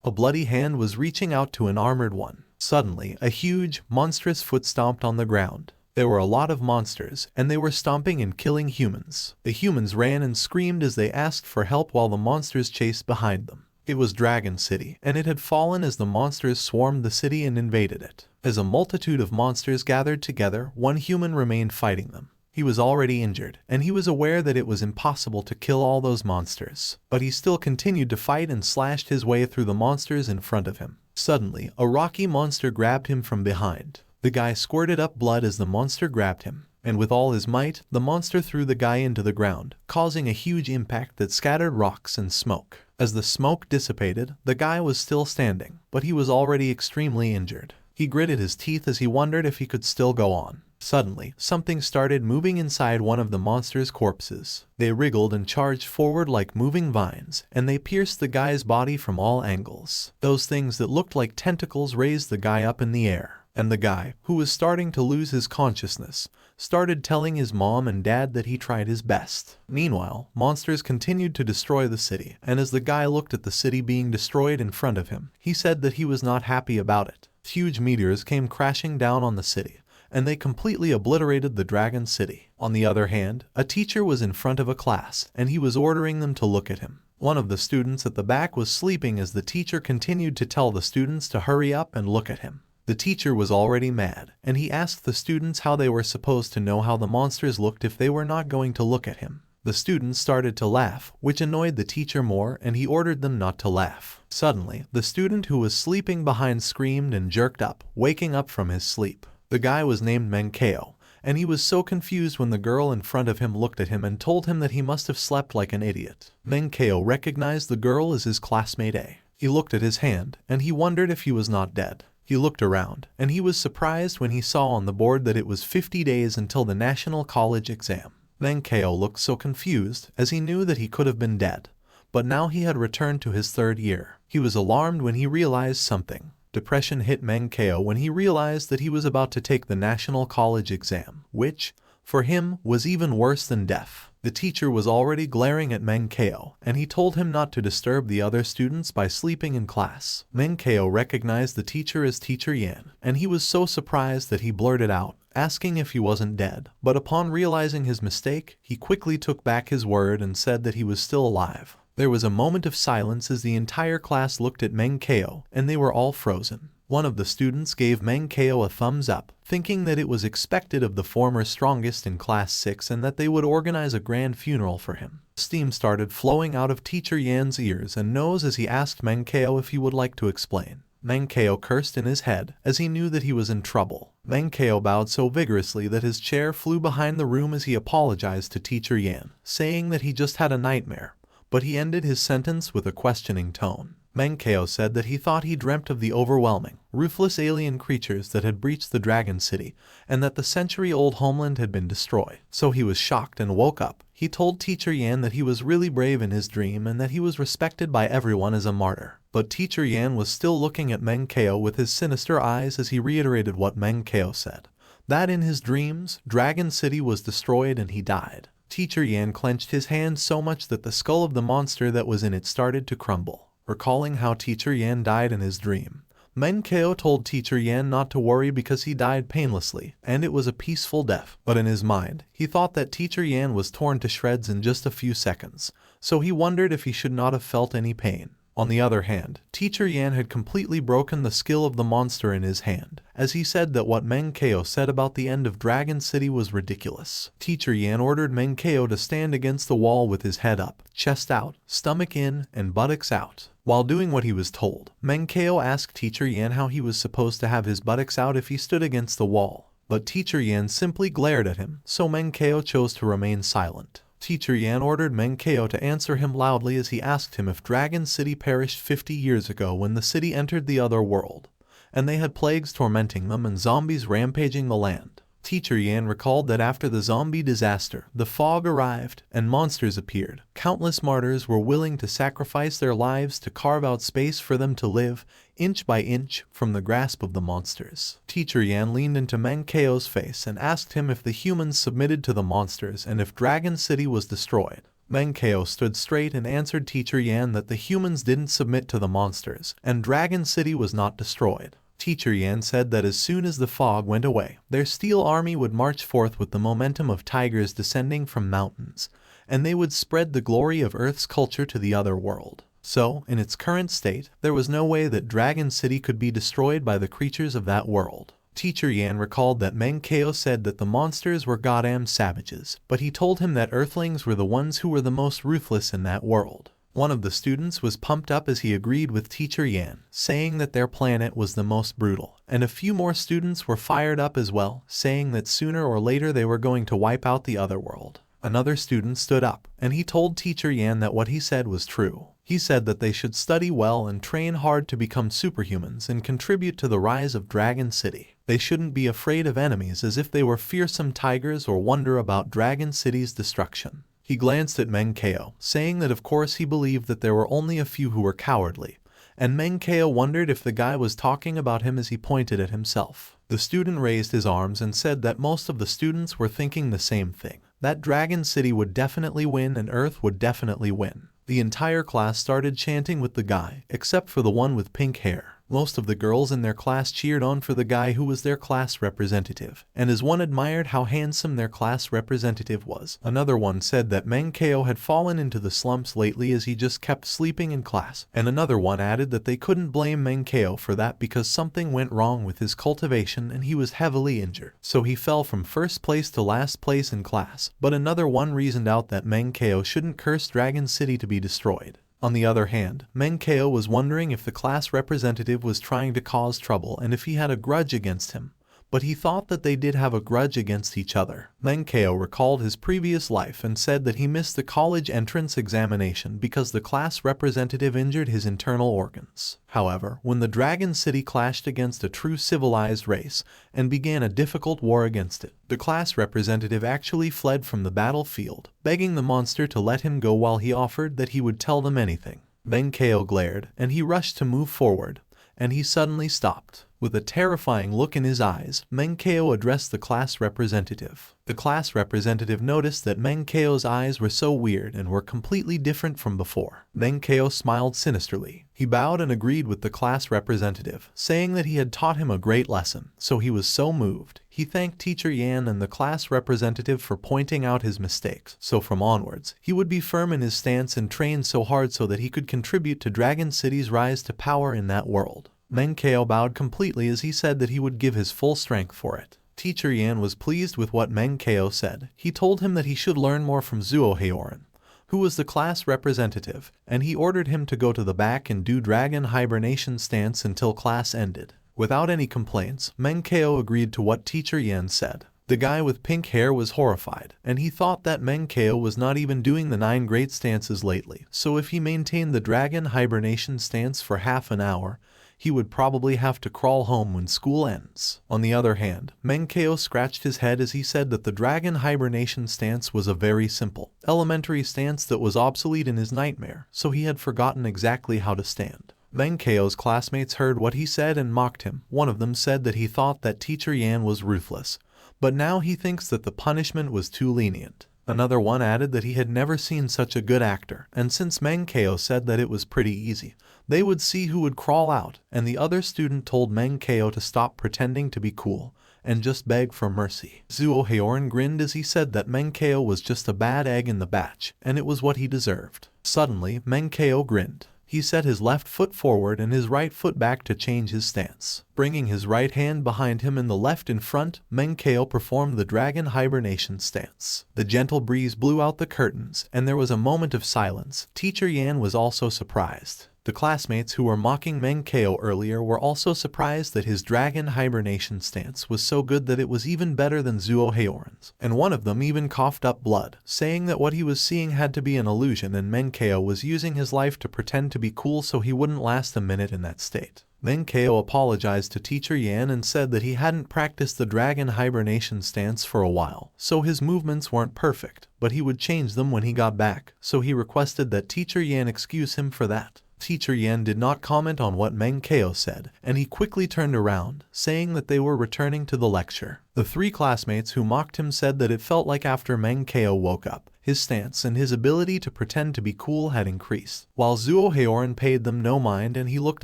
A bloody hand was reaching out to an armored one. Suddenly, a huge, monstrous foot stomped on the ground. There were a lot of monsters, and they were stomping and killing humans. The humans ran and screamed as they asked for help while the monsters chased behind them. It was Dragon City, and it had fallen as the monsters swarmed the city and invaded it. As a multitude of monsters gathered together, one human remained fighting them. He was already injured, and he was aware that it was impossible to kill all those monsters. But he still continued to fight and slashed his way through the monsters in front of him. Suddenly, a rocky monster grabbed him from behind. The guy squirted up blood as the monster grabbed him, and with all his might, the monster threw the guy into the ground, causing a huge impact that scattered rocks and smoke. As the smoke dissipated, the guy was still standing, but he was already extremely injured. He gritted his teeth as he wondered if he could still go on. Suddenly, something started moving inside one of the monster's corpses. They wriggled and charged forward like moving vines, and they pierced the guy's body from all angles. Those things that looked like tentacles raised the guy up in the air. And the guy, who was starting to lose his consciousness, started telling his mom and dad that he tried his best. Meanwhile, monsters continued to destroy the city, and as the guy looked at the city being destroyed in front of him, he said that he was not happy about it. Huge meteors came crashing down on the city, and they completely obliterated the Dragon City. On the other hand, a teacher was in front of a class, and he was ordering them to look at him. One of the students at the back was sleeping as the teacher continued to tell the students to hurry up and look at him. The teacher was already mad, and he asked the students how they were supposed to know how the monsters looked if they were not going to look at him. The students started to laugh, which annoyed the teacher more, and he ordered them not to laugh. Suddenly, the student who was sleeping behind screamed and jerked up, waking up from his sleep. The guy was named Meng Chao, and he was so confused when the girl in front of him looked at him and told him that he must have slept like an idiot. Meng Chao recognized the girl as his classmate A. He looked at his hand, and he wondered if he was not dead. He looked around, and he was surprised when he saw on the board that it was 50 days until the national college exam. Meng Chao looked so confused, as he knew that he could have been dead. But now he had returned to his third year. He was alarmed when he realized something. Depression hit Meng Chao when he realized that he was about to take the national college exam, which, for him, was even worse than death. The teacher was already glaring at Meng Chao, and he told him not to disturb the other students by sleeping in class. Meng Chao recognized the teacher as Teacher Yan, and he was so surprised that he blurted out, asking if he wasn't dead. But upon realizing his mistake, he quickly took back his word and said that he was still alive. There was a moment of silence as the entire class looked at Meng Chao, and they were all frozen. One of the students gave Meng Chao a thumbs up, thinking that it was expected of the former strongest in Class 6 and that they would organize a grand funeral for him. Steam started flowing out of Teacher Yan's ears and nose as he asked Meng Chao if he would like to explain. Meng Chao cursed in his head, as he knew that he was in trouble. Meng Chao bowed so vigorously that his chair flew behind the room as he apologized to Teacher Yan, saying that he just had a nightmare. But he ended his sentence with a questioning tone. Meng Chao said that he thought he dreamt of the overwhelming, ruthless alien creatures that had breached the Dragon City, and that the century-old homeland had been destroyed. So he was shocked and woke up. He told Teacher Yan that he was really brave in his dream and that he was respected by everyone as a martyr. But Teacher Yan was still looking at Meng Chao with his sinister eyes as he reiterated what Meng Chao said. That in his dreams, Dragon City was destroyed and he died. Teacher Yan clenched his hand so much that the skull of the monster that was in it started to crumble. Recalling how Teacher Yan died in his dream, Meng Chao told Teacher Yan not to worry because he died painlessly, and it was a peaceful death. But in his mind, he thought that Teacher Yan was torn to shreds in just a few seconds, so he wondered if he should not have felt any pain. On the other hand, Teacher Yan had completely broken the skill of the monster in his hand, as he said that what Meng Chao said about the end of Dragon City was ridiculous. Teacher Yan ordered Meng Chao to stand against the wall with his head up, chest out, stomach in, and buttocks out. While doing what he was told, Meng Chao asked Teacher Yan how he was supposed to have his buttocks out if he stood against the wall. But Teacher Yan simply glared at him, so Meng Chao chose to remain silent. Teacher Yan ordered Meng Chao to answer him loudly as he asked him if Dragon City perished 50 years ago when the city entered the other world, and they had plagues tormenting them and zombies rampaging the land. Teacher Yan recalled that after the zombie disaster, the fog arrived and monsters appeared. Countless martyrs were willing to sacrifice their lives to carve out space for them to live, inch by inch, from the grasp of the monsters. Teacher Yan leaned into Meng Chao's face and asked him if the humans submitted to the monsters and if Dragon City was destroyed. Meng Chao stood straight and answered Teacher Yan that the humans didn't submit to the monsters, and Dragon City was not destroyed. Teacher Yan said that as soon as the fog went away, their steel army would march forth with the momentum of tigers descending from mountains, and they would spread the glory of Earth's culture to the other world. So, in its current state, there was no way that Dragon City could be destroyed by the creatures of that world. Teacher Yan recalled that Meng Chao said that the monsters were goddamn savages, but he told him that Earthlings were the ones who were the most ruthless in that world. One of the students was pumped up as he agreed with Teacher Yan, saying that their planet was the most brutal, and a few more students were fired up as well, saying that sooner or later they were going to wipe out the other world. Another student stood up, and he told Teacher Yan that what he said was true. He said that they should study well and train hard to become superhumans and contribute to the rise of Dragon City. They shouldn't be afraid of enemies as if they were fearsome tigers or wonder about Dragon City's destruction. He glanced at Meng Chao, saying that of course he believed that there were only a few who were cowardly, and Meng Chao wondered if the guy was talking about him as he pointed at himself. The student raised his arms and said that most of the students were thinking the same thing, that Dragon City would definitely win and Earth would definitely win. The entire class started chanting with the guy, except for the one with pink hair. Most of the girls in their class cheered on for the guy who was their class representative, and as one admired how handsome their class representative was, another one said that Meng Chao had fallen into the slumps lately as he just kept sleeping in class, and another one added that they couldn't blame Meng Chao for that because something went wrong with his cultivation and he was heavily injured, so he fell from first place to last place in class, but another one reasoned out that Meng Chao shouldn't curse Dragon City to be destroyed. On the other hand, Meng Chao was wondering if the class representative was trying to cause trouble and if he had a grudge against him, but he thought that they did have a grudge against each other. Meng Chao recalled his previous life and said that he missed the college entrance examination because the class representative injured his internal organs. However, when the Dragon City clashed against a true civilized race and began a difficult war against it, the class representative actually fled from the battlefield, begging the monster to let him go while he offered that he would tell them anything. Meng Chao glared, and he rushed to move forward, and he suddenly stopped. With a terrifying look in his eyes, Meng Chao addressed the class representative. The class representative noticed that Meng Chao's eyes were so weird and were completely different from before. Meng Chao smiled sinisterly. He bowed and agreed with the class representative, saying that he had taught him a great lesson, so he was so moved. He thanked Teacher Yan and the class representative for pointing out his mistakes, so from onwards, he would be firm in his stance and train so hard so that he could contribute to Dragon City's rise to power in that world. Meng Chao bowed completely as he said that he would give his full strength for it. Teacher Yan was pleased with what Meng Chao said. He told him that he should learn more from Zuo Heoran, who was the class representative, and he ordered him to go to the back and do dragon hibernation stance until class ended. Without any complaints, Meng Chao agreed to what Teacher Yan said. The guy with pink hair was horrified, and he thought that Meng Chao was not even doing the 9 great stances lately, so if he maintained the dragon hibernation stance for half an hour, he would probably have to crawl home when school ends. On the other hand, Meng Chao scratched his head as he said that the dragon hibernation stance was a very simple, elementary stance that was obsolete in his nightmare, so he had forgotten exactly how to stand. Meng Chao's classmates heard what he said and mocked him. One of them said that he thought that Teacher Yan was ruthless, but now he thinks that the punishment was too lenient. Another one added that he had never seen such a good actor, and since Meng Chao said that it was pretty easy, they would see who would crawl out, and the other student told Meng Chao to stop pretending to be cool and just beg for mercy. Zuo Heoran grinned as he said that Meng Chao was just a bad egg in the batch, and it was what he deserved. Suddenly, Meng Chao grinned. He set his left foot forward and his right foot back to change his stance. Bringing his right hand behind him and the left in front, Meng Chao performed the dragon hibernation stance. The gentle breeze blew out the curtains, and there was a moment of silence. Teacher Yan was also surprised. The classmates who were mocking Meng Chao earlier were also surprised that his dragon hibernation stance was so good that it was even better than Zuo Heoran's, and one of them even coughed up blood, saying that what he was seeing had to be an illusion and Meng Chao was using his life to pretend to be cool so he wouldn't last a minute in that state. Meng Chao apologized to Teacher Yan and said that he hadn't practiced the dragon hibernation stance for a while, so his movements weren't perfect, but he would change them when he got back, so he requested that Teacher Yan excuse him for that. Teacher Yan did not comment on what Meng Chao said, and he quickly turned around, saying that they were returning to the lecture. The 3 classmates who mocked him said that it felt like after Meng Chao woke up, His stance and his ability to pretend to be cool had increased, while Zuo Haoran paid them no mind and he looked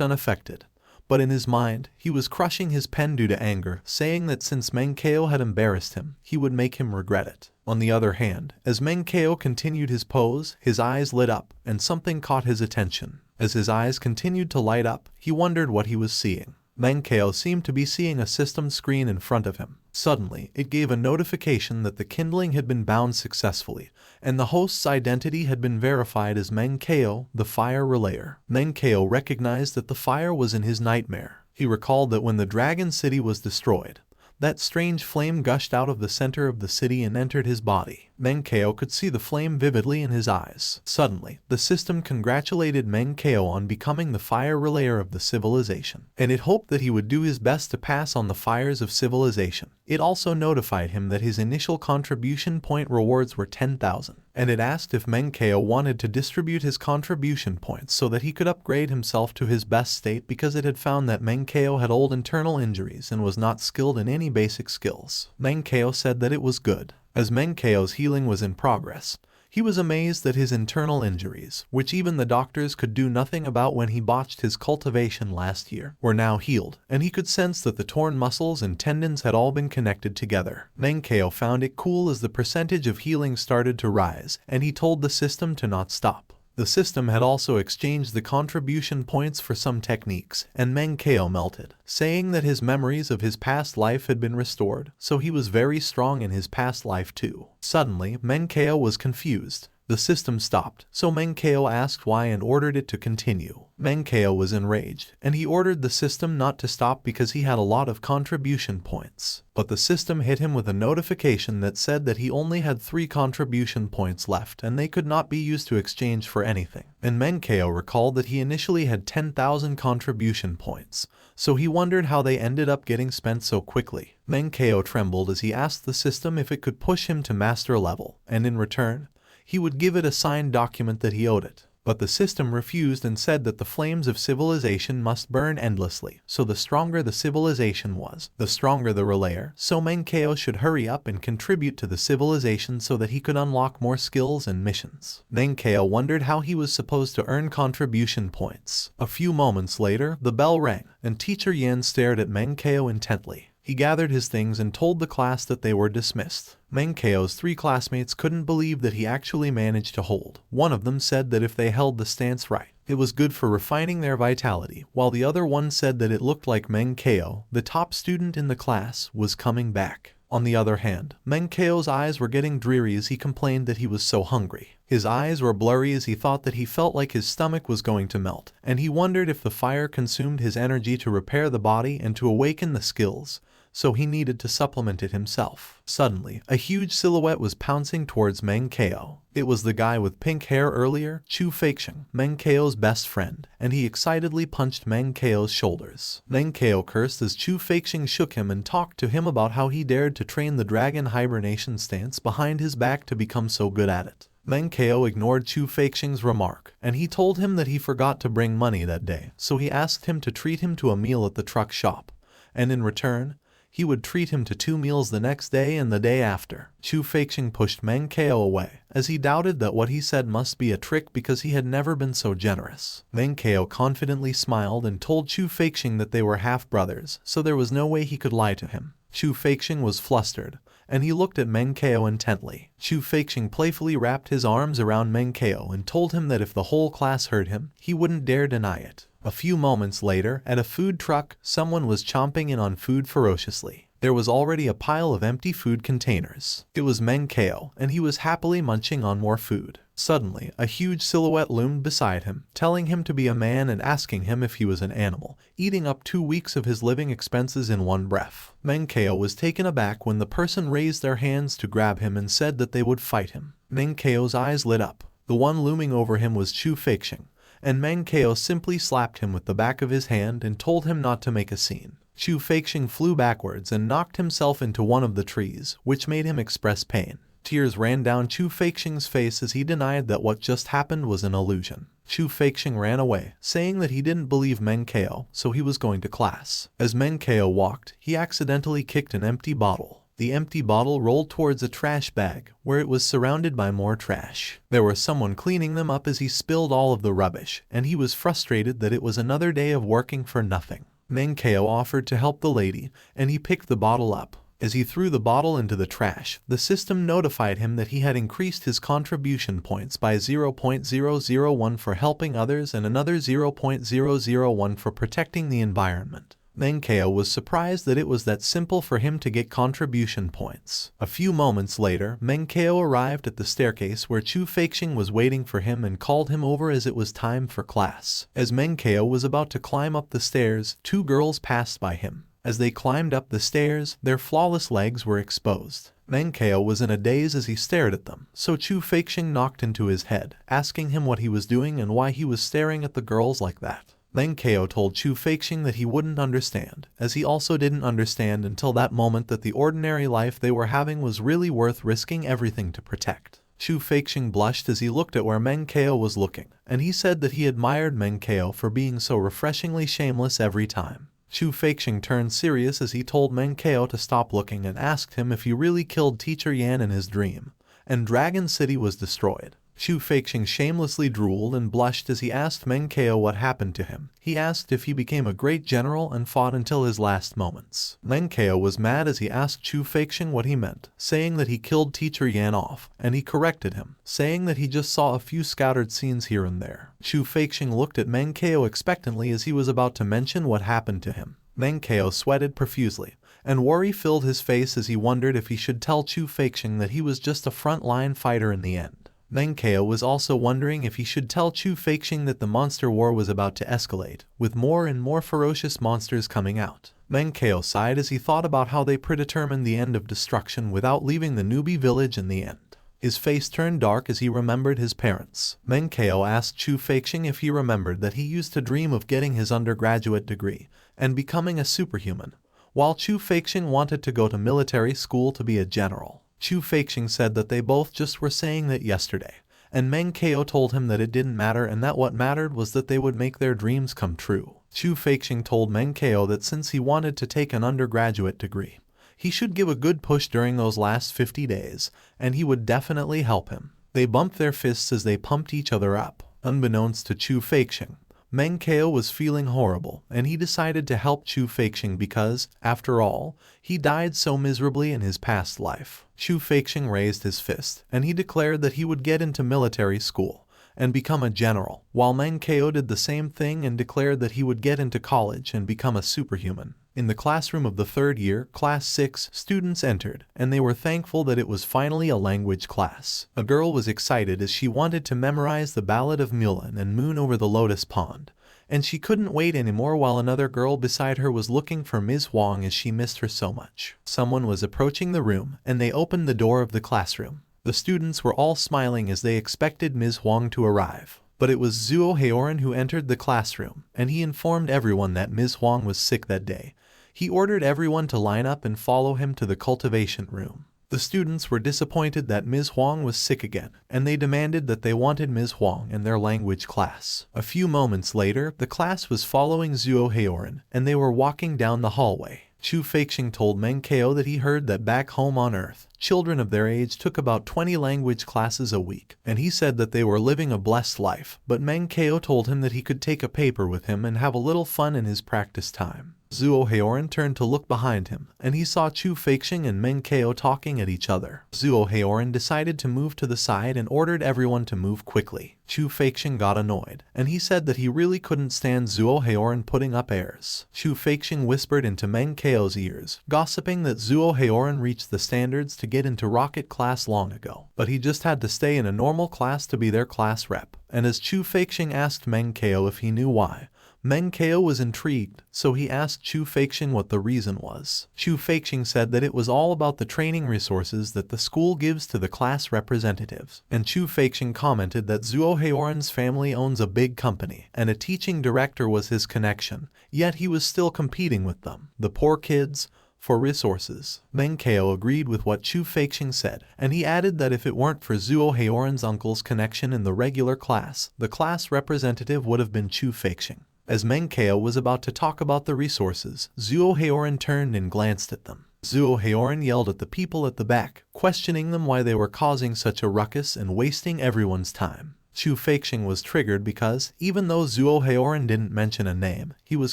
unaffected. But in his mind, he was crushing his pen due to anger, saying that since Meng Chao had embarrassed him, he would make him regret it. On the other hand, as Meng Chao continued his pose, his eyes lit up, and something caught his attention. As his eyes continued to light up, he wondered what he was seeing. Meng Chao seemed to be seeing a system screen in front of him. Suddenly, it gave a notification that the kindling had been bound successfully, and the host's identity had been verified as Meng Chao, the fire relayer. Meng Chao recognized that the fire was in his nightmare. He recalled that when the Dragon City was destroyed, that strange flame gushed out of the center of the city and entered his body. Meng Chao could see the flame vividly in his eyes. Suddenly, the system congratulated Meng Chao on becoming the fire relayer of the civilization, and it hoped that he would do his best to pass on the fires of civilization. It also notified him that his initial contribution point rewards were 10,000, and it asked if Meng Chao wanted to distribute his contribution points so that he could upgrade himself to his best state, because it had found that Meng Chao had old internal injuries and was not skilled in any basic skills. Meng Chao said that it was good. As Meng Chao's healing was in progress, he was amazed that his internal injuries, which even the doctors could do nothing about when he botched his cultivation last year, were now healed, and he could sense that the torn muscles and tendons had all been connected together. Meng Chao found it cool as the percentage of healing started to rise, and he told the system to not stop. The system had also exchanged the contribution points for some techniques, and Meng Chao melted, saying that his memories of his past life had been restored, so he was very strong in his past life too. Suddenly, Meng Chao was confused. The system stopped, so Meng Chao asked why and ordered it to continue. Meng Chao was enraged, and he ordered the system not to stop because he had a lot of contribution points. But the system hit him with a notification that said that he only had 3 contribution points left and they could not be used to exchange for anything. And Meng Chao recalled that he initially had 10,000 contribution points, so he wondered how they ended up getting spent so quickly. Meng Chao trembled as he asked the system if it could push him to master level, and in return, he would give it a signed document that he owed it. But the system refused and said that the flames of civilization must burn endlessly, so the stronger the civilization was, the stronger the relayer, so Meng Chao should hurry up and contribute to the civilization so that he could unlock more skills and missions. Meng Chao wondered how he was supposed to earn contribution points. A few moments later, the bell rang, and Teacher Yan stared at Meng Chao intently. He gathered his things and told the class that they were dismissed. Meng Chao's 3 classmates couldn't believe that he actually managed to hold. One of them said that if they held the stance right, it was good for refining their vitality, while the other one said that it looked like Meng Chao, the top student in the class, was coming back. On the other hand, Meng Chao's eyes were getting dreary as he complained that he was so hungry. His eyes were blurry as he thought that he felt like his stomach was going to melt, and he wondered if the fire consumed his energy to repair the body and to awaken the skills, so he needed to supplement it himself. Suddenly, a huge silhouette was pouncing towards Meng Chao. It was the guy with pink hair earlier, Chu Feixing, Meng Chao's best friend, and he excitedly punched Meng Chao's shoulders. Meng Chao cursed as Chu Feixing shook him and talked to him about how he dared to train the dragon hibernation stance behind his back to become so good at it. Meng Chao ignored Chu Feixing's remark, and he told him that he forgot to bring money that day, so he asked him to treat him to a meal at the truck shop, and in return, he would treat him to 2 meals the next day and the day after. Chu Feixing pushed Meng Chao away, as he doubted that what he said must be a trick because he had never been so generous. Meng Chao confidently smiled and told Chu Feixing that they were half-brothers, so there was no way he could lie to him. Chu Feixing was flustered, and he looked at Meng Chao intently. Chu Feixing playfully wrapped his arms around Meng Chao and told him that if the whole class heard him, he wouldn't dare deny it. A few moments later, at a food truck, someone was chomping in on food ferociously. There was already a pile of empty food containers. It was Meng Chao, and he was happily munching on more food. Suddenly, a huge silhouette loomed beside him, telling him to be a man and asking him if he was an animal, eating up 2 weeks of his living expenses in one breath. Meng Chao was taken aback when the person raised their hands to grab him and said that they would fight him. Meng Chao's eyes lit up. The one looming over him was Chu Feixing, and Meng Chao simply slapped him with the back of his hand and told him not to make a scene. Chu Feixing flew backwards and knocked himself into one of the trees, which made him express pain. Tears ran down Chu Feixing's face as he denied that what just happened was an illusion. Chu Feixing ran away, saying that he didn't believe Meng Chao, so he was going to class. As Meng Chao walked, he accidentally kicked an empty bottle. The empty bottle rolled towards a trash bag, where it was surrounded by more trash. There was someone cleaning them up as he spilled all of the rubbish, and he was frustrated that it was another day of working for nothing. Meng Chao offered to help the lady, and he picked the bottle up. As he threw the bottle into the trash, the system notified him that he had increased his contribution points by 0.001 for helping others and another 0.001 for protecting the environment. Meng Chao was surprised that it was that simple for him to get contribution points. A few moments later, Meng Chao arrived at the staircase where Chu Feixing was waiting for him and called him over as it was time for class. As Meng Chao was about to climb up the stairs, two girls passed by him. As they climbed up the stairs, their flawless legs were exposed. Meng Chao was in a daze as he stared at them, so Chu Feixing knocked into his head, asking him what he was doing and why he was staring at the girls like that. Meng Chao told Chu Feixing that he wouldn't understand, as he also didn't understand until that moment that the ordinary life they were having was really worth risking everything to protect. Chu Feixing blushed as he looked at where Meng Chao was looking, and he said that he admired Meng Chao for being so refreshingly shameless every time. Chu Feixing turned serious as he told Meng Chao to stop looking and asked him if he really killed Teacher Yan in his dream, and Dragon City was destroyed. Chu Feixing shamelessly drooled and blushed as he asked Meng Chao what happened to him. He asked if he became a great general and fought until his last moments. Meng Chao was mad as he asked Chu Feixing what he meant, saying that he killed Teacher Yan off, and he corrected him, saying that he just saw a few scattered scenes here and there. Chu Feixing looked at Meng Chao expectantly as he was about to mention what happened to him. Meng Chao sweated profusely, and worry filled his face as he wondered if he should tell Chu Feixing that he was just a front-line fighter in the end. Meng Chao was also wondering if he should tell Chu Feixing that the monster war was about to escalate, with more and more ferocious monsters coming out. Meng Chao sighed as he thought about how they predetermined the end of destruction without leaving the newbie village in the end. His face turned dark as he remembered his parents. Meng Chao asked Chu Feixing if he remembered that he used to dream of getting his undergraduate degree and becoming a superhuman, while Chu Feixing wanted to go to military school to be a general. Chu Feixing said that they both just were saying that yesterday, and Meng Chao told him that it didn't matter and that what mattered was that they would make their dreams come true. Chu Feixing told Meng Chao that since he wanted to take an undergraduate degree, he should give a good push during those last 50 days, and he would definitely help him. They bumped their fists as they pumped each other up. Unbeknownst to Chu Feixing, Meng Chao was feeling horrible, and he decided to help Chu Feixing because, after all, he died so miserably in his past life. Chu Feixing raised his fist, and he declared that he would get into military school and become a general, while Meng Chao did the same thing and declared that he would get into college and become a superhuman. In the classroom of the third year, Class 6, students entered, and they were thankful that it was finally a language class. A girl was excited as she wanted to memorize the Ballad of Mulan and Moon over the Lotus Pond, and she couldn't wait anymore while another girl beside her was looking for Ms. Huang as she missed her so much. Someone was approaching the room, and they opened the door of the classroom. The students were all smiling as they expected Ms. Huang to arrive. But it was Zhuo Heoran who entered the classroom, and he informed everyone that Ms. Huang was sick that day. He ordered everyone to line up and follow him to the cultivation room. The students were disappointed that Ms. Huang was sick again, and they demanded that they wanted Ms. Huang in their language class. A few moments later, the class was following Zhuo Heoran, and they were walking down the hallway. Chu Feixing told Meng Chao that he heard that back home on Earth, children of their age took about 20 language classes a week, and he said that they were living a blessed life, but Meng Chao told him that he could take a paper with him and have a little fun in his practice time. Zhuo Heoran turned to look behind him, and he saw Chu Feixing and Meng Chao talking at each other. Zhuo Heoran decided to move to the side and ordered everyone to move quickly. Chu Feixing got annoyed, and he said that he really couldn't stand Zhuo Heoran putting up airs. Chu Feixing whispered into Meng Chao's ears, gossiping that Zhuo Heoran reached the standards to get into rocket class long ago, but he just had to stay in a normal class to be their class rep. And as Chu Feixing asked Meng Chao if he knew why, Meng Chao was intrigued, so he asked Chu Feixing what the reason was. Chu Feixing said that it was all about the training resources that the school gives to the class representatives. And Chu Feixing commented that Zhuo Heoran's family owns a big company, and a teaching director was his connection, yet he was still competing with them, the poor kids, for resources. Meng Chao agreed with what Chu Feixing said, and he added that if it weren't for Zhuo Heoran's uncle's connection in the regular class, the class representative would have been Chu Feixing. As Meng Chao was about to talk about the resources, Zhuo Heoran turned and glanced at them. Zuo Haoran yelled at the people at the back, questioning them why they were causing such a ruckus and wasting everyone's time. Chu Feixing was triggered because, even though Zuo Haoran didn't mention a name, he was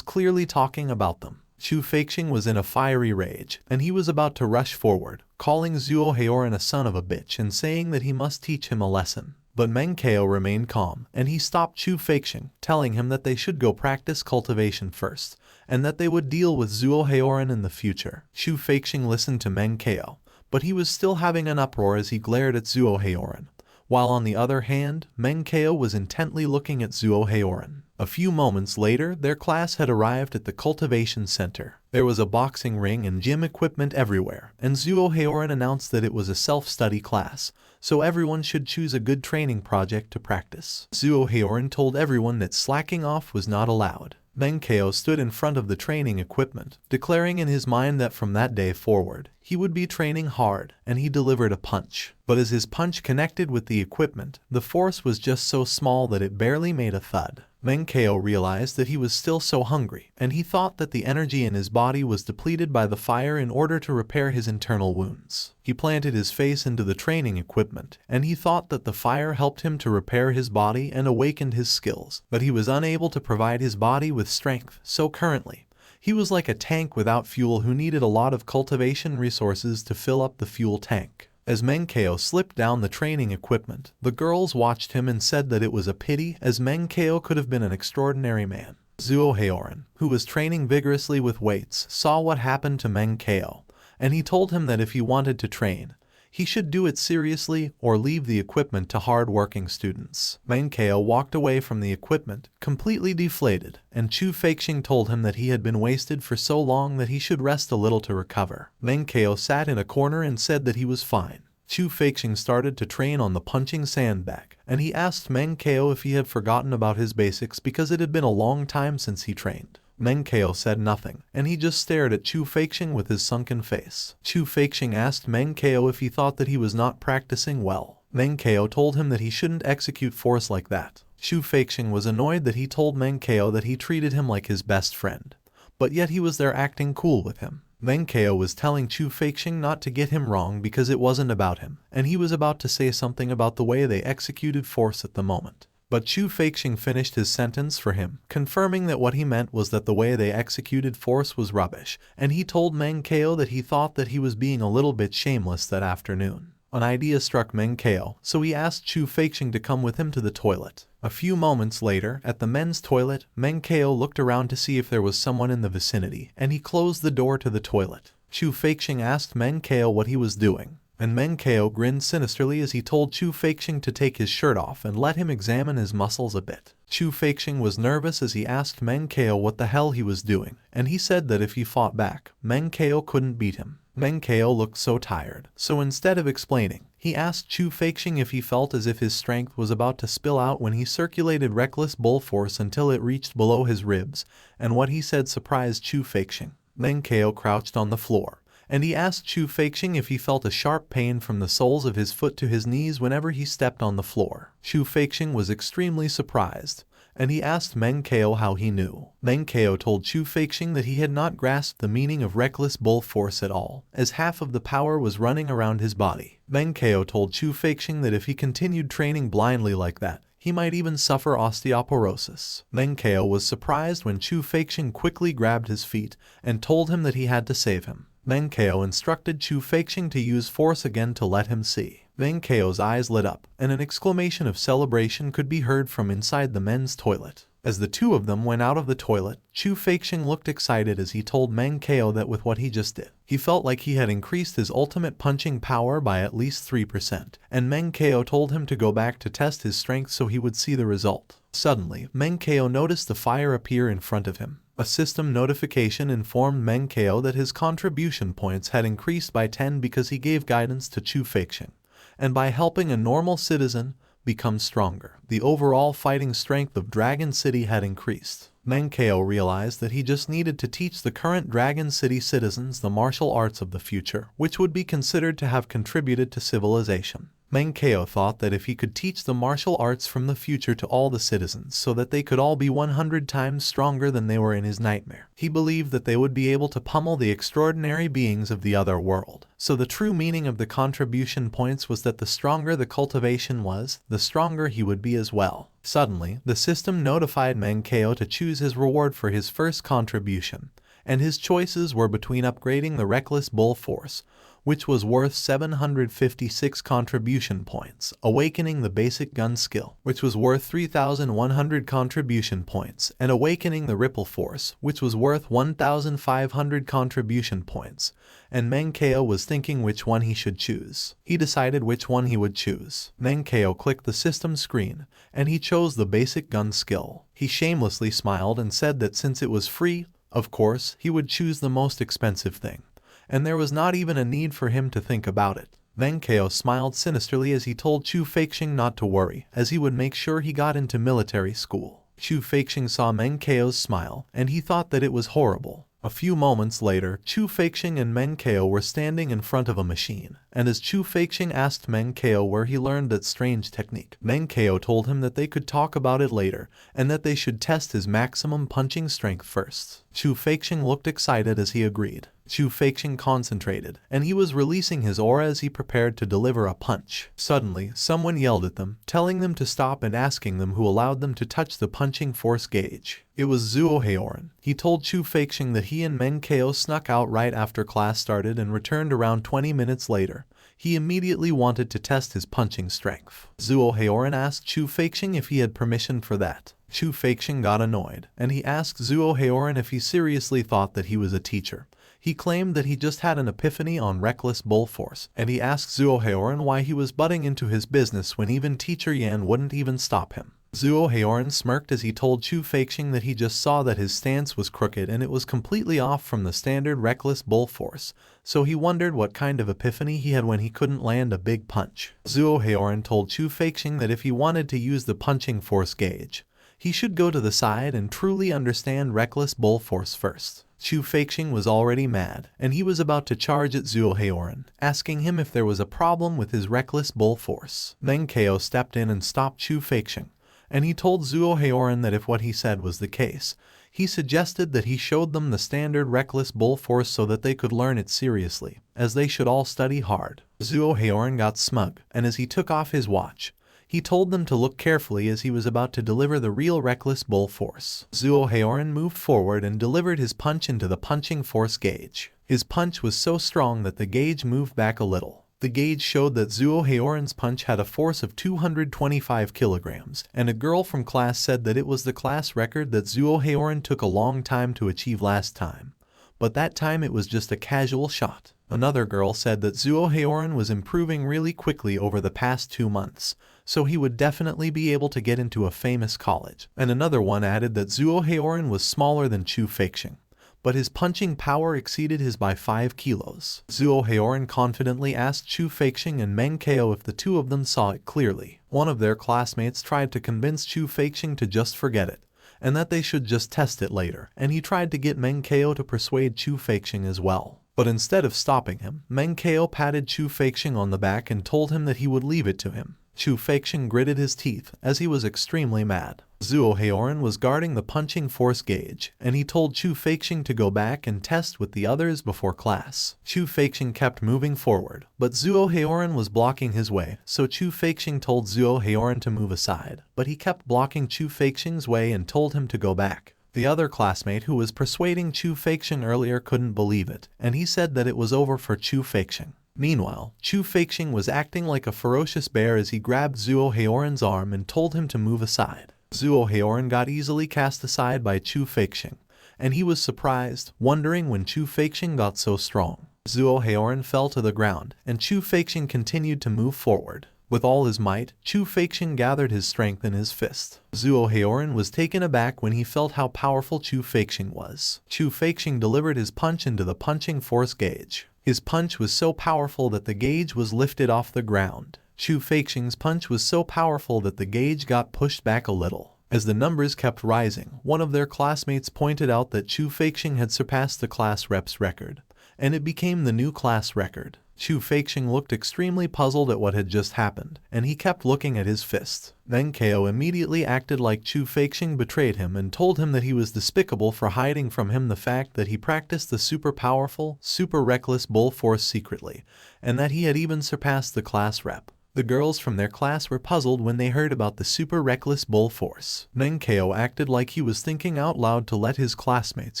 clearly talking about them. Chu Feixing was in a fiery rage, and he was about to rush forward, calling Zuo Haoran a son of a bitch and saying that he must teach him a lesson. But Meng Chao remained calm, and he stopped Chu Feixing, telling him that they should go practice cultivation first, and that they would deal with Zuo Haoran in the future. Chu Feixing listened to Meng Chao, but he was still having an uproar as he glared at Zuo Haoran, while on the other hand, Meng Chao was intently looking at Zuo Haoran. A few moments later, their class had arrived at the cultivation center. There was a boxing ring and gym equipment everywhere, and Zuo Haoran announced that it was a self-study class, so everyone should choose a good training project to practice. Zuo Haoran told everyone that slacking off was not allowed. Meng Chao stood in front of the training equipment, declaring in his mind that from that day forward, he would be training hard, and he delivered a punch. But as his punch connected with the equipment, the force was just so small that it barely made a thud. Meng Chao realized that he was still so hungry, and he thought that the energy in his body was depleted by the fire in order to repair his internal wounds. He planted his face into the training equipment, and he thought that the fire helped him to repair his body and awakened his skills, but he was unable to provide his body with strength, so currently, he was like a tank without fuel who needed a lot of cultivation resources to fill up the fuel tank. As Meng Chao slipped down the training equipment, the girls watched him and said that it was a pity, as Meng Chao could have been an extraordinary man. Zuo Haoran, who was training vigorously with weights, saw what happened to Meng Chao, and he told him that if he wanted to train, he should do it seriously or leave the equipment to hard-working students. Meng Chao walked away from the equipment, completely deflated, and Chu Feixing told him that he had been wasted for so long that he should rest a little to recover. Meng Chao sat in a corner and said that he was fine. Chu Feixing started to train on the punching sandbag, and he asked Meng Chao if he had forgotten about his basics because it had been a long time since he trained. Meng Chao said nothing, and he just stared at Chu Feixing with his sunken face. Chu Feixing asked Meng Chao if he thought that he was not practicing well. Meng Chao told him that he shouldn't execute force like that. Chu Feixing was annoyed that he told Meng Chao that he treated him like his best friend, but yet he was there acting cool with him. Meng Chao was telling Chu Feixing not to get him wrong because it wasn't about him, and he was about to say something about the way they executed force at the moment. But Chu Feixing finished his sentence for him, confirming that what he meant was that the way they executed force was rubbish, and he told Meng Chao that he thought that he was being a little bit shameless that afternoon. An idea struck Meng Chao, so he asked Chu Feixing to come with him to the toilet. A few moments later, at the men's toilet, Meng Chao looked around to see if there was someone in the vicinity, and he closed the door to the toilet. Chu Feixing asked Meng Chao what he was doing, and Meng Chao grinned sinisterly as he told Chu Feixing to take his shirt off and let him examine his muscles a bit. Chu Feixing was nervous as he asked Meng Chao what the hell he was doing, and he said that if he fought back, Meng Chao couldn't beat him. Meng Chao looked so tired, so instead of explaining, he asked Chu Feixing if he felt as if his strength was about to spill out when he circulated reckless bull force until it reached below his ribs, and what he said surprised Chu Feixing. Meng Chao crouched on the floor, and he asked Chu Feixing if he felt a sharp pain from the soles of his foot to his knees whenever he stepped on the floor. Chu Feixing was extremely surprised, and he asked Meng Chao how he knew. Meng Chao told Chu Feixing that he had not grasped the meaning of reckless bull force at all, as half of the power was running around his body. Meng Chao told Chu Feixing that if he continued training blindly like that, he might even suffer osteoporosis. Meng Chao was surprised when Chu Feixing quickly grabbed his feet and told him that he had to save him. Meng Chao instructed Chu Feixing to use force again to let him see. Meng Chao's eyes lit up, and an exclamation of celebration could be heard from inside the men's toilet. As the two of them went out of the toilet, Chu Feixing looked excited as he told Meng Chao that with what he just did, he felt like he had increased his ultimate punching power by at least 3%, and Meng Chao told him to go back to test his strength so he would see the result. Suddenly, Meng Chao noticed the fire appear in front of him. A system notification informed Meng Chao that his contribution points had increased by 10 because he gave guidance to Chu Feixing, and by helping a normal citizen become stronger, the overall fighting strength of Dragon City had increased. Meng Chao realized that he just needed to teach the current Dragon City citizens the martial arts of the future, which would be considered to have contributed to civilization. Meng Chao thought that if he could teach the martial arts from the future to all the citizens so that they could all be 100 times stronger than they were in his nightmare, he believed that they would be able to pummel the extraordinary beings of the other world. So the true meaning of the contribution points was that the stronger the cultivation was, the stronger he would be as well. Suddenly, the system notified Meng Chao to choose his reward for his first contribution, and his choices were between upgrading the Reckless Bull Force, which was worth 756 contribution points, awakening the basic gun skill, which was worth 3,100 contribution points, and awakening the Ripple Force, which was worth 1,500 contribution points, and Meng Chao was thinking which one he should choose. He decided which one he would choose. Meng Chao clicked the system screen, and he chose the basic gun skill. He shamelessly smiled and said that since it was free, of course, he would choose the most expensive thing, and there was not even a need for him to think about it. Meng Chao smiled sinisterly as he told Chu Feixing not to worry, as he would make sure he got into military school. Chu Feixing saw Meng Chao's smile, and he thought that it was horrible. A few moments later, Chu Feixing and Meng Chao were standing in front of a machine, and as Chu Feixing asked Meng Chao where he learned that strange technique, Meng Chao told him that they could talk about it later, and that they should test his maximum punching strength first. Chu Feixing looked excited as he agreed. Chu Feixing concentrated, and he was releasing his aura as he prepared to deliver a punch. Suddenly, someone yelled at them, telling them to stop and asking them who allowed them to touch the punching force gauge. It was Zuo Heoran. He told Chu Feixing that he and Meng Chao snuck out right after class started and returned around 20 minutes later. He immediately wanted to test his punching strength. Zuo Heoran asked Chu Feixing if he had permission for that. Chu Feixing got annoyed, and he asked Zuo Heoran if he seriously thought that he was a teacher. He claimed that he just had an epiphany on Reckless Bull Force, and he asked Zuo Heoran why he was butting into his business when even Teacher Yan wouldn't even stop him. Zuo Heoran smirked as he told Chu Feixing that he just saw that his stance was crooked and it was completely off from the standard Reckless Bull Force, so he wondered what kind of epiphany he had when he couldn't land a big punch. Zuo Heoran told Chu Feixing that if he wanted to use the punching force gauge, he should go to the side and truly understand Reckless Bull Force first. Chu Feixing was already mad, and he was about to charge at Zuo Heoran, asking him if there was a problem with his Reckless Bull Force. Meng Chao stepped in and stopped Chu Feixing, and he told Zuo Heoran that if what he said was the case, he suggested that he showed them the standard Reckless Bull Force so that they could learn it seriously, as they should all study hard. Zuo Heoran got smug, and as he took off his watch, he told them to look carefully as he was about to deliver the real Reckless Bull Force. Zuo Heoran moved forward and delivered his punch into the punching force gauge. His punch was so strong that the gauge moved back a little. The gauge showed that Zuo Heoran's punch had a force of 225 kilograms, and a girl from class said that it was the class record that Zuo Heoran took a long time to achieve last time. But that time it was just a casual shot. Another girl said that Zuo Heoran was improving really quickly over the past 2 months, so he would definitely be able to get into a famous college. And another one added that Zuo Heoran was smaller than Chu Feixing, but his punching power exceeded his by 5 kilos. Zuo Heoran confidently asked Chu Feixing and Meng Chao if the two of them saw it clearly. One of their classmates tried to convince Chu Feixing to just forget it, and that they should just test it later, and he tried to get Meng Chao to persuade Chu Feixing as well. But instead of stopping him, Meng Chao patted Chu Feixing on the back and told him that he would leave it to him. Chu Feixing gritted his teeth, as he was extremely mad. Zuo Heoran was guarding the punching force gauge, and he told Chu Feixing to go back and test with the others before class. Chu Feixing kept moving forward, but Zuo Heoran was blocking his way, so Chu Feixing told Zuo Heoran to move aside, but he kept blocking Chu Feixing's way and told him to go back. The other classmate who was persuading Chu Feixing earlier couldn't believe it, and he said that it was over for Chu Feixing. Meanwhile, Chu Feixing was acting like a ferocious bear as he grabbed Zuo Heoran's arm and told him to move aside. Zuo Heoran got easily cast aside by Chu Feixing, and he was surprised, wondering when Chu Feixing got so strong. Zuo Heoran fell to the ground, and Chu Feixing continued to move forward. With all his might, Chu Feixing gathered his strength in his fist. Zuo Heoran was taken aback when he felt how powerful Chu Feixing was. Chu Feixing delivered his punch into the punching force gauge. His punch was so powerful that the gauge was lifted off the ground. Chu Feixing's punch was so powerful that the gauge got pushed back a little. As the numbers kept rising, one of their classmates pointed out that Chu Feixing had surpassed the class rep's record, and it became the new class record. Chu Feixing looked extremely puzzled at what had just happened, and he kept looking at his fist. Meng Chao immediately acted like Chu Feixing betrayed him and told him that he was despicable for hiding from him the fact that he practiced the super powerful, super reckless bull force secretly, and that he had even surpassed the class rep. The girls from their class were puzzled when they heard about the super reckless bull force. Meng Chao acted like he was thinking out loud to let his classmates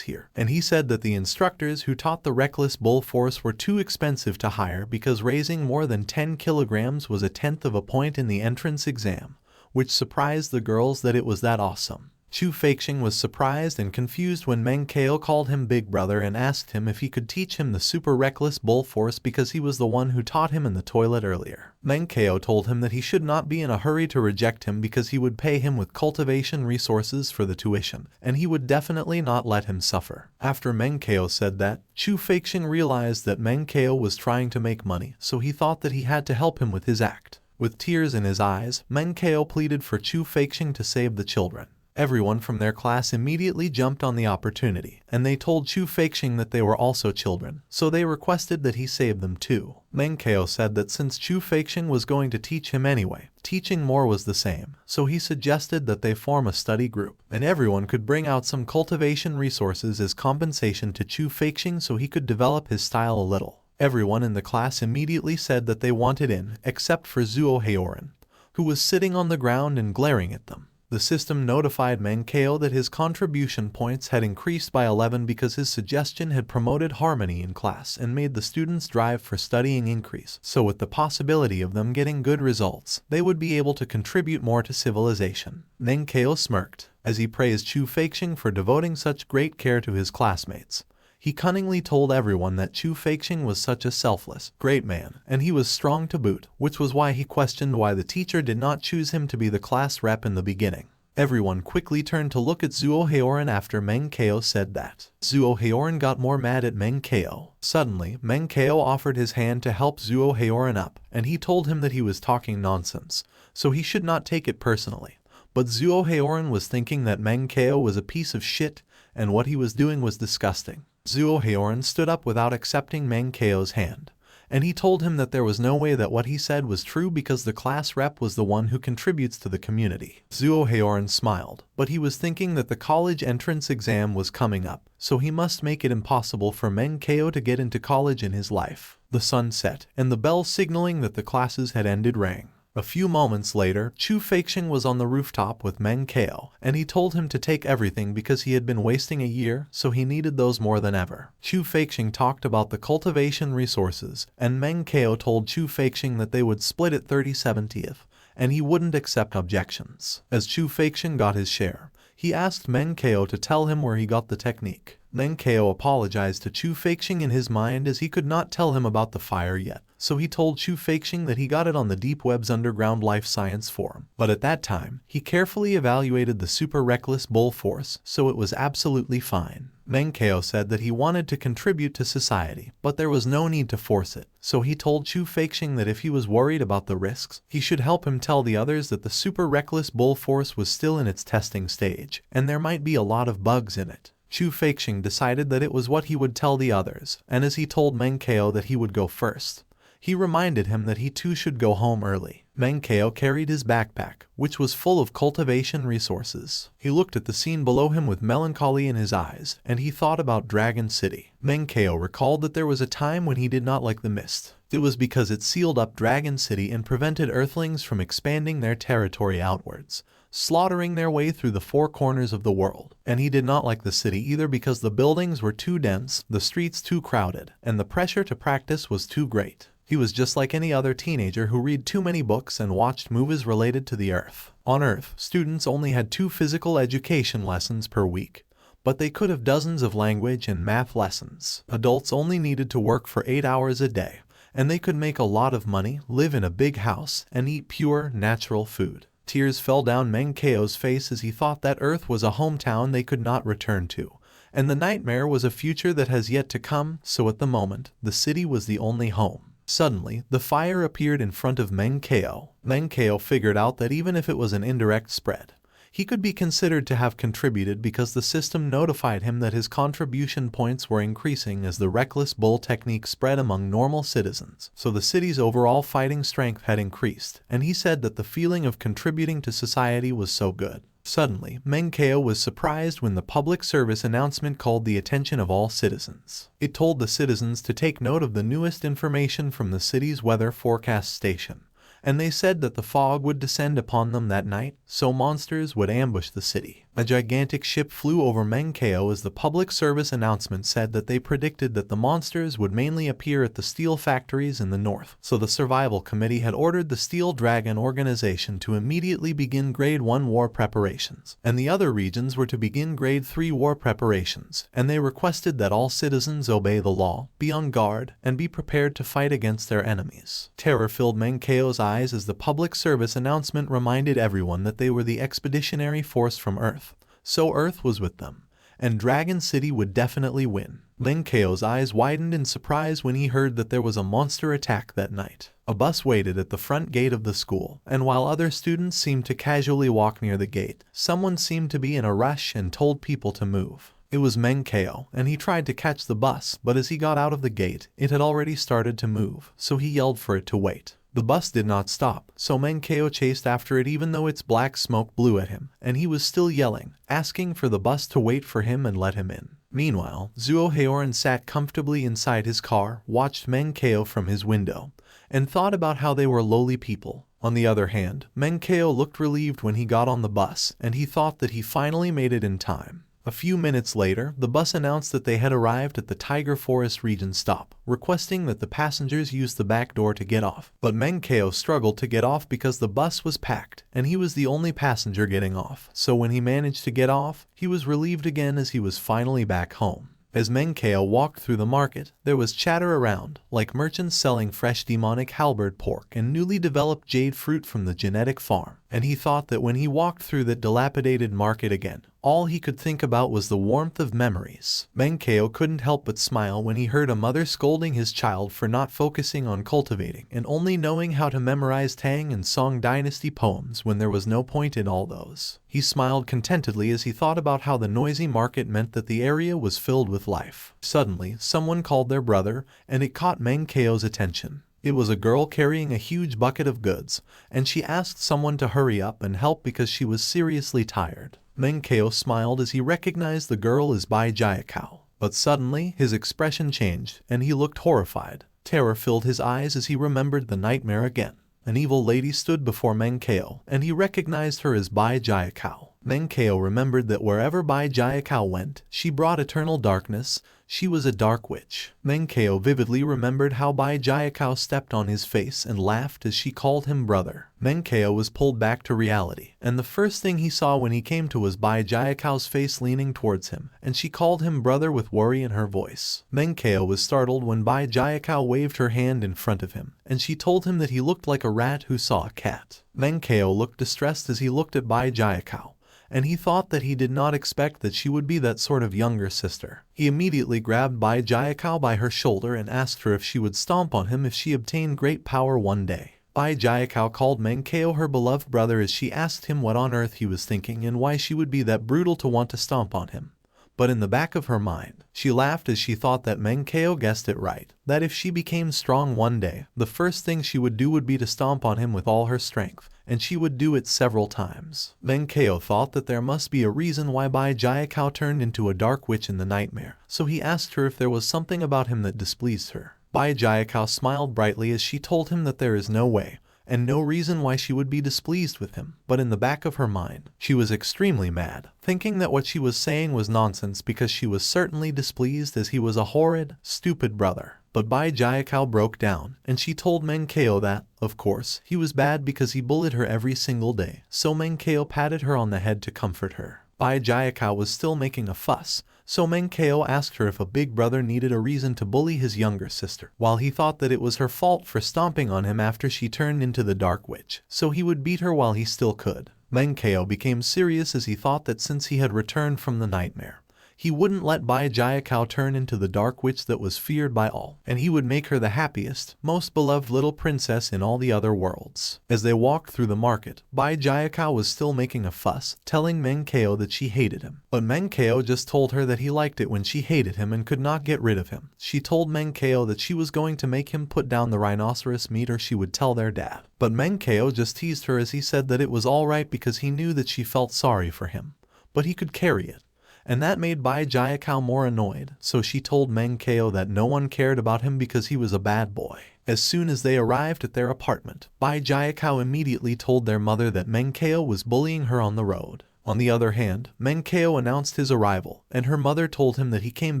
hear, and he said that the instructors who taught the reckless bull force were too expensive to hire because raising more than 10 kilograms was a tenth of a point in the entrance exam, which surprised the girls that it was that awesome. Chu Feixing was surprised and confused when Meng Chao called him Big Brother and asked him if he could teach him the super reckless bull force because he was the one who taught him in the toilet earlier. Meng Chao told him that he should not be in a hurry to reject him because he would pay him with cultivation resources for the tuition, and he would definitely not let him suffer. After Meng Chao said that, Chu Feixing realized that Meng Chao was trying to make money, so he thought that he had to help him with his act. With tears in his eyes, Meng Chao pleaded for Chu Feixing to save the children. Everyone from their class immediately jumped on the opportunity, and they told Chu Feixing that they were also children, so they requested that he save them too. Meng Chao said that since Chu Feixing was going to teach him anyway, teaching more was the same, so he suggested that they form a study group, and everyone could bring out some cultivation resources as compensation to Chu Feixing so he could develop his style a little. Everyone in the class immediately said that they wanted in, except for Zuo Heoran, who was sitting on the ground and glaring at them. The system notified Meng Chao that his contribution points had increased by 11 because his suggestion had promoted harmony in class and made the students' drive for studying increase, so with the possibility of them getting good results, they would be able to contribute more to civilization. Meng Chao smirked as he praised Chu Feixing for devoting such great care to his classmates. He cunningly told everyone that Chu Feixing was such a selfless, great man, and he was strong to boot, which was why he questioned why the teacher did not choose him to be the class rep in the beginning. Everyone quickly turned to look at Zuo Heoran after Meng Chao said that. Zuo Heoran got more mad at Meng Chao. Suddenly, Meng Chao offered his hand to help Zuo Heoran up, and he told him that he was talking nonsense, so he should not take it personally. But Zuo Heoran was thinking that Meng Chao was a piece of shit, and what he was doing was disgusting. Zuo Heoran stood up without accepting Meng Chao's hand, and he told him that there was no way that what he said was true because the class rep was the one who contributes to the community. Zuo Heoran smiled, but he was thinking that the college entrance exam was coming up, so he must make it impossible for Meng Chao to get into college in his life. The sun set, and the bell signaling that the classes had ended rang. A few moments later, Chu Feixing was on the rooftop with Meng Chao, and he told him to take everything because he had been wasting a year, so he needed those more than ever. Chu Feixing talked about the cultivation resources, and Meng Chao told Chu Feixing that they would split it 30-70, and he wouldn't accept objections. As Chu Feixing got his share, he asked Meng Chao to tell him where he got the technique. Meng Chao apologized to Chu Feixing in his mind as he could not tell him about the fire yet, so he told Chu Feixing that he got it on the Deep Web's Underground Life Science Forum. But at that time, he carefully evaluated the super reckless bull force, so it was absolutely fine. Meng Chao said that he wanted to contribute to society, but there was no need to force it, so he told Chu Feixing that if he was worried about the risks, he should help him tell the others that the super reckless bull force was still in its testing stage, and there might be a lot of bugs in it. Chu Feixing decided that it was what he would tell the others, and as he told Meng Chao that he would go first, he reminded him that he too should go home early. Meng Chao carried his backpack, which was full of cultivation resources. He looked at the scene below him with melancholy in his eyes, and he thought about Dragon City. Meng Chao recalled that there was a time when he did not like the mist. It was because it sealed up Dragon City and prevented Earthlings from expanding their territory outwards, slaughtering their way through the four corners of the world. And he did not like the city either because the buildings were too dense, the streets too crowded, and the pressure to practice was too great. He was just like any other teenager who read too many books and watched movies related to the Earth. On Earth, students only had 2 physical education lessons per week, but they could have dozens of language and math lessons. Adults only needed to work for 8 hours a day, and they could make a lot of money, live in a big house, and eat pure, natural food. Tears fell down Meng Chao's face as he thought that Earth was a hometown they could not return to, and the nightmare was a future that has yet to come, so at the moment, the city was the only home. Suddenly, the fire appeared in front of Meng Chao. Meng Chao figured out that even if it was an indirect spread, He could be considered to have contributed because the system notified him that his contribution points were increasing as the reckless bull technique spread among normal citizens, so the city's overall fighting strength had increased, and he said that the feeling of contributing to society was so good. Suddenly, Meng Chao was surprised when the public service announcement called the attention of all citizens. It told the citizens to take note of the newest information from the city's weather forecast station, and they said that the fog would descend upon them that night, so monsters would ambush the city. A gigantic ship flew over Meng Chao as the public service announcement said that they predicted that the monsters would mainly appear at the steel factories in the north, so the survival committee had ordered the Steel Dragon organization to immediately begin Grade 1 war preparations, and the other regions were to begin Grade 3 war preparations, and they requested that all citizens obey the law, be on guard, and be prepared to fight against their enemies. Terror filled Meng Chao's eyes as the public service announcement reminded everyone that they were the expeditionary force from Earth. So Earth was with them, and Dragon City would definitely win. Meng Chao's eyes widened in surprise when he heard that there was a monster attack that night. A bus waited at the front gate of the school, and while other students seemed to casually walk near the gate, someone seemed to be in a rush and told people to move. It was Meng Chao, and he tried to catch the bus, but as he got out of the gate, it had already started to move, so he yelled for it to wait. The bus did not stop, so Meng Chao chased after it even though its black smoke blew at him, and he was still yelling, asking for the bus to wait for him and let him in. Meanwhile, Zuo Haoran sat comfortably inside his car, watched Meng Chao from his window, and thought about how they were lowly people. On the other hand, Meng Chao looked relieved when he got on the bus, and he thought that he finally made it in time. A few minutes later, the bus announced that they had arrived at the Tiger Forest region stop, requesting that the passengers use the back door to get off. But Meng Chao struggled to get off because the bus was packed, and he was the only passenger getting off. So when he managed to get off, he was relieved again as he was finally back home. As Meng Chao walked through the market, there was chatter around, like merchants selling fresh demonic halberd pork and newly developed jade fruit from the genetic farm, and he thought that when he walked through that dilapidated market again, all he could think about was the warmth of memories. Meng Chao couldn't help but smile when he heard a mother scolding his child for not focusing on cultivating and only knowing how to memorize Tang and Song Dynasty poems when there was no point in all those. He smiled contentedly as he thought about how the noisy market meant that the area was filled with life. Suddenly, someone called their brother, and it caught Meng Chao's attention. It was a girl carrying a huge bucket of goods, and she asked someone to hurry up and help because she was seriously tired. Meng Chao smiled as he recognized the girl as Bai Jiakao, but suddenly his expression changed and he looked horrified. Terror filled his eyes as he remembered the nightmare again. An evil lady stood before Meng Chao, and he recognized her as Bai Jiakao. Meng Chao remembered that wherever Bai Jiakao went, she brought eternal darkness. She was a dark witch. Meng Chao vividly remembered how Bai Jiakao stepped on his face and laughed as she called him brother. Meng Chao was pulled back to reality, and the first thing he saw when he came to was Bai Jiakao's face leaning towards him, and she called him brother with worry in her voice. Meng Chao was startled when Bai Jiakao waved her hand in front of him, and she told him that he looked like a rat who saw a cat. Meng Chao looked distressed as he looked at Bai Jiakao, and he thought that he did not expect that she would be that sort of younger sister. He immediately grabbed Bai Jiakao by her shoulder and asked her if she would stomp on him if she obtained great power one day. Bai Jiakao called Meng Chao her beloved brother as she asked him what on earth he was thinking and why she would be that brutal to want to stomp on him. But in the back of her mind, she laughed as she thought that Meng Chao guessed it right, that if she became strong one day, the first thing she would do would be to stomp on him with all her strength, and she would do it several times. Meng Chao thought that there must be a reason why Bai Jiakao turned into a dark witch in the nightmare, so he asked her if there was something about him that displeased her. Bai Jiakao smiled brightly as she told him that there is no way, and no reason why she would be displeased with him, but in the back of her mind, she was extremely mad, thinking that what she was saying was nonsense because she was certainly displeased as he was a horrid, stupid brother. But Bai Jiakao broke down, and she told Meng Chao that, of course, he was bad because he bullied her every single day, so Meng Chao patted her on the head to comfort her. Bai Jiakao was still making a fuss, so Meng Chao asked her if a big brother needed a reason to bully his younger sister, while he thought that it was her fault for stomping on him after she turned into the Dark Witch, so he would beat her while he still could. Meng Chao became serious as he thought that since he had returned from the nightmare, He wouldn't let Bai Jiakao turn into the dark witch that was feared by all, and he would make her the happiest, most beloved little princess in all the other worlds. As they walked through the market, Bai Jiakao was still making a fuss, telling Meng Chao that she hated him. But Meng Chao just told her that he liked it when she hated him and could not get rid of him. She told Meng Chao that she was going to make him put down the rhinoceros meat or she would tell their dad. But Meng Chao just teased her as he said that it was alright because he knew that she felt sorry for him. But he could carry it. And that made Bai Jiakao more annoyed, so she told Meng Chao that no one cared about him because he was a bad boy. As soon as they arrived at their apartment, Bai Jiakao immediately told their mother that Meng Chao was bullying her on the road. On the other hand, Meng Chao announced his arrival, and her mother told him that he came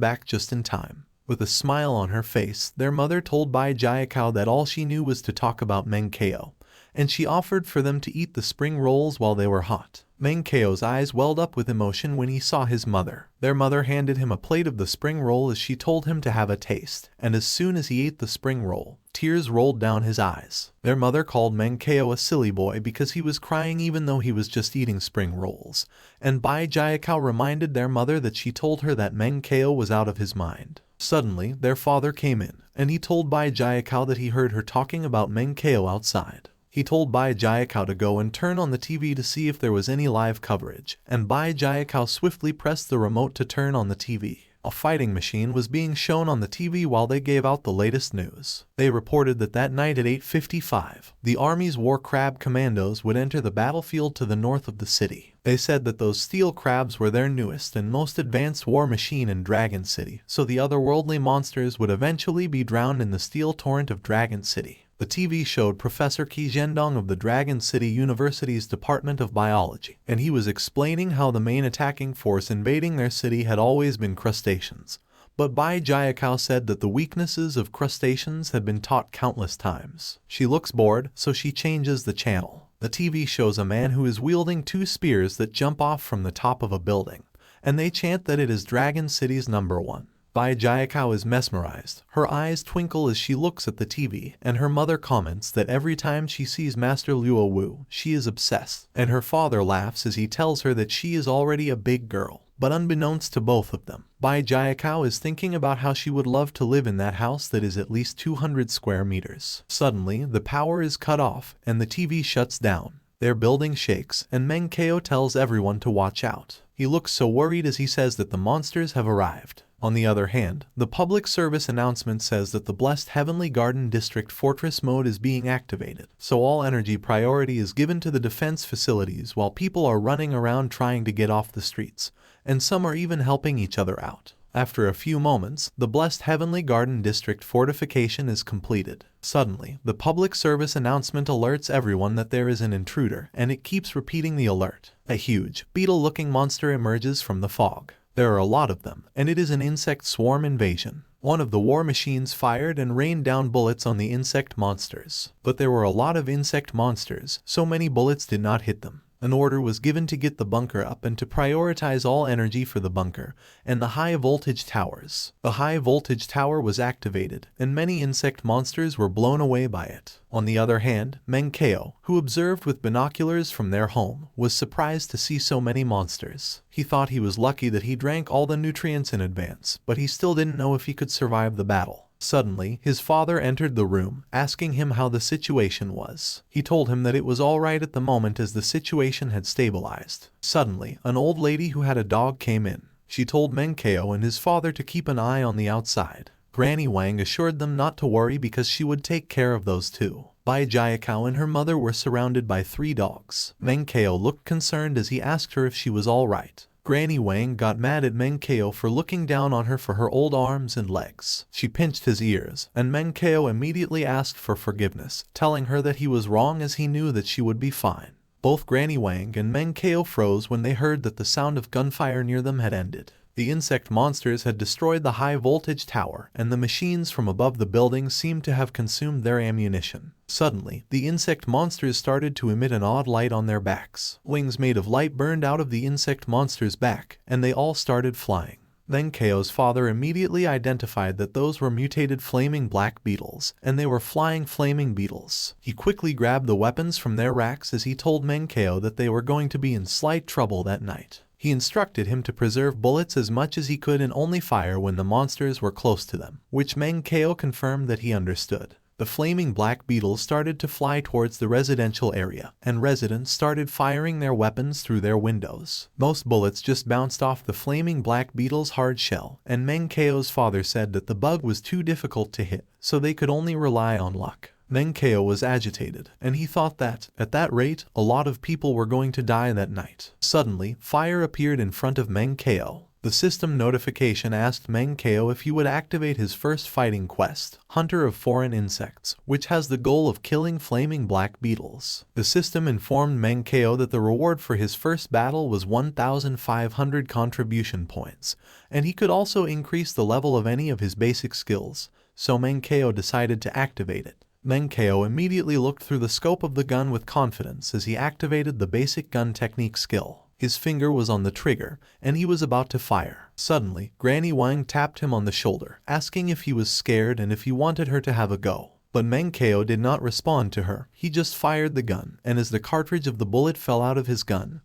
back just in time. With a smile on her face, their mother told Bai Jiakao that all she knew was to talk about Meng Chao, and she offered for them to eat the spring rolls while they were hot. Meng Chao's eyes welled up with emotion when he saw his mother. Their mother handed him a plate of the spring roll as she told him to have a taste, and as soon as he ate the spring roll, tears rolled down his eyes. Their mother called Meng Chao a silly boy because he was crying even though he was just eating spring rolls, and Bai Jiakao reminded their mother that she told her that Meng Chao was out of his mind. Suddenly, their father came in, and he told Bai Jiakao that he heard her talking about Meng Chao outside. He told Bai Jiakao to go and turn on the TV to see if there was any live coverage, and Bai Jiakao swiftly pressed the remote to turn on the TV. A fighting machine was being shown on the TV while they gave out the latest news. They reported that that night at 8:55, the Army's War Crab Commandos would enter the battlefield to the north of the city. They said that those steel crabs were their newest and most advanced war machine in Dragon City, so the otherworldly monsters would eventually be drowned in the steel torrent of Dragon City. The TV showed Professor Qi Zhendong of the Dragon City University's Department of Biology, and he was explaining how the main attacking force invading their city had always been crustaceans. But Bai Jiakao said that the weaknesses of crustaceans had been taught countless times. She looks bored, so she changes the channel. The TV shows a man who is wielding two spears that jump off from the top of a building, and they chant that it is Dragon City's #1. Bai Jiakao is mesmerized. Her eyes twinkle as she looks at the TV, and her mother comments that every time she sees Master Luo Wu, she is obsessed, and her father laughs as he tells her that she is already a big girl. But unbeknownst to both of them, Bai Jiakao is thinking about how she would love to live in that house that is at least 200 square meters. Suddenly, the power is cut off, and the TV shuts down. Their building shakes, and Meng Chao tells everyone to watch out. He looks so worried as he says that the monsters have arrived. On the other hand, the public service announcement says that the Blessed Heavenly Garden District Fortress mode is being activated, so all energy priority is given to the defense facilities while people are running around trying to get off the streets, and some are even helping each other out. After a few moments, the Blessed Heavenly Garden District fortification is completed. Suddenly, the public service announcement alerts everyone that there is an intruder, and it keeps repeating the alert. A huge, beetle-looking monster emerges from the fog. There are a lot of them, and it is an insect swarm invasion. One of the war machines fired and rained down bullets on the insect monsters. But there were a lot of insect monsters, so many bullets did not hit them. An order was given to get the bunker up and to prioritize all energy for the bunker and the high-voltage towers. The high-voltage tower was activated, and many insect monsters were blown away by it. On the other hand, Meng Chao, who observed with binoculars from their home, was surprised to see so many monsters. He thought he was lucky that he drank all the nutrients in advance, but he still didn't know if he could survive the battle. Suddenly, his father entered the room, asking him how the situation was. He told him that it was all right at the moment as the situation had stabilized. Suddenly, an old lady who had a dog came in. She told Meng Chao and his father to keep an eye on the outside. Granny Wang assured them not to worry because she would take care of those two. Bai Jiakao and her mother were surrounded by 3 dogs. Meng Chao looked concerned as he asked her if she was all right. Granny Wang got mad at Meng Chao for looking down on her for her old arms and legs. She pinched his ears, and Meng Chao immediately asked for forgiveness, telling her that he was wrong as he knew that she would be fine. Both Granny Wang and Meng Chao froze when they heard that the sound of gunfire near them had ended. The insect monsters had destroyed the high-voltage tower, and the machines from above the building seemed to have consumed their ammunition. Suddenly, the insect monsters started to emit an odd light on their backs. Wings made of light burned out of the insect monsters' back, and they all started flying. Then Chao's father immediately identified that those were mutated flaming black beetles, and they were flying flaming beetles. He quickly grabbed the weapons from their racks as he told Meng Chao that they were going to be in slight trouble that night. He instructed him to preserve bullets as much as he could and only fire when the monsters were close to them, which Meng Chao confirmed that he understood. The flaming black beetles started to fly towards the residential area, and residents started firing their weapons through their windows. Most bullets just bounced off the flaming black beetle's hard shell, and Meng Chao's father said that the bug was too difficult to hit, so they could only rely on luck. Meng Chao was agitated, and he thought that, at that rate, a lot of people were going to die that night. Suddenly, fire appeared in front of Meng Chao. The system notification asked Meng Chao if he would activate his first fighting quest, Hunter of Foreign Insects, which has the goal of killing flaming black beetles. The system informed Meng Chao that the reward for his first battle was 1,500 contribution points, and he could also increase the level of any of his basic skills, so Meng Chao decided to activate it. Meng Chao immediately looked through the scope of the gun with confidence as he activated the basic gun technique skill. His finger was on the trigger, and he was about to fire. Suddenly, Granny Wang tapped him on the shoulder, asking if he was scared and if he wanted her to have a go. But Meng Chao did not respond to her. He just fired the gun, and as the cartridge of the bullet fell out of his gun,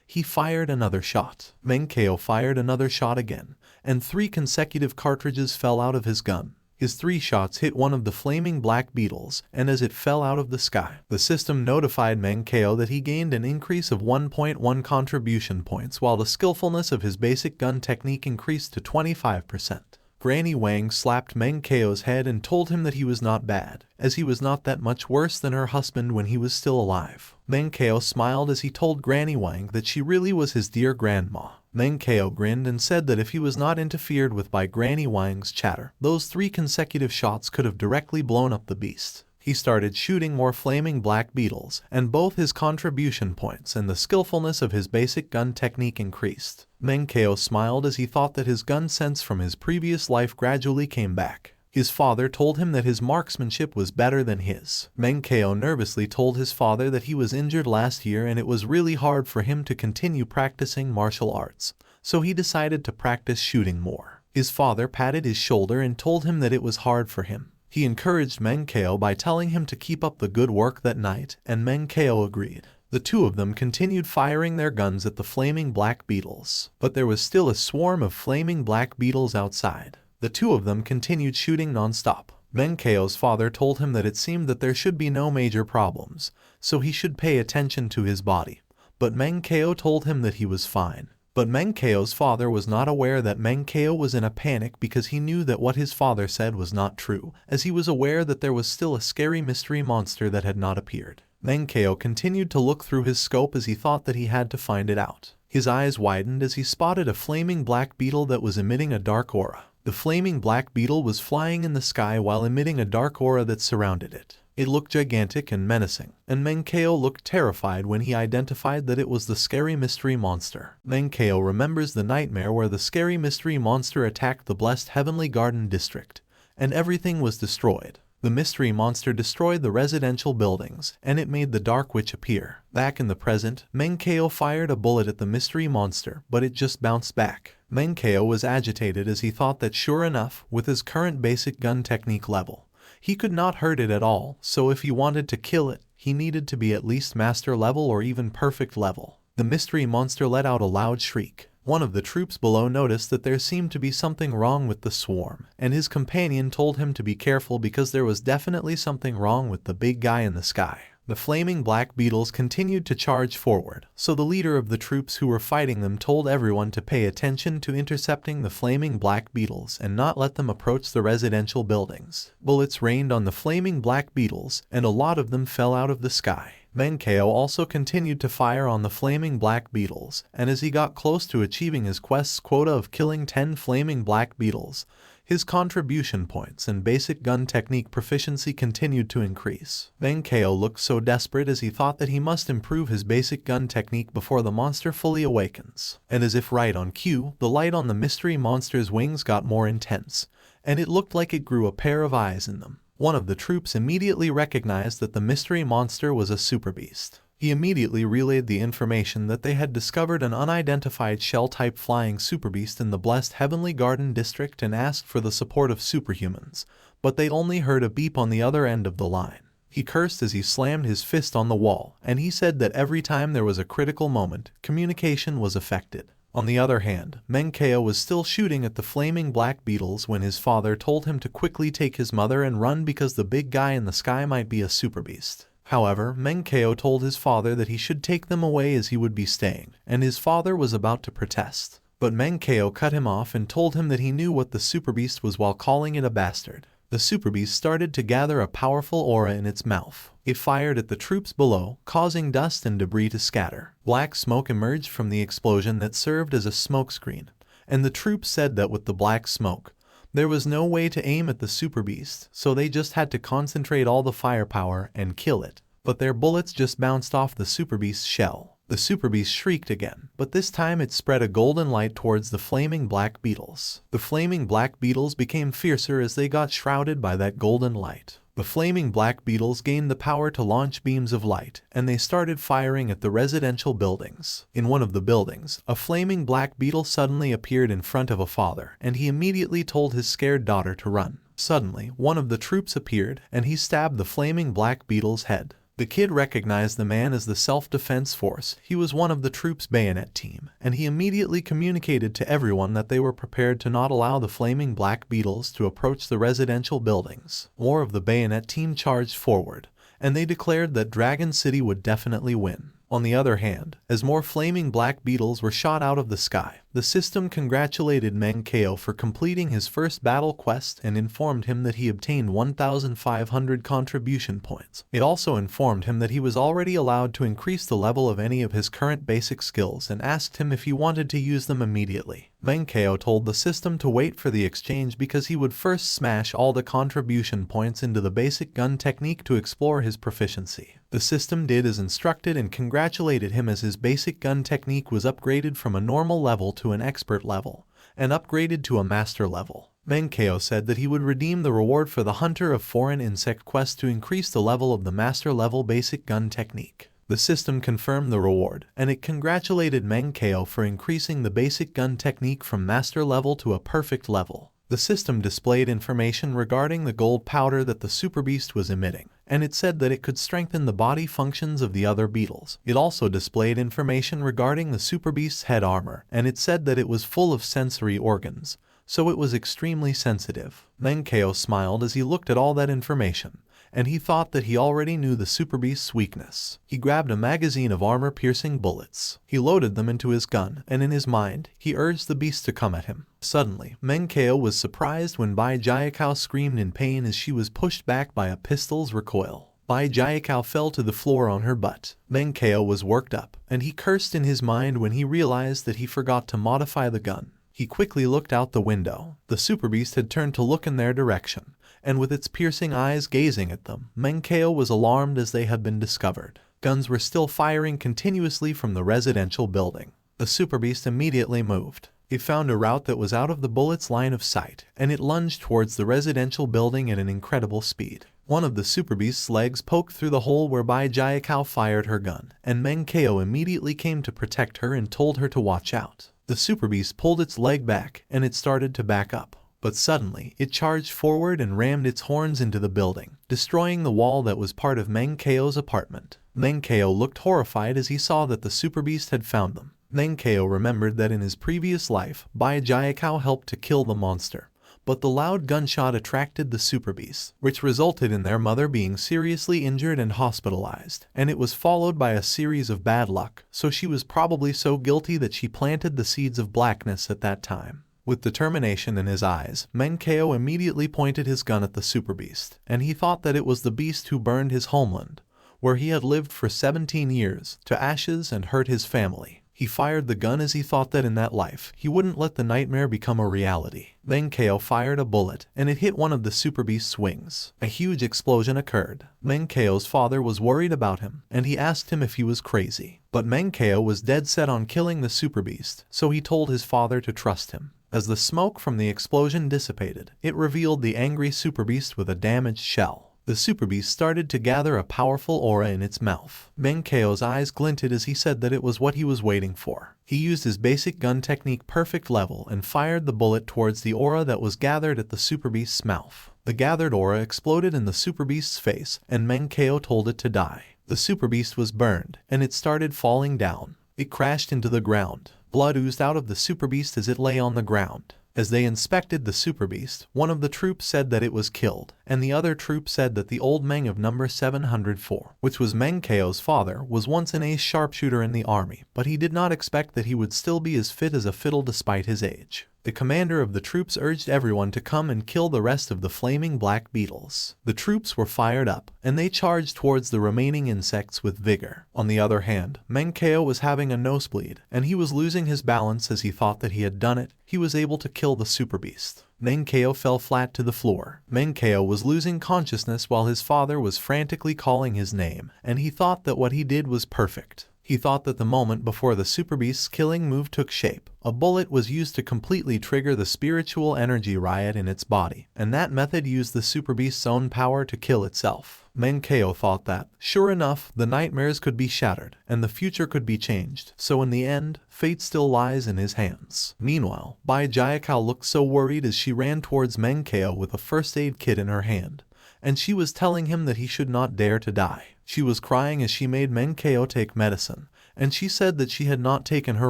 he fired another shot. Meng Chao fired another shot again, and 3 consecutive cartridges fell out of his gun. His 3 shots hit one of the flaming black beetles, and as it fell out of the sky, the system notified Meng Chao that he gained an increase of 1.1 contribution points while the skillfulness of his basic gun technique increased to 25%. Granny Wang slapped Meng Chao's head and told him that he was not bad, as he was not that much worse than her husband when he was still alive. Meng Chao smiled as he told Granny Wang that she really was his dear grandma. Meng Chao grinned and said that if he was not interfered with by Granny Wang's chatter, those 3 consecutive shots could have directly blown up the beast. He started shooting more flaming black beetles, and both his contribution points and the skillfulness of his basic gun technique increased. Meng Chao smiled as he thought that his gun sense from his previous life gradually came back. His father told him that his marksmanship was better than his. Meng Chao nervously told his father that he was injured last year and it was really hard for him to continue practicing martial arts, so he decided to practice shooting more. His father patted his shoulder and told him that it was hard for him. He encouraged Meng Chao by telling him to keep up the good work that night, and Meng Chao agreed. The 2 of them continued firing their guns at the flaming black beetles, but there was still a swarm of flaming black beetles outside. The 2 of them continued shooting non-stop. Meng Chao's father told him that it seemed that there should be no major problems, so he should pay attention to his body. But Meng Chao told him that he was fine. But Meng Chao's father was not aware that Meng Chao was in a panic because he knew that what his father said was not true, as he was aware that there was still a scary mystery monster that had not appeared. Meng Chao continued to look through his scope as he thought that he had to find it out. His eyes widened as he spotted a flaming black beetle that was emitting a dark aura. The flaming black beetle was flying in the sky while emitting a dark aura that surrounded it. It looked gigantic and menacing, and Meng Chao looked terrified when he identified that it was the scary mystery monster. Meng Chao remembers the nightmare where the scary mystery monster attacked the blessed Heavenly Garden district, and everything was destroyed. The mystery monster destroyed the residential buildings, and it made the Dark Witch appear. Back in the present, Meng Chao fired a bullet at the mystery monster, but it just bounced back. Meng Chao was agitated as he thought that sure enough, with his current basic gun technique level, he could not hurt it at all, so if he wanted to kill it, he needed to be at least master level or even perfect level. The mystery monster let out a loud shriek. One of the troops below noticed that there seemed to be something wrong with the swarm, and his companion told him to be careful because there was definitely something wrong with the big guy in the sky. The flaming black beetles continued to charge forward, so the leader of the troops who were fighting them told everyone to pay attention to intercepting the flaming black beetles and not let them approach the residential buildings. Bullets rained on the flaming black beetles, and a lot of them fell out of the sky. Meng Chao also continued to fire on the flaming black beetles, and as he got close to achieving his quest's quota of killing 10 flaming black beetles, his contribution points and basic gun technique proficiency continued to increase. Meng Chao looked so desperate as he thought that he must improve his basic gun technique before the monster fully awakens. And as if right on cue, the light on the mystery monster's wings got more intense, and it looked like it grew a pair of eyes in them. One of the troops immediately recognized that the mystery monster was a super beast. He immediately relayed the information that they had discovered an unidentified shell-type flying superbeast in the blessed Heavenly Garden district and asked for the support of superhumans, but they only heard a beep on the other end of the line. He cursed as he slammed his fist on the wall, and he said that every time there was a critical moment, communication was affected. On the other hand, Meng Chao was still shooting at the flaming black beetles when his father told him to quickly take his mother and run because the big guy in the sky might be a super beast. However, Meng Chao told his father that he should take them away as he would be staying, and his father was about to protest. But Meng Chao cut him off and told him that he knew what the super beast was while calling it a bastard. The super beast started to gather a powerful aura in its mouth. It fired at the troops below, causing dust and debris to scatter. Black smoke emerged from the explosion that served as a smokescreen, and the troops said that with the black smoke, there was no way to aim at the super beast, so they just had to concentrate all the firepower and kill it. But their bullets just bounced off the super beast's shell. The super beast shrieked again, but this time it spread a golden light towards the flaming black beetles. The flaming black beetles became fiercer as they got shrouded by that golden light. The flaming black beetles gained the power to launch beams of light, and they started firing at the residential buildings. In one of the buildings, a flaming black beetle suddenly appeared in front of a father, and he immediately told his scared daughter to run. Suddenly, one of the troops appeared, and he stabbed the flaming black beetle's head. The kid recognized the man as the self-defense force. He was one of the troops' bayonet team, and he immediately communicated to everyone that they were prepared to not allow the flaming black beetles to approach the residential buildings. More of the bayonet team charged forward, and they declared that Dragon City would definitely win. On the other hand, as more flaming black beetles were shot out of the sky, the system congratulated Meng Chao for completing his first battle quest and informed him that he obtained 1,500 contribution points. It also informed him that he was already allowed to increase the level of any of his current basic skills and asked him if he wanted to use them immediately. Meng Chao told the system to wait for the exchange because he would first smash all the contribution points into the basic gun technique to explore his proficiency. The system did as instructed and congratulated him as his basic gun technique was upgraded from a normal level to an expert level, and upgraded to a master level. Meng Chao said that he would redeem the reward for the Hunter of Foreign Insect quest to increase the level of the master level basic gun technique. The system confirmed the reward, and it congratulated Meng Chao for increasing the basic gun technique from master level to a perfect level. The system displayed information regarding the gold powder that the super beast was emitting, and it said that it could strengthen the body functions of the other beetles. It also displayed information regarding the super beast's head armor, and it said that it was full of sensory organs, so it was extremely sensitive. Meng Chao smiled as he looked at all that information, and he thought that he already knew the super beast's weakness. He grabbed a magazine of armor-piercing bullets. He loaded them into his gun, and in his mind, he urged the beast to come at him. Suddenly, Meng Chao was surprised when Bai Jiakao screamed in pain as she was pushed back by a pistol's recoil. Bai Jiakao fell to the floor on her butt. Meng Chao was worked up, and he cursed in his mind when he realized that he forgot to modify the gun. He quickly looked out the window. The super beast had turned to look in their direction, and with its piercing eyes gazing at them, Meng Chao was alarmed as they had been discovered. Guns were still firing continuously from the residential building. The super beast immediately moved. It found a route that was out of the bullet's line of sight, and it lunged towards the residential building at an incredible speed. One of the super beast's legs poked through the hole where Bai Jiakao fired her gun, and Meng Chao immediately came to protect her and told her to watch out. The super beast pulled its leg back, and it started to back up. But suddenly, it charged forward and rammed its horns into the building, destroying the wall that was part of Meng Chao's apartment. Meng Chao looked horrified as he saw that the super beast had found them. Meng Chao remembered that in his previous life, Bai Jiakao helped to kill the monster, but the loud gunshot attracted the super beasts, which resulted in their mother being seriously injured and hospitalized, and it was followed by a series of bad luck, so she was probably so guilty that she planted the seeds of blackness at that time. With determination in his eyes, Meng Chao immediately pointed his gun at the super beast, and he thought that it was the beast who burned his homeland, where he had lived for 17 years, to ashes and hurt his family. He fired the gun as he thought that in that life, he wouldn't let the nightmare become a reality. Meng Chao fired a bullet, and it hit one of the super beast's wings. A huge explosion occurred. Meng Chao's father was worried about him, and he asked him if he was crazy. But Meng Chao was dead set on killing the super beast, so he told his father to trust him. As the smoke from the explosion dissipated, it revealed the angry super beast with a damaged shell. The super beast started to gather a powerful aura in its mouth. Meng Chao's eyes glinted as he said that it was what he was waiting for. He used his basic gun technique perfect level and fired the bullet towards the aura that was gathered at the super beast's mouth. The gathered aura exploded in the super beast's face, and Meng Chao told it to die. The super beast was burned, and it started falling down. It crashed into the ground. Blood oozed out of the super beast as it lay on the ground. As they inspected the super beast, one of the troops said that it was killed, and the other troop said that the old Meng of number 704, which was Meng Chao's father, was once an ace sharpshooter in the army, but he did not expect that he would still be as fit as a fiddle despite his age. The commander of the troops urged everyone to come and kill the rest of the flaming black beetles. The troops were fired up, and they charged towards the remaining insects with vigor. On the other hand, Meng Chao was having a nosebleed, and he was losing his balance as he thought that he had done it. He was able to kill the super beast. Meng Chao fell flat to the floor. Meng Chao was losing consciousness while his father was frantically calling his name, and he thought that what he did was perfect. He thought that the moment before the super beast's killing move took shape, a bullet was used to completely trigger the spiritual energy riot in its body, and that method used the super beast's own power to kill itself. Meng Chao thought that, sure enough, the nightmares could be shattered, and the future could be changed, so in the end, fate still lies in his hands. Meanwhile, Bai Jiakao looked so worried as she ran towards Meng Chao with a first aid kit in her hand, and she was telling him that he should not dare to die. She was crying as she made Meng Chao take medicine, and she said that she had not taken her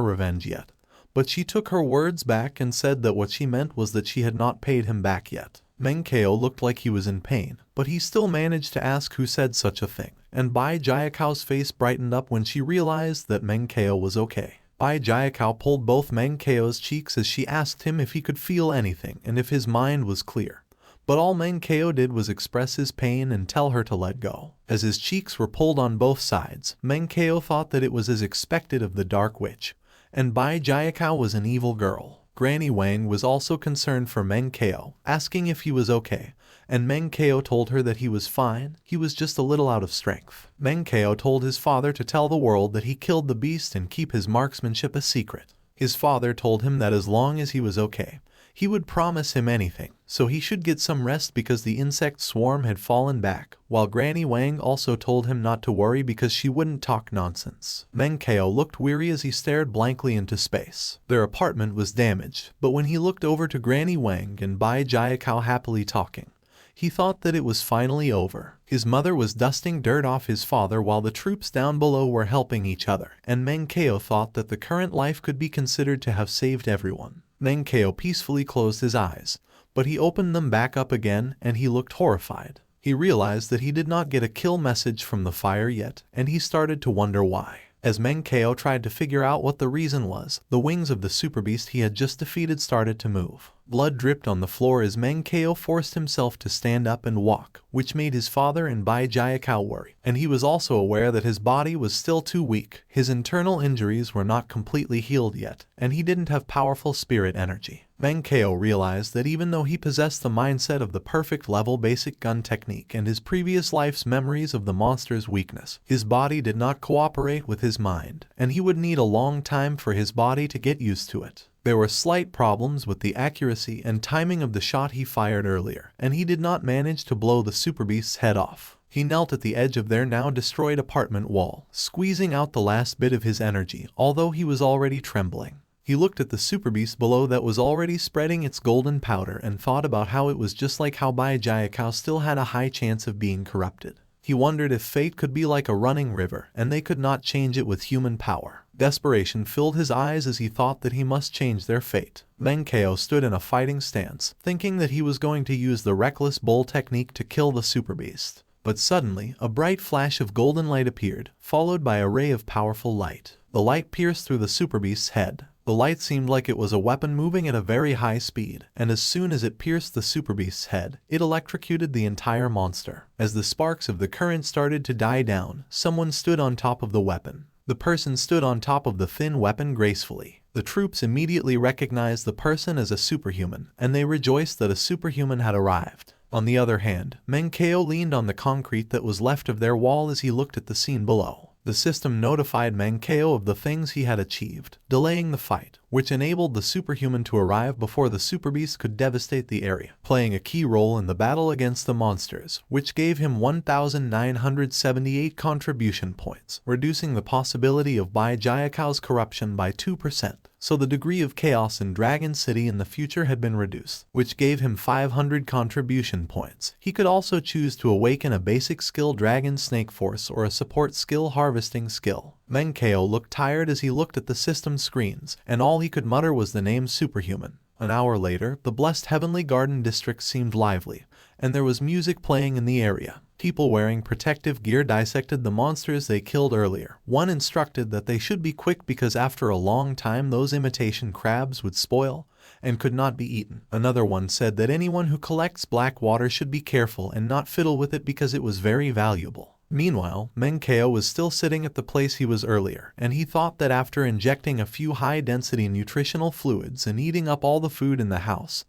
revenge yet. But she took her words back and said that what she meant was that she had not paid him back yet. Meng Chao looked like he was in pain, but he still managed to ask who said such a thing, and Bai Jiakao's face brightened up when she realized that Meng Chao was okay. Bai Jiakao pulled both Meng Chao's cheeks as she asked him if he could feel anything and if his mind was clear. But all Meng Chao did was express his pain and tell her to let go. As his cheeks were pulled on both sides, Meng Chao thought that it was as expected of the Dark Witch, and Bai Jiakao was an evil girl. Granny Wang was also concerned for Meng Chao, asking if he was okay, and Meng Chao told her that he was fine, he was just a little out of strength. Meng Chao told his father to tell the world that he killed the beast and keep his marksmanship a secret. His father told him that as long as he was okay, he would promise him anything, so he should get some rest because the insect swarm had fallen back, while Granny Wang also told him not to worry because she wouldn't talk nonsense. Meng Chao looked weary as he stared blankly into space. Their apartment was damaged, but when he looked over to Granny Wang and Bai Jiakao happily talking, he thought that it was finally over. His mother was dusting dirt off his father while the troops down below were helping each other, and Meng Chao thought that the current life could be considered to have saved everyone. Meng Chao peacefully closed his eyes, but he opened them back up again and he looked horrified. He realized that he did not get a kill message from the fire yet, and he started to wonder why. As Meng Chao tried to figure out what the reason was, the wings of the super beast he had just defeated started to move. Blood dripped on the floor as Meng Chao forced himself to stand up and walk, which made his father and Bai Jiakao worry, and he was also aware that his body was still too weak. His internal injuries were not completely healed yet, and he didn't have powerful spirit energy. Meng Chao realized that even though he possessed the mindset of the perfect level basic gun technique and his previous life's memories of the monster's weakness, his body did not cooperate with his mind, and he would need a long time for his body to get used to it. There were slight problems with the accuracy and timing of the shot he fired earlier, and he did not manage to blow the super beast's head off. He knelt at the edge of their now destroyed apartment wall, squeezing out the last bit of his energy, although he was already trembling. He looked at the super beast below that was already spreading its golden powder and thought about how it was just like how Bai Jiakao still had a high chance of being corrupted. He wondered if fate could be like a running river and they could not change it with human power. Desperation filled his eyes as he thought that he must change their fate. Meng Chao stood in a fighting stance, thinking that he was going to use the reckless bull technique to kill the super beast. But suddenly, a bright flash of golden light appeared, followed by a ray of powerful light. The light pierced through the super beast's head. The light seemed like it was a weapon moving at a very high speed, and as soon as it pierced the super beast's head, it electrocuted the entire monster. As the sparks of the current started to die down, someone stood on top of the weapon. The person stood on top of the thin weapon gracefully. The troops immediately recognized the person as a superhuman, and they rejoiced that a superhuman had arrived. On the other hand, Meng Chao leaned on the concrete that was left of their wall as he looked at the scene below. The system notified Meng Chao of the things he had achieved, delaying the fight, which enabled the superhuman to arrive before the superbeast could devastate the area, playing a key role in the battle against the monsters, which gave him 1,978 contribution points, reducing the possibility of Bai Jiakao's corruption by 2%. So the degree of chaos in Dragon City in the future had been reduced, which gave him 500 contribution points. He could also choose to awaken a basic skill Dragon Snake Force or a support skill Harvesting skill. Meng Chao looked tired as he looked at the system screens, and all he could mutter was the name Superhuman. An hour later, the blessed Heavenly Garden district seemed lively, and there was music playing in the area. People wearing protective gear dissected the monsters they killed earlier. One instructed that they should be quick because after a long time those imitation crabs would spoil and could not be eaten. Another one said that anyone who collects black water should be careful and not fiddle with it because it was very valuable. Meanwhile, Meng Chao was still sitting at the place he was earlier, and he thought that after injecting a few high-density nutritional fluids and eating up all the food in the house,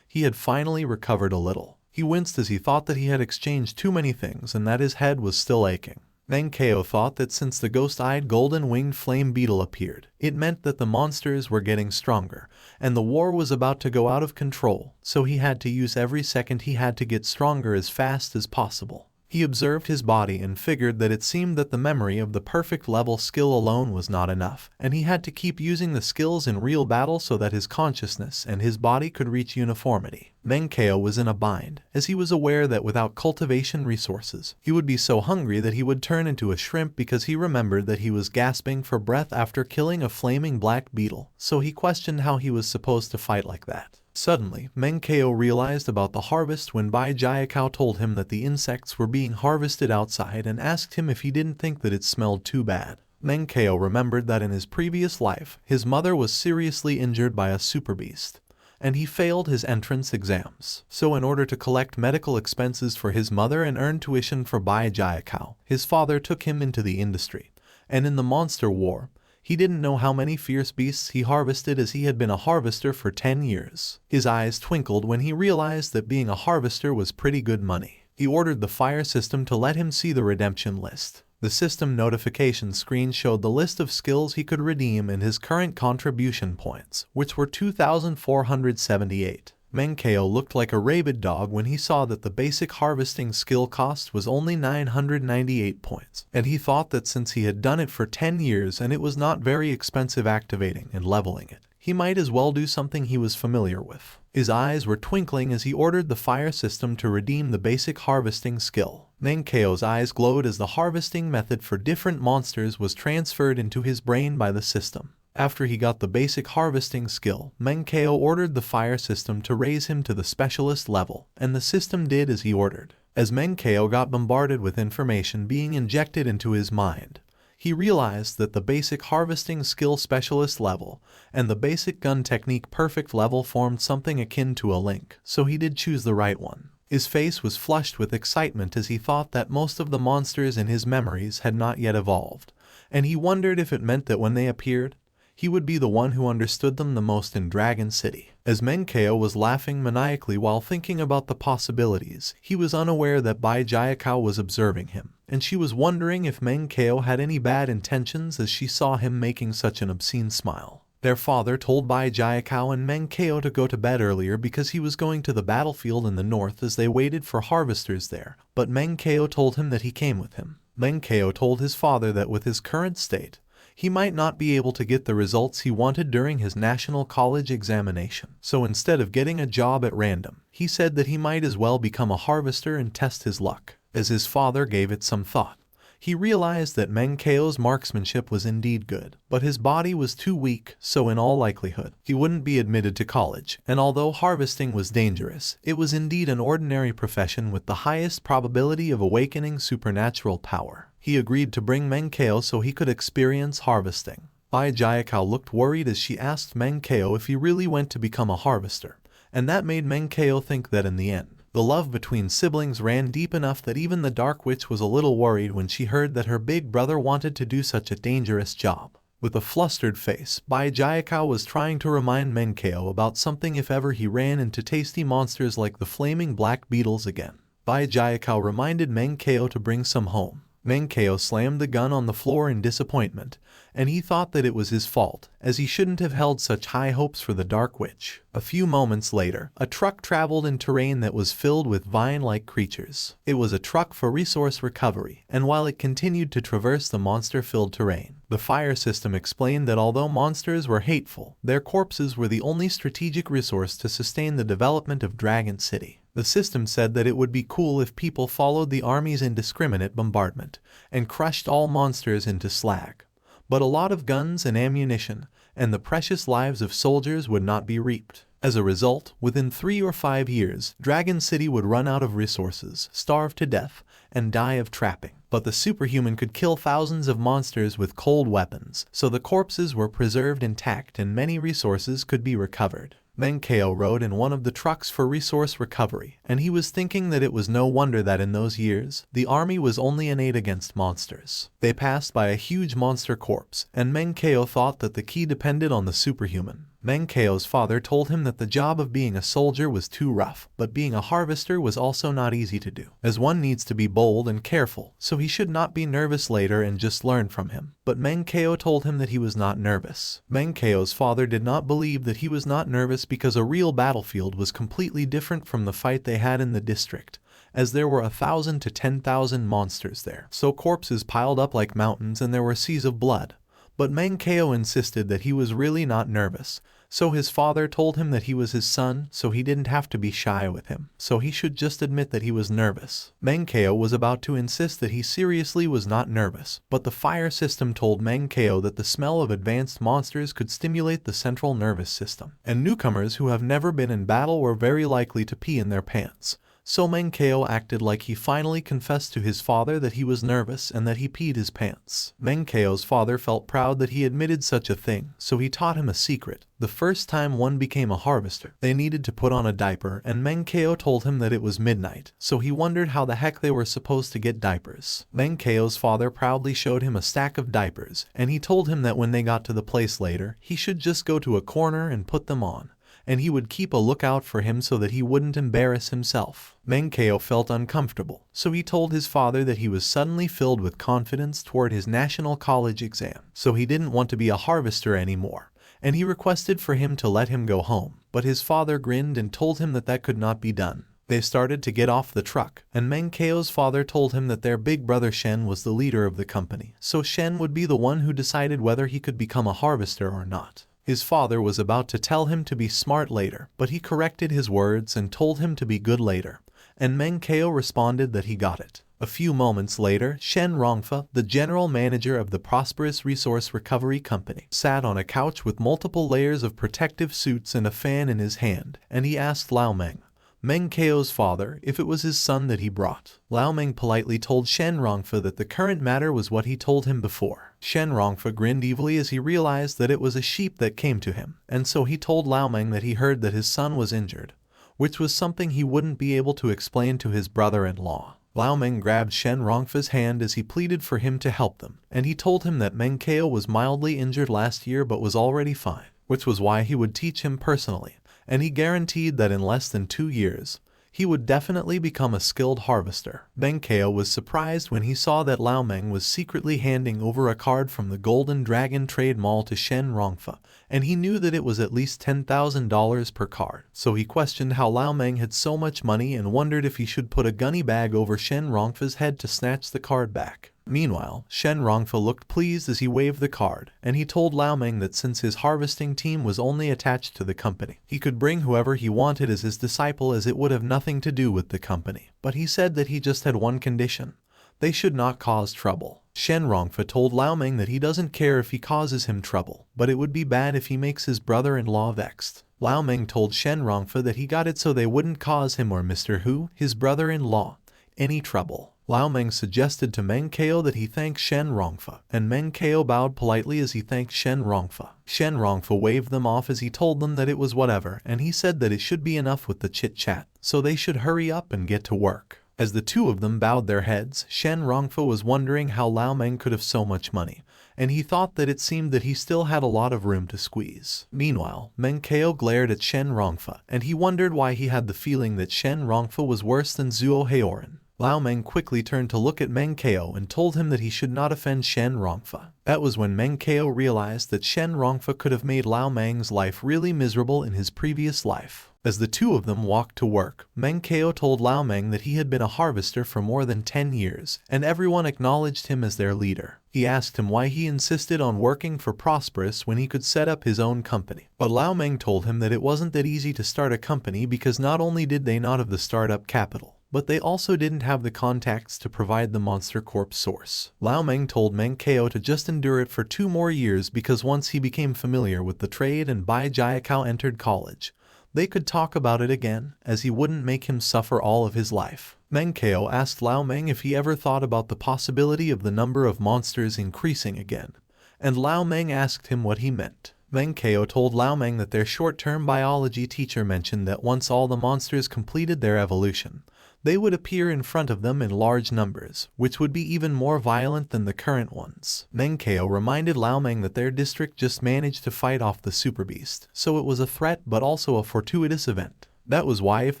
he had finally recovered a little. He winced as he thought that he had exchanged too many things and that his head was still aching. Meng Chao thought that since the ghost-eyed golden-winged flame beetle appeared, it meant that the monsters were getting stronger, and the war was about to go out of control, so he had to use every second he had to get stronger as fast as possible. He observed his body and figured that it seemed that the memory of the perfect level skill alone was not enough, and he had to keep using the skills in real battle so that his consciousness and his body could reach uniformity. Meng Chao was in a bind, as he was aware that without cultivation resources, he would be so hungry that he would turn into a shrimp because he remembered that he was gasping for breath after killing a flaming black beetle, so he questioned how he was supposed to fight like that. Suddenly, Meng Chao realized about the harvest when Bai Jiakao told him that the insects were being harvested outside and asked him if he didn't think that it smelled too bad. Meng Chao remembered that in his previous life, his mother was seriously injured by a superbeast, and he failed his entrance exams. So in order to collect medical expenses for his mother and earn tuition for Bai Jiakao, his father took him into the industry, and in the monster war, he didn't know how many fierce beasts he harvested as he had been a harvester for 10 years. His eyes twinkled when he realized that being a harvester was pretty good money. He ordered the fire system to let him see the redemption list. The system notification screen showed the list of skills he could redeem and his current contribution points, which were 2,478. Meng Chao looked like a rabid dog when he saw that the basic harvesting skill cost was only 998 points, and he thought that since he had done it for 10 years and it was not very expensive activating and leveling it, he might as well do something he was familiar with. His eyes were twinkling as he ordered the fire system to redeem the basic harvesting skill. Meng Chao's eyes glowed as the harvesting method for different monsters was transferred into his brain by the system. After he got the basic harvesting skill, Meng Chao ordered the fire system to raise him to the specialist level, and the system did as he ordered. As Meng Chao got bombarded with information being injected into his mind, he realized that the basic harvesting skill specialist level and the basic gun technique perfect level formed something akin to a link, so he did choose the right one. His face was flushed with excitement as he thought that most of the monsters in his memories had not yet evolved, and he wondered if it meant that when they appeared, he would be the one who understood them the most in Dragon City. As Meng Chao was laughing maniacally while thinking about the possibilities, he was unaware that Bai Jiakao was observing him, and she was wondering if Meng Chao had any bad intentions as she saw him making such an obscene smile. Their father told Bai Jiakao and Meng Chao to go to bed earlier because he was going to the battlefield in the north as they waited for harvesters there, but Meng Chao told him that he came with him. Meng Chao told his father that with his current state, he might not be able to get the results he wanted during his national college examination. So instead of getting a job at random, he said that he might as well become a harvester and test his luck. As his father gave it some thought, he realized that Meng Chao's marksmanship was indeed good, but his body was too weak, so in all likelihood, he wouldn't be admitted to college. And although harvesting was dangerous, it was indeed an ordinary profession with the highest probability of awakening supernatural power. He agreed to bring Meng Chao so he could experience harvesting. Bai Jiakao looked worried as she asked Meng Chao if he really went to become a harvester, and that made Meng Chao think that in the end, the love between siblings ran deep enough that even the Dark Witch was a little worried when she heard that her big brother wanted to do such a dangerous job. With a flustered face, Bai Jiakao was trying to remind Meng Chao about something if ever he ran into tasty monsters like the flaming black beetles again. Bai Jiakao reminded Meng Chao to bring some home, Meng Chao slammed the gun on the floor in disappointment, and he thought that it was his fault, as he shouldn't have held such high hopes for the Dark Witch. A few moments later, a truck traveled in terrain that was filled with vine-like creatures. It was a truck for resource recovery, and while it continued to traverse the monster-filled terrain, the fire system explained that although monsters were hateful, their corpses were the only strategic resource to sustain the development of Dragon City. The system said that it would be cool if people followed the army's indiscriminate bombardment and crushed all monsters into slag. But a lot of guns and ammunition and the precious lives of soldiers would not be reaped. As a result, within 3 or 5 years, Dragon City would run out of resources, starve to death, and die of trapping. But the superhuman could kill thousands of monsters with cold weapons, so the corpses were preserved intact and many resources could be recovered. Meng Chao rode in one of the trucks for resource recovery, and he was thinking that it was no wonder that in those years, the army was only an aid against monsters. They passed by a huge monster corpse, and Meng Chao thought that the key depended on the superhuman. Meng Chao's father told him that the job of being a soldier was too rough, but being a harvester was also not easy to do, as one needs to be bold and careful, so he should not be nervous later and just learn from him. But Meng Chao told him that he was not nervous. Meng Chao's father did not believe that he was not nervous because a real battlefield was completely different from the fight they had in the district, as there were 1,000 to 10,000 monsters there. So corpses piled up like mountains and there were seas of blood. But Meng Chao insisted that he was really not nervous, so his father told him that he was his son, so he didn't have to be shy with him, so he should just admit that he was nervous. Meng Chao was about to insist that he seriously was not nervous, but the fire system told Meng Chao that the smell of advanced monsters could stimulate the central nervous system, and newcomers who have never been in battle were very likely to pee in their pants. So Meng Chao acted like he finally confessed to his father that he was nervous and that he peed his pants. Meng Chao's father felt proud that he admitted such a thing, so he taught him a secret. The first time one became a harvester, they needed to put on a diaper, and Meng Chao told him that it was midnight, so he wondered how the heck they were supposed to get diapers. Meng Chao's father proudly showed him a stack of diapers, and he told him that when they got to the place later, he should just go to a corner and put them on, and he would keep a lookout for him so that he wouldn't embarrass himself. Meng Chao felt uncomfortable, so he told his father that he was suddenly filled with confidence toward his national college exam, so he didn't want to be a harvester anymore, and he requested for him to let him go home. But his father grinned and told him that that could not be done. They started to get off the truck, and Meng Chao's father told him that their big brother Shen was the leader of the company, so Shen would be the one who decided whether he could become a harvester or not. His father was about to tell him to be smart later, but he corrected his words and told him to be good later, and Meng Chao responded that he got it. A few moments later, Shen Rongfa, the general manager of the prosperous resource recovery company, sat on a couch with multiple layers of protective suits and a fan in his hand, and he asked Lao Meng, Meng Chao's father, if it was his son that he brought. Lao Meng politely told Shen Rongfa that the current matter was what he told him before. Shen Rongfa grinned evilly as he realized that it was a sheep that came to him, and so he told Lao Meng that he heard that his son was injured, which was something he wouldn't be able to explain to his brother-in-law. Lao Meng grabbed Shen Rongfa's hand as he pleaded for him to help them, and he told him that Meng Chao was mildly injured last year but was already fine, which was why he would teach him personally, and he guaranteed that in less than 2 years, he would definitely become a skilled harvester. Meng Chao was surprised when he saw that Lao Meng was secretly handing over a card from the Golden Dragon Trade Mall to Shen Rongfa, and he knew that it was at least $10,000 per card. So he questioned how Lao Meng had so much money and wondered if he should put a gunny bag over Shen Rongfa's head to snatch the card back. Meanwhile, Shen Rongfa looked pleased as he waved the card, and he told Lao Meng that since his harvesting team was only attached to the company, he could bring whoever he wanted as his disciple as it would have nothing to do with the company. But he said that he just had one condition: they should not cause trouble. Shen Rongfa told Lao Meng that he doesn't care if he causes him trouble, but it would be bad if he makes his brother-in-law vexed. Lao Meng told Shen Rongfa that he got it so they wouldn't cause him or Mr. Hu, his brother-in-law, any trouble. Lao Meng suggested to Meng Chao that he thank Shen Rongfa, and Meng Chao bowed politely as he thanked Shen Rongfa. Shen Rongfa waved them off as he told them that it was whatever, and he said that it should be enough with the chit-chat, so they should hurry up and get to work. As the two of them bowed their heads, Shen Rongfa was wondering how Lao Meng could have so much money, and he thought that it seemed that he still had a lot of room to squeeze. Meanwhile, Meng Chao glared at Shen Rongfa, and he wondered why he had the feeling that Shen Rongfa was worse than Zuo Haoran. Lao Meng quickly turned to look at Meng Chao and told him that he should not offend Shen Rongfa. That was when Meng Chao realized that Shen Rongfa could have made Lao Meng's life really miserable in his previous life. As the two of them walked to work, Meng Chao told Lao Meng that he had been a harvester for more than 10 years, and everyone acknowledged him as their leader. He asked him why he insisted on working for Prosperous when he could set up his own company. But Lao Meng told him that it wasn't that easy to start a company because not only did they not have the startup capital, but they also didn't have the contacts to provide the Monster Corp source. Lao Meng told Meng Chao to just endure it for 2 more years because once he became familiar with the trade and Bai Jiakao entered college, they could talk about it again, as he wouldn't make him suffer all of his life. Meng Chao asked Lao Meng if he ever thought about the possibility of the number of monsters increasing again, and Lao Meng asked him what he meant. Meng Chao told Lao Meng that their short-term biology teacher mentioned that once all the monsters completed their evolution, they would appear in front of them in large numbers, which would be even more violent than the current ones. Meng Chao reminded Lao Meng that their district just managed to fight off the Super Beast, so it was a threat but also a fortuitous event. That was why if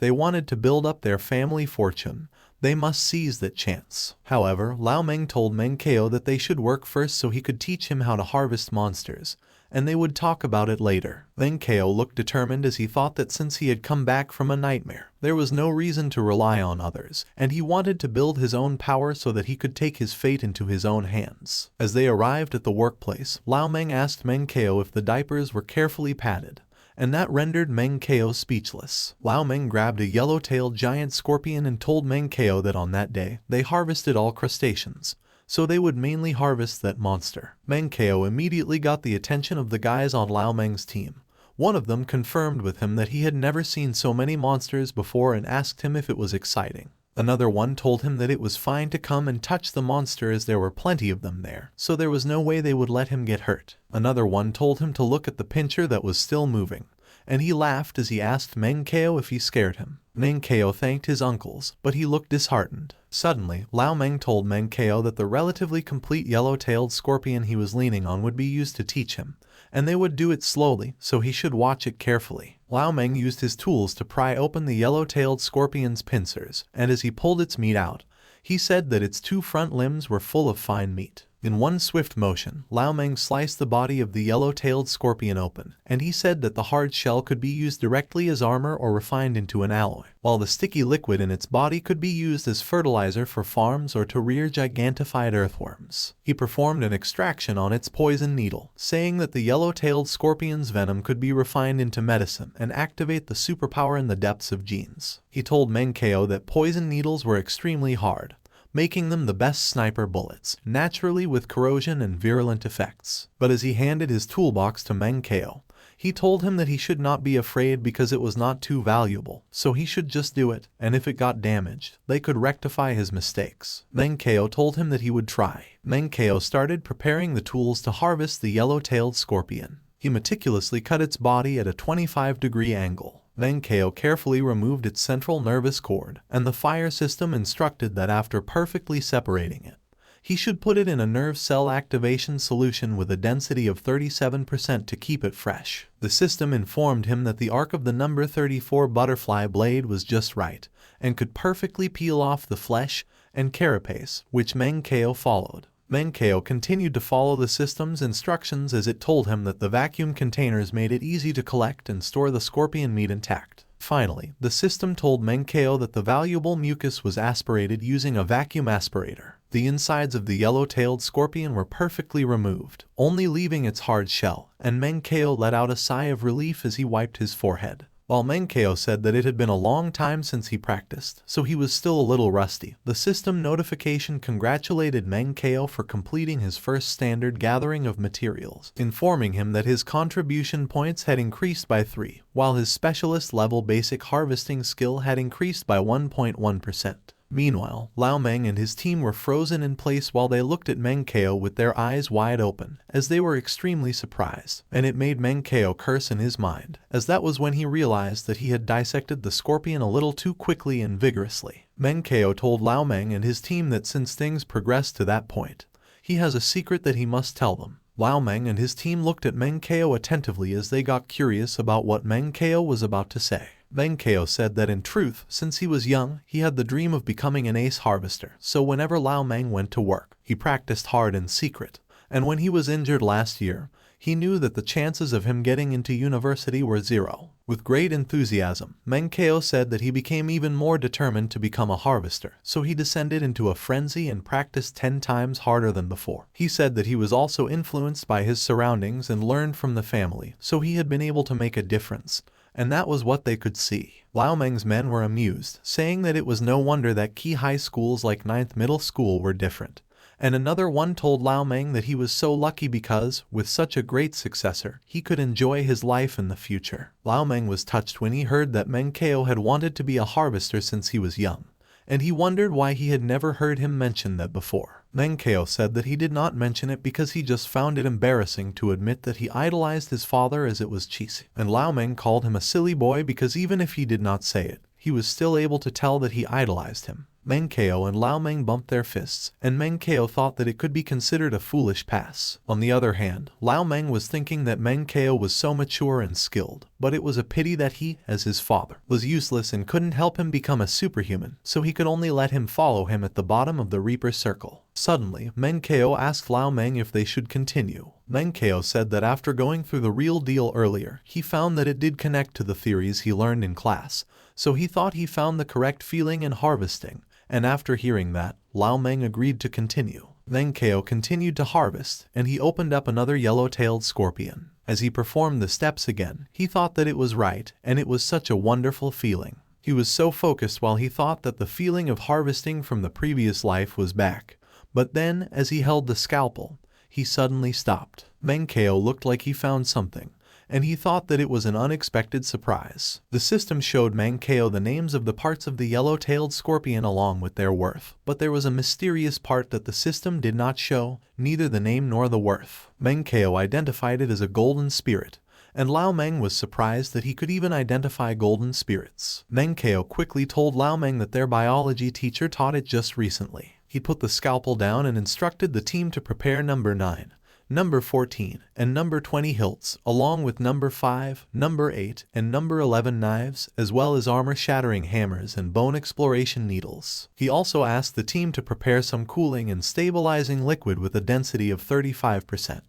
they wanted to build up their family fortune, they must seize that chance. However, Lao Meng told Meng Chao that they should work first so he could teach him how to harvest monsters, and they would talk about it later. Meng Chao looked determined as he thought that since he had come back from a nightmare, there was no reason to rely on others, and he wanted to build his own power so that he could take his fate into his own hands. As they arrived at the workplace, Lao Meng asked Meng Chao if the diapers were carefully padded, and that rendered Meng Chao speechless. Lao Meng grabbed a yellow-tailed giant scorpion and told Meng Chao that on that day, they harvested all crustaceans, so they would mainly harvest that monster. Meng Chao immediately got the attention of the guys on Lao Meng's team. One of them confirmed with him that he had never seen so many monsters before and asked him if it was exciting. Another one told him that it was fine to come and touch the monster as there were plenty of them there, so there was no way they would let him get hurt. Another one told him to look at the pincher that was still moving, and he laughed as he asked Meng Chao if he scared him. Meng Chao thanked his uncles, but he looked disheartened. Suddenly, Lao Meng told Meng Chao that the relatively complete yellow-tailed scorpion he was leaning on would be used to teach him, and they would do it slowly, so he should watch it carefully. Lao Meng used his tools to pry open the yellow-tailed scorpion's pincers, and as he pulled its meat out, he said that its 2 front limbs were full of fine meat. In one swift motion, Lao Meng sliced the body of the yellow-tailed scorpion open, and he said that the hard shell could be used directly as armor or refined into an alloy, while the sticky liquid in its body could be used as fertilizer for farms or to rear gigantified earthworms. He performed an extraction on its poison needle, saying that the yellow-tailed scorpion's venom could be refined into medicine and activate the superpower in the depths of genes. He told Meng Chao that poison needles were extremely hard, making them the best sniper bullets, naturally with corrosion and virulent effects. But as he handed his toolbox to Meng Chao, he told him that he should not be afraid because it was not too valuable, so he should just do it, and if it got damaged, they could rectify his mistakes. Meng Chao told him that he would try. Meng Chao started preparing the tools to harvest the yellow-tailed scorpion. He meticulously cut its body at a 25-degree angle. Meng Chao carefully removed its central nervous cord, and the fire system instructed that after perfectly separating it, he should put it in a nerve cell activation solution with a density of 37% to keep it fresh. The system informed him that the arc of the number 34 butterfly blade was just right, and could perfectly peel off the flesh and carapace, which Meng Chao followed. Meng Chao continued to follow the system's instructions as it told him that the vacuum containers made it easy to collect and store the scorpion meat intact. Finally, the system told Meng Chao that the valuable mucus was aspirated using a vacuum aspirator. The insides of the yellow-tailed scorpion were perfectly removed, only leaving its hard shell, and Meng Chao let out a sigh of relief as he wiped his forehead. While Meng Chao said that it had been a long time since he practiced, so he was still a little rusty, the system notification congratulated Meng Chao for completing his first standard gathering of materials, informing him that his contribution points had increased by 3, while his specialist level basic harvesting skill had increased by 1.1%. Meanwhile, Lao Meng and his team were frozen in place while they looked at Meng Chao with their eyes wide open, as they were extremely surprised, and it made Meng Chao curse in his mind, as that was when he realized that he had dissected the scorpion a little too quickly and vigorously. Meng Chao told Lao Meng and his team that since things progressed to that point, he has a secret that he must tell them. Lao Meng and his team looked at Meng Chao attentively as they got curious about what Meng Chao was about to say. Meng Chao said that in truth, since he was young, he had the dream of becoming an ace harvester, so whenever Lao Meng went to work, he practiced hard in secret, and when he was injured last year, he knew that the chances of him getting into university were zero. With great enthusiasm, Meng Chao said that he became even more determined to become a harvester, so he descended into a frenzy and practiced 10 times harder than before. He said that he was also influenced by his surroundings and learned from the family, so he had been able to make a difference, and that was what they could see. Lao Meng's men were amused, saying that it was no wonder that key high schools like 9th Middle School were different. And another one told Lao Meng that he was so lucky because, with such a great successor, he could enjoy his life in the future. Lao Meng was touched when he heard that Meng Chao had wanted to be a harvester since he was young, and he wondered why he had never heard him mention that before. Meng Chao said that he did not mention it because he just found it embarrassing to admit that he idolized his father as it was cheesy. And Lao Meng called him a silly boy because even if he did not say it, he was still able to tell that he idolized him. Meng Chao and Lao Meng bumped their fists, and Meng Chao thought that it could be considered a foolish pass. On the other hand, Lao Meng was thinking that Meng Chao was so mature and skilled, but it was a pity that he, as his father, was useless and couldn't help him become a superhuman, so he could only let him follow him at the bottom of the Reaper Circle. Suddenly, Meng Chao asked Lao Meng if they should continue. Meng Chao said that after going through the real deal earlier, he found that it did connect to the theories he learned in class, so he thought he found the correct feeling in harvesting. And after hearing that, Lao Meng agreed to continue. Meng Chao continued to harvest, and he opened up another yellow-tailed scorpion. As he performed the steps again, he thought that it was right, and it was such a wonderful feeling. He was so focused while he thought that the feeling of harvesting from the previous life was back. But then, as he held the scalpel, he suddenly stopped. Meng Chao looked like he found something, and he thought that it was an unexpected surprise. The system showed Meng Chao the names of the parts of the yellow-tailed scorpion along with their worth, but there was a mysterious part that the system did not show, neither the name nor the worth. Meng Chao identified it as a golden spirit, and Lao Meng was surprised that he could even identify golden spirits. Meng Chao quickly told Lao Meng that their biology teacher taught it just recently. He put the scalpel down and instructed the team to prepare number 9. Number 14, and number 20 hilts, along with number 5, number 8, and number 11 knives, as well as armor-shattering hammers and bone exploration needles. He also asked the team to prepare some cooling and stabilizing liquid with a density of 35%,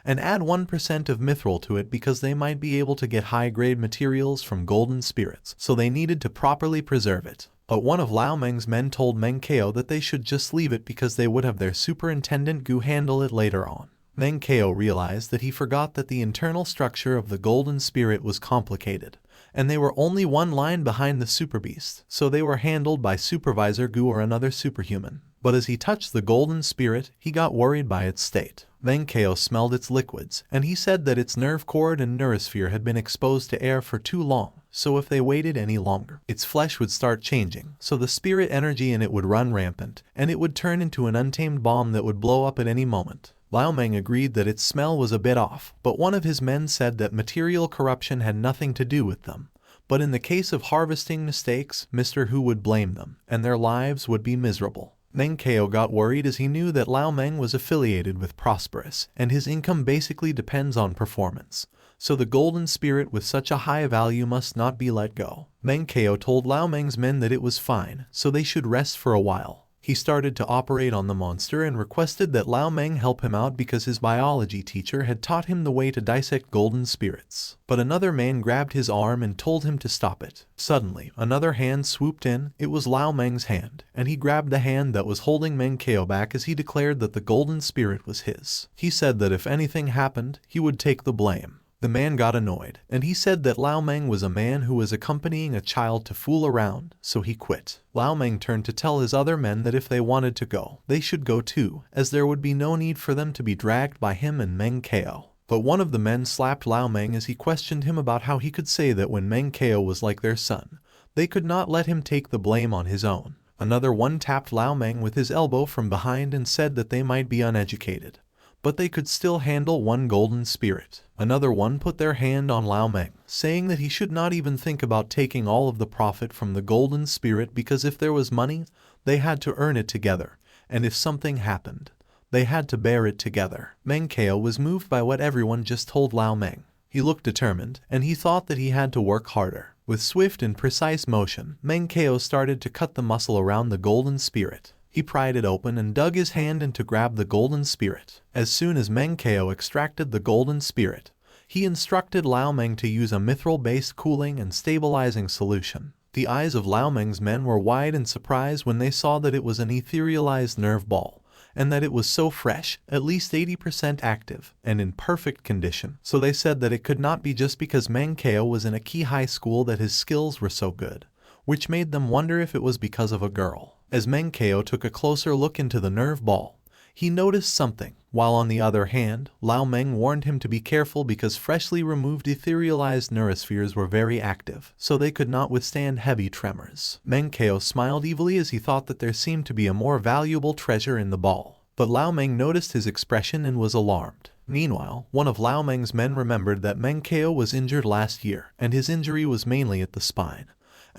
and add 1% of mithril to it because they might be able to get high-grade materials from golden spirits, so they needed to properly preserve it. But one of Lao Meng's men told Meng Chao that they should just leave it because they would have their superintendent Gu handle it later on. Meng Chao realized that he forgot that the internal structure of the golden spirit was complicated, and they were only one line behind the super beast, so they were handled by Supervisor Gu or another superhuman. But as he touched the golden spirit, he got worried by its state. Meng Chao smelled its liquids, and he said that its nerve cord and neurosphere had been exposed to air for too long, so if they waited any longer, its flesh would start changing, so the spirit energy in it would run rampant, and it would turn into an untamed bomb that would blow up at any moment. Lao Meng agreed that its smell was a bit off, but one of his men said that material corruption had nothing to do with them. But in the case of harvesting mistakes, Mr. Hu would blame them, and their lives would be miserable. Meng Chao got worried as he knew that Lao Meng was affiliated with Prosperous, and his income basically depends on performance. So the golden spirit with such a high value must not be let go. Meng Chao told Lao Meng's men that it was fine, so they should rest for a while. He started to operate on the monster and requested that Lao Meng help him out because his biology teacher had taught him the way to dissect golden spirits. But another man grabbed his arm and told him to stop it. Suddenly, another hand swooped in. It was Lao Meng's hand, and he grabbed the hand that was holding Meng Chao back as he declared that the golden spirit was his. He said that if anything happened, he would take the blame. The man got annoyed, and he said that Lao Meng was a man who was accompanying a child to fool around, so he quit. Lao Meng turned to tell his other men that if they wanted to go, they should go too, as there would be no need for them to be dragged by him and Meng Chao. But one of the men slapped Lao Meng as he questioned him about how he could say that when Meng Chao was like their son, they could not let him take the blame on his own. Another one tapped Lao Meng with his elbow from behind and said that they might be uneducated, but they could still handle one golden spirit. Another one put their hand on Lao Meng, saying that he should not even think about taking all of the profit from the golden spirit because if there was money, they had to earn it together, and if something happened, They had to bear it together. Meng Chao was moved by what everyone just told Lao Meng. He looked determined, and he thought that he had to work harder. With swift and precise motion, Meng Chao started to cut the muscle around the golden spirit. He pried it open and dug his hand in to grab the golden spirit. As soon as Meng Chao extracted the golden spirit, he instructed Lao Meng to use a mithril-based cooling and stabilizing solution. The eyes of Lao Meng's men were wide in surprise when they saw that it was an etherealized nerve ball, and that it was so fresh, at least 80% active, and in perfect condition. So they said that it could not be just because Meng Chao was in a key high school that his skills were so good, which made them wonder if it was because of a girl. As Meng Chao took a closer look into the nerve ball, he noticed something, while on the other hand, Lao Meng warned him to be careful because freshly removed etherealized neurospheres were very active, so they could not withstand heavy tremors. Meng Chao smiled evilly as he thought that there seemed to be a more valuable treasure in the ball, but Lao Meng noticed his expression and was alarmed. Meanwhile, one of Lao Meng's men remembered that Meng Chao was injured last year, and his injury was mainly at the spine.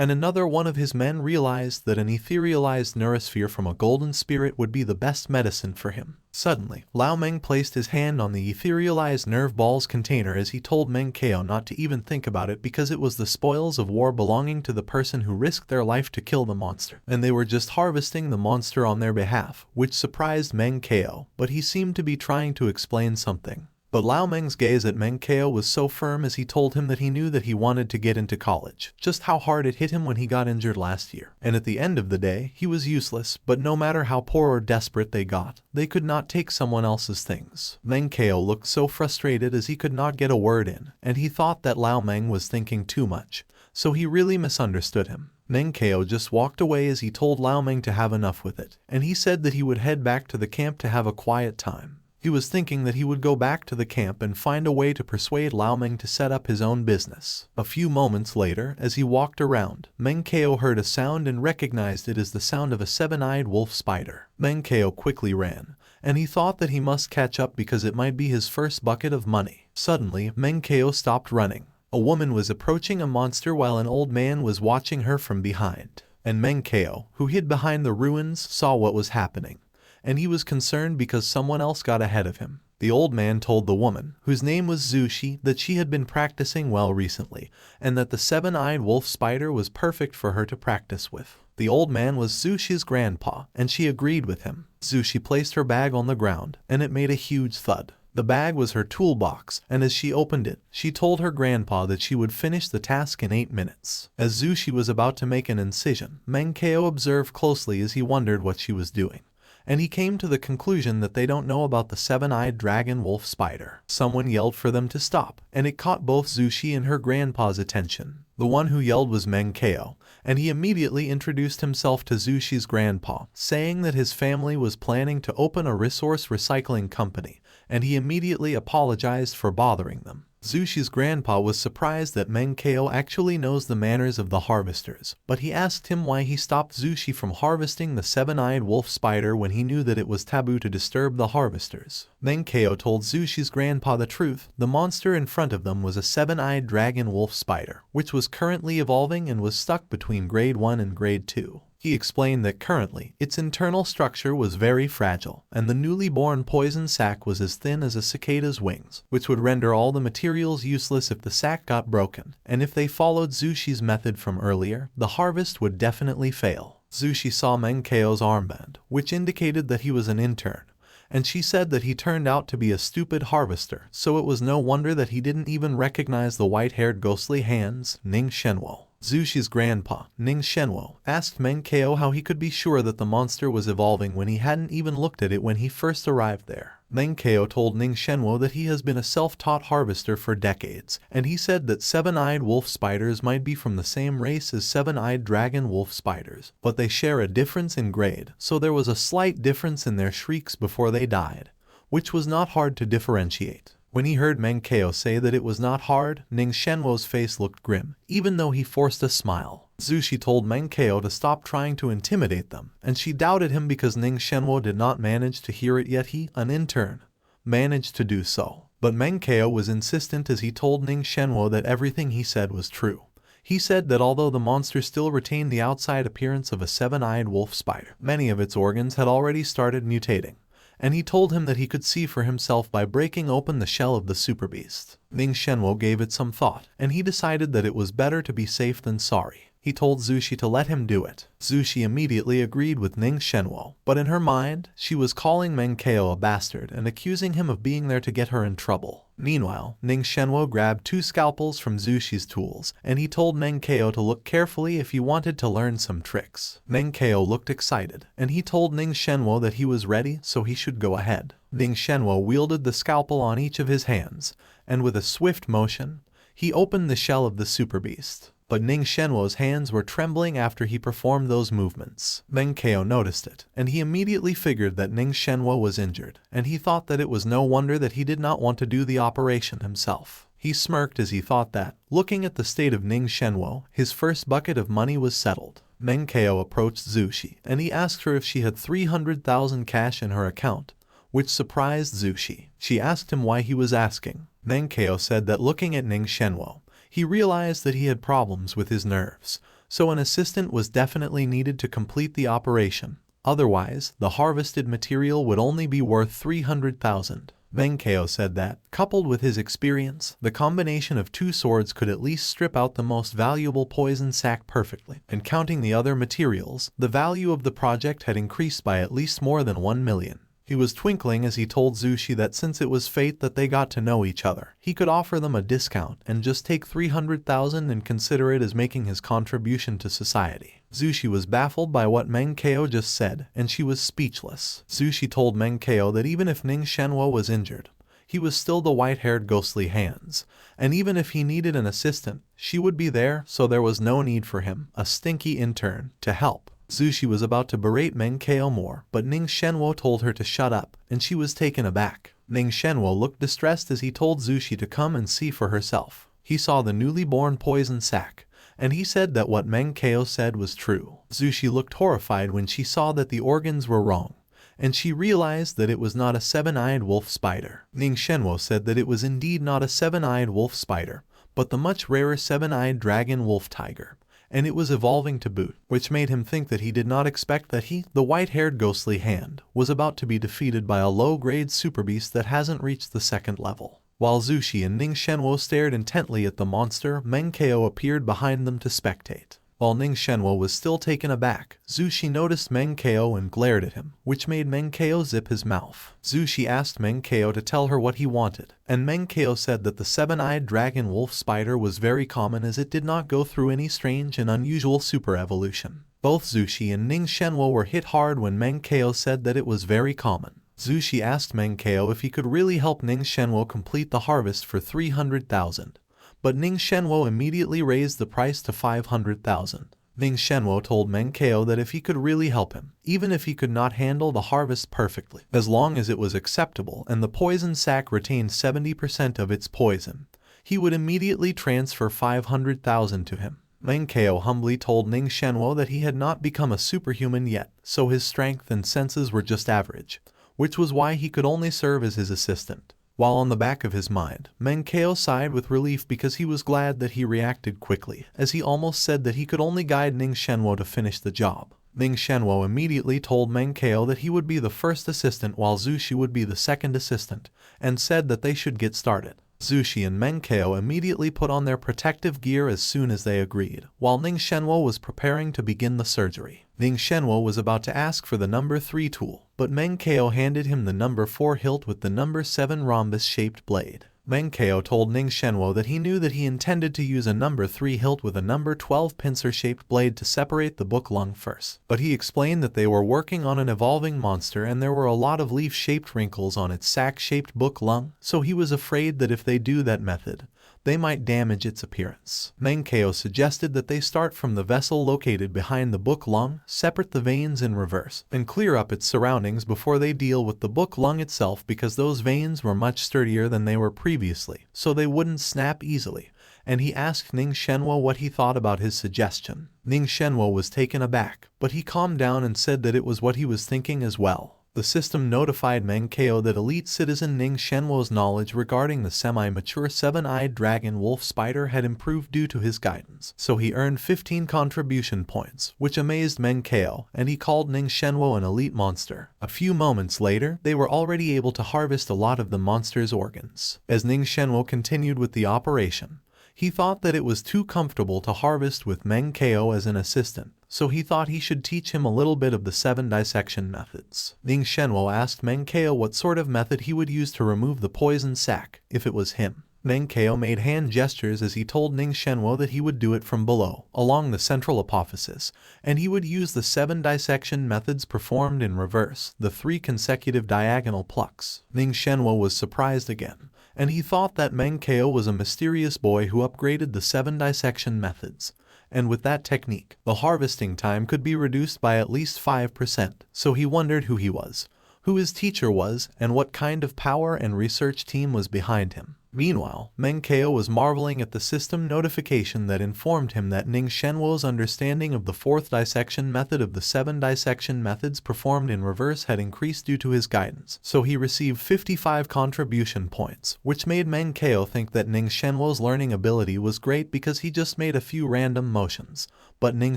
And another one of his men realized that an etherealized neurosphere from a golden spirit would be the best medicine for him. Suddenly, Lao Meng placed his hand on the etherealized nerve ball's container as he told Meng Chao not to even think about it because it was the spoils of war belonging to the person who risked their life to kill the monster, and they were just harvesting the monster on their behalf, which surprised Meng Chao, but he seemed to be trying to explain something. But Lao Meng's gaze at Meng Chao was so firm as he told him that he knew that he wanted to get into college, just how hard it hit him when he got injured last year. And at the end of the day, he was useless, but no matter how poor or desperate they got, they could not take someone else's things. Meng Chao looked so frustrated as he could not get a word in, and he thought that Lao Meng was thinking too much, so he really misunderstood him. Meng Chao just walked away as he told Lao Meng to have enough with it, and he said that he would head back to the camp to have a quiet time. He was thinking that he would go back to the camp and find a way to persuade Lao Meng to set up his own business. A few moments later, as he walked around, Meng Chao heard a sound and recognized it as the sound of a seven-eyed wolf spider. Meng Chao quickly ran, and he thought that he must catch up because it might be his first bucket of money. Suddenly, Meng Chao stopped running. A woman was approaching a monster while an old man was watching her from behind. And Meng Chao, who hid behind the ruins, saw what was happening, and he was concerned because someone else got ahead of him. The old man told the woman, whose name was Zushi, that she had been practicing well recently, and that the seven-eyed wolf spider was perfect for her to practice with. The old man was Zushi's grandpa, and she agreed with him. Zushi placed her bag on the ground, and it made a huge thud. The bag was her toolbox, and as she opened it, she told her grandpa that she would finish the task in 8 minutes. As Zushi was about to make an incision, Meng Chao observed closely as he wondered what she was doing, and he came to the conclusion that they don't know about the seven-eyed dragon wolf spider. Someone yelled for them to stop, and it caught both Zushi and her grandpa's attention. The one who yelled was Meng Chao, and he immediately introduced himself to Zushi's grandpa, saying that his family was planning to open a resource recycling company, and he immediately apologized for bothering them. Zushi's grandpa was surprised that Meng Chao actually knows the manners of the harvesters, but he asked him why he stopped Zushi from harvesting the seven-eyed wolf spider when he knew that it was taboo to disturb the harvesters. Meng Chao told Zushi's grandpa the truth. The monster in front of them was a seven-eyed dragon wolf spider, which was currently evolving and was stuck between grade 1 and grade 2. He explained that currently, its internal structure was very fragile, and the newly born poison sac was as thin as a cicada's wings, which would render all the materials useless if the sac got broken, and if they followed Zushi's method from earlier, the harvest would definitely fail. Zushi saw Meng Chao's armband, which indicated that he was an intern, and she said that he turned out to be a stupid harvester, so it was no wonder that he didn't even recognize the white-haired ghostly hands, Ning Shenwo. Zushi's grandpa, Ning Shenwo, asked Meng Chao how he could be sure that the monster was evolving when he hadn't even looked at it when he first arrived there. Meng Chao told Ning Shenwo that he has been a self-taught harvester for decades, and he said that seven-eyed wolf spiders might be from the same race as seven-eyed dragon wolf spiders, but they share a difference in grade, so there was a slight difference in their shrieks before they died, which was not hard to differentiate. When he heard Meng Chao say that it was not hard, Ning Shenwo's face looked grim, even though he forced a smile. Zushi told Meng Chao to stop trying to intimidate them, and she doubted him because Ning Shenwo did not manage to hear it yet he, an intern, managed to do so. But Meng Chao was insistent as he told Ning Shenwo that everything he said was true. He said that although the monster still retained the outside appearance of a seven-eyed wolf spider, many of its organs had already started mutating, and he told him that he could see for himself by breaking open the shell of the super beast. Meng Chao gave it some thought, and he decided that it was better to be safe than sorry. He told Zushi to let him do it. Zushi immediately agreed with Meng Chao, but in her mind, she was calling Meng Chao a bastard and accusing him of being there to get her in trouble. Meanwhile, Meng Chao grabbed 2 scalpels from Zushi's tools, and he told Meng Chao to look carefully if he wanted to learn some tricks. Meng Chao looked excited, and he told Meng Chao that he was ready, so he should go ahead. Meng Chao wielded the scalpel on each of his hands, and with a swift motion, he opened the shell of the super beast. But Meng Chao's hands were trembling after he performed those movements. Meng Chao noticed it, and he immediately figured that Meng Chao was injured, and he thought that it was no wonder that he did not want to do the operation himself. He smirked as he thought that, looking at the state of Meng Chao, his first bucket of money was settled. Meng Chao approached Zushi, and he asked her if she had 300,000 cash in her account, which surprised Zushi. She asked him why he was asking. Meng Chao said that looking at Meng Chao, he realized that he had problems with his nerves, so an assistant was definitely needed to complete the operation. Otherwise, the harvested material would only be worth 300,000. Meng Chao said that, coupled with his experience, the combination of 2 swords could at least strip out the most valuable poison sac perfectly. And counting the other materials, the value of the project had increased by at least more than 1 million. He was twinkling as he told Zushi that since it was fate that they got to know each other, he could offer them a discount and just take 300,000 and consider it as making his contribution to society. Zushi was baffled by what Meng Chao just said, and she was speechless. Zushi told Meng Chao that even if Meng Chao was injured, he was still the white-haired ghostly hands, and even if he needed an assistant, she would be there, so there was no need for him, a stinky intern, to help. Zushi was about to berate Meng Chao more, but Meng Chao told her to shut up, and she was taken aback. Meng Chao looked distressed as he told Zushi to come and see for herself. He saw the newly born poison sac, and he said that what Meng Chao said was true. Zushi looked horrified when she saw that the organs were wrong, and she realized that it was not a 7-eyed wolf spider. Meng Chao said that it was indeed not a 7-eyed wolf spider, but the much rarer 7-eyed dragon wolf tiger. And it was evolving to boot, which made him think that he did not expect that he, the white-haired ghostly hand, was about to be defeated by a low-grade super beast that hasn't reached the 2nd level. While Zushi and Meng Chao stared intently at the monster, Meng Chao appeared behind them to spectate. While Meng Chao was still taken aback, Zushi noticed Meng Chao and glared at him, which made Meng Chao zip his mouth. Zushi asked Meng Chao to tell her what he wanted, and Meng Chao said that the 7-eyed dragon wolf spider was very common as it did not go through any strange and unusual super evolution. Both Zushi and Meng Chao were hit hard when Meng Chao said that it was very common. Zushi asked Meng Chao if he could really help Meng Chao complete the harvest for 300,000. But Meng Chao immediately raised the price to 500,000. Meng Chao told Meng Chao that if he could really help him, even if he could not handle the harvest perfectly, as long as it was acceptable and the poison sac retained 70% of its poison, he would immediately transfer 500,000 to him. Meng Chao humbly told Meng Chao that he had not become a superhuman yet, so his strength and senses were just average, which was why he could only serve as his assistant. While on the back of his mind, Meng Chao sighed with relief because he was glad that he reacted quickly, as he almost said that he could only guide Meng Chao to finish the job. Meng Chao immediately told Meng Chao that he would be the first assistant while Zushi would be the second assistant, and said that they should get started. Zushi and Meng Chao immediately put on their protective gear as soon as they agreed, while Meng Chao was preparing to begin the surgery. Meng Chao was about to ask for the number 3 tool, but Meng Chao handed him the number 4 hilt with the number 7 rhombus-shaped blade. Meng Chao told Meng Chao that he knew that he intended to use a number 3 hilt with a number 12 pincer-shaped blade to separate the book lung first. But he explained that they were working on an evolving monster and there were a lot of leaf-shaped wrinkles on its sac-shaped book lung, so he was afraid that if they do that method, they might damage its appearance. Meng Chao suggested that they start from the vessel located behind the book lung, separate the veins in reverse, and clear up its surroundings before they deal with the book lung itself because those veins were much sturdier than they were previously, so they wouldn't snap easily, and he asked Meng Chao what he thought about his suggestion. Meng Chao was taken aback, but he calmed down and said that it was what he was thinking as well. The system notified Meng Chao that elite citizen Ning Shenwo's knowledge regarding the semi-mature seven-eyed dragon wolf spider had improved due to his guidance, so he earned 15 contribution points, which amazed Meng Chao, and he called Ning Shenwo an elite monster. A few moments later, they were already able to harvest a lot of the monster's organs. As Ning Shenwo continued with the operation, he thought that it was too comfortable to harvest with Meng Chao as an assistant, so he thought he should teach him a little bit of the 7 dissection methods. Ning Shenwo asked Meng Chao what sort of method he would use to remove the poison sac, if it was him. Meng Chao made hand gestures as he told Ning Shenwo that he would do it from below, along the central apophysis, and he would use the 7 dissection methods performed in reverse, the 3 consecutive diagonal plucks. Ning Shenwo was surprised again, and he thought that Meng Chao was a mysterious boy who upgraded the 7 dissection methods, and with that technique, the harvesting time could be reduced by at least 5%, so he wondered who he was, who his teacher was, and what kind of power and research team was behind him. Meanwhile, Meng Chao was marveling at the system notification that informed him that Ning Shenwo's understanding of the 4th dissection method of the 7 dissection methods performed in reverse had increased due to his guidance, so he received 55 contribution points, which made Meng Chao think that Ning Shenwo's learning ability was great because he just made a few random motions, but Ning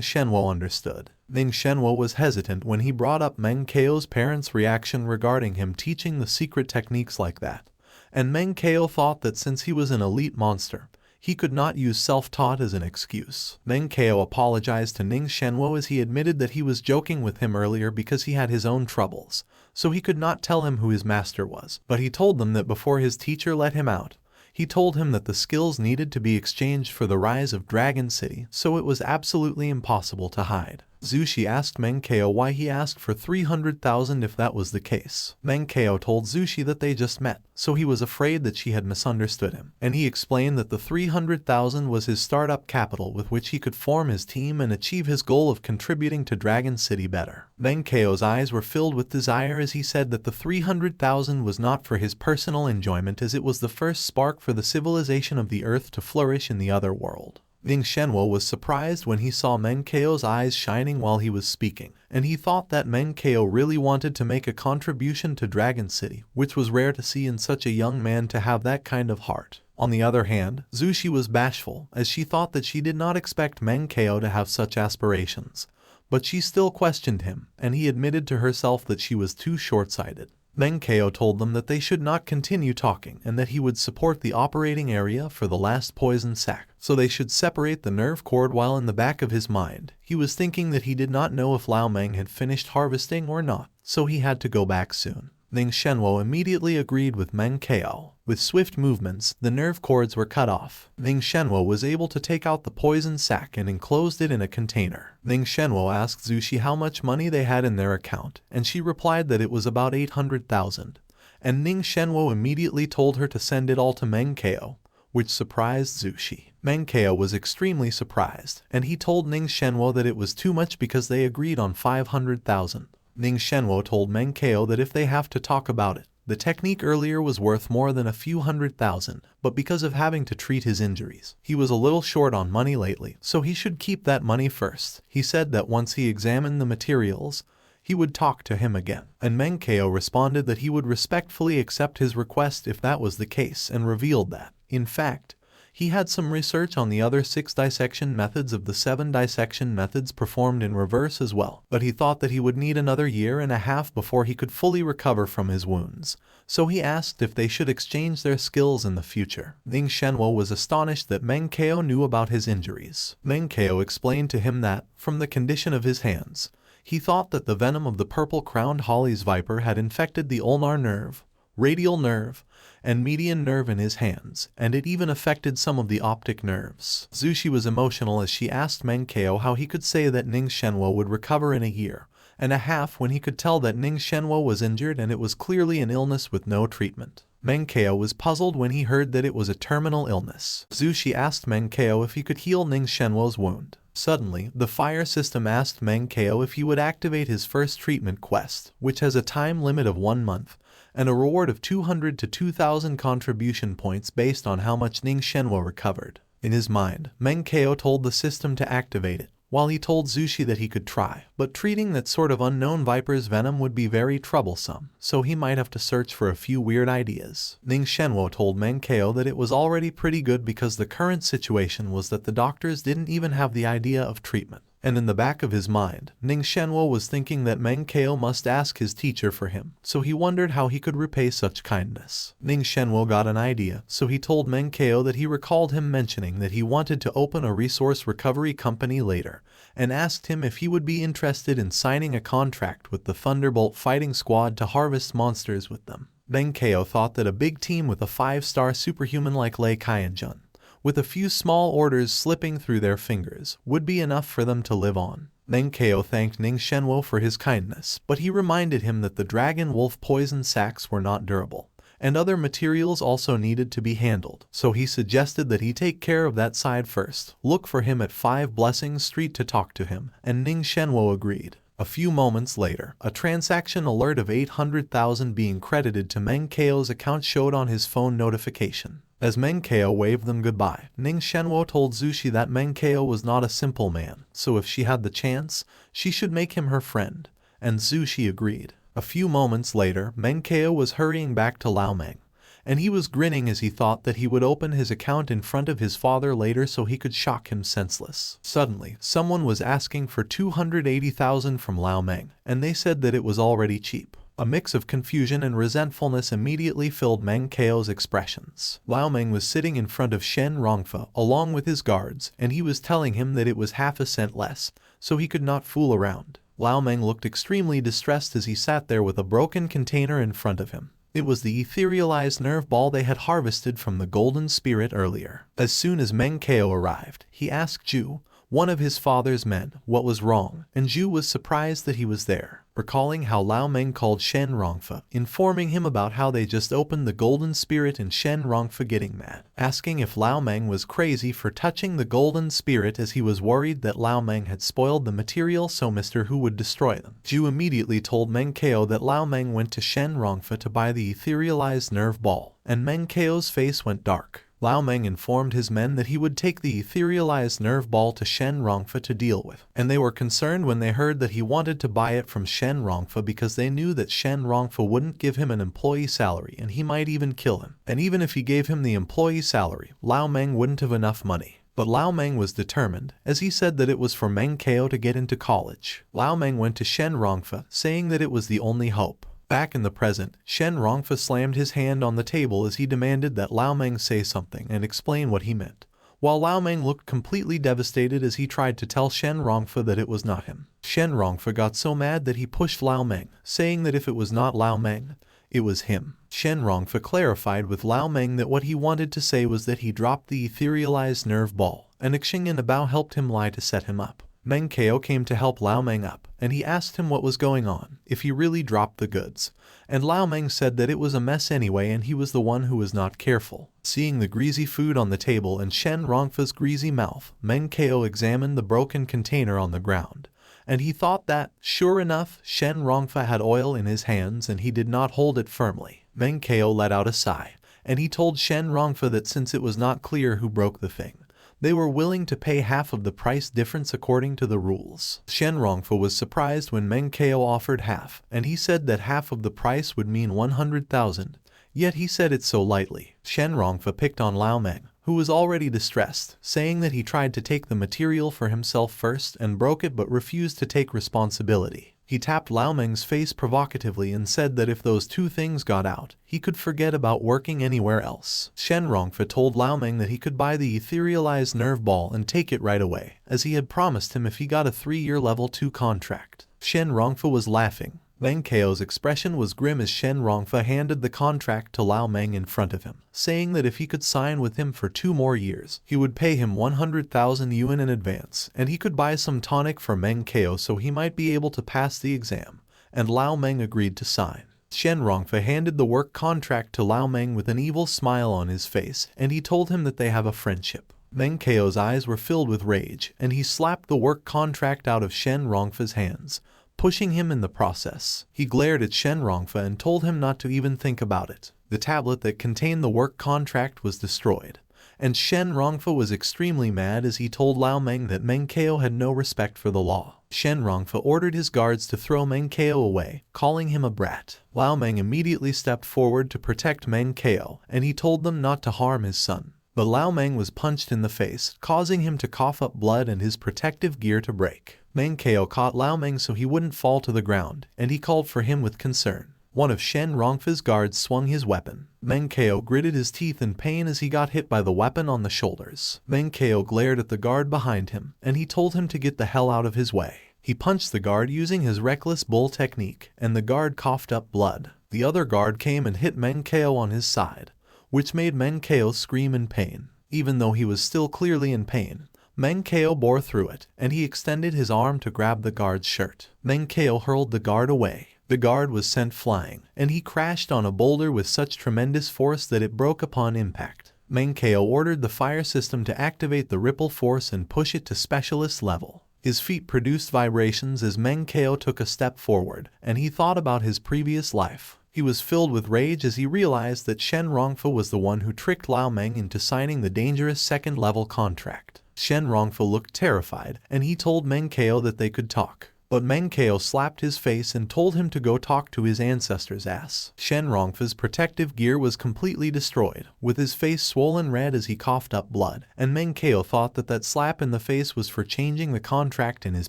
Shenwo understood. Ning Shenwo was hesitant when he brought up Meng Chao's parents' reaction regarding him teaching the secret techniques like that, and Meng Chao thought that since he was an elite monster, he could not use self-taught as an excuse. Meng Chao apologized to Ning Shenwo as he admitted that he was joking with him earlier because he had his own troubles, so he could not tell him who his master was. But he told them that before his teacher let him out, he told him that the skills needed to be exchanged for the rise of Dragon City, so it was absolutely impossible to hide. Zushi asked Meng Chao why he asked for 300,000 if that was the case. Meng Chao told Zushi that they just met, so he was afraid that she had misunderstood him, and he explained that the 300,000 was his startup capital with which he could form his team and achieve his goal of contributing to Dragon City better. Meng Chao's eyes were filled with desire as he said that the 300,000 was not for his personal enjoyment as it was the first spark for the civilization of the earth to flourish in the other world. Ning Shenwo was surprised when he saw Meng Chao's eyes shining while he was speaking, and he thought that Meng Chao really wanted to make a contribution to Dragon City, which was rare to see in such a young man to have that kind of heart. On the other hand, Zushi was bashful, as she thought that she did not expect Meng Chao to have such aspirations, but she still questioned him, and he admitted to herself that she was too short-sighted. Meng Chao told them that they should not continue talking and that he would support the operating area for the last poison sac, so they should separate the nerve cord. While in the back of his mind, he was thinking that he did not know if Lao Meng had finished harvesting or not, so he had to go back soon. Ning Shenwo immediately agreed with Meng Chao. With swift movements, the nerve cords were cut off. Ning Shenwo was able to take out the poison sac and enclosed it in a container. Ning Shenwo asked Zushi how much money they had in their account, and she replied that it was about 800,000. And Ning Shenwo immediately told her to send it all to Meng Chao, which surprised Zushi. Meng Chao was extremely surprised, and he told Ning Shenwo that it was too much because they agreed on 500,000. Ning Shenwo told Meng Chao that if they have to talk about it, the technique earlier was worth more than a few 100,000, but because of having to treat his injuries, he was a little short on money lately, so he should keep that money first. He said that once he examined the materials, he would talk to him again, and Meng Chao responded that he would respectfully accept his request if that was the case and revealed that, in fact, he had some research on the other 6 dissection methods of the 7 dissection methods performed in reverse as well, but he thought that he would need another year and a half before he could fully recover from his wounds, so he asked if they should exchange their skills in the future. Ning Shenwo was astonished that Meng Chao knew about his injuries. Meng Chao explained to him that, from the condition of his hands, he thought that the venom of the purple-crowned Holly's viper had infected the ulnar nerve, radial nerve, and median nerve in his hands, and it even affected some of the optic nerves. Zushi was emotional as she asked Meng Chao how he could say that Ning Shenwo would recover in a year and a half when he could tell that Ning Shenwo was injured and it was clearly an illness with no treatment. Meng Chao was puzzled when he heard that it was a terminal illness. Zushi asked Meng Chao if he could heal Ning Shenwo's wound. Suddenly, the fire system asked Meng Chao if he would activate his first treatment quest, which has a time limit of 1 month, and a reward of 200 to 2,000 contribution points based on how much Ning Shenwo recovered. In his mind, Meng Chao told the system to activate it, while he told Zushi that he could try, but treating that sort of unknown viper's venom would be very troublesome, so he might have to search for a few weird ideas. Ning Shenwo told Meng Chao that it was already pretty good because the current situation was that the doctors didn't even have the idea of treatment. And in the back of his mind, Ning Shenwo was thinking that Meng Chao must ask his teacher for him, so he wondered how he could repay such kindness. Ning Shenwo got an idea, so he told Meng Chao that he recalled him mentioning that he wanted to open a resource recovery company later, and asked him if he would be interested in signing a contract with the Thunderbolt fighting squad to harvest monsters with them. Meng Chao thought that a big team with a 5-star superhuman like Lei Qianjun, with a few small orders slipping through their fingers, would be enough for them to live on. Meng Chao thanked Ning Shenwo for his kindness, but he reminded him that the dragon wolf poison sacks were not durable, and other materials also needed to be handled, so he suggested that he take care of that side first, look for him at 5 Blessings Street to talk to him, and Ning Shenwo agreed. A few moments later, a transaction alert of 800,000 being credited to Meng Chao's account showed on his phone notification. As Meng Chao waved them goodbye, Ning Shenwo told Zushi that Meng Chao was not a simple man, so if she had the chance, she should make him her friend, and Zushi agreed. A few moments later, Meng Chao was hurrying back to Lao Meng, and he was grinning as he thought that he would open his account in front of his father later so he could shock him senseless. Suddenly, someone was asking for 280,000 from Lao Meng, and they said that it was already cheap. A mix of confusion and resentfulness immediately filled Meng Chao's expressions. Lao Meng was sitting in front of Shen Rongfa along with his guards, and he was telling him that it was half a cent less, so he could not fool around. Lao Meng looked extremely distressed as he sat there with a broken container in front of him. It was the etherealized nerve ball they had harvested from the golden spirit earlier. As soon as Meng Chao arrived, he asked Zhu, one of his father's men, what was wrong, and Zhu was surprised that he was there, recalling how Lao Meng called Shen Rongfa, informing him about how they just opened the golden spirit and Shen Rongfa getting mad, asking if Lao Meng was crazy for touching the golden spirit as he was worried that Lao Meng had spoiled the material so Mr. Hu would destroy them. Zhu immediately told Meng Chao that Lao Meng went to Shen Rongfa to buy the etherealized nerve ball, and Meng Chao's face went dark. Lao Meng informed his men that he would take the etherealized nerve ball to Shen Rongfa to deal with, and they were concerned when they heard that he wanted to buy it from Shen Rongfa because they knew that Shen Rongfa wouldn't give him an employee salary and he might even kill him. And even if he gave him the employee salary, Lao Meng wouldn't have enough money. But Lao Meng was determined, as he said that it was for Meng Chao to get into college. Lao Meng went to Shen Rongfa, saying that it was the only hope. Back in the present, Shen Rongfa slammed his hand on the table as he demanded that Lao Meng say something and explain what he meant, while Lao Meng looked completely devastated as he tried to tell Shen Rongfa that it was not him. Shen Rongfa got so mad that he pushed Lao Meng, saying that if it was not Lao Meng, it was him. Shen Rongfa clarified with Lao Meng that what he wanted to say was that he dropped the etherealized nerve ball, and Xing and Bao helped him lie to set him up. Meng Chao came to help Lao Meng up, and he asked him what was going on, if he really dropped the goods, and Lao Meng said that it was a mess anyway and he was the one who was not careful. Seeing the greasy food on the table and Shen Rongfa's greasy mouth, Meng Chao examined the broken container on the ground, and he thought that, sure enough, Shen Rongfa had oil in his hands and he did not hold it firmly. Meng Chao let out a sigh, and he told Shen Rongfa that since it was not clear who broke the thing, they were willing to pay half of the price difference according to the rules. Shen Rongfa was surprised when Meng Chao offered half, and he said that half of the price would mean 100,000, yet he said it so lightly. Shen Rongfa picked on Lao Meng, who was already distressed, saying that he tried to take the material for himself first and broke it but refused to take responsibility. He tapped Lao Meng's face provocatively and said that if those two things got out, he could forget about working anywhere else. Shen Rongfa told Lao Meng that he could buy the etherealized nerve ball and take it right away, as he had promised him if he got a 3-year level 2 contract. Shen Rongfa was laughing. Meng Chao's expression was grim as Shen Rongfa handed the contract to Lao Meng in front of him, saying that if he could sign with him for 2 more years, he would pay him 100,000 yuan in advance, and he could buy some tonic for Meng Chao so he might be able to pass the exam, and Lao Meng agreed to sign. Shen Rongfa handed the work contract to Lao Meng with an evil smile on his face, and he told him that they have a friendship. Meng Chao's eyes were filled with rage, and he slapped the work contract out of Shen Rongfa's hands, pushing him in the process. He glared at Shen Rongfa and told him not to even think about it. The tablet that contained the work contract was destroyed, and Shen Rongfa was extremely mad as he told Lao Meng that Meng Chao had no respect for the law. Shen Rongfa ordered his guards to throw Meng Chao away, calling him a brat. Lao Meng immediately stepped forward to protect Meng Chao, and he told them not to harm his son. But Lao Meng was punched in the face, causing him to cough up blood and his protective gear to break. Meng Chao caught Lao Meng so he wouldn't fall to the ground, and he called for him with concern. One of Shen Rongfa's guards swung his weapon. Meng Chao gritted his teeth in pain as he got hit by the weapon on the shoulders. Meng Chao glared at the guard behind him, and he told him to get the hell out of his way. He punched the guard using his reckless bull technique, and the guard coughed up blood. The other guard came and hit Meng Chao on his side, which made Meng Chao scream in pain. Even though he was still clearly in pain, Meng Chao bore through it, and he extended his arm to grab the guard's shirt. Meng Chao hurled the guard away. The guard was sent flying, and he crashed on a boulder with such tremendous force that it broke upon impact. Meng Chao ordered the fire system to activate the ripple force and push it to specialist level. His feet produced vibrations as Meng Chao took a step forward, and he thought about his previous life. He was filled with rage as he realized that Shen Rongfa was the one who tricked Lao Meng into signing the dangerous second-level contract. Shen Rongfa looked terrified, and he told Meng Chao that they could talk. But Meng Chao slapped his face and told him to go talk to his ancestor's ass. Shen Rongfa's protective gear was completely destroyed, with his face swollen red as he coughed up blood, and Meng Chao thought that that slap in the face was for changing the contract in his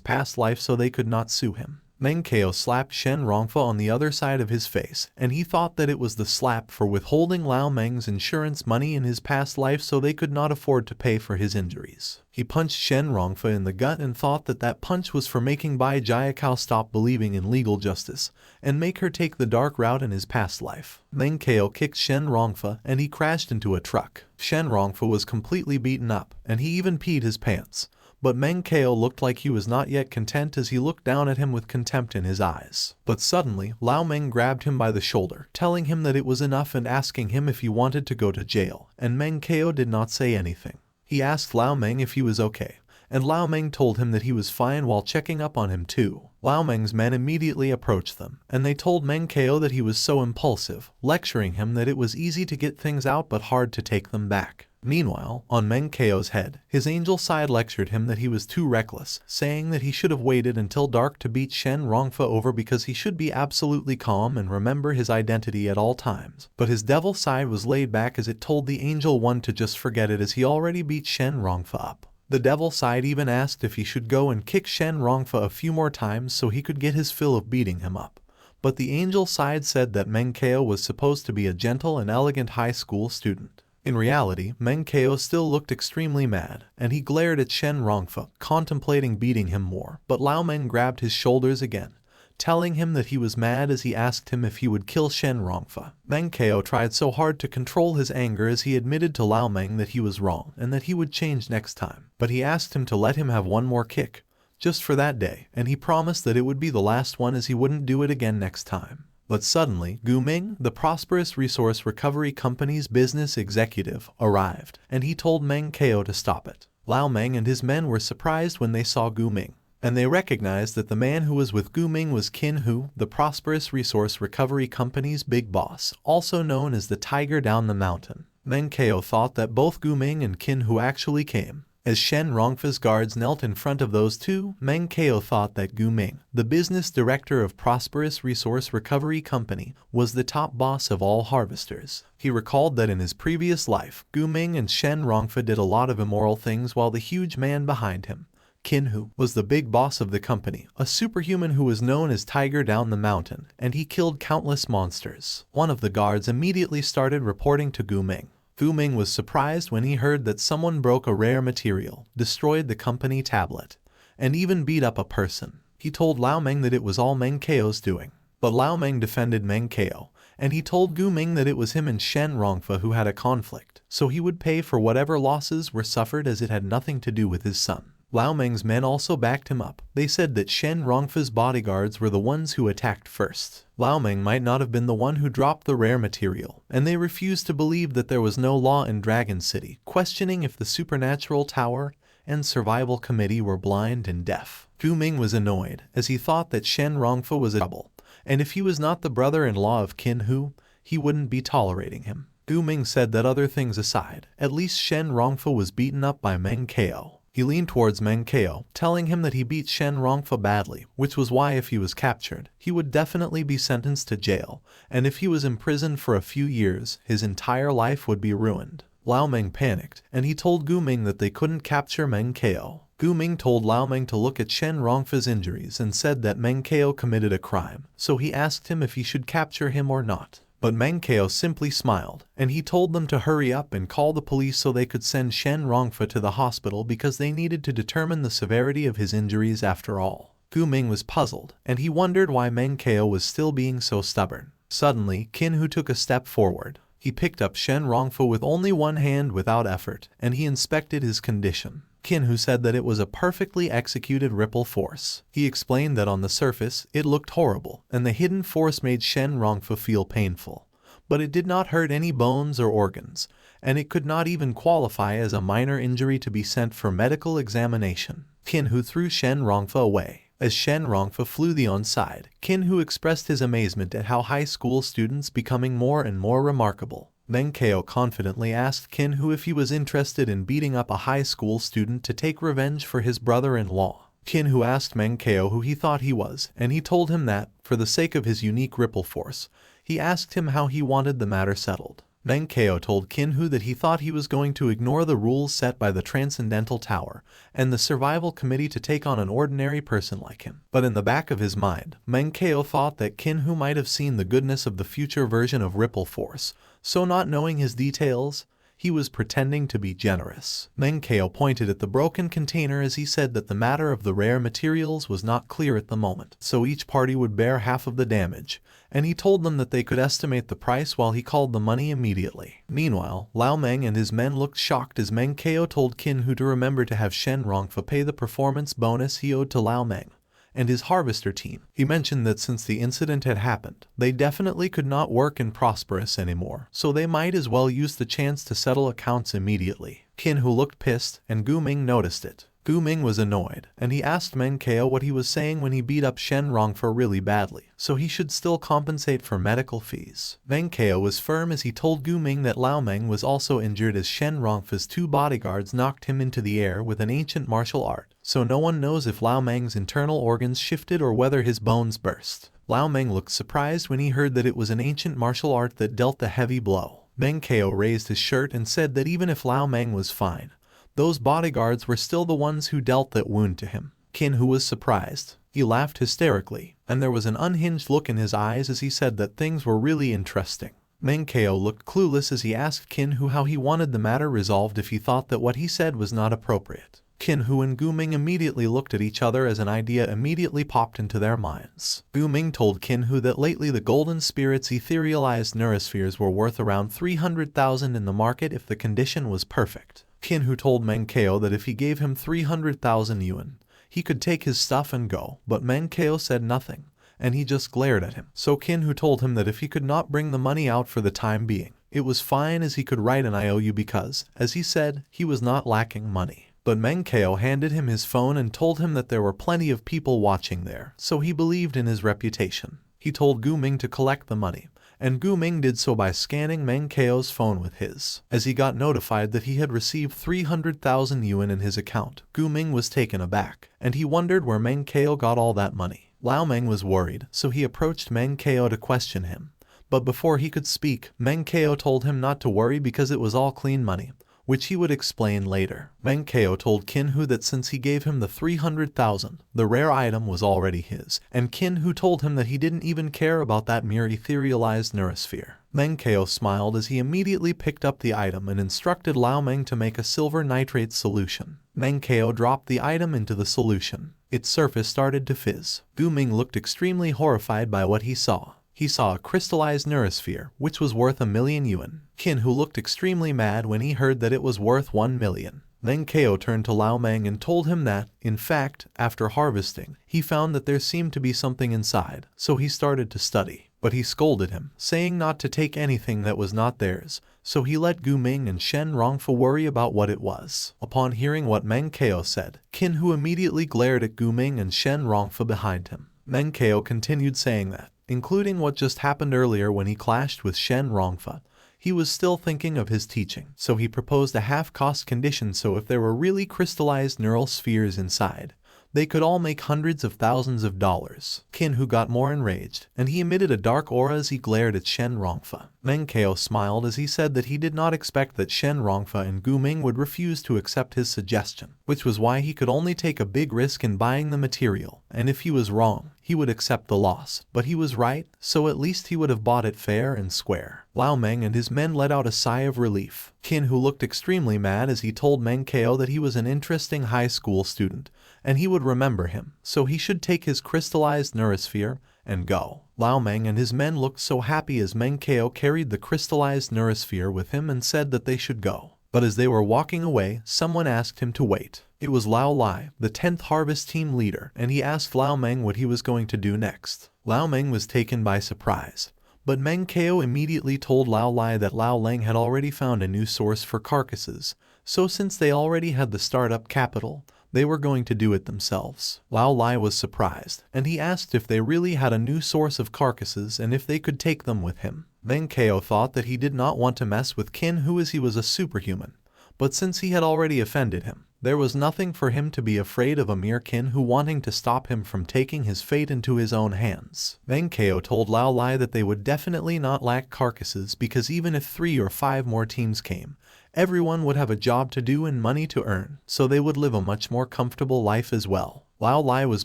past life so they could not sue him. Meng Chao slapped Shen Rongfa on the other side of his face, and he thought that it was the slap for withholding Lao Meng's insurance money in his past life so they could not afford to pay for his injuries. He punched Shen Rongfa in the gut and thought that that punch was for making Bai Jiakao stop believing in legal justice and make her take the dark route in his past life. Meng Chao kicked Shen Rongfa and he crashed into a truck. Shen Rongfa was completely beaten up, and he even peed his pants. But Meng Chao looked like he was not yet content as he looked down at him with contempt in his eyes. But suddenly, Lao Meng grabbed him by the shoulder, telling him that it was enough and asking him if he wanted to go to jail, and Meng Chao did not say anything. He asked Lao Meng if he was okay, and Lao Meng told him that he was fine while checking up on him too. Lao Meng's men immediately approached them, and they told Meng Chao that he was so impulsive, lecturing him that it was easy to get things out but hard to take them back. Meanwhile, on Meng Chao's head, his angel side lectured him that he was too reckless, saying that he should have waited until dark to beat Shen Rongfa over because he should be absolutely calm and remember his identity at all times. But his devil side was laid back as it told the angel one to just forget it as he already beat Shen Rongfa up. The devil side even asked if he should go and kick Shen Rongfa a few more times so he could get his fill of beating him up. But the angel side said that Meng Chao was supposed to be a gentle and elegant high school student. In reality, Meng Chao still looked extremely mad, and he glared at Shen Rongfa, contemplating beating him more. But Lao Meng grabbed his shoulders again, telling him that he was mad as he asked him if he would kill Shen Rongfa. Meng Chao tried so hard to control his anger as he admitted to Lao Meng that he was wrong and that he would change next time. But he asked him to let him have one more kick, just for that day, and he promised that it would be the last one as he wouldn't do it again next time. But suddenly, Gu Ming, the Prosperous Resource Recovery Company's business executive, arrived, and he told Meng Chao to stop it. Lao Meng and his men were surprised when they saw Gu Ming, and they recognized that the man who was with Gu Ming was Qin Hu, the Prosperous Resource Recovery Company's big boss, also known as the Tiger Down the Mountain. Meng Chao thought that both Gu Ming and Qin Hu actually came. As Shen Rongfa's guards knelt in front of those two, Meng Chao thought that Gu Ming, the business director of Prosperous Resource Recovery Company, was the top boss of all harvesters. He recalled that in his previous life, Gu Ming and Shen Rongfa did a lot of immoral things while the huge man behind him, Qin Hu, was the big boss of the company, a superhuman who was known as Tiger Down the Mountain, and he killed countless monsters. One of the guards immediately started reporting to Gu Ming. Gu Ming was surprised when he heard that someone broke a rare material, destroyed the company tablet, and even beat up a person. He told Lao Meng that it was all Meng Chao's doing. But Lao Meng defended Meng Chao, and he told Gu Ming that it was him and Shen Rongfa who had a conflict, so he would pay for whatever losses were suffered as it had nothing to do with his son. Lao Meng's men also backed him up. They said that Shen Rongfa's bodyguards were the ones who attacked first. Lao Meng might not have been the one who dropped the rare material, and they refused to believe that there was no law in Dragon City, questioning if the Supernatural Tower and Survival Committee were blind and deaf. Gu Ming was annoyed, as he thought that Shen Rongfa was a trouble, and if he was not the brother-in-law of Qin Hu, he wouldn't be tolerating him. Gu Ming said that other things aside, at least Shen Rongfa was beaten up by Meng Chao. He leaned towards Meng Chao, telling him that he beat Shen Rongfa badly, which was why if he was captured, he would definitely be sentenced to jail, and if he was imprisoned for a few years, his entire life would be ruined. Lao Meng panicked, and he told Gu Ming that they couldn't capture Meng Chao. Gu Ming told Lao Meng to look at Shen Rongfa's injuries and said that Meng Chao committed a crime, so he asked him if he should capture him or not. But Meng Chao simply smiled, and he told them to hurry up and call the police so they could send Shen Rongfa to the hospital because they needed to determine the severity of his injuries after all. Gu Ming was puzzled, and he wondered why Meng Chao was still being so stubborn. Suddenly, Qin Hu took a step forward. He picked up Shen Rongfa with only one hand without effort, and he inspected his condition. Qin Hu said that it was a perfectly executed ripple force. He explained that on the surface, it looked horrible, and the hidden force made Shen Rongfa feel painful. But it did not hurt any bones or organs, and it could not even qualify as a minor injury to be sent for medical examination. Qin Hu threw Shen Rongfa away. As Shen Rongfa flew the onside, Qin Hu expressed his amazement at how high school students becoming more and more remarkable. Meng Chao confidently asked Qin Hu if he was interested in beating up a high school student to take revenge for his brother-in-law. Qin Hu asked Meng Chao who he thought he was, and he told him that, for the sake of his unique ripple force, he asked him how he wanted the matter settled. Meng Chao told Qin Hu that he thought he was going to ignore the rules set by the Transcendental Tower and the Survival Committee to take on an ordinary person like him. But in the back of his mind, Meng Chao thought that Qin Hu might have seen the goodness of the future version of Ripple Force, so not knowing his details, he was pretending to be generous. Meng Chao pointed at the broken container as he said that the matter of the rare materials was not clear at the moment, so each party would bear half of the damage, and he told them that they could estimate the price while he called the money immediately. Meanwhile, Lao Meng and his men looked shocked as Meng Chao told Qin Hu to remember to have Shen Rongfa pay the performance bonus he owed to Lao Meng and his harvester team. He mentioned that since the incident had happened, they definitely could not work in Prosperous anymore, so they might as well use the chance to settle accounts immediately. Qin Hu looked pissed, and Gu Ming noticed it. Gu Ming was annoyed, and he asked Meng Chao what he was saying when he beat up Shen Rongfa really badly, so he should still compensate for medical fees. Meng Chao was firm as he told Gu Ming that Lao Meng was also injured as Shen Rongfa's two bodyguards knocked him into the air with an ancient martial art, so no one knows if Lao Meng's internal organs shifted or whether his bones burst. Lao Meng looked surprised when he heard that it was an ancient martial art that dealt the heavy blow. Meng Chao raised his shirt and said that even if Lao Meng was fine, those bodyguards were still the ones who dealt that wound to him. Qin Hu was surprised. He laughed hysterically, and there was an unhinged look in his eyes as he said that things were really interesting. Meng Chao looked clueless as he asked Qin Hu how he wanted the matter resolved if he thought that what he said was not appropriate. Qin Hu and Gu Ming immediately looked at each other as an idea immediately popped into their minds. Gu Ming told Qin Hu that lately the Golden Spirit's etherealized neurospheres were worth around 300,000 in the market if the condition was perfect. Qin Hu told Meng Chao that if he gave him 300,000 yuan, he could take his stuff and go, but Meng Chao said nothing, and he just glared at him. So Qin Hu told him that if he could not bring the money out for the time being, it was fine as he could write an IOU because, as he said, he was not lacking money. But Meng Chao handed him his phone and told him that there were plenty of people watching there, so he believed in his reputation. He told Gu Ming to collect the money, and Gu Ming did so by scanning Meng Chao's phone with his. As he got notified that he had received 300,000 yuan in his account, Gu Ming was taken aback, and he wondered where Meng Chao got all that money. Lao Meng was worried, so he approached Meng Chao to question him. But before he could speak, Meng Chao told him not to worry because it was all clean money, which he would explain later. Meng Chao told Qin Hu that since he gave him the 300,000, the rare item was already his, and Qin Hu told him that he didn't even care about that mere etherealized neurosphere. Meng Chao smiled as he immediately picked up the item and instructed Lao Meng to make a silver nitrate solution. Meng Chao dropped the item into the solution. Its surface started to fizz. Gu Ming looked extremely horrified by what he saw. He saw a crystallized neurosphere, which was worth 1,000,000 yuan. Qin Hu looked extremely mad when he heard that it was worth 1 million. Meng Chao turned to Lao Meng and told him that, in fact, after harvesting, he found that there seemed to be something inside, so he started to study. But he scolded him, saying not to take anything that was not theirs, so he let Gu Ming and Shen Rongfa worry about what it was. Upon hearing what Meng Chao said, Qin Hu immediately glared at Gu Ming and Shen Rongfa behind him. Meng Chao continued saying that, including what just happened earlier when he clashed with Shen Rongfa, He was still thinking of his teaching, so he proposed a half-cost condition so if there were really crystallized neural spheres inside, they could all make hundreds of thousands of dollars. Qin got more enraged, and he emitted a dark aura as he glared at Shen Rongfa. Meng Chao smiled as he said that he did not expect that Shen Rongfa and Gu Ming would refuse to accept his suggestion, which was why he could only take a big risk in buying the material, and if he was wrong, he would accept the loss. But he was right, so at least he would have bought it fair and square. Lao Meng and his men let out a sigh of relief. Qin looked extremely mad as he told Meng Chao that he was an interesting high school student, and he would remember him, so he should take his crystallized neurosphere and go. Lao Meng and his men looked so happy as Meng Chao carried the crystallized neurosphere with him and said that they should go. But as they were walking away, someone asked him to wait. It was Lao Lai, the 10th Harvest Team leader, and he asked Lao Meng what he was going to do next. Lao Meng was taken by surprise, but Meng Chao immediately told Lao Lai that Lao Leng had already found a new source for carcasses, so since they already had the startup capital, they were going to do it themselves. Lao Lai was surprised, and he asked if they really had a new source of carcasses and if they could take them with him. Meng Chao thought that he did not want to mess with Qin as he was a superhuman, but since he had already offended him, there was nothing for him to be afraid of a mere Qin wanting to stop him from taking his fate into his own hands. Meng Chao told Lao Lai that they would definitely not lack carcasses because even if 3 or 5 more teams came, everyone would have a job to do and money to earn, so they would live a much more comfortable life as well. Lao Lai was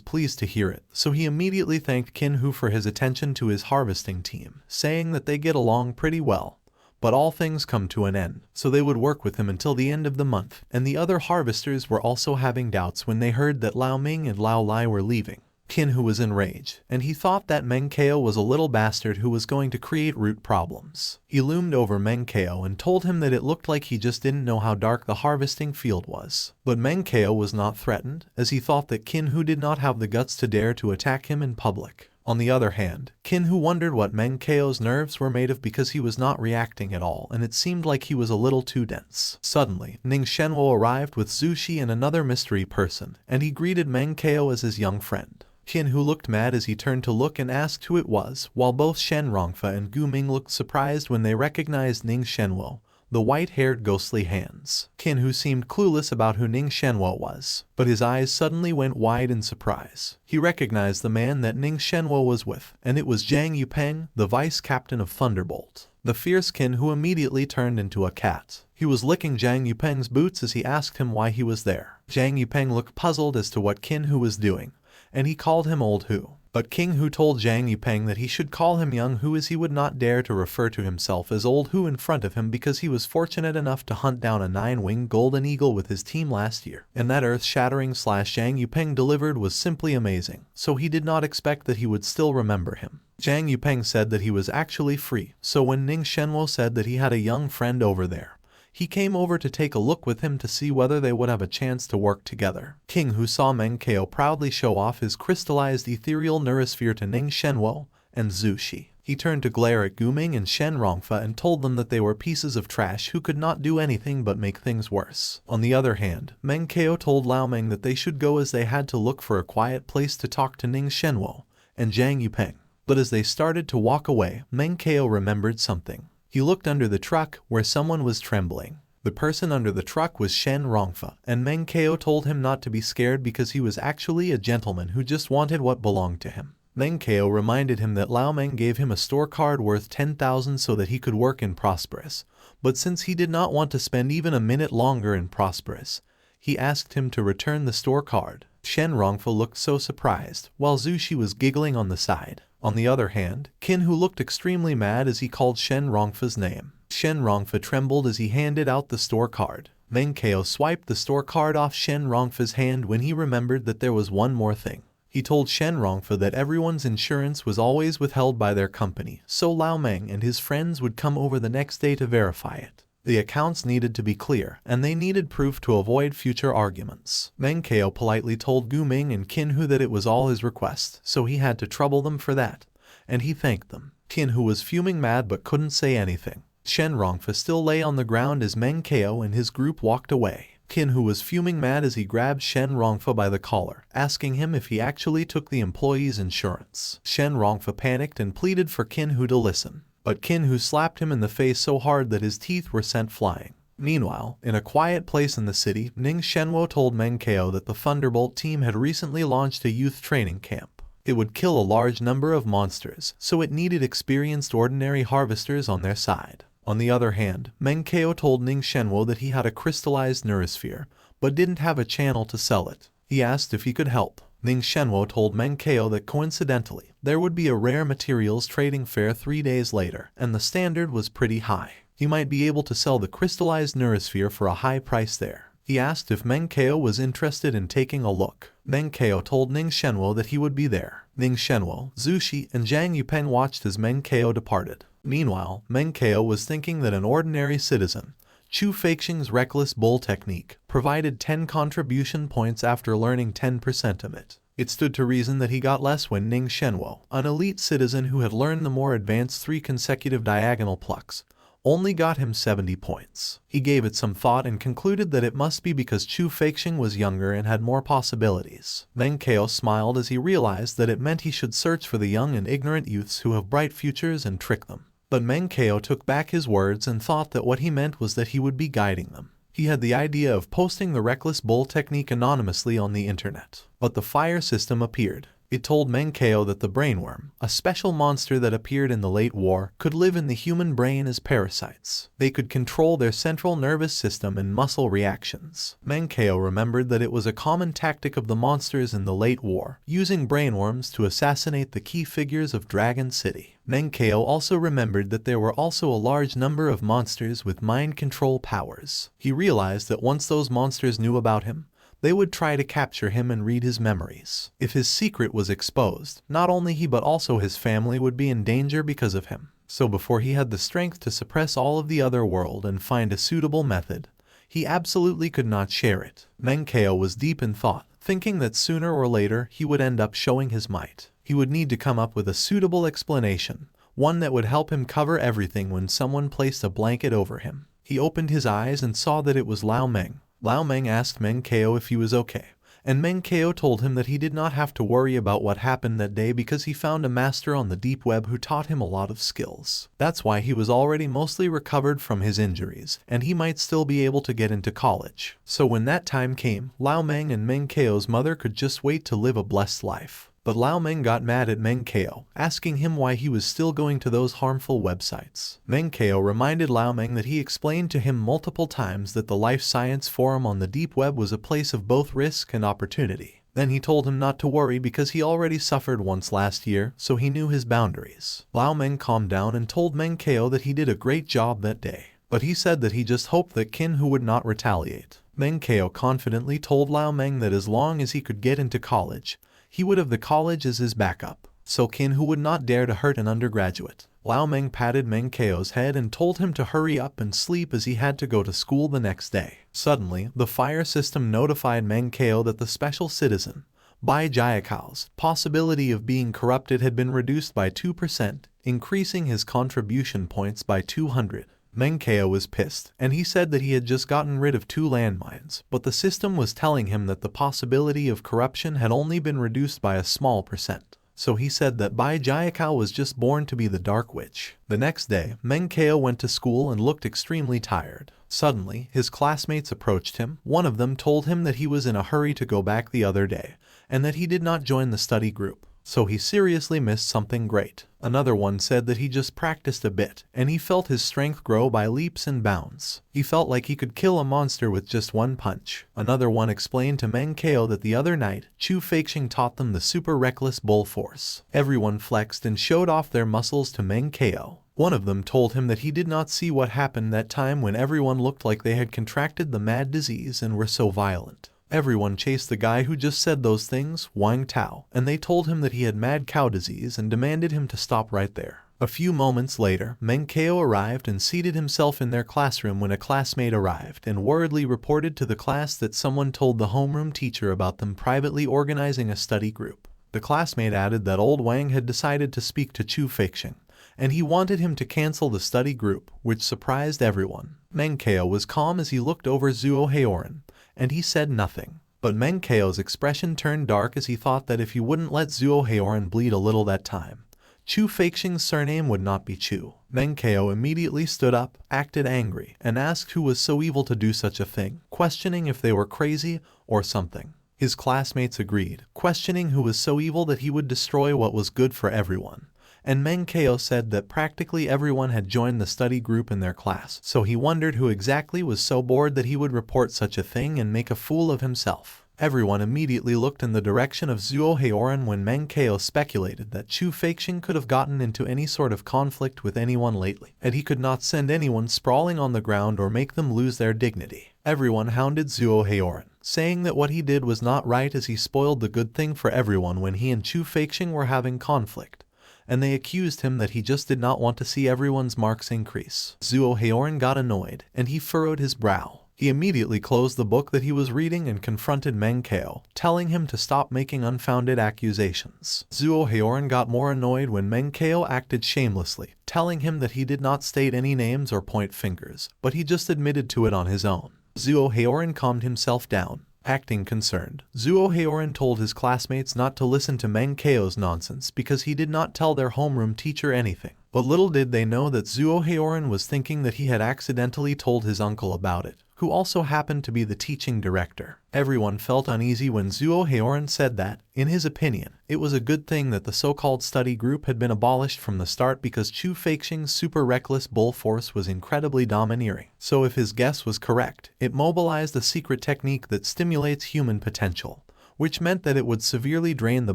pleased to hear it, so he immediately thanked Qin for his attention to his harvesting team, saying that they get along pretty well. But all things come to an end, so they would work with him until the end of the month, and the other harvesters were also having doubts when they heard that Lao Ming and Lao Lai were leaving. Qin was enraged, and he thought that Meng Chao was a little bastard who was going to create root problems. He loomed over Meng Chao and told him that it looked like he just didn't know how dark the harvesting field was. But Meng Chao was not threatened, as he thought that Qin did not have the guts to dare to attack him in public. On the other hand, Qin wondered what Meng Chao's nerves were made of because he was not reacting at all and it seemed like he was a little too dense. Suddenly, Ning Shenwo arrived with Zhu Shi and another mystery person, and he greeted Meng Chao as his young friend. Qin looked mad as he turned to look and asked who it was, while both Shen Rongfa and Gu Ming looked surprised when they recognized Ning Shenwo, the white-haired ghostly hands. Qin seemed clueless about who Ning Shenwo was, but his eyes suddenly went wide in surprise. He recognized the man that Ning Shenwo was with, and it was Zhang Yupeng, the vice-captain of Thunderbolt. The fierce Qin immediately turned into a cat. He was licking Zhang Yupeng's boots as he asked him why he was there. Zhang Yupeng looked puzzled as to what Qin was doing, and he called him Old Hu. But King told Zhang Yupeng that he should call him Young Hu as he would not dare to refer to himself as Old Hu in front of him because he was fortunate enough to hunt down a 9-winged golden eagle with his team last year. And that earth-shattering slash Zhang Yupeng delivered was simply amazing, so he did not expect that he would still remember him. Zhang Yupeng said that he was actually free, so when Ning Shenwo said that he had a young friend over there, he came over to take a look with him to see whether they would have a chance to work together. King saw Meng Chao proudly show off his crystallized ethereal neurosphere to Ning Shenwo and Zhu Shi. He turned to glare at Gu Ming and Shen Rongfa and told them that they were pieces of trash who could not do anything but make things worse. On the other hand, Meng Chao told Lao Meng that they should go as they had to look for a quiet place to talk to Ning Shenwo and Zhang Yupeng. But as they started to walk away, Meng Chao remembered something. He looked under the truck, where someone was trembling. The person under the truck was Shen Rongfa, and Meng Chao told him not to be scared because he was actually a gentleman who just wanted what belonged to him. Meng Chao reminded him that Lao Meng gave him a store card worth 10,000 so that he could work in Prosperous, but since he did not want to spend even a minute longer in Prosperous, he asked him to return the store card. Shen Rongfa looked so surprised, while Zhu Shi was giggling on the side. On the other hand, Qin looked extremely mad as he called Shen Rongfa's name. Shen Rongfa trembled as he handed out the store card. Meng Chao swiped the store card off Shen Rongfa's hand when he remembered that there was one more thing. He told Shen Rongfa that everyone's insurance was always withheld by their company, so Lao Meng and his friends would come over the next day to verify it. The accounts needed to be clear, and they needed proof to avoid future arguments. Meng Chao politely told Gu Ming and Qin that it was all his request, so he had to trouble them for that, and he thanked them. Qin was fuming mad but couldn't say anything. Shen Rongfa still lay on the ground as Meng Chao and his group walked away. Qin was fuming mad as he grabbed Shen Rongfa by the collar, asking him if he actually took the employee's insurance. Shen Rongfa panicked and pleaded for Qin to listen. but Kinhu slapped him in the face so hard that his teeth were sent flying. Meanwhile, in a quiet place in the city, Ning Shenwo told Meng Chao that the Thunderbolt team had recently launched a youth training camp. It would kill a large number of monsters, so it needed experienced ordinary harvesters on their side. On the other hand, Meng Chao told Ning Shenwo that he had a crystallized neurosphere, but didn't have a channel to sell it. He asked if he could help. Ning Shenwo told Meng Chao that coincidentally, there would be a rare materials trading fair 3 days later, and the standard was pretty high. He might be able to sell the crystallized neurosphere for a high price there. He asked if Meng Chao was interested in taking a look. Meng Chao told Ning Shenwo that he would be there. Ning Shenwo, Zushi, and Zhang Yupeng watched as Meng Chao departed. Meanwhile, Meng Chao was thinking that an ordinary citizen, Chu Feixing's reckless bull technique, provided 10 contribution points after learning 10% of it. It stood to reason that he got less when Ning Shenwo, an elite citizen who had learned the more advanced 3 consecutive diagonal plucks, only got him 70 points. He gave it some thought and concluded that it must be because Chu Feixing was younger and had more possibilities. Meng Chao smiled as he realized that it meant he should search for the young and ignorant youths who have bright futures and trick them. But Meng Chao took back his words and thought that what he meant was that he would be guiding them. He had the idea of posting the reckless bull technique anonymously on the internet. But the fire system appeared. It told Meng Chao that the brainworm, a special monster that appeared in the late war, could live in the human brain as parasites. They could control their central nervous system and muscle reactions. Meng Chao remembered that it was a common tactic of the monsters in the late war, using brainworms to assassinate the key figures of Dragon City. Meng Chao also remembered that there were also a large number of monsters with mind control powers. He realized that once those monsters knew about him, they would try to capture him and read his memories. If his secret was exposed, not only he but also his family would be in danger because of him. So before he had the strength to suppress all of the other world and find a suitable method, he absolutely could not share it. Meng Chao was deep in thought, thinking that sooner or later he would end up showing his might. He would need to come up with a suitable explanation, one that would help him cover everything when someone placed a blanket over him. He opened his eyes and saw that it was Lao Meng. Lao Meng asked Meng Chao if he was okay, and Meng Chao told him that he did not have to worry about what happened that day because he found a master on the deep web who taught him a lot of skills. That's why he was already mostly recovered from his injuries, and he might still be able to get into college. So when that time came, Lao Meng and Meng Chao's mother could just wait to live a blessed life. But Lao Meng got mad at Meng Chao, asking him why he was still going to those harmful websites. Meng Chao reminded Lao Meng that he explained to him multiple times that the Life Science Forum on the deep web was a place of both risk and opportunity. Then he told him not to worry because he already suffered once last year, so he knew his boundaries. Lao Meng calmed down and told Meng Chao that he did a great job that day. But he said that he just hoped that Kinhu would not retaliate. Meng Chao confidently told Lao Meng that as long as he could get into college, he would have the college as his backup, so Kinhu would not dare to hurt an undergraduate. Lao Meng patted Meng Chao's head and told him to hurry up and sleep as he had to go to school the next day. Suddenly, the fire system notified Meng Chao that the special citizen, Bai Jiakao's possibility of being corrupted had been reduced by 2%, increasing his contribution points by 200. Meng Chao was pissed, and he said that he had just gotten rid of 2 landmines, but the system was telling him that the possibility of corruption had only been reduced by a small percent. So he said that Bai Jiakao was just born to be the Dark Witch. The next day, Meng Chao went to school and looked extremely tired. Suddenly, his classmates approached him. One of them told him that he was in a hurry to go back the other day, and that he did not join the study group. So he seriously missed something great. Another one said that he just practiced a bit, and he felt his strength grow by leaps and bounds. He felt like he could kill a monster with just one punch. Another one explained to Meng Chao that the other night, Chu Feixing taught them the super reckless bull force. Everyone flexed and showed off their muscles to Meng Chao. One of them told him that he did not see what happened that time when everyone looked like they had contracted the mad disease and were so violent. Everyone chased the guy who just said those things, Wang Tao, and they told him that he had mad cow disease and demanded him to stop right there. A few moments later, Meng Chao arrived and seated himself in their classroom when a classmate arrived and worriedly reported to the class that someone told the homeroom teacher about them privately organizing a study group. The classmate added that old Wang had decided to speak to Chu Feixing, and he wanted him to cancel the study group, which surprised everyone. Meng Chao was calm as he looked over Zuo Heoran, and he said nothing. But Meng Chao's expression turned dark as he thought that if he wouldn't let Zuo Heoran bleed a little that time, Chu Feixing's surname would not be Chu. Meng Chao immediately stood up, acted angry, and asked who was so evil to do such a thing, questioning if they were crazy or something. His classmates agreed, questioning who was so evil that he would destroy what was good for everyone. And Meng Chao said that practically everyone had joined the study group in their class, so he wondered who exactly was so bored that he would report such a thing and make a fool of himself. Everyone immediately looked in the direction of Zhuo Heoran when Meng Chao speculated that Chu Feixing could have gotten into any sort of conflict with anyone lately, and he could not send anyone sprawling on the ground or make them lose their dignity. Everyone hounded Zhuo Heoran, saying that what he did was not right as he spoiled the good thing for everyone when he and Chu Feixing were having conflict. And they accused him that he just did not want to see everyone's marks increase. Zhuo Heoran got annoyed, and he furrowed his brow. He immediately closed the book that he was reading and confronted Meng Chao, telling him to stop making unfounded accusations. Zhuo Heoran got more annoyed when Meng Chao acted shamelessly, telling him that he did not state any names or point fingers, but he just admitted to it on his own. Zhuo Heoran calmed himself down. Acting concerned, Zhuo Heoran told his classmates not to listen to Meng Chao's nonsense because he did not tell their homeroom teacher anything. But little did they know that Zhuo Heoran was thinking that he had accidentally told his uncle about it, who also happened to be the teaching director. Everyone felt uneasy when Zhuo Heoran said that, in his opinion, it was a good thing that the so-called study group had been abolished from the start because Chu Feixing's super reckless bull force was incredibly domineering. So if his guess was correct, it mobilized a secret technique that stimulates human potential, which meant that it would severely drain the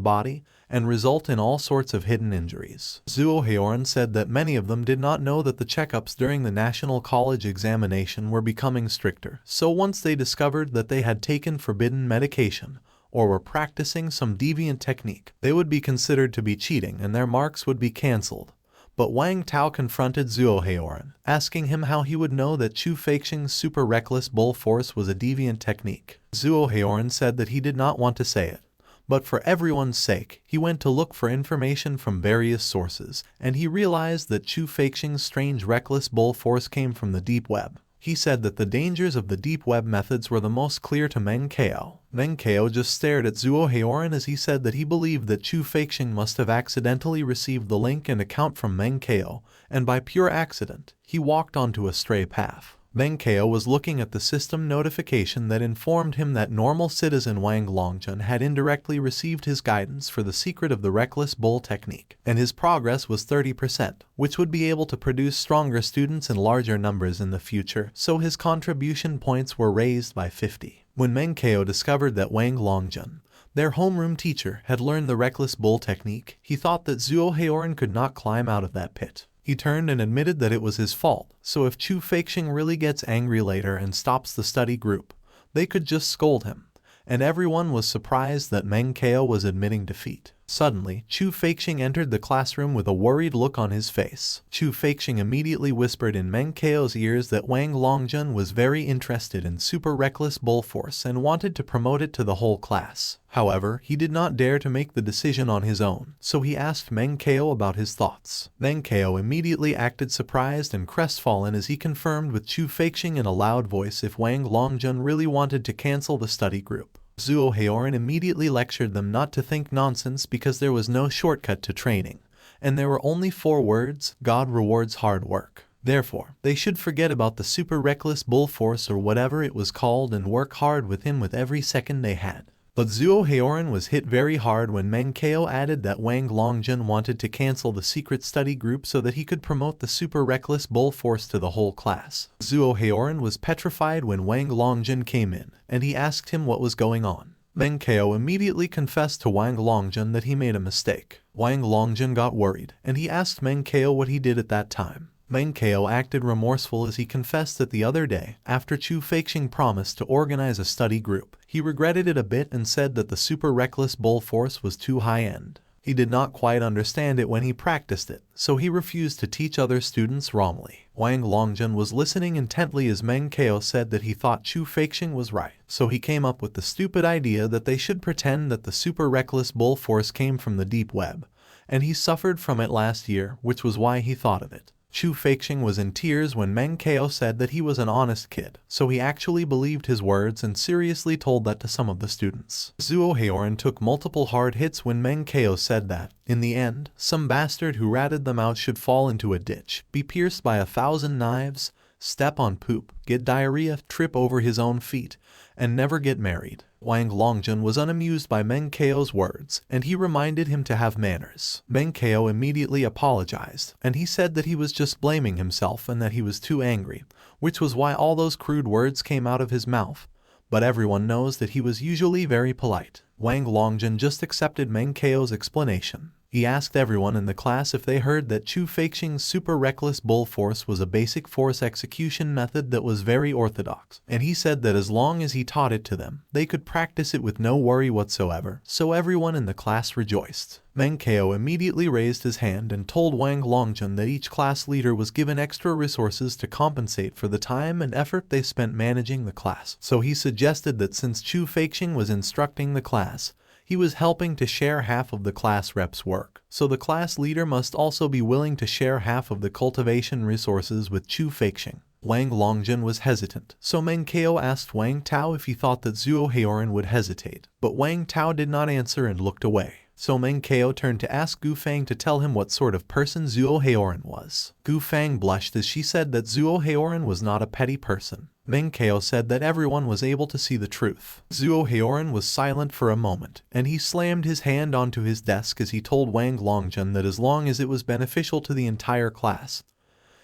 body and result in all sorts of hidden injuries. Zhuo Heoran said that many of them did not know that the checkups during the national college examination were becoming stricter, so once they discovered that they had taken forbidden medication or were practicing some deviant technique, they would be considered to be cheating and their marks would be cancelled. But Wang Tao confronted Zhuo Heoran, asking him how he would know that Chu Feixing's super reckless bull force was a deviant technique. Zhuo Heoran said that he did not want to say it, but for everyone's sake, he went to look for information from various sources, and he realized that Chu Feixing's strange reckless bull force came from the deep web. He said that the dangers of the deep web methods were the most clear to Meng Chao. Meng Chao just stared at Zhuo Heoran as he said that he believed that Chu Feixing must have accidentally received the link and account from Meng Chao, and by pure accident, he walked onto a stray path. Meng Chao was looking at the system notification that informed him that normal citizen Wang Longjun had indirectly received his guidance for the secret of the reckless bull technique, and his progress was 30%, which would be able to produce stronger students in larger numbers in the future, so his contribution points were raised by 50. When Meng Chao discovered that Wang Longjun, their homeroom teacher, had learned the reckless bull technique, he thought that Zhuo Heoran could not climb out of that pit. He turned and admitted that it was his fault, so if Chu Feixing really gets angry later and stops the study group, they could just scold him. And everyone was surprised that Meng Chao was admitting defeat. Suddenly, Chu Feixing entered the classroom with a worried look on his face. Chu Feixing immediately whispered in Meng Chao's ears that Wang Longjun was very interested in super reckless bull force and wanted to promote it to the whole class. However, he did not dare to make the decision on his own, so he asked Meng Chao about his thoughts. Meng Chao immediately acted surprised and crestfallen as he confirmed with Chu Feixing in a loud voice if Wang Longjun really wanted to cancel the study group. Zhuo Heoran immediately lectured them not to think nonsense because there was no shortcut to training, and there were only 4 words: God rewards hard work. Therefore, they should forget about the super reckless bull force or whatever it was called and work hard with him with every second they had. But Zhuo Heoran was hit very hard when Meng Chao added that Wang Longjun wanted to cancel the secret study group so that he could promote the super reckless bull force to the whole class. Zhuo Heoran was petrified when Wang Longjun came in, and he asked him what was going on. Meng Chao immediately confessed to Wang Longjun that he made a mistake. Wang Longjun got worried, and he asked Meng Chao what he did at that time. Meng Chao acted remorseful as he confessed that the other day, after Chu Feixing promised to organize a study group, he regretted it a bit and said that the super reckless bull force was too high-end. He did not quite understand it when he practiced it, so he refused to teach other students wrongly. Wang Longjun was listening intently as Meng Chao said that he thought Chu Feixing was right, so he came up with the stupid idea that they should pretend that the super reckless bull force came from the deep web, and he suffered from it last year, which was why he thought of it. Chu Feixing was in tears when Meng Chao said that he was an honest kid, so he actually believed his words and seriously told that to some of the students. Zuo Haoran took multiple hard hits when Meng Chao said that, in the end, some bastard who ratted them out should fall into a ditch, be pierced by 1,000 knives, step on poop, get diarrhea, trip over his own feet, and never get married. Wang Longjun was unamused by Meng Chao's words, and he reminded him to have manners. Meng Chao immediately apologized, and he said that he was just blaming himself and that he was too angry, which was why all those crude words came out of his mouth. But everyone knows that he was usually very polite. Wang Longjun just accepted Meng Chao's explanation. He asked everyone in the class if they heard that Chu Feixing's super reckless bull force was a basic force execution method that was very orthodox, and he said that as long as he taught it to them, they could practice it with no worry whatsoever, so everyone in the class rejoiced. Meng Chao immediately raised his hand and told Wang Longjun that each class leader was given extra resources to compensate for the time and effort they spent managing the class. So he suggested that since Chu Feixing was instructing the class, he was helping to share half of the class rep's work, so the class leader must also be willing to share half of the cultivation resources with Chu Feixing. Wang Longjun was hesitant, so Meng Chao asked Wang Tao if he thought that Zuo Haoran would hesitate, but Wang Tao did not answer and looked away. So Meng Chao turned to ask Gu Fang to tell him what sort of person Zuo Haoran was. Gu Fang blushed as she said that Zuo Haoran was not a petty person. Meng Chao said that everyone was able to see the truth. Zuo Haoran was silent for a moment, and he slammed his hand onto his desk as he told Wang Longjun that as long as it was beneficial to the entire class,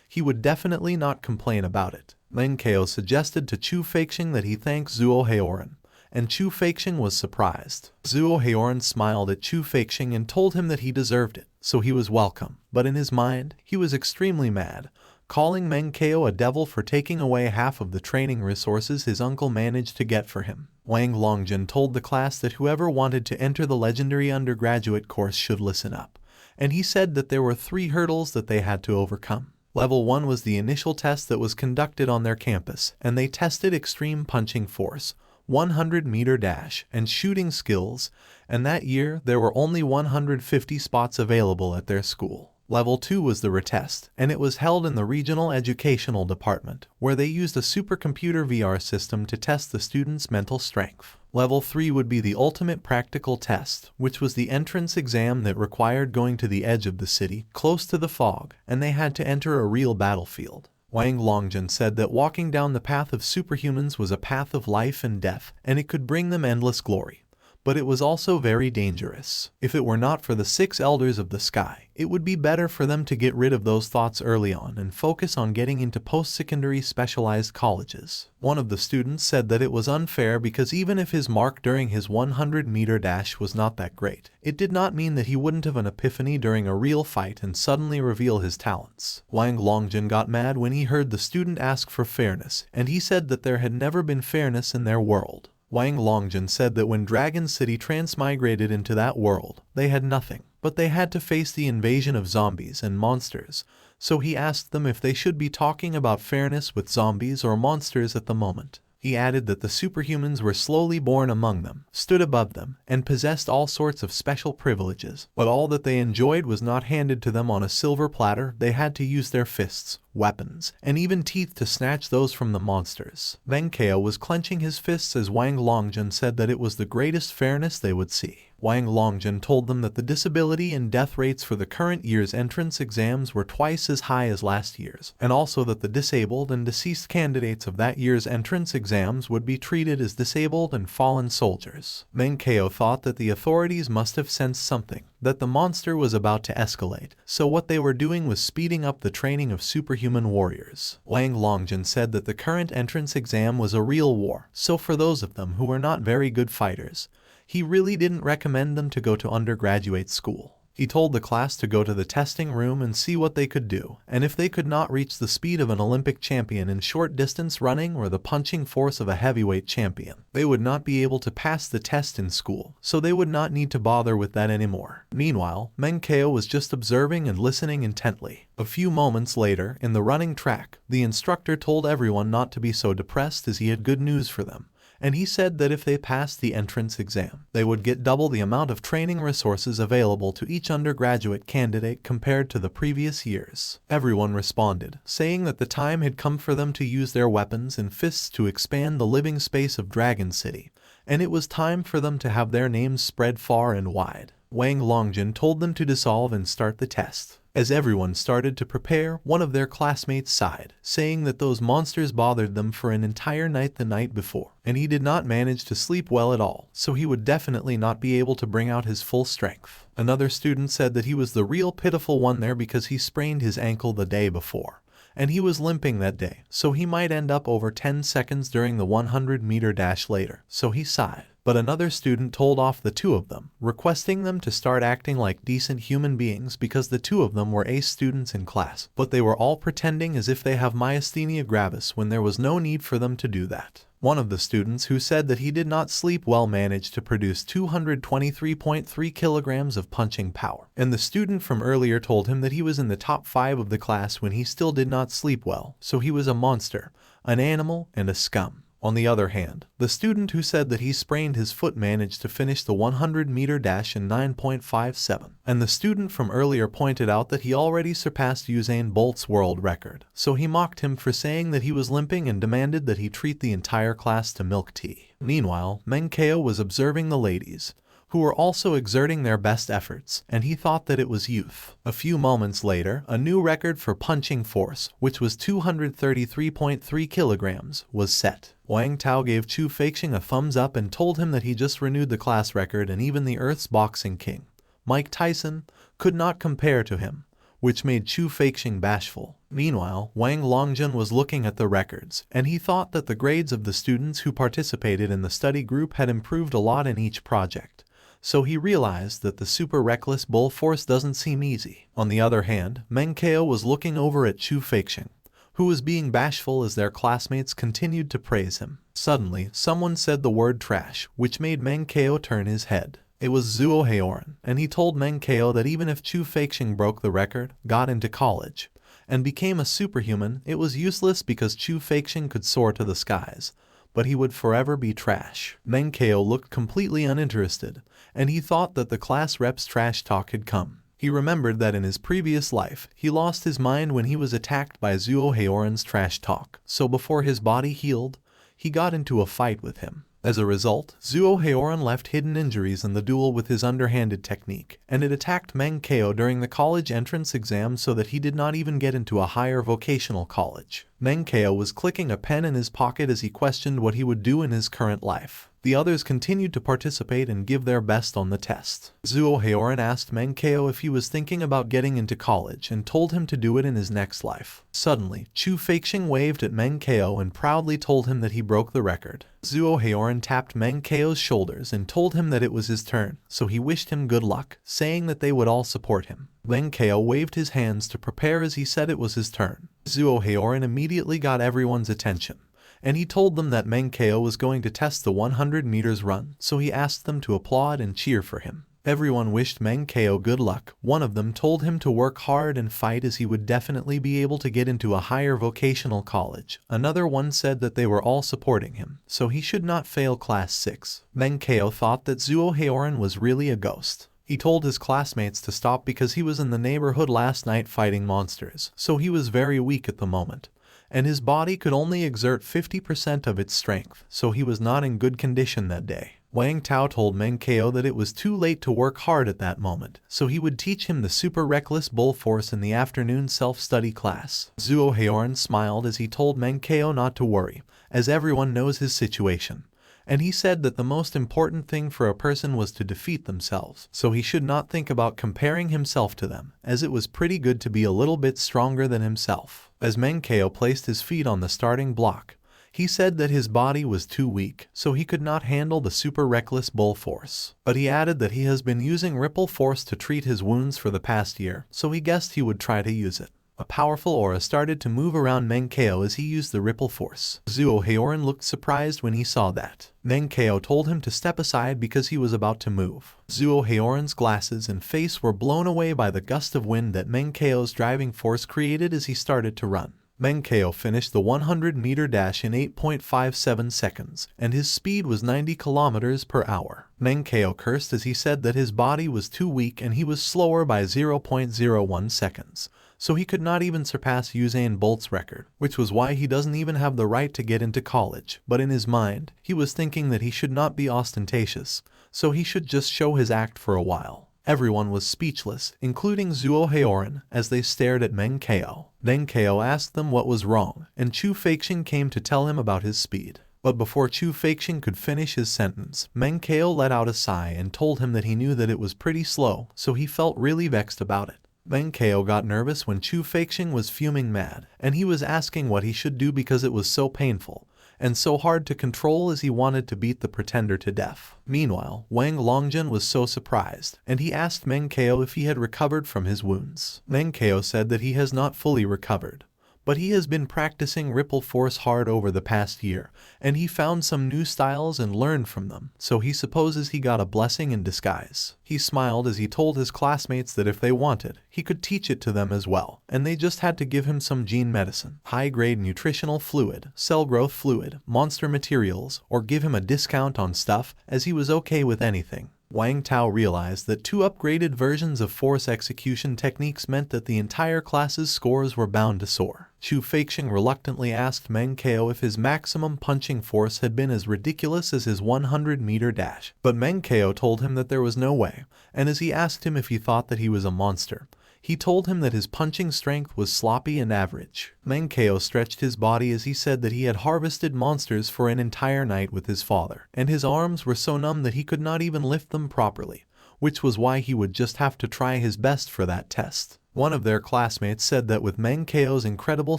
he would definitely not complain about it. Meng Chao suggested to Chu Feixing that he thank Zuo Haoran, and Chu Feixing was surprised. Zuo Haoran smiled at Chu Feixing and told him that he deserved it, so he was welcome. But in his mind, he was extremely mad, calling Meng Chao a devil for taking away half of the training resources his uncle managed to get for him. Wang Longjun told the class that whoever wanted to enter the legendary undergraduate course should listen up, and he said that there were 3 hurdles that they had to overcome. Level 1 was the initial test that was conducted on their campus, and they tested extreme punching force, 100-meter dash, and shooting skills, and that year there were only 150 spots available at their school. Level 2 was the retest, and it was held in the Regional Educational Department, where they used a supercomputer VR system to test the students' mental strength. Level 3 would be the ultimate practical test, which was the entrance exam that required going to the edge of the city, close to the fog, and they had to enter a real battlefield. Wang Longjun said that walking down the path of superhumans was a path of life and death, and it could bring them endless glory. But it was also very dangerous. If it were not for the 6 elders of the sky, it would be better for them to get rid of those thoughts early on and focus on getting into post-secondary specialized colleges. One of the students said that it was unfair because even if his mark during his 100-meter dash was not that great, it did not mean that he wouldn't have an epiphany during a real fight and suddenly reveal his talents. Wang Longjun got mad when he heard the student ask for fairness, and he said that there had never been fairness in their world. Wang Longjun said that when Dragon City transmigrated into that world, they had nothing, but they had to face the invasion of zombies and monsters, so he asked them if they should be talking about fairness with zombies or monsters at the moment. He added that the superhumans were slowly born among them, stood above them, and possessed all sorts of special privileges, but all that they enjoyed was not handed to them on a silver platter. They had to use their fists, weapons, and even teeth to snatch those from the monsters. Meng Chao was clenching his fists as Wang Longjun said that it was the greatest fairness they would see. Wang Longjun told them that the disability and death rates for the current year's entrance exams were twice as high as last year's, and also that the disabled and deceased candidates of that year's entrance exams would be treated as disabled and fallen soldiers. Meng Chao thought that the authorities must have sensed something, that the monster was about to escalate, so what they were doing was speeding up the training of superhuman warriors. Wang Longjun said that the current entrance exam was a real war, so for those of them who were not very good fighters, he really didn't recommend them to go to undergraduate school. He told the class to go to the testing room and see what they could do, and if they could not reach the speed of an Olympic champion in short distance running or the punching force of a heavyweight champion, they would not be able to pass the test in school, so they would not need to bother with that anymore. Meanwhile, Meng Chao was just observing and listening intently. A few moments later, in the running track, the instructor told everyone not to be so depressed as he had good news for them, and he said that if they passed the entrance exam, they would get double the amount of training resources available to each undergraduate candidate compared to the previous years. Everyone responded, saying that the time had come for them to use their weapons and fists to expand the living space of Dragon City, and it was time for them to have their names spread far and wide. Wang Longjun told them to dissolve and start the test. As everyone started to prepare, one of their classmates sighed, saying that those monsters bothered them for an entire night the night before, and he did not manage to sleep well at all, so he would definitely not be able to bring out his full strength. Another student said that he was the real pitiful one there because he sprained his ankle the day before, and he was limping that day, so he might end up over 10 seconds during the 100-meter dash later, so he sighed. But another student told off the two of them, requesting them to start acting like decent human beings because the two of them were ace students in class, but they were all pretending as if they have myasthenia gravis when there was no need for them to do that. One of the students who said that he did not sleep well managed to produce 223.3 kilograms of punching power, and the student from earlier told him that he was in the top 5 of the class when he still did not sleep well, so he was a monster, an animal, and a scum. On the other hand, the student who said that he sprained his foot managed to finish the 100-meter dash in 9.57, and the student from earlier pointed out that he already surpassed Usain Bolt's world record, so he mocked him for saying that he was limping and demanded that he treat the entire class to milk tea. Meanwhile, Meng Chao was observing the ladies, who were also exerting their best efforts, and he thought that it was youth. A few moments later, a new record for punching force, which was 233.3 kilograms, was set. Wang Tao gave Chu Feixing a thumbs up and told him that he just renewed the class record, and even the Earth's boxing king, Mike Tyson, could not compare to him, which made Chu Feixing bashful. Meanwhile, Wang Longjun was looking at the records, and he thought that the grades of the students who participated in the study group had improved a lot in each project. So he realized that the super reckless bull force doesn't seem easy. On the other hand, Meng Chao was looking over at Chu Feixing, who was being bashful as their classmates continued to praise him. Suddenly, someone said the word trash, which made Meng Chao turn his head. It was Zuo Haoran, and he told Meng Chao that even if Chu Feixing broke the record, got into college, and became a superhuman, it was useless because Chu Feixing could soar to the skies, but he would forever be trash. Meng Chao looked completely uninterested, and he thought that the class rep's trash talk had come. He remembered that in his previous life, he lost his mind when he was attacked by Zuo Haoran's trash talk, so before his body healed, he got into a fight with him. As a result, Zuo Haoran left hidden injuries in the duel with his underhanded technique, and it attacked Meng Chao during the college entrance exam so that he did not even get into a higher vocational college. Meng Chao was clicking a pen in his pocket as he questioned what he would do in his current life. The others continued to participate and give their best on the test. Zuo Haoran asked Meng Chao if he was thinking about getting into college and told him to do it in his next life. Suddenly, Chu Feixing waved at Meng Chao and proudly told him that he broke the record. Zuo Haoran tapped Meng Chao's shoulders and told him that it was his turn, so he wished him good luck, saying that they would all support him. Meng Chao waved his hands to prepare as he said it was his turn. Zuo Haoran immediately got everyone's attention, and he told them that Meng Chao was going to test the 100 meters run, so he asked them to applaud and cheer for him. Everyone wished Meng Chao good luck. One of them told him to work hard and fight as he would definitely be able to get into a higher vocational college. Another one said that they were all supporting him, so he should not fail class 6. Meng Chao thought that Zuo Haoran was really a ghost. He told his classmates to stop because he was in the neighborhood last night fighting monsters, so he was very weak at the moment, and his body could only exert 50% of its strength, so he was not in good condition that day. Wang Tao told Meng Chao that it was too late to work hard at that moment, so he would teach him the super reckless bull force in the afternoon self-study class. Zuo Haoran smiled as he told Meng Chao not to worry, as everyone knows his situation, and he said that the most important thing for a person was to defeat themselves, so he should not think about comparing himself to them, as it was pretty good to be a little bit stronger than himself. As Meng Chao placed his feet on the starting block, he said that his body was too weak, so he could not handle the super reckless bull force. But he added that he has been using ripple force to treat his wounds for the past year, so he guessed he would try to use it. A powerful aura started to move around Meng Chao as he used the ripple force. Zuo Haoran looked surprised when he saw that. Meng Chao told him to step aside because he was about to move. Zuo Haoran's glasses and face were blown away by the gust of wind that Meng Chao's driving force created as he started to run. Meng Chao finished the 100-meter dash in 8.57 seconds, and his speed was 90 kilometers per hour. Meng Chao cursed as he said that his body was too weak and he was slower by 0.01 seconds. So he could not even surpass Usain Bolt's record, which was why he doesn't even have the right to get into college. But in his mind, he was thinking that he should not be ostentatious, so he should just show his act for a while. Everyone was speechless, including Zhuo Heoran, as they stared at Meng Chao. Meng Chao asked them what was wrong, and Chu Feixing came to tell him about his speed. But before Chu Feixing could finish his sentence, Meng Chao let out a sigh and told him that he knew that it was pretty slow, so he felt really vexed about it. Meng Chao got nervous when Chu Feixing was fuming mad, and he was asking what he should do because it was so painful and so hard to control as he wanted to beat the pretender to death. Meanwhile, Wang Longjun was so surprised, and he asked Meng Chao if he had recovered from his wounds. Meng Chao said that he has not fully recovered, but he has been practicing Ripple Force hard over the past year, and he found some new styles and learned from them, so he supposes he got a blessing in disguise. He smiled as he told his classmates that if they wanted, he could teach it to them as well, and they just had to give him some gene medicine, high-grade nutritional fluid, cell growth fluid, monster materials, or give him a discount on stuff, as he was okay with anything. Wang Tao realized that 2 upgraded versions of force execution techniques meant that the entire class's scores were bound to soar. Chu Feixing reluctantly asked Meng Chao if his maximum punching force had been as ridiculous as his 100-meter dash, but Meng Chao told him that there was no way, and as he asked him if he thought that he was a monster, he told him that his punching strength was sloppy and average. Meng Chao stretched his body as he said that he had harvested monsters for an entire night with his father, and his arms were so numb that he could not even lift them properly, which was why he would just have to try his best for that test. One of their classmates said that with Meng Chao's incredible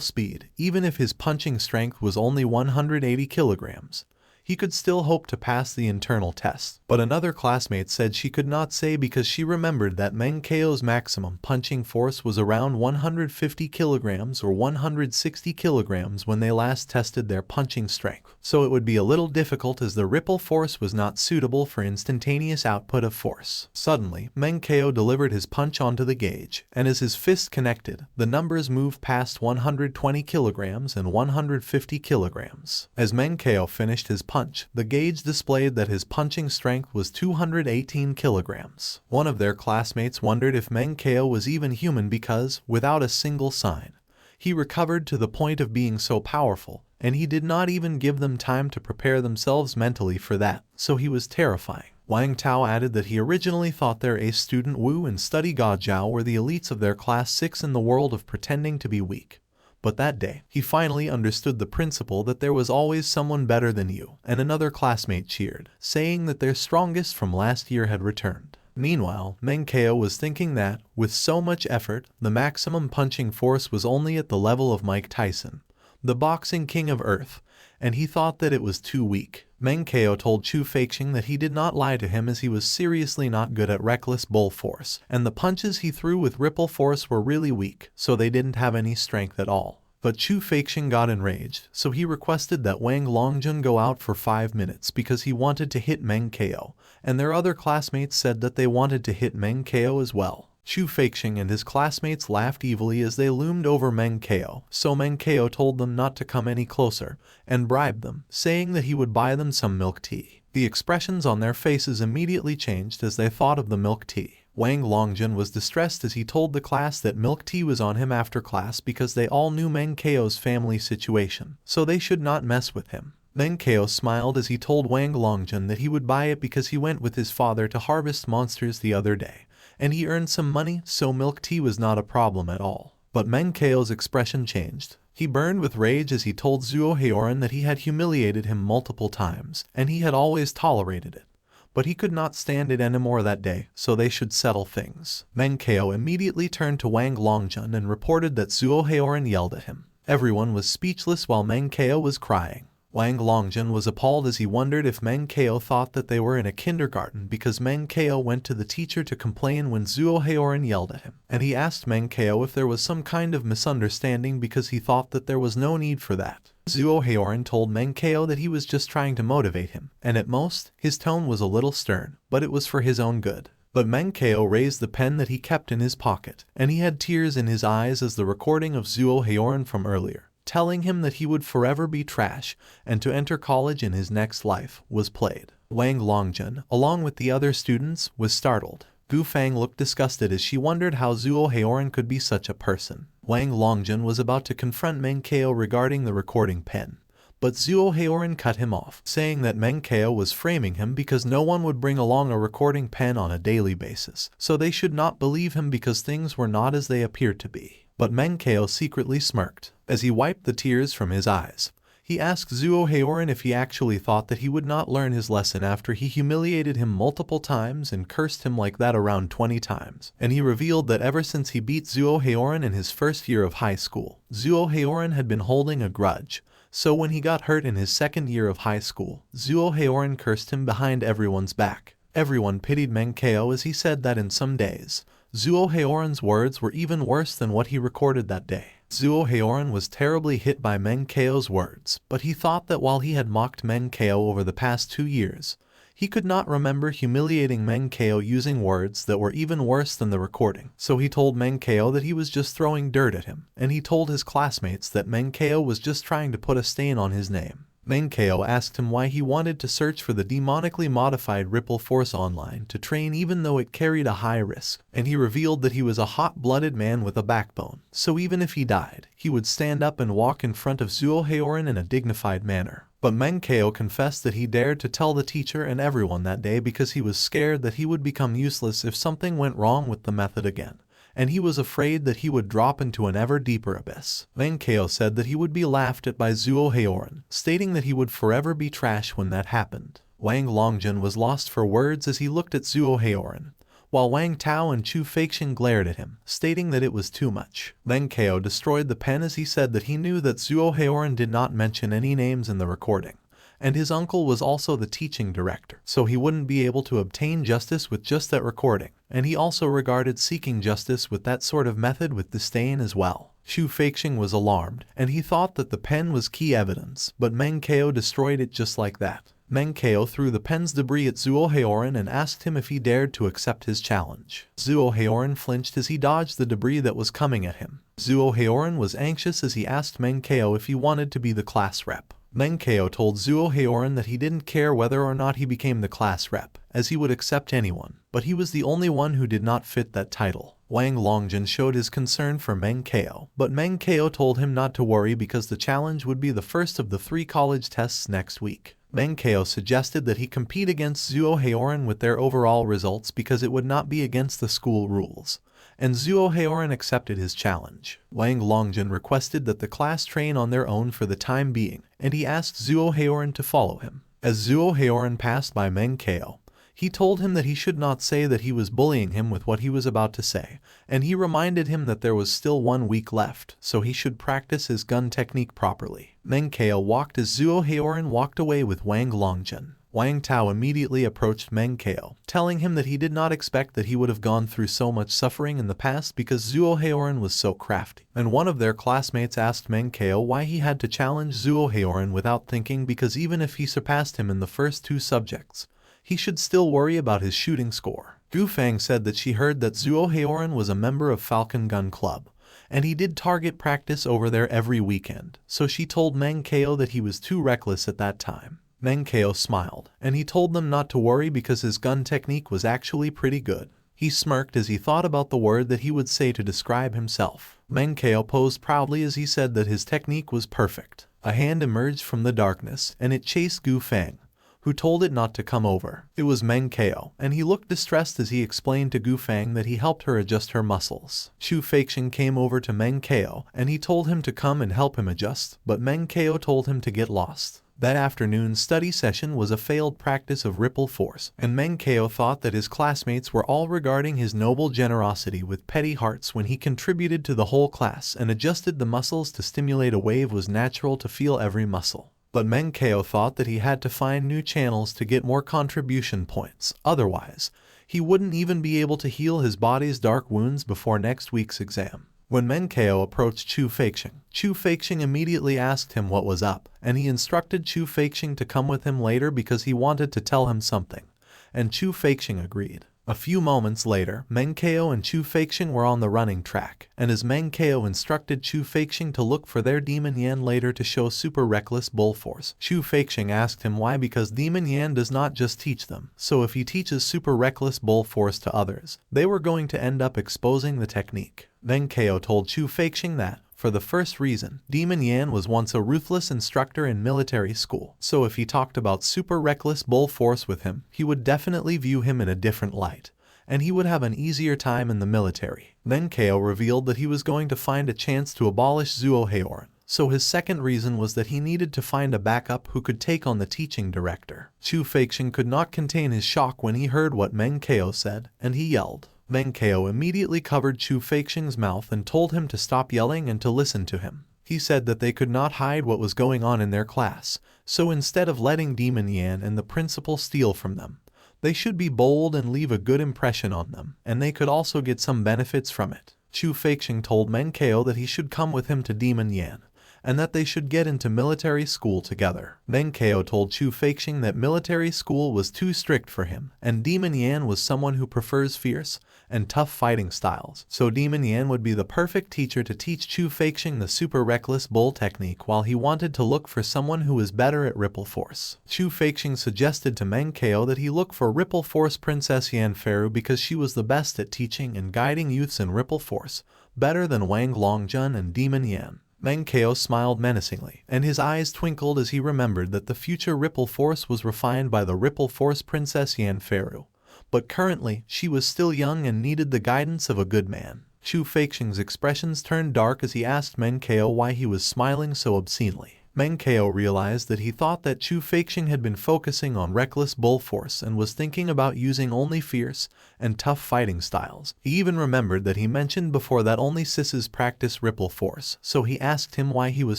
speed, even if his punching strength was only 180 kilograms, he could still hope to pass the internal test. But another classmate said she could not say because she remembered that Meng Chao's maximum punching force was around 150 kilograms or 160 kilograms when they last tested their punching strength. So it would be a little difficult as the ripple force was not suitable for instantaneous output of force. Suddenly, Meng Chao delivered his punch onto the gauge, and as his fist connected, the numbers moved past 120 kilograms and 150 kilograms. As Meng Chao finished his punch, the gauge displayed that his punching strength was 218 kilograms. One of their classmates wondered if Meng Chao was even human because, without a single sign, he recovered to the point of being so powerful, and he did not even give them time to prepare themselves mentally for that, so he was terrifying. Wang Tao added that he originally thought their ace student Wu and study Gajiao were the elites of their class 6 in the world of pretending to be weak. But that day, he finally understood the principle that there was always someone better than you, and another classmate cheered, saying that their strongest from last year had returned. Meanwhile, Meng Chao was thinking that, with so much effort, the maximum punching force was only at the level of Mike Tyson, the boxing king of Earth, and he thought that it was too weak. Meng Chao told Chu Feixing that he did not lie to him as he was seriously not good at reckless bull force, and the punches he threw with ripple force were really weak, so they didn't have any strength at all. But Chu Feixing got enraged, so he requested that Wang Longjun go out for 5 minutes because he wanted to hit Meng Chao, and their other classmates said that they wanted to hit Meng Chao as well. Chu Feixing and his classmates laughed evilly as they loomed over Meng Chao, so Meng Chao told them not to come any closer, and bribed them, saying that he would buy them some milk tea. The expressions on their faces immediately changed as they thought of the milk tea. Wang Longjun was distressed as he told the class that milk tea was on him after class because they all knew Meng Chao's family situation, so they should not mess with him. Meng Chao smiled as he told Wang Longjun that he would buy it because he went with his father to harvest monsters the other day, and he earned some money, so milk tea was not a problem at all. But Meng Chao's expression changed. He burned with rage as he told Zhuo Heoran that he had humiliated him multiple times, and he had always tolerated it. But he could not stand it anymore that day, so they should settle things. Meng Chao immediately turned to Wang Longjun and reported that Zhuo Heoran yelled at him. Everyone was speechless while Meng Chao was crying. Wang Longjun was appalled as he wondered if Meng Chao thought that they were in a kindergarten because Meng Chao went to the teacher to complain when Zhuo Heoran yelled at him, and he asked Meng Chao if there was some kind of misunderstanding because he thought that there was no need for that. Zhuo Heoran told Meng Chao that he was just trying to motivate him, and at most, his tone was a little stern, but it was for his own good. But Meng Chao raised the pen that he kept in his pocket, and he had tears in his eyes as the recording of Zhuo Heoran from earlier telling him that he would forever be trash and to enter college in his next life, was played. Wang Longjun, along with the other students, was startled. Gu Fang looked disgusted as she wondered how Zhuo Heoran could be such a person. Wang Longjun was about to confront Meng Chao regarding the recording pen, but Zhuo Heoran cut him off, saying that Meng Chao was framing him because no one would bring along a recording pen on a daily basis, so they should not believe him because things were not as they appeared to be. But Meng Chao secretly smirked. As he wiped the tears from his eyes, he asked Zhuo Heoran if he actually thought that he would not learn his lesson after he humiliated him multiple times and cursed him like that around 20 times. And he revealed that ever since he beat Zhuo Heoran in his first year of high school, Zhuo Heoran had been holding a grudge. So when he got hurt in his second year of high school, Zhuo Heoran cursed him behind everyone's back. Everyone pitied Meng Chao as he said that in some days, Zhuo Heoran's words were even worse than what he recorded that day. Zhuo Heoran was terribly hit by Meng Chao's words, but he thought that while he had mocked Meng Chao over the past 2 years, he could not remember humiliating Meng Chao using words that were even worse than the recording. So he told Meng Chao that he was just throwing dirt at him, and he told his classmates that Meng Chao was just trying to put a stain on his name. Meng Chao asked him why he wanted to search for the demonically modified Ripple Force online to train even though it carried a high risk, and he revealed that he was a hot-blooded man with a backbone, so even if he died, he would stand up and walk in front of Zhuo Heoran in a dignified manner. But Meng Chao confessed that he dared to tell the teacher and everyone that day because he was scared that he would become useless if something went wrong with the method again, and he was afraid that he would drop into an ever deeper abyss. Meng Chao said that he would be laughed at by Zhuo Heoran, stating that he would forever be trash when that happened. Wang Longjun was lost for words as he looked at Zhuo Heoran, while Wang Tao and Chu Feixiang glared at him, stating that it was too much. Meng Chao destroyed the pen as he said that he knew that Zhuo Heoran did not mention any names in the recording, and his uncle was also the teaching director, so he wouldn't be able to obtain justice with just that recording, and he also regarded seeking justice with that sort of method with disdain as well. Chu Feixiang was alarmed, and he thought that the pen was key evidence, but Meng Chao destroyed it just like that. Meng Chao threw the pen's debris at Zhuo Heoran and asked him if he dared to accept his challenge. Zhuo Heoran flinched as he dodged the debris that was coming at him. Zhuo Heoran was anxious as he asked Meng Chao if he wanted to be the class rep. Meng Chao told Zhuo Heoran that he didn't care whether or not he became the class rep, as he would accept anyone, but he was the only one who did not fit that title. Wang Longjun showed his concern for Meng Chao, but Meng Chao told him not to worry because the challenge would be the first of the 3 college tests next week. Meng Chao suggested that he compete against Zhuo Heoran with their overall results because it would not be against the school rules, and Zhuo Heoran accepted his challenge. Wang Longjun requested that the class train on their own for the time being, and he asked Zhuo Heoran to follow him. As Zhuo Heoran passed by Meng Chao, he told him that he should not say that he was bullying him with what he was about to say, and he reminded him that there was still 1 week left, so he should practice his gun technique properly. Meng Chao walked as Zhuo Heoran walked away with Wang Longjun. Wang Tao immediately approached Meng Chao, telling him that he did not expect that he would have gone through so much suffering in the past because Zhuo Heoran was so crafty. And one of their classmates asked Meng Chao why he had to challenge Zhuo Heoran without thinking because even if he surpassed him in the first 2 subjects, he should still worry about his shooting score. Gu Fang said that she heard that Zhuo Heoran was a member of Falcon Gun Club, and he did target practice over there every weekend, so she told Meng Chao that he was too reckless at that time. Meng Chao smiled, and he told them not to worry because his gun technique was actually pretty good. He smirked as he thought about the word that he would say to describe himself. Meng Chao posed proudly as he said that his technique was perfect. A hand emerged from the darkness, and it chased Gu Fang, who told it not to come over. It was Meng Chao, and he looked distressed as he explained to Gu Fang that he helped her adjust her muscles. Chu Feixiang came over to Meng Chao, and he told him to come and help him adjust, but Meng Chao told him to get lost. That afternoon's study session was a failed practice of Ripple Force, and Meng Chao thought that his classmates were all regarding his noble generosity with petty hearts when he contributed to the whole class and adjusted the muscles to stimulate a wave was natural to feel every muscle. But Meng Chao thought that he had to find new channels to get more contribution points, otherwise, he wouldn't even be able to heal his body's dark wounds before next week's exam. When Meng Chao approached Chu Feixiang immediately asked him what was up, and he instructed Chu Feixiang to come with him later because he wanted to tell him something, and Chu Feixiang agreed. A few moments later, Meng Chao and Chu Feixing were on the running track, and as Meng Chao instructed Chu Feixing to look for their Demon Yan later to show super reckless bull force, Chu Feixing asked him why, because Demon Yan does not just teach them, so if he teaches super reckless bull force to others, they were going to end up exposing the technique. Meng Chao told Chu Feixing that, for the first reason, Demon Yan was once a ruthless instructor in military school, so if he talked about super reckless bull force with him, he would definitely view him in a different light, and he would have an easier time in the military. Meng Chao revealed that he was going to find a chance to abolish Zuo Haoran, so his second reason was that he needed to find a backup who could take on the teaching director. Chu Feixing could not contain his shock when he heard what Meng Chao said, and he yelled. Meng Chao immediately covered Chu Feixing's mouth and told him to stop yelling and to listen to him. He said that they could not hide what was going on in their class, so instead of letting Demon Yan and the principal steal from them, they should be bold and leave a good impression on them, and they could also get some benefits from it. Chu Feixing told Meng Chao that he should come with him to Demon Yan, and that they should get into military school together. Meng Chao told Chu Feixing that military school was too strict for him, and Demon Yan was someone who prefers fierce and tough fighting styles, so Demon Yan would be the perfect teacher to teach Chu Feixing the super reckless bull technique while he wanted to look for someone who was better at ripple force. Chu Feixing suggested to Meng Chao that he look for ripple force Princess Yan Feru because she was the best at teaching and guiding youths in ripple force, better than Wang Longjun and Demon Yan. Meng Chao smiled menacingly, and his eyes twinkled as he remembered that the future ripple force was refined by the ripple force Princess Yan Feru. But currently, she was still young and needed the guidance of a good man. Chu Feixing's expressions turned dark as he asked Meng Chao why he was smiling so obscenely. Meng Chao realized that he thought that Chu Feixing had been focusing on reckless bull force and was thinking about using only fierce and tough fighting styles. He even remembered that he mentioned before that only sisses practice ripple force, so he asked him why he was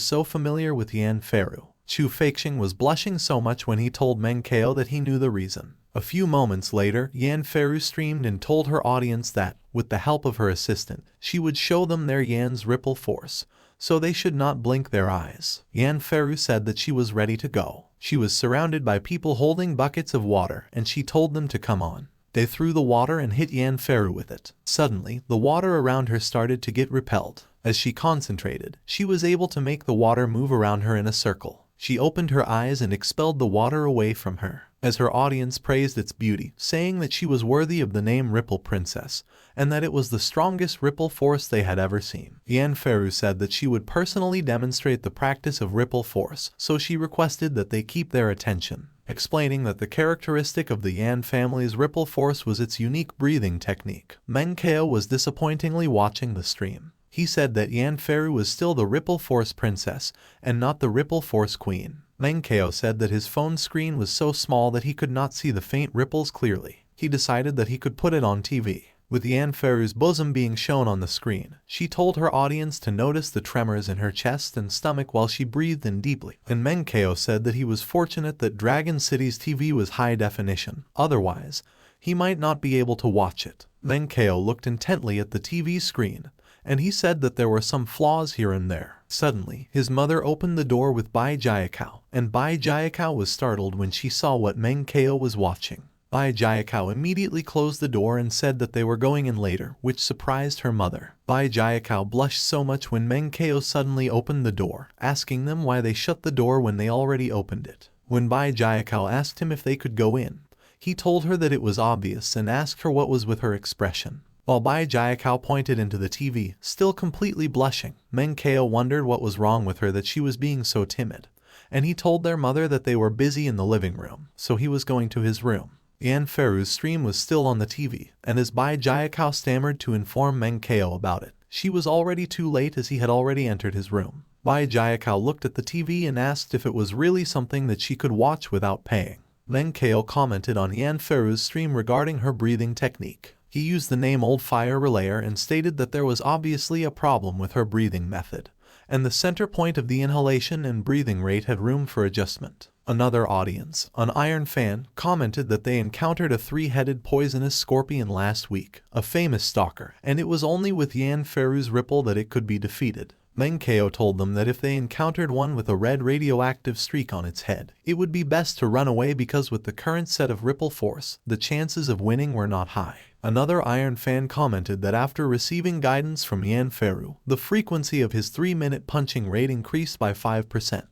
so familiar with Yan Feru. Chu Feixing was blushing so much when he told Meng Chao that he knew the reason. A few moments later, Yan Feru streamed and told her audience that, with the help of her assistant, she would show them their Yan's ripple force, so they should not blink their eyes. Yan Feru said that she was ready to go. She was surrounded by people holding buckets of water, and she told them to come on. They threw the water and hit Yan Feru with it. Suddenly, the water around her started to get repelled. As she concentrated, she was able to make the water move around her in a circle. She opened her eyes and expelled the water away from her, as her audience praised its beauty, saying that she was worthy of the name Ripple Princess, and that it was the strongest ripple force they had ever seen. Yan Feru said that she would personally demonstrate the practice of ripple force, so she requested that they keep their attention, explaining that the characteristic of the Yan family's ripple force was its unique breathing technique. Meng Chao was disappointingly watching the stream. He said that Yan Feru was still the Ripple Force Princess and not the Ripple Force Queen. Meng Chao said that his phone screen was so small that he could not see the faint ripples clearly. He decided that he could put it on TV. With Yan Feru's bosom being shown on the screen, she told her audience to notice the tremors in her chest and stomach while she breathed in deeply. And Meng Chao said that he was fortunate that Dragon City's TV was high definition, otherwise, he might not be able to watch it. Meng Chao looked intently at the TV screen, and he said that there were some flaws here and there. Suddenly, his mother opened the door with Bai Jiakao, and Bai Jiakao was startled when she saw what Meng Chao was watching. Bai Jiakao immediately closed the door and said that they were going in later, which surprised her mother. Bai Jiakao blushed so much when Meng Chao suddenly opened the door, asking them why they shut the door when they already opened it. When Bai Jiakao asked him if they could go in, he told her that it was obvious and asked her what was with her expression. While Bai Jiakao pointed into the TV, still completely blushing, Meng Chao wondered what was wrong with her that she was being so timid, and he told their mother that they were busy in the living room, so he was going to his room. Yan Feru's stream was still on the TV, and as Bai Jiakao stammered to inform Meng Chao about it, she was already too late as he had already entered his room. Bai Jiakao looked at the TV and asked if it was really something that she could watch without paying. Meng Chao commented on Yan Feru's stream regarding her breathing technique. He used the name Old Fire Relayer and stated that there was obviously a problem with her breathing method, and the center point of the inhalation and breathing rate had room for adjustment. Another audience, an Iron Fan, commented that they encountered a three-headed poisonous scorpion last week, a famous stalker, and it was only with Yan Feru's ripple that it could be defeated. Meng Chao told them that if they encountered one with a red radioactive streak on its head, it would be best to run away because with the current set of ripple force, the chances of winning were not high. Another Iron fan commented that after receiving guidance from Yanferu, the frequency of his 3-minute punching rate increased by 5%,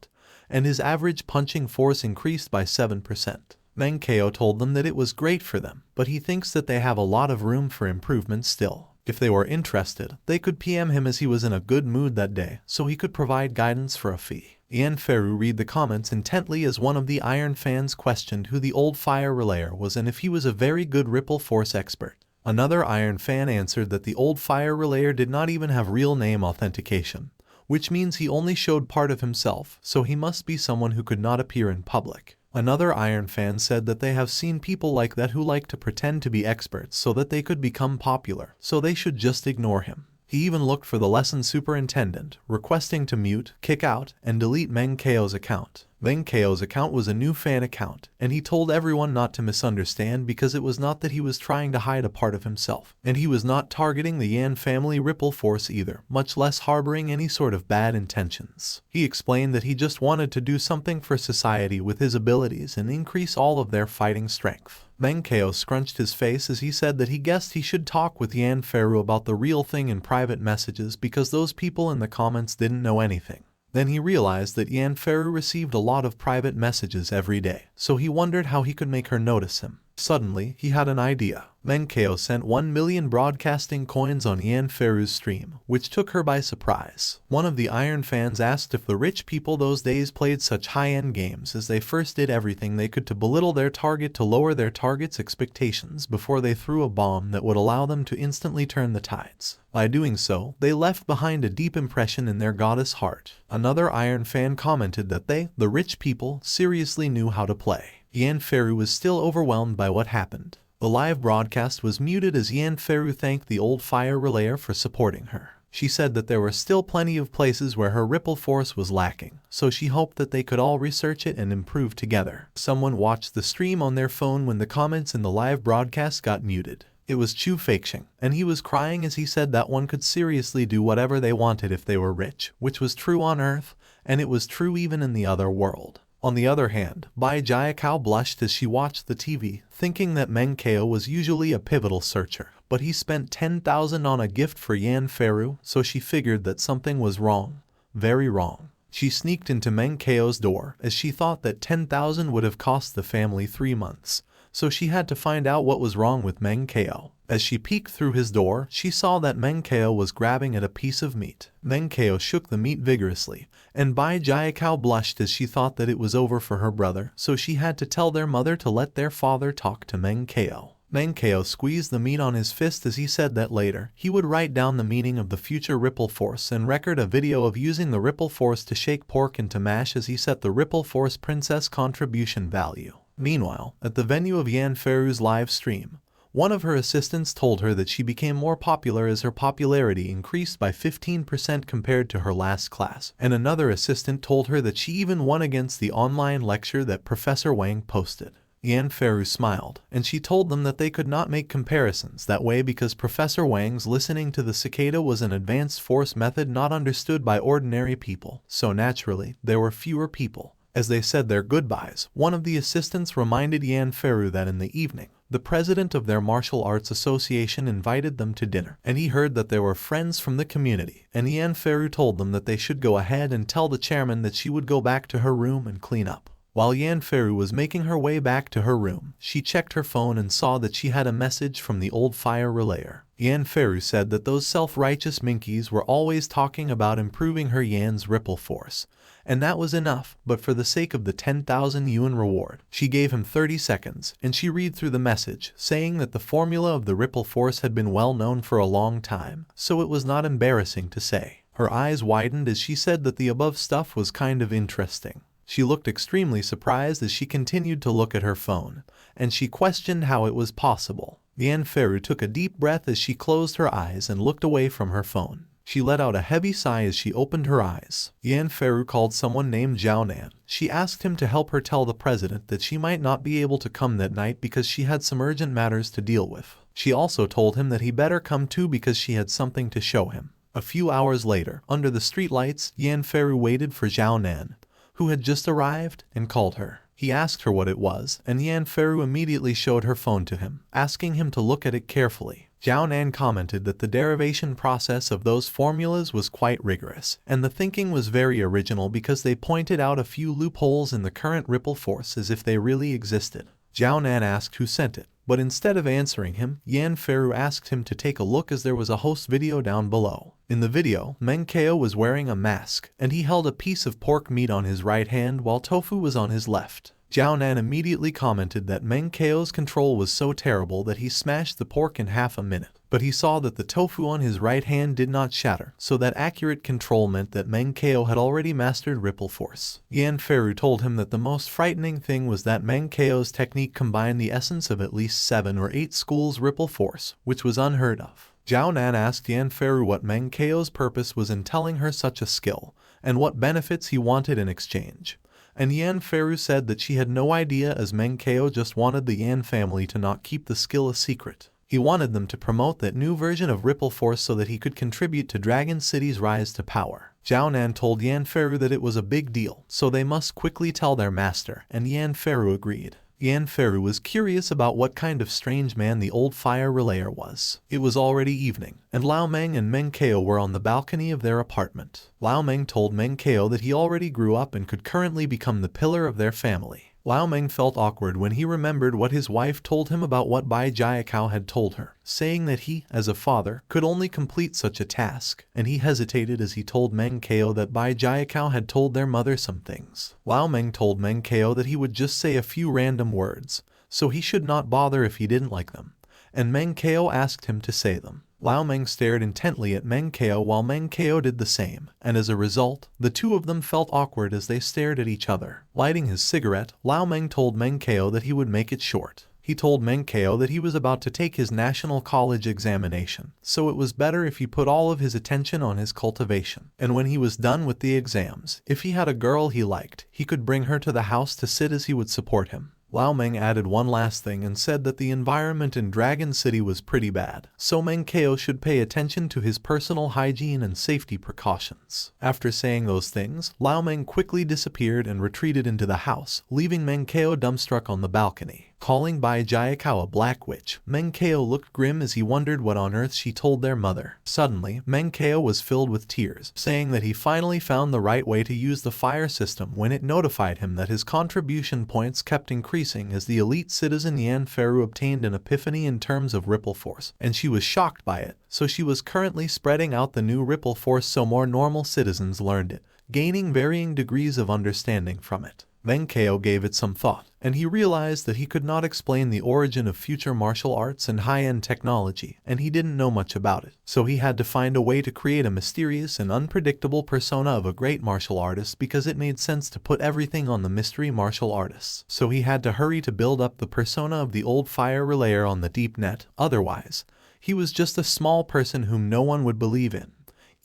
and his average punching force increased by 7%. Meng Chao told them that it was great for them, but he thinks that they have a lot of room for improvement still. If they were interested, they could PM him as he was in a good mood that day, so he could provide guidance for a fee. Yanferu read the comments intently as one of the Iron fans questioned who the old fire relayer was and if he was a very good ripple force expert. Another Iron fan answered that the old fire relayer did not even have real name authentication, which means he only showed part of himself, so he must be someone who could not appear in public. Another Iron fan said that they have seen people like that who like to pretend to be experts so that they could become popular, so they should just ignore him. He even looked for the lesson superintendent, requesting to mute, kick out, and delete Meng Chao's account. Meng Chao's account was a new fan account, and he told everyone not to misunderstand because it was not that he was trying to hide a part of himself, and he was not targeting the Yan family ripple force either, much less harboring any sort of bad intentions. He explained that he just wanted to do something for society with his abilities and increase all of their fighting strength. Meng Chao scrunched his face as he said that he guessed he should talk with Yanferu about the real thing in private messages because those people in the comments didn't know anything. Then he realized that Yanferu received a lot of private messages every day, so he wondered how he could make her notice him. Suddenly, he had an idea. Meng Chao sent 1 million broadcasting coins on Yanferu's stream, which took her by surprise. One of the Iron fans asked if the rich people those days played such high-end games as they first did everything they could to belittle their target to lower their target's expectations before they threw a bomb that would allow them to instantly turn the tides. By doing so, they left behind a deep impression in their goddess heart. Another Iron fan commented that they, the rich people, seriously knew how to play. Yanferu was still overwhelmed by what happened. The live broadcast was muted as Yanferu thanked the old fire relayer for supporting her. She said that there were still plenty of places where her ripple force was lacking, so she hoped that they could all research it and improve together. Someone watched the stream on their phone when the comments in the live broadcast got muted. It was Chu Feixing, and he was crying as he said that one could seriously do whatever they wanted if they were rich, which was true on Earth, and it was true even in the other world. On the other hand, Bai Jiakao blushed as she watched the TV, thinking that Meng Chao was usually a pivotal searcher, but he spent 10,000 on a gift for Yanferu, so she figured that something was wrong. Very wrong. She sneaked into Meng Chao's door, as she thought that 10,000 would have cost the family 3 months, so she had to find out what was wrong with Meng Chao. As she peeked through his door, she saw that Meng Chao was grabbing at a piece of meat. Meng Chao shook the meat vigorously, and Bai Jiakao blushed as she thought that it was over for her brother, so she had to tell their mother to let their father talk to Meng Chao. Meng Chao squeezed the meat on his fist as he said that later, he would write down the meaning of the future ripple force and record a video of using the ripple force to shake pork into mash as he set the ripple force princess contribution value. Meanwhile, at the venue of Yanferu's live stream, one of her assistants told her that she became more popular as her popularity increased by 15% compared to her last class, and another assistant told her that she even won against the online lecture that Professor Wang posted. Yanferu smiled, and she told them that they could not make comparisons that way because Professor Wang's listening to the cicada was an advanced force method not understood by ordinary people, so naturally, there were fewer people. As they said their goodbyes, one of the assistants reminded Yanferu that in the evening, the president of their martial arts association invited them to dinner, and he heard that there were friends from the community, and Yanferu told them that they should go ahead and tell the chairman that she would go back to her room and clean up. While Yanferu was making her way back to her room, she checked her phone and saw that she had a message from the old fire relayer. Yanferu said that those self-righteous minkies were always talking about improving her Yan's ripple force, and that was enough, but for the sake of the 10,000 yuan reward, she gave him 30 seconds, and she read through the message, saying that the formula of the ripple force had been well known for a long time, so it was not embarrassing to say. Her eyes widened as she said that the above stuff was kind of interesting. She looked extremely surprised as she continued to look at her phone, and she questioned how it was possible. Yanferu took a deep breath as she closed her eyes and looked away from her phone. She let out a heavy sigh as she opened her eyes. Yanferu called someone named Zhaonan. She asked him to help her tell the president that she might not be able to come that night because she had some urgent matters to deal with. She also told him that he better come too because she had something to show him. A few hours later, under the streetlights, Yanfei waited for Zhao Nan, who had just arrived, and called her. He asked her what it was, and Yanfei immediately showed her phone to him, asking him to look at it carefully. Zhao Nan commented that the derivation process of those formulas was quite rigorous, and the thinking was very original because they pointed out a few loopholes in the current ripple force as if they really existed. Zhao Nan asked who sent it, but instead of answering him, Yanfei asked him to take a look as there was a host video down below. In the video, Meng Chao was wearing a mask, and he held a piece of pork meat on his right hand while tofu was on his left. Zhao Nan immediately commented that Meng Chao's control was so terrible that he smashed the pork in half a minute. But he saw that the tofu on his right hand did not shatter, so that accurate control meant that Meng Chao had already mastered ripple force. Yanfei told him that the most frightening thing was that Meng Chao's technique combined the essence of at least 7 or 8 schools ripple force, which was unheard of. Zhao Nan asked Yanfei what Meng Chao's purpose was in telling her such a skill, and what benefits he wanted in exchange. And Yanfei said that she had no idea as Meng Chao just wanted the Yan family to not keep the skill a secret. He wanted them to promote that new version of ripple force so that he could contribute to Dragon City's rise to power. Zhao Nan told Yanfei that it was a big deal, so they must quickly tell their master, and Yanfei agreed. Yanfei was curious about what kind of strange man the old fire relayer was. It was already evening, and Lao Meng and Meng Chao were on the balcony of their apartment. Lao Meng told Meng Chao that he already grew up and could currently become the pillar of their family. Lao Meng felt awkward when he remembered what his wife told him about what Bai Jiakao had told her, saying that he, as a father, could only complete such a task, and he hesitated as he told Meng Chao that Bai Jiakao had told their mother some things. Lao Meng told Meng Chao that he would just say a few random words, so he should not bother if he didn't like them, and Meng Chao asked him to say them. Lao Meng stared intently at Meng Chao while Meng Chao did the same, and as a result, the two of them felt awkward as they stared at each other. Lighting his cigarette, Lao Meng told Meng Chao that he would make it short. He told Meng Chao that he was about to take his national college examination, so it was better if he put all of his attention on his cultivation. And when he was done with the exams, if he had a girl he liked, he could bring her to the house to sit as he would support him. Lao Meng added one last thing and said that the environment in Dragon City was pretty bad, so Meng Chao should pay attention to his personal hygiene and safety precautions. After saying those things, Lao Meng quickly disappeared and retreated into the house, leaving Meng Chao dumbstruck on the balcony. Calling Bai Jiakao a black witch, Meng Chao looked grim as he wondered what on earth she told their mother. Suddenly, Meng Chao was filled with tears, saying that he finally found the right way to use the fire system when it notified him that his contribution points kept increasing as the elite citizen Yanfei obtained an epiphany in terms of ripple force, and she was shocked by it, so she was currently spreading out the new ripple force so more normal citizens learned it, gaining varying degrees of understanding from it. Meng Chao gave it some thought, and he realized that he could not explain the origin of future martial arts and high-end technology, and he didn't know much about it. So he had to find a way to create a mysterious and unpredictable persona of a great martial artist because it made sense to put everything on the mystery martial artists. So he had to hurry to build up the persona of the old fire relayer on the deep net, otherwise, he was just a small person whom no one would believe in,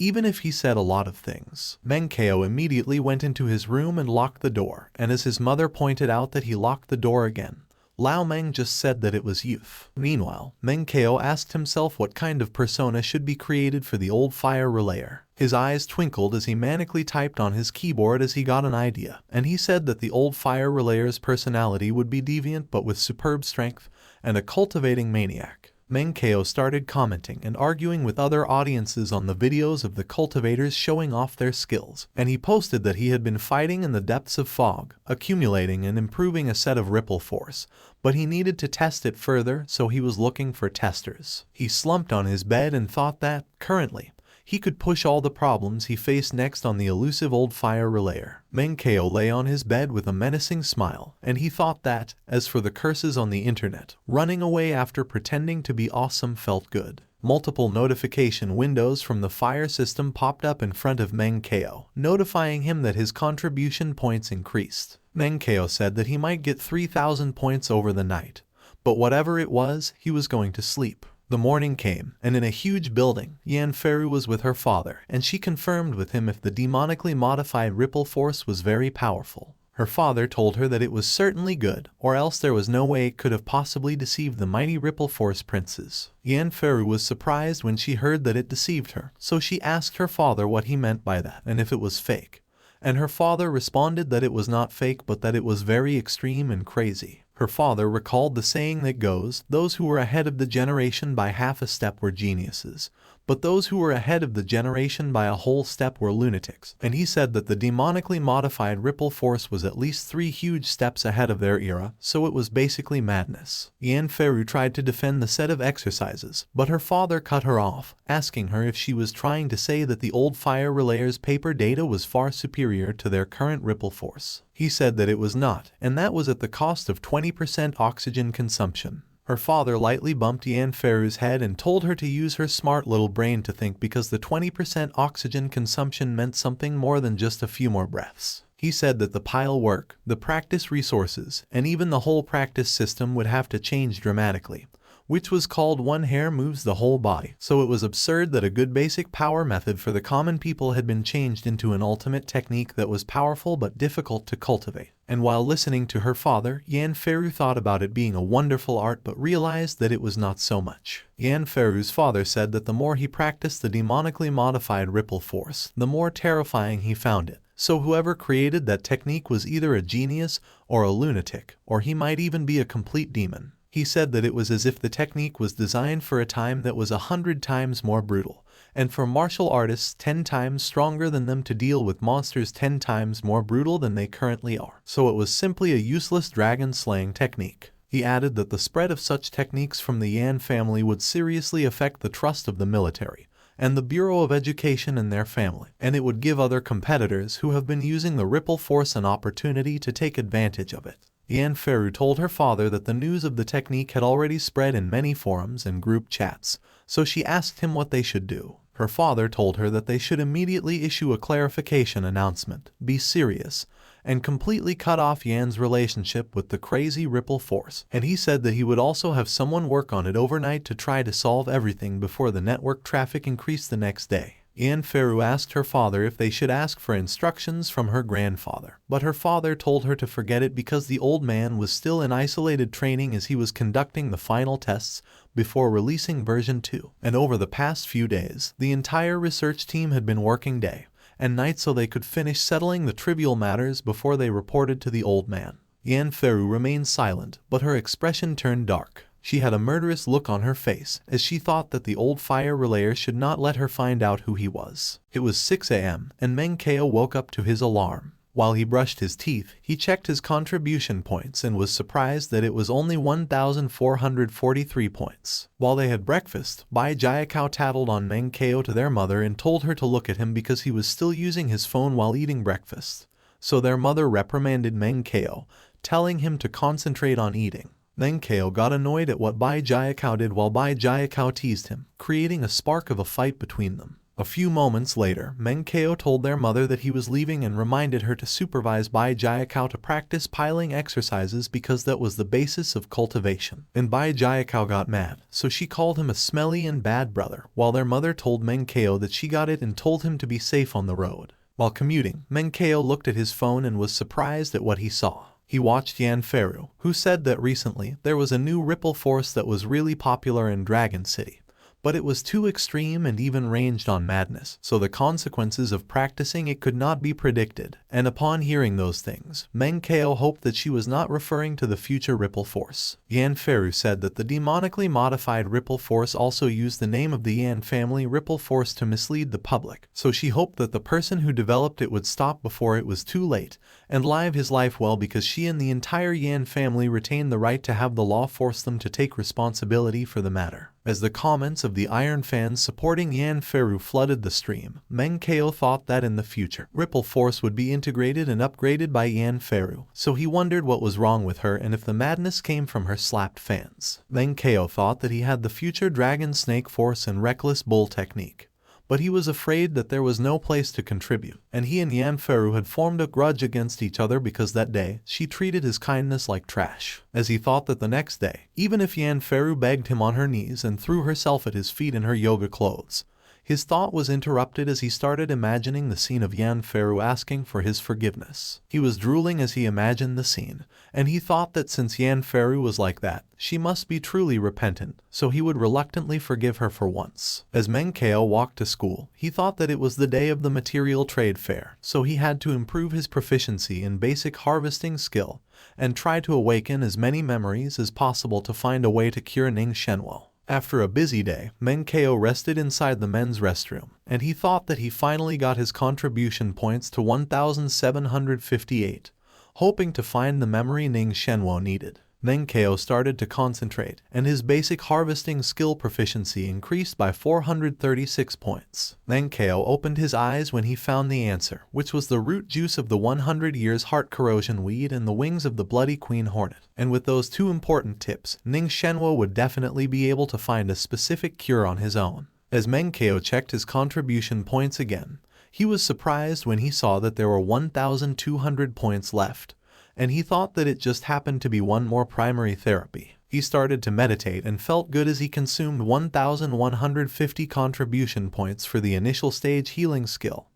even if he said a lot of things. Meng Chao immediately went into his room and locked the door, and as his mother pointed out that he locked the door again, Lao Meng just said that it was youth. Meanwhile, Meng Chao asked himself what kind of persona should be created for the old fire relayer. His eyes twinkled as he manically typed on his keyboard as he got an idea, and he said that the old fire relayer's personality would be deviant but with superb strength and a cultivating maniac. Meng Chao started commenting and arguing with other audiences on the videos of the cultivators showing off their skills, and he posted that he had been fighting in the depths of fog, accumulating and improving a set of ripple force, but he needed to test it further, so he was looking for testers. He slumped on his bed and thought that, currently, he could push all the problems he faced next on the elusive old fire relayer. Meng Chao lay on his bed with a menacing smile, and he thought that, as for the curses on the internet, running away after pretending to be awesome felt good. Multiple notification windows from the fire system popped up in front of Meng Chao, notifying him that his contribution points increased. Meng Chao said that he might get 3,000 points over the night, but whatever it was, he was going to sleep. The morning came, and in a huge building, Yanfei was with her father, and she confirmed with him if the demonically modified ripple force was very powerful. Her father told her that it was certainly good, or else there was no way it could have possibly deceived the mighty Ripple Force princes. Yanferu was surprised when she heard that it deceived her, so she asked her father what he meant by that and if it was fake. And her father responded that it was not fake but that it was very extreme and crazy. Her father recalled the saying that goes, "Those who were ahead of the generation by half a step were geniuses, but those who were ahead of the generation by a whole step were lunatics." And he said that the demonically modified Ripple Force was at least 3 huge steps ahead of their era, so it was basically madness. Yanferu tried to defend the set of exercises, but her father cut her off, asking her if she was trying to say that the old Fire Relayer's paper data was far superior to their current Ripple Force. He said that it was not, and that was at the cost of 20% oxygen consumption. Her father lightly bumped Yanferu's head and told her to use her smart little brain to think because the 20% oxygen consumption meant something more than just a few more breaths. He said that the pile work, the practice resources, and even the whole practice system would have to change dramatically, which was called one hair moves the whole body. So it was absurd that a good basic power method for the common people had been changed into an ultimate technique that was powerful but difficult to cultivate. And while listening to her father, Yanferu thought about it being a wonderful art but realized that it was not so much. Yanferu's father said that the more he practiced the demonically modified Ripple Force, the more terrifying he found it. So whoever created that technique was either a genius or a lunatic, or he might even be a complete demon. He said that it was as if the technique was designed for a time that was 100 times more brutal, and for martial artists 10 times stronger than them to deal with monsters 10 times more brutal than they currently are. So it was simply a useless dragon-slaying technique. He added that the spread of such techniques from the Yan family would seriously affect the trust of the military and the Bureau of Education in their family, and it would give other competitors who have been using the Ripple Force an opportunity to take advantage of it. Yanferu told her father that the news of the technique had already spread in many forums and group chats, so she asked him what they should do. Her father told her that they should immediately issue a clarification announcement, be serious, and completely cut off Yan's relationship with the crazy Ripple Force. And he said that he would also have someone work on it overnight to try to solve everything before the network traffic increased the next day. Yanferu asked her father if they should ask for instructions from her grandfather, but her father told her to forget it because the old man was still in isolated training as he was conducting the final tests before releasing version 2. And over the past few days, the entire research team had been working day and night so they could finish settling the trivial matters before they reported to the old man. Yanferu remained silent, but her expression turned dark. She had a murderous look on her face, as she thought that the old Fire Relayer should not let her find out who he was. It was 6 a.m., and Meng Chao woke up to his alarm. While he brushed his teeth, he checked his contribution points and was surprised that it was only 1,443 points. While they had breakfast, Bai Jiakao tattled on Meng Chao to their mother and told her to look at him because he was still using his phone while eating breakfast. So their mother reprimanded Meng Chao, telling him to concentrate on eating. Meng Chao got annoyed at what Bai Jiakao did while Bai Jiakao teased him, creating a spark of a fight between them. A few moments later, Meng Chao told their mother that he was leaving and reminded her to supervise Bai Jiakao to practice piling exercises because that was the basis of cultivation. And Bai Jiakao got mad, so she called him a smelly and bad brother, while their mother told Meng Chao that she got it and told him to be safe on the road. While commuting, Meng Chao looked at his phone and was surprised at what he saw. He watched Yanferu, who said that recently there was a new Ripple Force that was really popular in Dragon City, but it was too extreme and even ranged on madness, so the consequences of practicing it could not be predicted. And upon hearing those things, Meng Chao hoped that she was not referring to the future Ripple Force. Yanferu said that the demonically modified Ripple Force also used the name of the Yan family Ripple Force to mislead the public, so she hoped that the person who developed it would stop before it was too late and live his life well because she and the entire Yan family retained the right to have the law force them to take responsibility for the matter. As the comments of the Iron fans supporting Yanferu flooded the stream, Meng Chao thought that in the future, Ripple Force would be integrated and upgraded by Yanferu, so he wondered what was wrong with her and if the madness came from her slapped fans. Meng Chao thought that he had the future Dragon Snake Force and Reckless Bull technique, but he was afraid that there was no place to contribute, and he and Yanferu had formed a grudge against each other because that day, she treated his kindness like trash. As he thought that the next day, even if Yanferu begged him on her knees and threw herself at his feet in her yoga clothes, His thought was interrupted as he started imagining the scene of Yan Feru asking for his forgiveness. He was drooling as he imagined the scene, and he thought that since Yan Feru was like that, she must be truly repentant, so he would reluctantly forgive her for once. As Meng Chao walked to school, he thought that it was the day of the material trade fair, so he had to improve his proficiency in basic harvesting skill and try to awaken as many memories as possible to find a way to cure Ning Shenwo. After a busy day, Meng Chao rested inside the men's restroom, and he thought that he finally got his contribution points to 1,758, hoping to find the memory Ning Shenwo needed. Meng Chao started to concentrate, and his basic harvesting skill proficiency increased by 436 points. Meng Chao opened his eyes when he found the answer, which was the root juice of the 100 years heart corrosion weed and the wings of the bloody queen hornet. And with those two important tips, Ning Shenwo would definitely be able to find a specific cure on his own. As Meng Chao checked his contribution points again, he was surprised when he saw that there were 1,200 points left, and he thought that it just happened to be one more primary therapy. He started to meditate and felt good as he consumed 1,150 contribution points for the initial stage healing skill,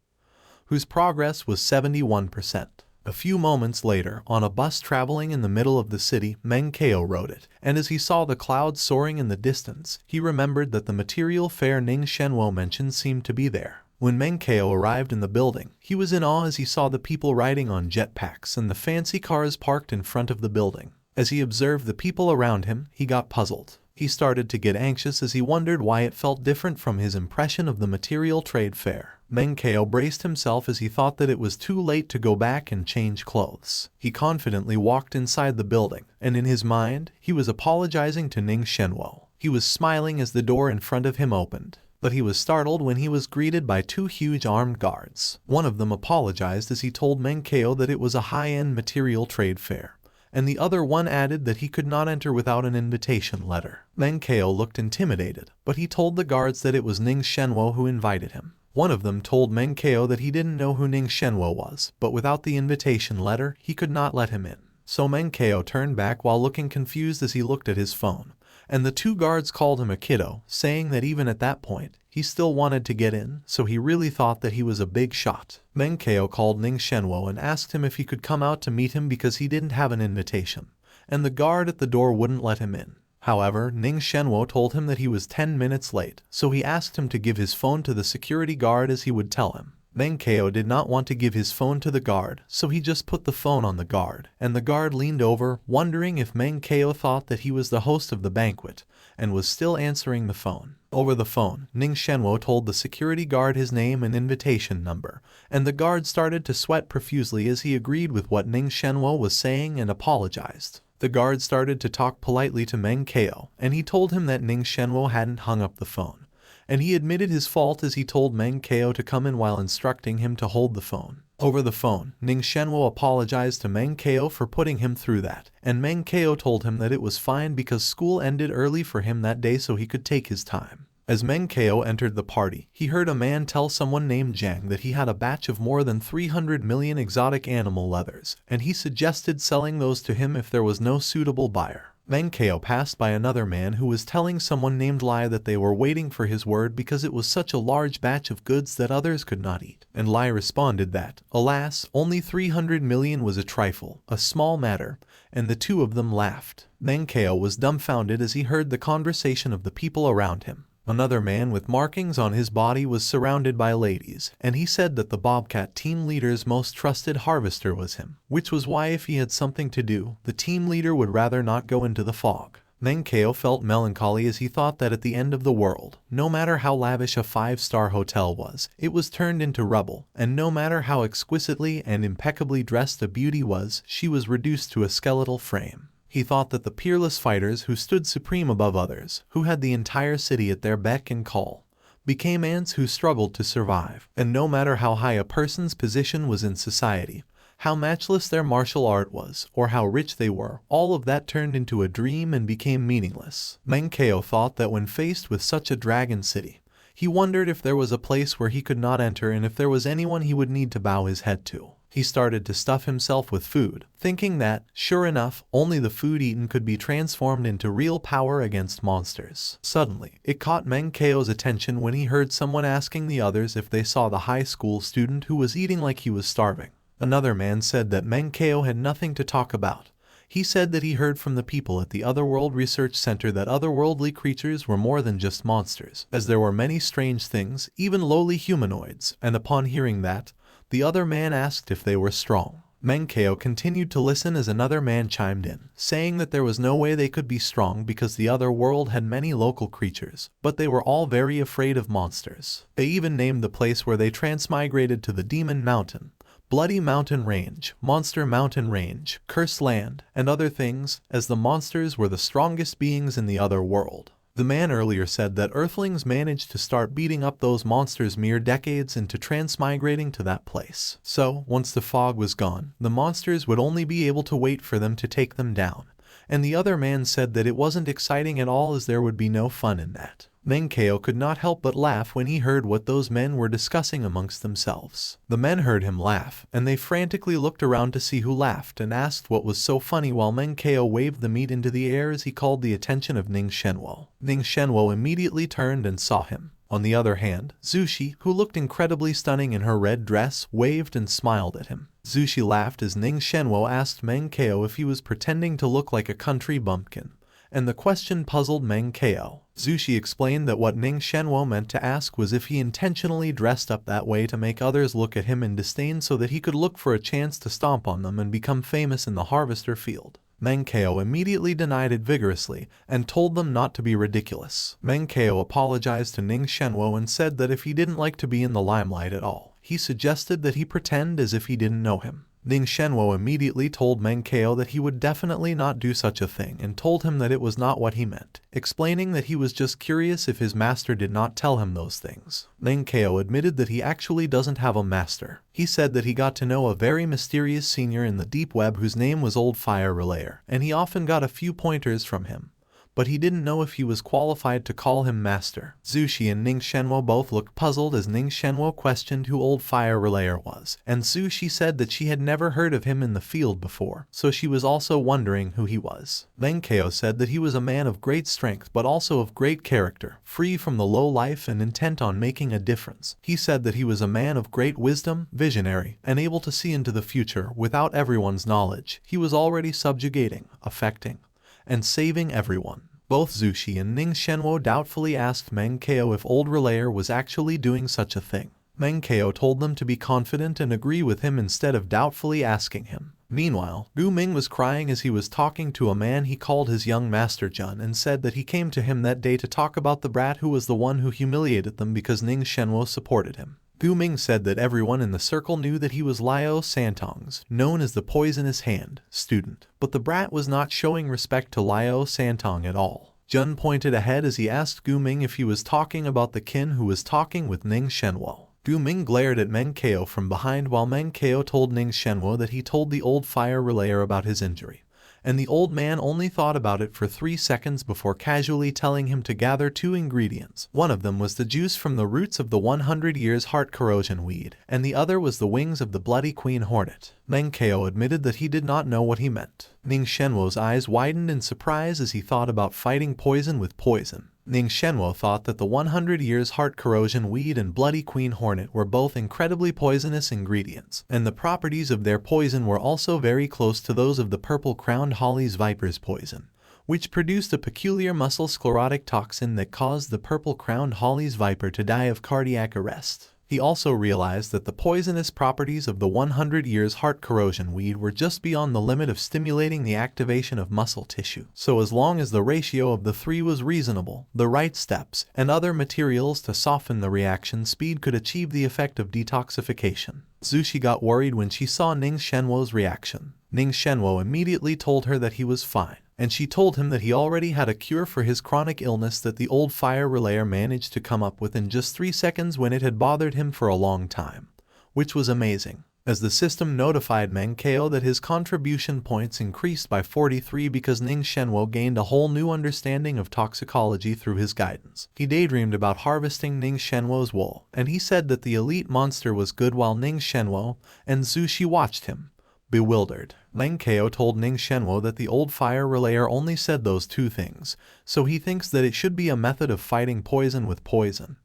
whose progress was 71%. A few moments later, on a bus traveling in the middle of the city, Meng Chao rode it, and as he saw the clouds soaring in the distance, he remembered that the material fair Ning Shenwo mentioned seemed to be there. When Meng Chao arrived in the building, he was in awe as he saw the people riding on jetpacks and the fancy cars parked in front of the building. As he observed the people around him, he got puzzled. He started to get anxious as he wondered why it felt different from his impression of the material trade fair. Meng Chao braced himself as he thought that it was too late to go back and change clothes. He confidently walked inside the building, and in his mind, he was apologizing to Ning Shenwo. He was smiling as the door in front of him opened, but he was startled when he was greeted by two huge armed guards. One of them apologized as he told Meng Chao that it was a high-end material trade fair, and the other one added that he could not enter without an invitation letter. Meng Chao looked intimidated, but he told the guards that it was Ning Shenwo who invited him. One of them told Meng Chao that he didn't know who Ning Shenwo was, but without the invitation letter, he could not let him in. So Meng Chao turned back while looking confused as he looked at his phone, and the two guards called him a kiddo, saying that even at that point, he still wanted to get in, so he really thought that he was a big shot. Meng Chao called Ning Shenwo and asked him if he could come out to meet him because he didn't have an invitation, and the guard at the door wouldn't let him in. However, Ning Shenwo told him that he was 10 minutes late, so he asked him to give his phone to the security guard as he would tell him. Meng Chao did not want to give his phone to the guard, so he just put the phone on the guard, and the guard leaned over, wondering if Meng Chao thought that he was the host of the banquet, and was still answering the phone. Over the phone, Ning Shenwo told the security guard his name and invitation number, and the guard started to sweat profusely as he agreed with what Ning Shenwo was saying and apologized. The guard started to talk politely to Meng Chao, and he told him that Ning Shenwo hadn't hung up the phone, and he admitted his fault as he told Meng Chao to come in while instructing him to hold the phone. Over the phone, Ning Shenwo apologized to Meng Chao for putting him through that, and Meng Chao told him that it was fine because school ended early for him that day so he could take his time. As Meng Chao entered the party, he heard a man tell someone named Zhang that he had a batch of more than 300 million exotic animal leathers, and he suggested selling those to him if there was no suitable buyer. Meng Chao passed by another man who was telling someone named Lai that they were waiting for his word because it was such a large batch of goods that others could not eat. And Lai responded that, alas, only 300 million was a trifle, a small matter, and the two of them laughed. Meng Chao was dumbfounded as he heard the conversation of the people around him. Another man with markings on his body was surrounded by ladies, and he said that the Bobcat team leader's most trusted harvester was him, which was why if he had something to do, the team leader would rather not go into the fog. Meng Chao felt melancholy as he thought that at the end of the world, no matter how lavish a 5-star hotel was, it was turned into rubble, and no matter how exquisitely and impeccably dressed a beauty was, she was reduced to a skeletal frame. He thought that the peerless fighters who stood supreme above others, who had the entire city at their beck and call, became ants who struggled to survive. And no matter how high a person's position was in society, how matchless their martial art was, or how rich they were, all of that turned into a dream and became meaningless. Meng Chao thought that when faced with such a dragon city, he wondered if there was a place where he could not enter and if there was anyone he would need to bow his head to. He started to stuff himself with food, thinking that, sure enough, only the food eaten could be transformed into real power against monsters. Suddenly, it caught Meng Chao's attention when he heard someone asking the others if they saw the high school student who was eating like he was starving. Another man said that Meng Chao had nothing to talk about. He said that he heard from the people at the Otherworld Research Center that otherworldly creatures were more than just monsters, as there were many strange things, even lowly humanoids, and upon hearing that, the other man asked if they were strong. Meng Chao continued to listen as another man chimed in, saying that there was no way they could be strong because the other world had many local creatures, but they were all very afraid of monsters. They even named the place where they transmigrated to the Demon Mountain, Bloody Mountain Range, Monster Mountain Range, Cursed Land, and other things, as the monsters were the strongest beings in the other world. The man earlier said that Earthlings managed to start beating up those monsters mere decades into transmigrating to that place. So, once the fog was gone, the monsters would only be able to wait for them to take them down. And the other man said that it wasn't exciting at all as there would be no fun in that. Meng Chao could not help but laugh when he heard what those men were discussing amongst themselves. The men heard him laugh, and they frantically looked around to see who laughed and asked what was so funny while Meng Chao waved the meat into the air as he called the attention of Ning Shenwo. Ning Shenwo immediately turned and saw him. On the other hand, Zushi, who looked incredibly stunning in her red dress, waved and smiled at him. Zushi laughed as Ning Shenwo asked Meng Chao if he was pretending to look like a country bumpkin, and the question puzzled Meng Chao. Zushi explained that what Ning Shenwo meant to ask was if he intentionally dressed up that way to make others look at him in disdain so that he could look for a chance to stomp on them and become famous in the harvester field. Meng Chao immediately denied it vigorously and told them not to be ridiculous. Meng Chao apologized to Ning Shenwo and said that if he didn't like to be in the limelight at all, he suggested that he pretend as if he didn't know him. Ning Shenwo immediately told Meng Chao that he would definitely not do such a thing and told him that it was not what he meant, explaining that he was just curious if his master did not tell him those things. Meng Chao admitted that he actually doesn't have a master. He said that he got to know a very mysterious senior in the deep web whose name was Old Fire Relayer, and he often got a few pointers from him, but he didn't know if he was qualified to call him master. Zushi and Ning Shenwo both looked puzzled as Ning Shenwo questioned who Old Fire Relayer was, and Zushi said that she had never heard of him in the field before, so she was also wondering who he was. Meng Chao said that he was a man of great strength but also of great character, free from the low life and intent on making a difference. He said that he was a man of great wisdom, visionary, and able to see into the future without everyone's knowledge. He was already subjugating, affecting, and saving everyone. Both Zushi and Ning Shenwo doubtfully asked Meng Chao if Old Relayer was actually doing such a thing. Meng Chao told them to be confident and agree with him instead of doubtfully asking him. Meanwhile, Gu Ming was crying as he was talking to a man he called his young master Jun and said that he came to him that day to talk about the brat who was the one who humiliated them because Ning Shenwo supported him. Gu Ming said that everyone in the circle knew that he was Liao Santong's, known as the Poisonous Hand, student, but the brat was not showing respect to Liao Santong at all. Jun pointed ahead as he asked Gu Ming if he was talking about the kin who was talking with Ning Shenwo. Gu Ming glared at Meng Chao from behind while Meng Chao told Ning Shenwo that he told the Old Fire Relayer about his injury, and the old man only thought about it for 3 seconds before casually telling him to gather 2 ingredients. One of them was the juice from the roots of the 100 years heart corrosion weed, and the other was the wings of the bloody queen hornet. Meng Chao admitted that he did not know what he meant. Ning Shenwo's eyes widened in surprise as he thought about fighting poison with poison. Ning Shenwo thought that the 100 years heart corrosion weed and bloody queen hornet were both incredibly poisonous ingredients, and the properties of their poison were also very close to those of the purple-crowned holly's viper's poison, which produced a peculiar muscle sclerotic toxin that caused the purple-crowned holly's viper to die of cardiac arrest. He also realized that the poisonous properties of the 100 years heart corrosion weed were just beyond the limit of stimulating the activation of muscle tissue. So as long as the ratio of the 3 was reasonable, the right steps and other materials to soften the reaction speed could achieve the effect of detoxification. Zushi got worried when she saw Ning Shenwo's reaction. Ning Shenwo immediately told her that he was fine, and she told him that he already had a cure for his chronic illness that the Old Fire Relayer managed to come up with in just 3 seconds when it had bothered him for a long time. which was amazing, as the system notified Meng Chao that his contribution points increased by 43 because Ning Shenwo gained a whole new understanding of toxicology through his guidance. He daydreamed about harvesting Ning Shenwo's wool, and he said that the elite monster was good while Ning Shenwo and Zhu Shi watched him, bewildered. Meng Chao told Ning Shenwo that the old fire relayer only said those two things, so he thinks that it should be a method of fighting poison with poison.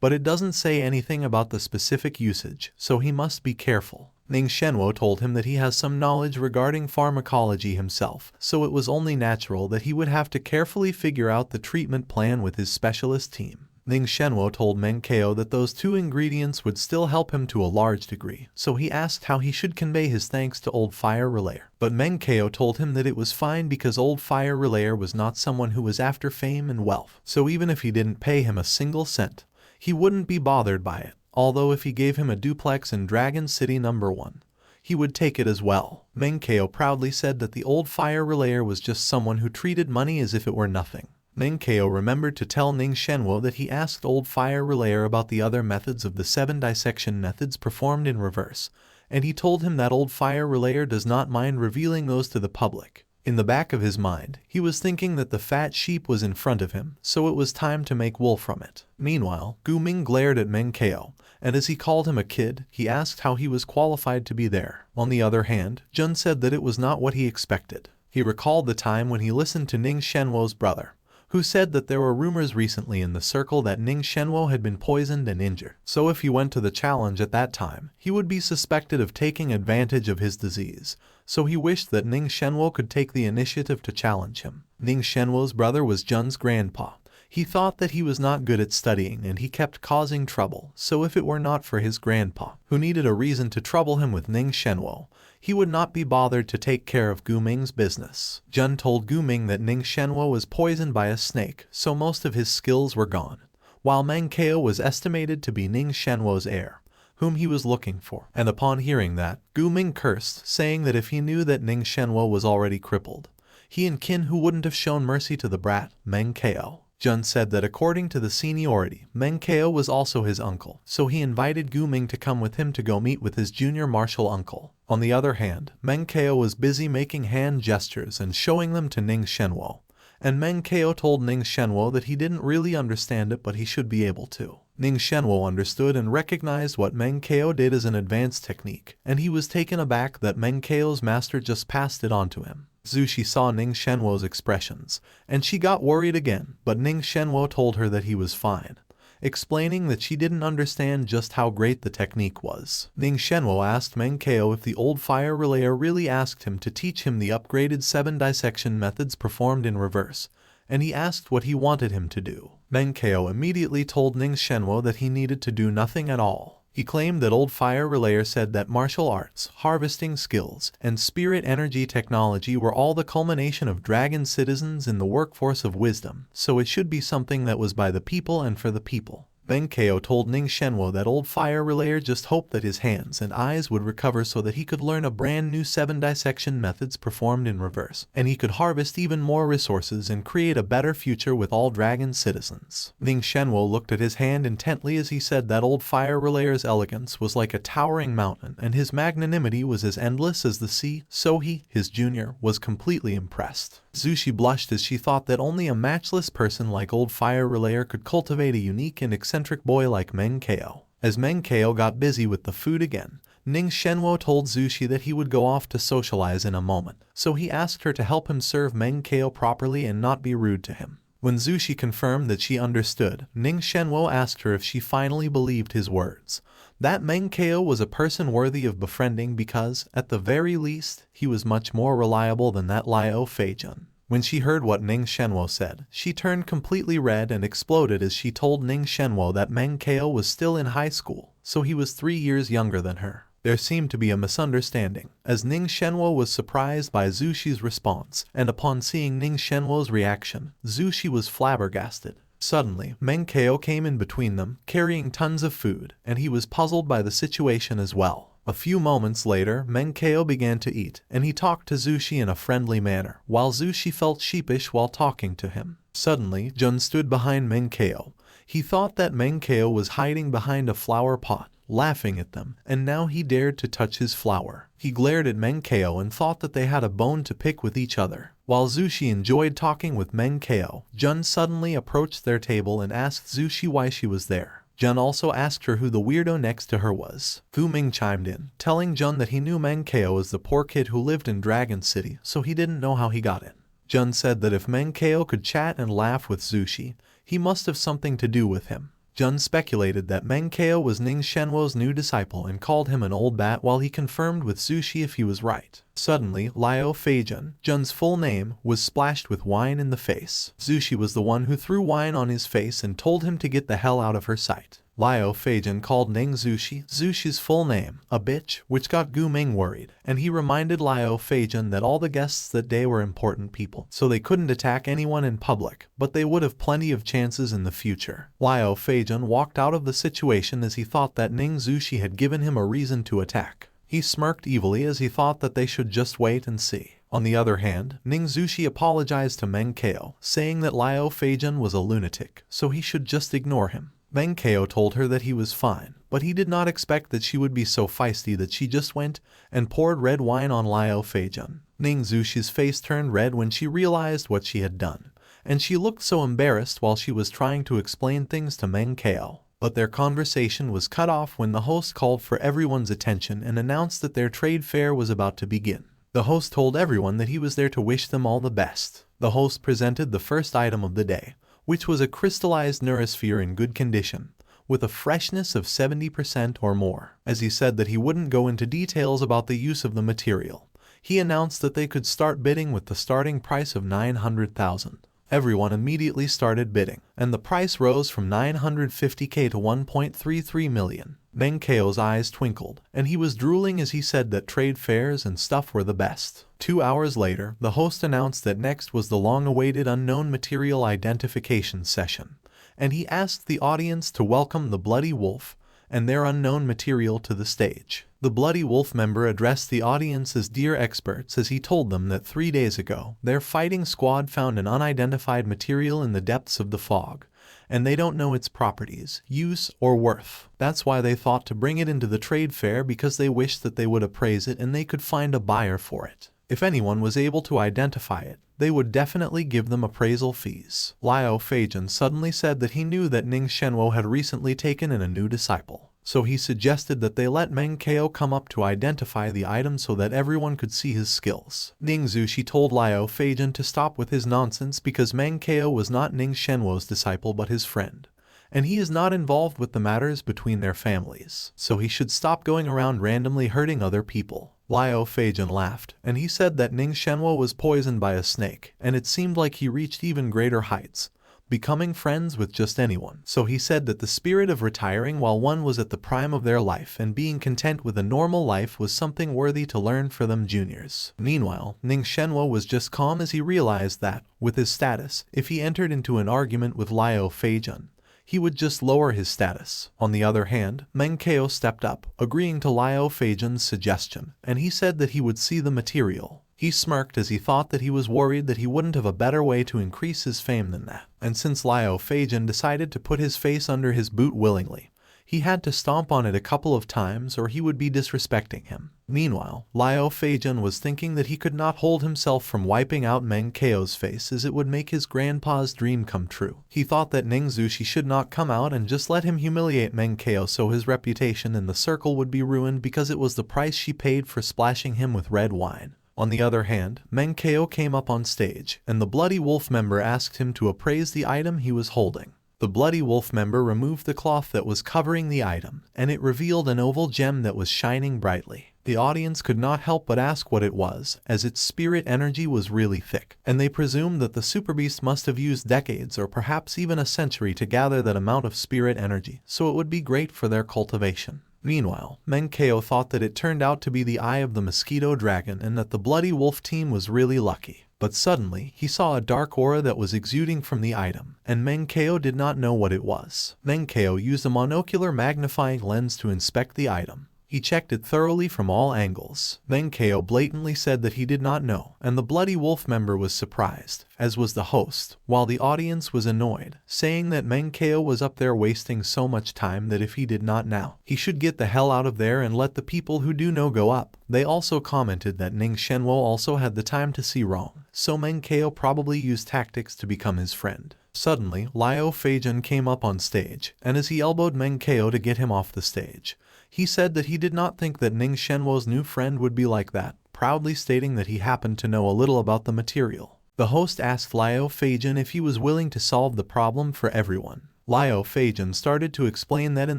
But it doesn't say anything about the specific usage, so he must be careful. Ning Shenwo told him that he has some knowledge regarding pharmacology himself, so it was only natural that he would have to carefully figure out the treatment plan with his specialist team. Ning Shenwo told Meng Chao that those two ingredients would still help him to a large degree, so he asked how he should convey his thanks to Old Fire Relayer. But Meng Chao told him that it was fine because Old Fire Relayer was not someone who was after fame and wealth, so even if he didn't pay him a single cent, he wouldn't be bothered by it, although if he gave him a duplex in Dragon City No. 1, he would take it as well. Meng Chao proudly said that the Old Fire Relayer was just someone who treated money as if it were nothing. Meng Chao remembered to tell Ning Shenwo that he asked Old Fire Relayer about the other methods of the 7 dissection methods performed in reverse, and he told him that Old Fire Relayer does not mind revealing those to the public. In the back of his mind, he was thinking that the fat sheep was in front of him, so it was time to make wool from it. Meanwhile, Gu Ming glared at Meng Chao, and as he called him a kid, he asked how he was qualified to be there. On the other hand, Jun said that it was not what he expected. He recalled the time when he listened to Ning Shenwo's brother, who said that there were rumors recently in the circle that Ning Shenwo had been poisoned and injured. So if he went to the challenge at that time, he would be suspected of taking advantage of his disease. So he wished that Ning Shenwo could take the initiative to challenge him. Ning Shenwo's brother was Jun's grandpa. He thought that he was not good at studying and he kept causing trouble, so if it were not for his grandpa, who needed a reason to trouble him with Ning Shenwo, he would not be bothered to take care of Gu Ming's business. Jun told Gu Ming that Ning Shenwo was poisoned by a snake, so most of his skills were gone, while Meng Chao was estimated to be Ning Shenwo's heir, whom he was looking for. And upon hearing that, Gu Ming cursed, saying that if he knew that Ning Shenwo was already crippled, he and Qin Hu wouldn't have shown mercy to the brat, Meng Chao. Jun said that according to the seniority, Meng Chao was also his uncle, so he invited Gu Ming to come with him to go meet with his junior martial uncle. On the other hand, Meng Chao was busy making hand gestures and showing them to Ning Shenwo, and Meng Chao told Ning Shenwo that he didn't really understand it but he should be able to. Ning Shenwo understood and recognized what Meng Chao did as an advanced technique, and he was taken aback that Meng Chao's master just passed it on to him. Zhu Shi saw Ning Shenwo's expressions, and she got worried again, but Ning Shenwo told her that he was fine, explaining that she didn't understand just how great the technique was. Ning Shenwo asked Meng Chao if the Old Fire Relayer really asked him to teach him the upgraded 7 dissection methods performed in reverse, and he asked what he wanted him to do. Meng Chao immediately told Ning Shenwo that he needed to do nothing at all. He claimed that Old Fire Relayer said that martial arts, harvesting skills, and spirit energy technology were all the culmination of dragon citizens in the workforce of wisdom, so it should be something that was by the people and for the people. Meng Chao told Ning Shenwo that Old Fire Relayer just hoped that his hands and eyes would recover so that he could learn a brand new 7 dissection methods performed in reverse, and he could harvest even more resources and create a better future with all dragon citizens. Ning Shenwo looked at his hand intently as he said that Old Fire Relayer's elegance was like a towering mountain and his magnanimity was as endless as the sea, so he, his junior, was completely impressed. Zhu Shi blushed as she thought that only a matchless person like Old Fire Relayer could cultivate a unique and eccentric boy like Meng Chao. As Meng Chao got busy with the food again, Ning Shenwo told Zhu Shi that he would go off to socialize in a moment, so he asked her to help him serve Meng Chao properly and not be rude to him. When Zhu Shi confirmed that she understood, Ning Shenwo asked her if she finally believed his words, that Meng Chao was a person worthy of befriending because, at the very least, he was much more reliable than that Liao Feijun. When she heard what Ning Shenwo said, she turned completely red and exploded as she told Ning Shenwo that Meng Chao was still in high school, so he was 3 years younger than her. There seemed to be a misunderstanding, as Ning Shenwo was surprised by Zhu Shi's response, and upon seeing Ning Shenwo's reaction, Zhu Shi was flabbergasted. Suddenly, Meng Chao came in between them, carrying tons of food, and he was puzzled by the situation as well. A few moments later, Meng Chao began to eat, and he talked to Zhu Shi in a friendly manner, while Zhu Shi felt sheepish while talking to him. Suddenly, Jun stood behind Meng Chao. He thought that Meng Chao was hiding behind a flower pot, laughing at them, and now he dared to touch his flower. He glared at Meng Chao and thought that they had a bone to pick with each other. While Zushi enjoyed talking with Meng Chao, Jun suddenly approached their table and asked Zushi why she was there. Jun also asked her who the weirdo next to her was. Fu Ming chimed in, telling Jun that he knew Meng Chao as the poor kid who lived in Dragon City, so he didn't know how he got in. Jun said that if Meng Chao could chat and laugh with Zushi, he must have something to do with him. Jun speculated that Meng Chao was Ning Shenwo's new disciple and called him an old bat while he confirmed with Zushi if he was right. Suddenly, Liao Feijun, Jun's full name, was splashed with wine in the face. Zushi was the one who threw wine on his face and told him to get the hell out of her sight. Liao Feijun called Ning Zushi's full name, a bitch, which got Gu Ming worried, and he reminded Liao Feijun that all the guests that day were important people, so they couldn't attack anyone in public, but they would have plenty of chances in the future. Liao Feijun walked out of the situation as he thought that Ning Zushi had given him a reason to attack. He smirked evilly as he thought that they should just wait and see. On the other hand, Ning Zushi apologized to Meng Chao, saying that Liao Feijun was a lunatic, so he should just ignore him. Meng Chao told her that he was fine, but he did not expect that she would be so feisty that she just went and poured red wine on Liao Feijun. Ning Zushi's face turned red when she realized what she had done, and she looked so embarrassed while she was trying to explain things to Meng Chao. But their conversation was cut off when the host called for everyone's attention and announced that their trade fair was about to begin. The host told everyone that he was there to wish them all the best. The host presented the first item of the day, which was a crystallized neurosphere in good condition, with a freshness of 70% or more. As he said that he wouldn't go into details about the use of the material, he announced that they could start bidding with the starting price of 900,000. Everyone immediately started bidding, and the price rose from 950k to 1.33 million. Meng Chao's eyes twinkled, and he was drooling as he said that trade fairs and stuff were the best. 2 hours later, the host announced that next was the long-awaited unknown material identification session, and he asked the audience to welcome the Bloody Wolf and their unknown material to the stage. The Bloody Wolf member addressed the audience as dear experts as he told them that 3 days ago, their fighting squad found an unidentified material in the depths of the fog, and they don't know its properties, use, or worth. That's why they thought to bring it into the trade fair because they wished that they would appraise it and they could find a buyer for it. If anyone was able to identify it, they would definitely give them appraisal fees. Liao Feijun suddenly said that he knew that Ning Shenwo had recently taken in a new disciple, so he suggested that they let Meng Chao come up to identify the item so that everyone could see his skills. Ning Zushi told Liao Feijun to stop with his nonsense because Meng Chao was not Ning Shenwo's disciple but his friend, and he is not involved with the matters between their families, so he should stop going around randomly hurting other people. Liao Feijun laughed, and he said that Ning Shenwo was poisoned by a snake, and it seemed like he reached even greater heights, becoming friends with just anyone. So he said that the spirit of retiring while one was at the prime of their life and being content with a normal life was something worthy to learn for them juniors. Meanwhile, Ning Shenwo was just calm as he realized that, with his status, if he entered into an argument with Liao Feijun, he would just lower his status. On the other hand, Meng Chao stepped up, agreeing to Liao Feijun's suggestion, and he said that he would see the material. He smirked as he thought that he was worried that he wouldn't have a better way to increase his fame than that. And since Liao Feijun decided to put his face under his boot willingly, he had to stomp on it a couple of times or he would be disrespecting him. Meanwhile, Liao Feijun was thinking that he could not hold himself from wiping out Meng Chao's face as it would make his grandpa's dream come true. He thought that Ning Zushi should not come out and just let him humiliate Meng Chao so his reputation in the circle would be ruined because it was the price she paid for splashing him with red wine. On the other hand, Meng Chao came up on stage, and the Bloody Wolf member asked him to appraise the item he was holding. The Bloody Wolf member removed the cloth that was covering the item, and it revealed an oval gem that was shining brightly. The audience could not help but ask what it was, as its spirit energy was really thick, and they presumed that the Super Beast must have used decades or perhaps even a century to gather that amount of spirit energy, so it would be great for their cultivation. Meanwhile, Meng Chao thought that it turned out to be the eye of the mosquito dragon and that the Bloody Wolf team was really lucky. But suddenly, he saw a dark aura that was exuding from the item, and Meng Chao did not know what it was. Meng Chao used a monocular magnifying lens to inspect the item, He checked it thoroughly from all angles. Meng Chao blatantly said that he did not know, and the Bloody Wolf member was surprised, as was the host, while the audience was annoyed, saying that Meng Chao was up there wasting so much time that if he did not now, he should get the hell out of there and let the people who do know go up. They also commented that Ning Shenwo also had the time to see wrong, so Meng Chao probably used tactics to become his friend. Suddenly, Liao Feijun came up on stage, and as he elbowed Meng Chao to get him off the stage, he said that he did not think that Ning Shenwo's new friend would be like that, proudly stating that he happened to know a little about the material. The host asked Liao Feijun if he was willing to solve the problem for everyone. Liao Feijun started to explain that in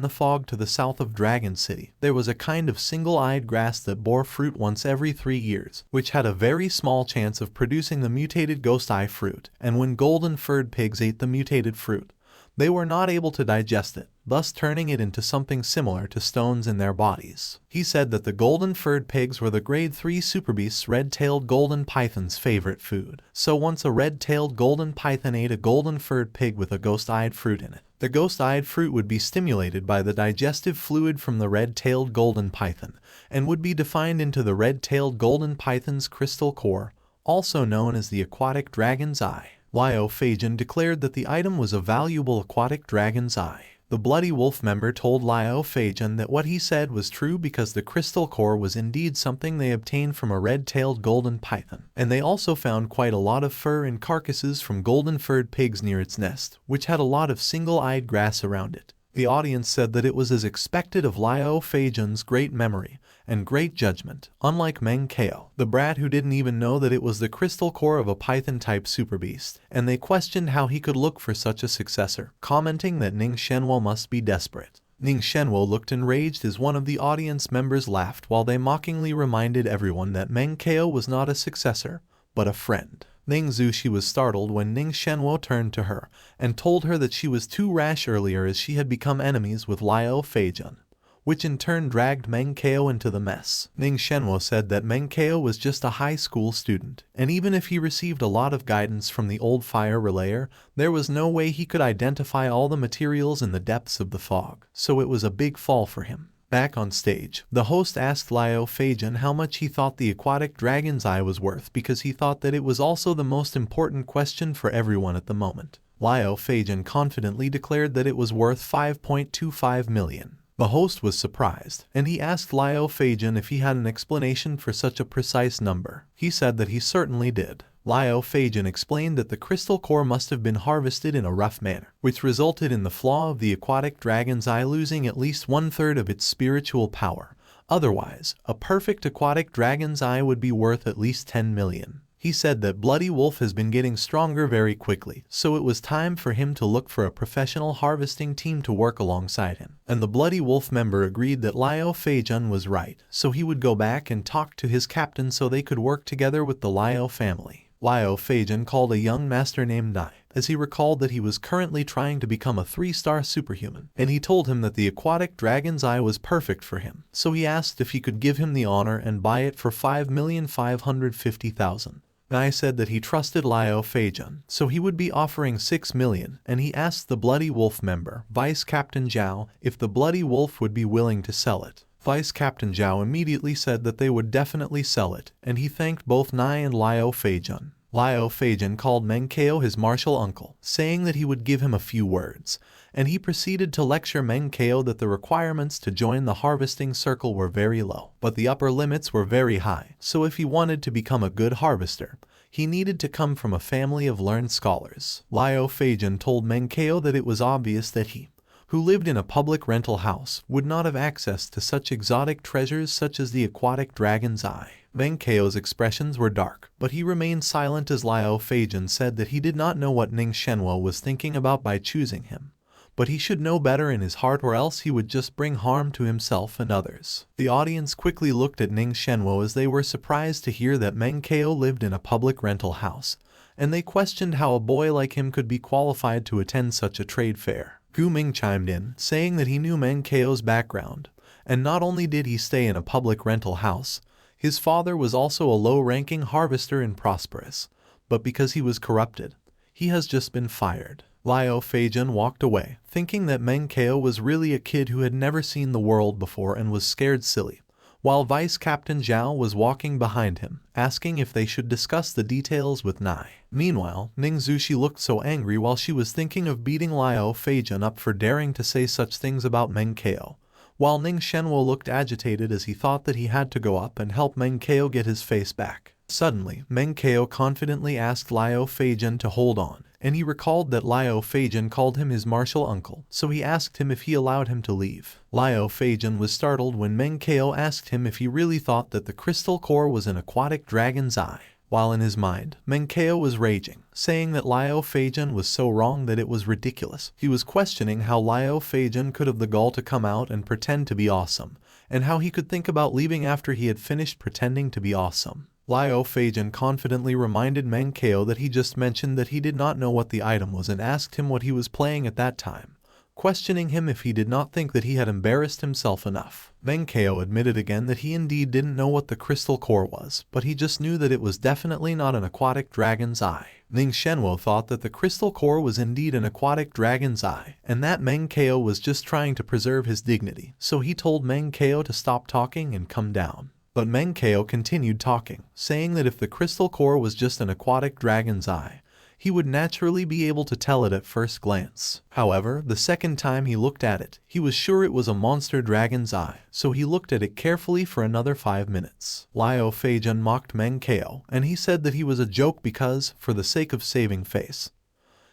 the fog to the south of Dragon City, there was a kind of single-eyed grass that bore fruit once every 3 years, which had a very small chance of producing the mutated ghost eye fruit, and when golden-furred pigs ate the mutated fruit, they were not able to digest it, thus turning it into something similar to stones in their bodies. He said that the golden-furred pigs were the grade 3 superbeasts red-tailed golden python's favorite food. So once a red-tailed golden python ate a golden-furred pig with a ghost-eyed fruit in it, the ghost-eyed fruit would be stimulated by the digestive fluid from the red-tailed golden python, and would be defined into the red-tailed golden python's crystal core, also known as the aquatic dragon's eye. Liao Feijun declared that the item was a valuable aquatic dragon's eye. The Bloody Wolf member told Liao Feijun that what he said was true because the crystal core was indeed something they obtained from a red-tailed golden python, and they also found quite a lot of fur and carcasses from golden-furred pigs near its nest, which had a lot of single-eyed grass around it. The audience said that it was as expected of Liao Feijun's great memory and great judgment, unlike Meng Chao, the brat who didn't even know that it was the crystal core of a python-type superbeast, and they questioned how he could look for such a successor, commenting that Ning Shenwo must be desperate. Ning Shenwo looked enraged as one of the audience members laughed while they mockingly reminded everyone that Meng Chao was not a successor, but a friend. Ning Zushi was startled when Ning Shenwo turned to her and told her that she was too rash earlier as she had become enemies with Liao Feijun, which in turn dragged Meng Chao into the mess. Ning Shenwo said that Meng Chao was just a high school student, and even if he received a lot of guidance from the old fire relayer, there was no way he could identify all the materials in the depths of the fog, so it was a big fall for him. Back on stage, the host asked Liao Feijun how much he thought the aquatic dragon's eye was worth because he thought that it was also the most important question for everyone at the moment. Liao Feijun confidently declared that it was worth 5.25 million. The host was surprised, and he asked Liao Feijun if he had an explanation for such a precise number. He said that he certainly did. Liao Feijun explained that the crystal core must have been harvested in a rough manner, which resulted in the flaw of the aquatic dragon's eye losing at least 1/3 of its spiritual power. Otherwise, a perfect aquatic dragon's eye would be worth at least 10 million. He said that Bloody Wolf has been getting stronger very quickly, so it was time for him to look for a professional harvesting team to work alongside him. And the Bloody Wolf member agreed that Liao Feijun was right, so he would go back and talk to his captain so they could work together with the Liao family. Liao Feijun called a young master named Nai, as he recalled that he was currently trying to become a 3-star superhuman, and he told him that the aquatic dragon's eye was perfect for him, so he asked if he could give him the honor and buy it for 5,550,000. Nai said that he trusted Liao Feijun, so he would be offering 6 million, and he asked the Bloody Wolf member, Vice Captain Zhao, if the Bloody Wolf would be willing to sell it. Vice Captain Zhao immediately said that they would definitely sell it, and he thanked both Nai and Liao Feijun. Liao Feijun called Meng Chao his martial uncle, saying that he would give him a few words, and he proceeded to lecture Meng Chao that the requirements to join the harvesting circle were very low, but the upper limits were very high, so if he wanted to become a good harvester, he needed to come from a family of learned scholars. Liao Feijun told Meng Chao that it was obvious that he, who lived in a public rental house, would not have access to such exotic treasures such as the aquatic dragon's eye. Meng Chao's expressions were dark, but he remained silent as Liao Feijun said that he did not know what Ning Shenwo was thinking about by choosing him, but he should know better in his heart or else he would just bring harm to himself and others. The audience quickly looked at Ning Shenwo as they were surprised to hear that Meng Chao lived in a public rental house, and they questioned how a boy like him could be qualified to attend such a trade fair. Gu Ming chimed in, saying that he knew Meng Chao's background, and not only did he stay in a public rental house, his father was also a low-ranking harvester in Prosperous, but because he was corrupted, he has just been fired. Liao Feijun walked away, thinking that Meng Chao was really a kid who had never seen the world before and was scared silly, while Vice Captain Zhao was walking behind him, asking if they should discuss the details with Nai. Meanwhile, Ning Zushi looked so angry while she was thinking of beating Liao Feijun up for daring to say such things about Meng Chao, while Ning Shenwo looked agitated as he thought that he had to go up and help Meng Chao get his face back. Suddenly, Meng Chao confidently asked Liao Feijun to hold on, and he recalled that Liao Feijun called him his martial uncle, so he asked him if he allowed him to leave. Liao Feijun was startled when Meng Chao asked him if he really thought that the crystal core was an aquatic dragon's eye. While in his mind, Meng Chao was raging, saying that Liao Feijun was so wrong that it was ridiculous. He was questioning how Liao Feijun could have the gall to come out and pretend to be awesome, and how he could think about leaving after he had finished pretending to be awesome. Liao Feijun confidently reminded Meng Chao that he just mentioned that he did not know what the item was and asked him what he was playing at that time, questioning him if he did not think that he had embarrassed himself enough. Meng Chao admitted again that he indeed didn't know what the crystal core was, but he just knew that it was definitely not an aquatic dragon's eye. Ning Shenwo thought that the crystal core was indeed an aquatic dragon's eye, and that Meng Chao was just trying to preserve his dignity, so he told Meng Chao to stop talking and come down. But Meng Chao continued talking, saying that if the crystal core was just an aquatic dragon's eye, he would naturally be able to tell it at first glance. However, the second time he looked at it, he was sure it was a monster dragon's eye, so he looked at it carefully for another 5 minutes. Liao Feijun mocked Meng Chao, and he said that he was a joke because, for the sake of saving face,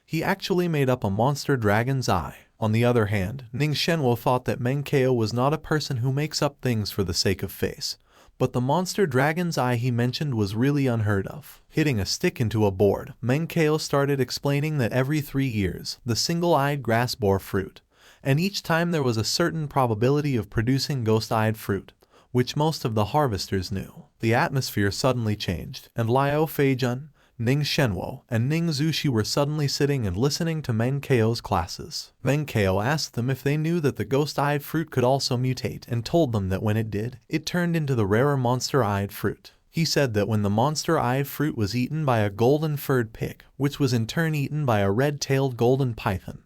he actually made up a monster dragon's eye. On the other hand, Ning Shenwo thought that Meng Chao was not a person who makes up things for the sake of face, but the monster dragon's eye he mentioned was really unheard of. Hitting a stick into a board, Meng Chao started explaining that every 3 years, the single-eyed grass bore fruit, and each time there was a certain probability of producing ghost-eyed fruit, which most of the harvesters knew. The atmosphere suddenly changed, and Liao Feijun, Ning Shenwo, and Ning Zushi were suddenly sitting and listening to Meng Chao's classes. Meng Chao asked them if they knew that the ghost-eyed fruit could also mutate and told them that when it did, it turned into the rarer monster-eyed fruit. He said that when the monster-eyed fruit was eaten by a golden-furred pig, which was in turn eaten by a red-tailed golden python,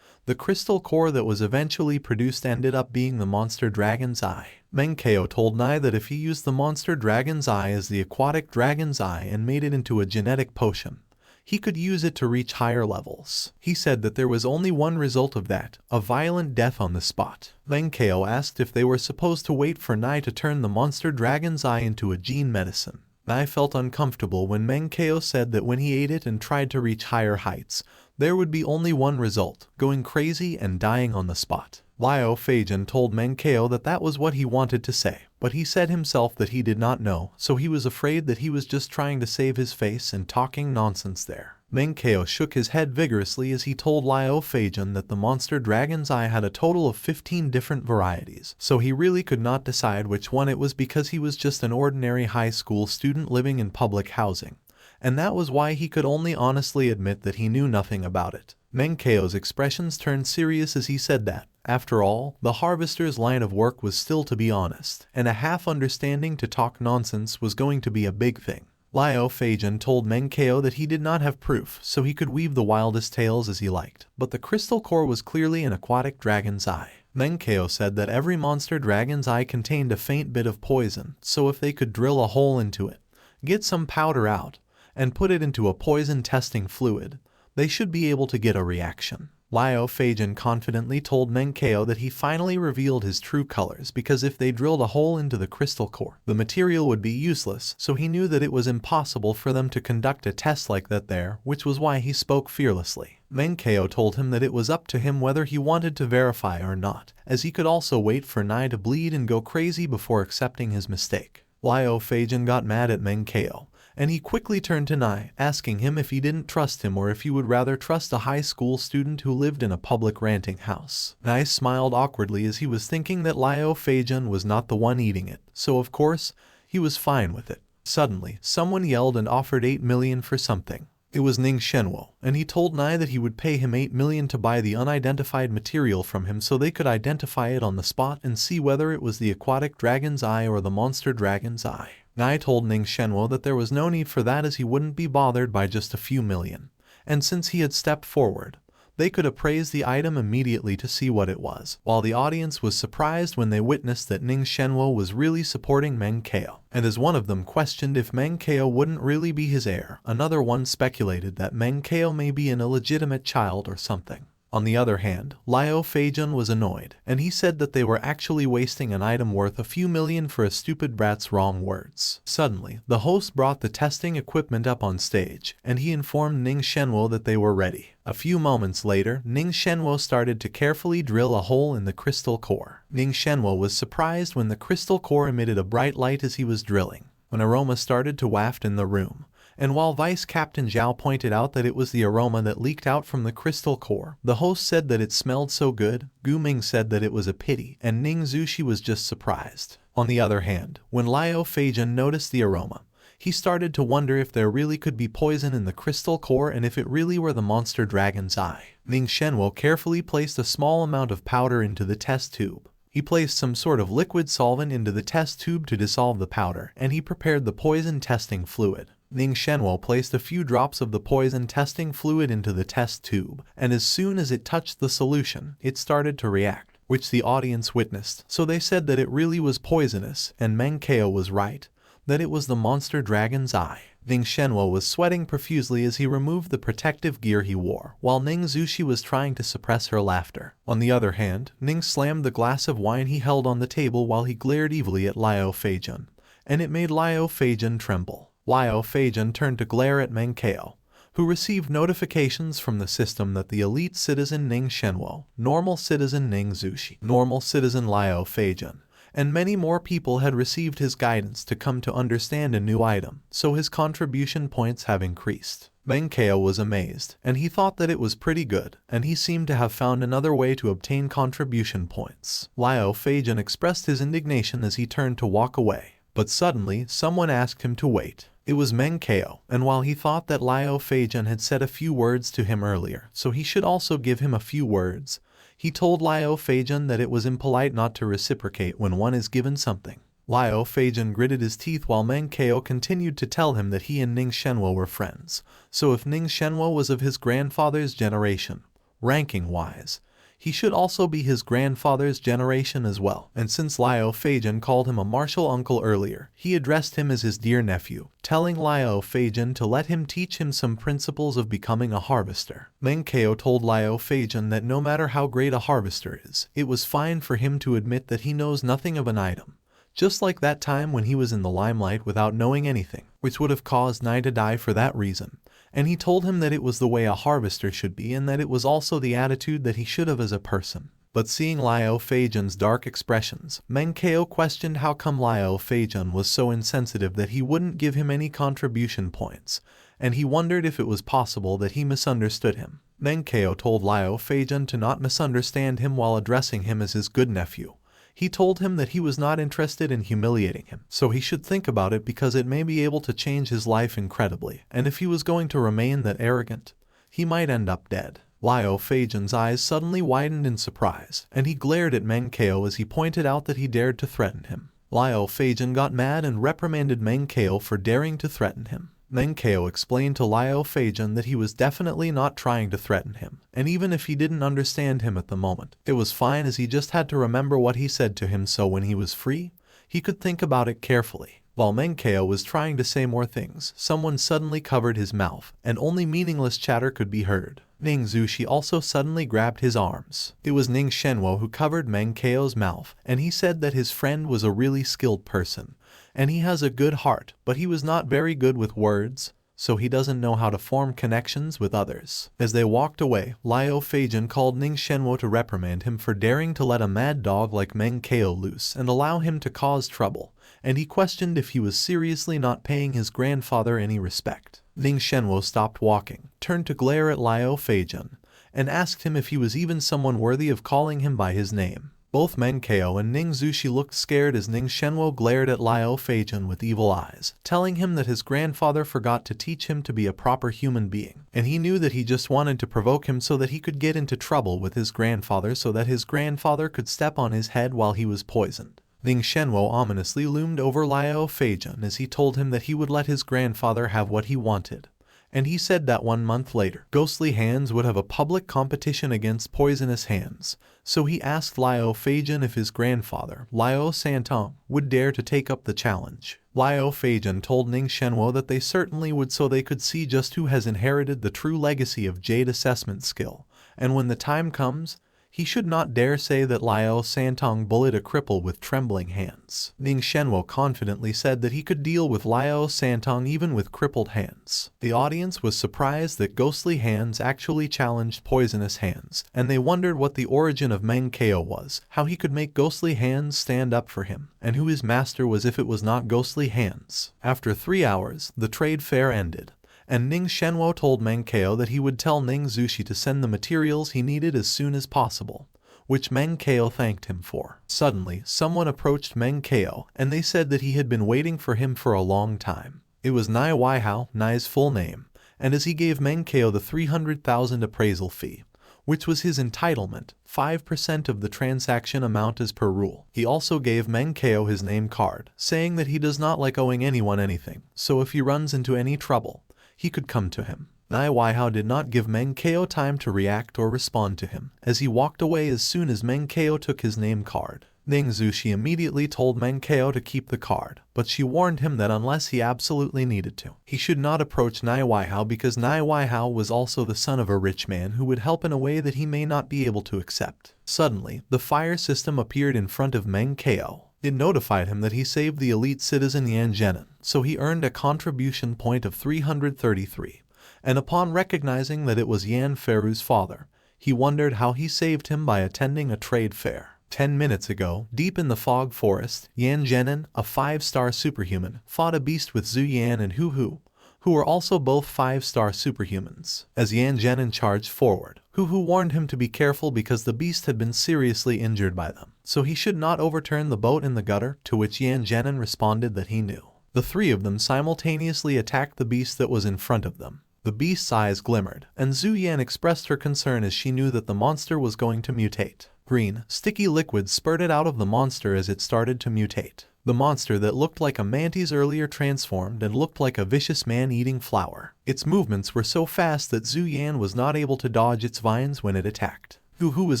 the crystal core that was eventually produced ended up being the monster dragon's eye. Meng Chao told Nai that if he used the monster dragon's eye as the aquatic dragon's eye and made it into a genetic potion, he could use it to reach higher levels. He said that there was only one result of that, a violent death on the spot. Meng Chao asked if they were supposed to wait for Nai to turn the monster dragon's eye into a gene medicine. Nai felt uncomfortable when Meng Chao said that when he ate it and tried to reach higher heights, there would be only one result, going crazy and dying on the spot. Liao Feijun told Meng Chao that that was what he wanted to say, but he said himself that he did not know, so he was afraid that he was just trying to save his face and talking nonsense there. Meng Chao shook his head vigorously as he told Liao Feijun that the monster dragon's eye had a total of 15 different varieties, so he really could not decide which one it was because he was just an ordinary high school student living in public housing, and that was why he could only honestly admit that he knew nothing about it. Meng Chao's expressions turned serious as he said that, after all, the harvester's line of work was still to be honest, and a half-understanding to talk nonsense was going to be a big thing. Liao Feijun told Meng Chao that he did not have proof, so he could weave the wildest tales as he liked, but the crystal core was clearly an aquatic dragon's eye. Meng Chao said that every monster dragon's eye contained a faint bit of poison, so if they could drill a hole into it, get some powder out, and put it into a poison testing fluid, they should be able to get a reaction. Liao Feijun confidently told Meng Chao that he finally revealed his true colors because if they drilled a hole into the crystal core, the material would be useless, so he knew that it was impossible for them to conduct a test like that there, which was why he spoke fearlessly. Meng Chao told him that it was up to him whether he wanted to verify or not, as he could also wait for Nai to bleed and go crazy before accepting his mistake. Liao Feijun got mad at Meng Chao, and he quickly turned to Nai, asking him if he didn't trust him or if he would rather trust a high school student who lived in a public ranting house. Nai smiled awkwardly as he was thinking that Liao Feijun was not the one eating it, so of course, he was fine with it. Suddenly, someone yelled and offered 8 million for something. It was Ning Shenwo, and he told Nai that he would pay him 8 million to buy the unidentified material from him so they could identify it on the spot and see whether it was the aquatic dragon's eye or the monster dragon's eye. Nai told Ning Shenwo that there was no need for that as he wouldn't be bothered by just a few million, and since he had stepped forward, They could appraise the item immediately to see what it was, while the audience was surprised when they witnessed that Ning Shenwo was really supporting Meng Chao. And as one of them questioned if Meng Chao wouldn't really be his heir, another one speculated that Meng Chao may be an illegitimate child or something. On the other hand, Liao Feijun was annoyed, and he said that they were actually wasting an item worth a few million for a stupid brat's wrong words. Suddenly, the host brought the testing equipment up on stage, and he informed Ning Shenwo that they were ready. A few moments later, Ning Shenwo started to carefully drill a hole in the crystal core. Ning Shenwo was surprised when the crystal core emitted a bright light as he was drilling. An aroma started to waft in the room. And while Vice Captain Zhao pointed out that it was the aroma that leaked out from the crystal core, the host said that it smelled so good, Gu Ming said that it was a pity, and Ning Zushi was just surprised. On the other hand, when Liao Feijun noticed the aroma, he started to wonder if there really could be poison in the crystal core and if it really were the monster dragon's eye. Ning Shenwo carefully placed a small amount of powder into the test tube. He placed some sort of liquid solvent into the test tube to dissolve the powder, and he prepared the poison testing fluid. Ning Shenwo placed a few drops of the poison testing fluid into the test tube, and as soon as it touched the solution, it started to react, which the audience witnessed. So they said that it really was poisonous, and Meng Chao was right, that it was the monster dragon's eye. Ning Shenwo was sweating profusely as he removed the protective gear he wore, while Ning Zushi was trying to suppress her laughter. On the other hand, Ning slammed the glass of wine he held on the table while he glared evilly at Liao Feijun, and it made Liao Feijun tremble. Liao Feijun turned to glare at Meng Chao, who received notifications from the system that the elite citizen Ning Shenwo, normal citizen Ning Zushi, normal citizen Liao Feijun, and many more people had received his guidance to come to understand a new item, so his contribution points have increased. Meng Chao was amazed, and he thought that it was pretty good, and he seemed to have found another way to obtain contribution points. Liao Feijun expressed his indignation as he turned to walk away, but suddenly someone asked him to wait. It was Meng Chao, and while he thought that Liao Feijun had said a few words to him earlier, so he should also give him a few words, he told Liao Feijun that it was impolite not to reciprocate when one is given something. Liao Feijun gritted his teeth while Meng Chao continued to tell him that he and Ning Shenwo were friends, so if Ning Shenwo was of his grandfather's generation, ranking-wise, he should also be his grandfather's generation as well. And since Liao Feijun called him a martial uncle earlier, he addressed him as his dear nephew, telling Liao Feijun to let him teach him some principles of becoming a harvester. Meng Chao told Liao Feijun that no matter how great a harvester is, it was fine for him to admit that he knows nothing of an item. Just like that time when he was in the limelight without knowing anything, which would have caused Nai to die for that reason. And he told him that it was the way a harvester should be and that it was also the attitude that he should have as a person. But seeing Liao Feijun's dark expressions, Meng Chao questioned how come Liao Feijun was so insensitive that he wouldn't give him any contribution points, and he wondered if it was possible that he misunderstood him. Meng Chao told Liao Feijun to not misunderstand him while addressing him as his good nephew. He told him that he was not interested in humiliating him, so he should think about it because it may be able to change his life incredibly, and if he was going to remain that arrogant, he might end up dead. Liao Feijun's eyes suddenly widened in surprise, and he glared at Meng Chao as he pointed out that he dared to threaten him. Liao Feijun got mad and reprimanded Meng Chao for daring to threaten him. Meng Chao explained to Liao Feijun that he was definitely not trying to threaten him, and even if he didn't understand him at the moment, it was fine as he just had to remember what he said to him so when he was free, he could think about it carefully. While Meng Chao was trying to say more things, someone suddenly covered his mouth, and only meaningless chatter could be heard. Ning Zushi also suddenly grabbed his arms. It was Ning Shenwo who covered Meng Chao's mouth, and he said that his friend was a really skilled person, and he has a good heart, but he was not very good with words, so he doesn't know how to form connections with others. As they walked away, Liao Feijun called Ning Shenwo to reprimand him for daring to let a mad dog like Meng Chao loose and allow him to cause trouble, and he questioned if he was seriously not paying his grandfather any respect. Ning Shenwo stopped walking, turned to glare at Liao Feijun, and asked him if he was even someone worthy of calling him by his name. Both Meng Chao and Ning Zushi looked scared as Ning Shenwo glared at Liao Feijun with evil eyes, telling him that his grandfather forgot to teach him to be a proper human being, and he knew that he just wanted to provoke him so that he could get into trouble with his grandfather so that his grandfather could step on his head while he was poisoned. Ning Shenwo ominously loomed over Liao Feijun as he told him that he would let his grandfather have what he wanted, and he said that 1 month later, ghostly hands would have a public competition against poisonous hands. So he asked Liao Feijian if his grandfather, Liao Santong, would dare to take up the challenge. Liao Feijian told Ning Shenwo that they certainly would, so they could see just who has inherited the true legacy of jade assessment skill, and when the time comes, he should not dare say that Liao Santong bullied a cripple with trembling hands. Ning Shenwo confidently said that he could deal with Liao Santong even with crippled hands. The audience was surprised that ghostly hands actually challenged poisonous hands, and they wondered what the origin of Meng Chao was, how he could make ghostly hands stand up for him, and who his master was if it was not ghostly hands. After 3 hours, the trade fair ended, and Ning Shenwo told Meng Chao that he would tell Ning Zushi to send the materials he needed as soon as possible, which Meng Chao thanked him for. Suddenly, someone approached Meng Chao, and they said that he had been waiting for him for a long time. It was Nai Waihao, Nai's full name, and as he gave Meng Chao the 300,000 appraisal fee, which was his entitlement, 5% of the transaction amount as per rule. He also gave Meng Chao his name card, saying that he does not like owing anyone anything, so if he runs into any trouble, he could come to him. Nai Waihao did not give Meng Chao time to react or respond to him, as he walked away as soon as Meng Chao took his name card. Ning Zushi immediately told Meng Chao to keep the card, but she warned him that unless he absolutely needed to, he should not approach Nai Waihao because Nai Waihao was also the son of a rich man who would help in a way that he may not be able to accept. Suddenly, the fire system appeared in front of Meng Chao. It notified him that he saved the elite citizen Yan Zhenin, so he earned a contribution point of 333, and upon recognizing that it was Yan Feru's father, he wondered how he saved him by attending a trade fair. 10 minutes ago, deep in the fog forest, Yan Zhenin, a 5-star superhuman, fought a beast with Zhu Yan and Hu Hu, who were also both 5-star superhumans. As Yan Zhenin charged forward, Hu Hu warned him to be careful because the beast had been seriously injured by them, so he should not overturn the boat in the gutter, to which Yan Zhenin responded that he knew. The 3 of them simultaneously attacked the beast that was in front of them. The beast's eyes glimmered, and Zhu Yan expressed her concern as she knew that the monster was going to mutate. Green, sticky liquid spurted out of the monster as it started to mutate. The monster that looked like a mantis earlier transformed and looked like a vicious man-eating flower. Its movements were so fast that Zhu Yan was not able to dodge its vines when it attacked. Hu Hu was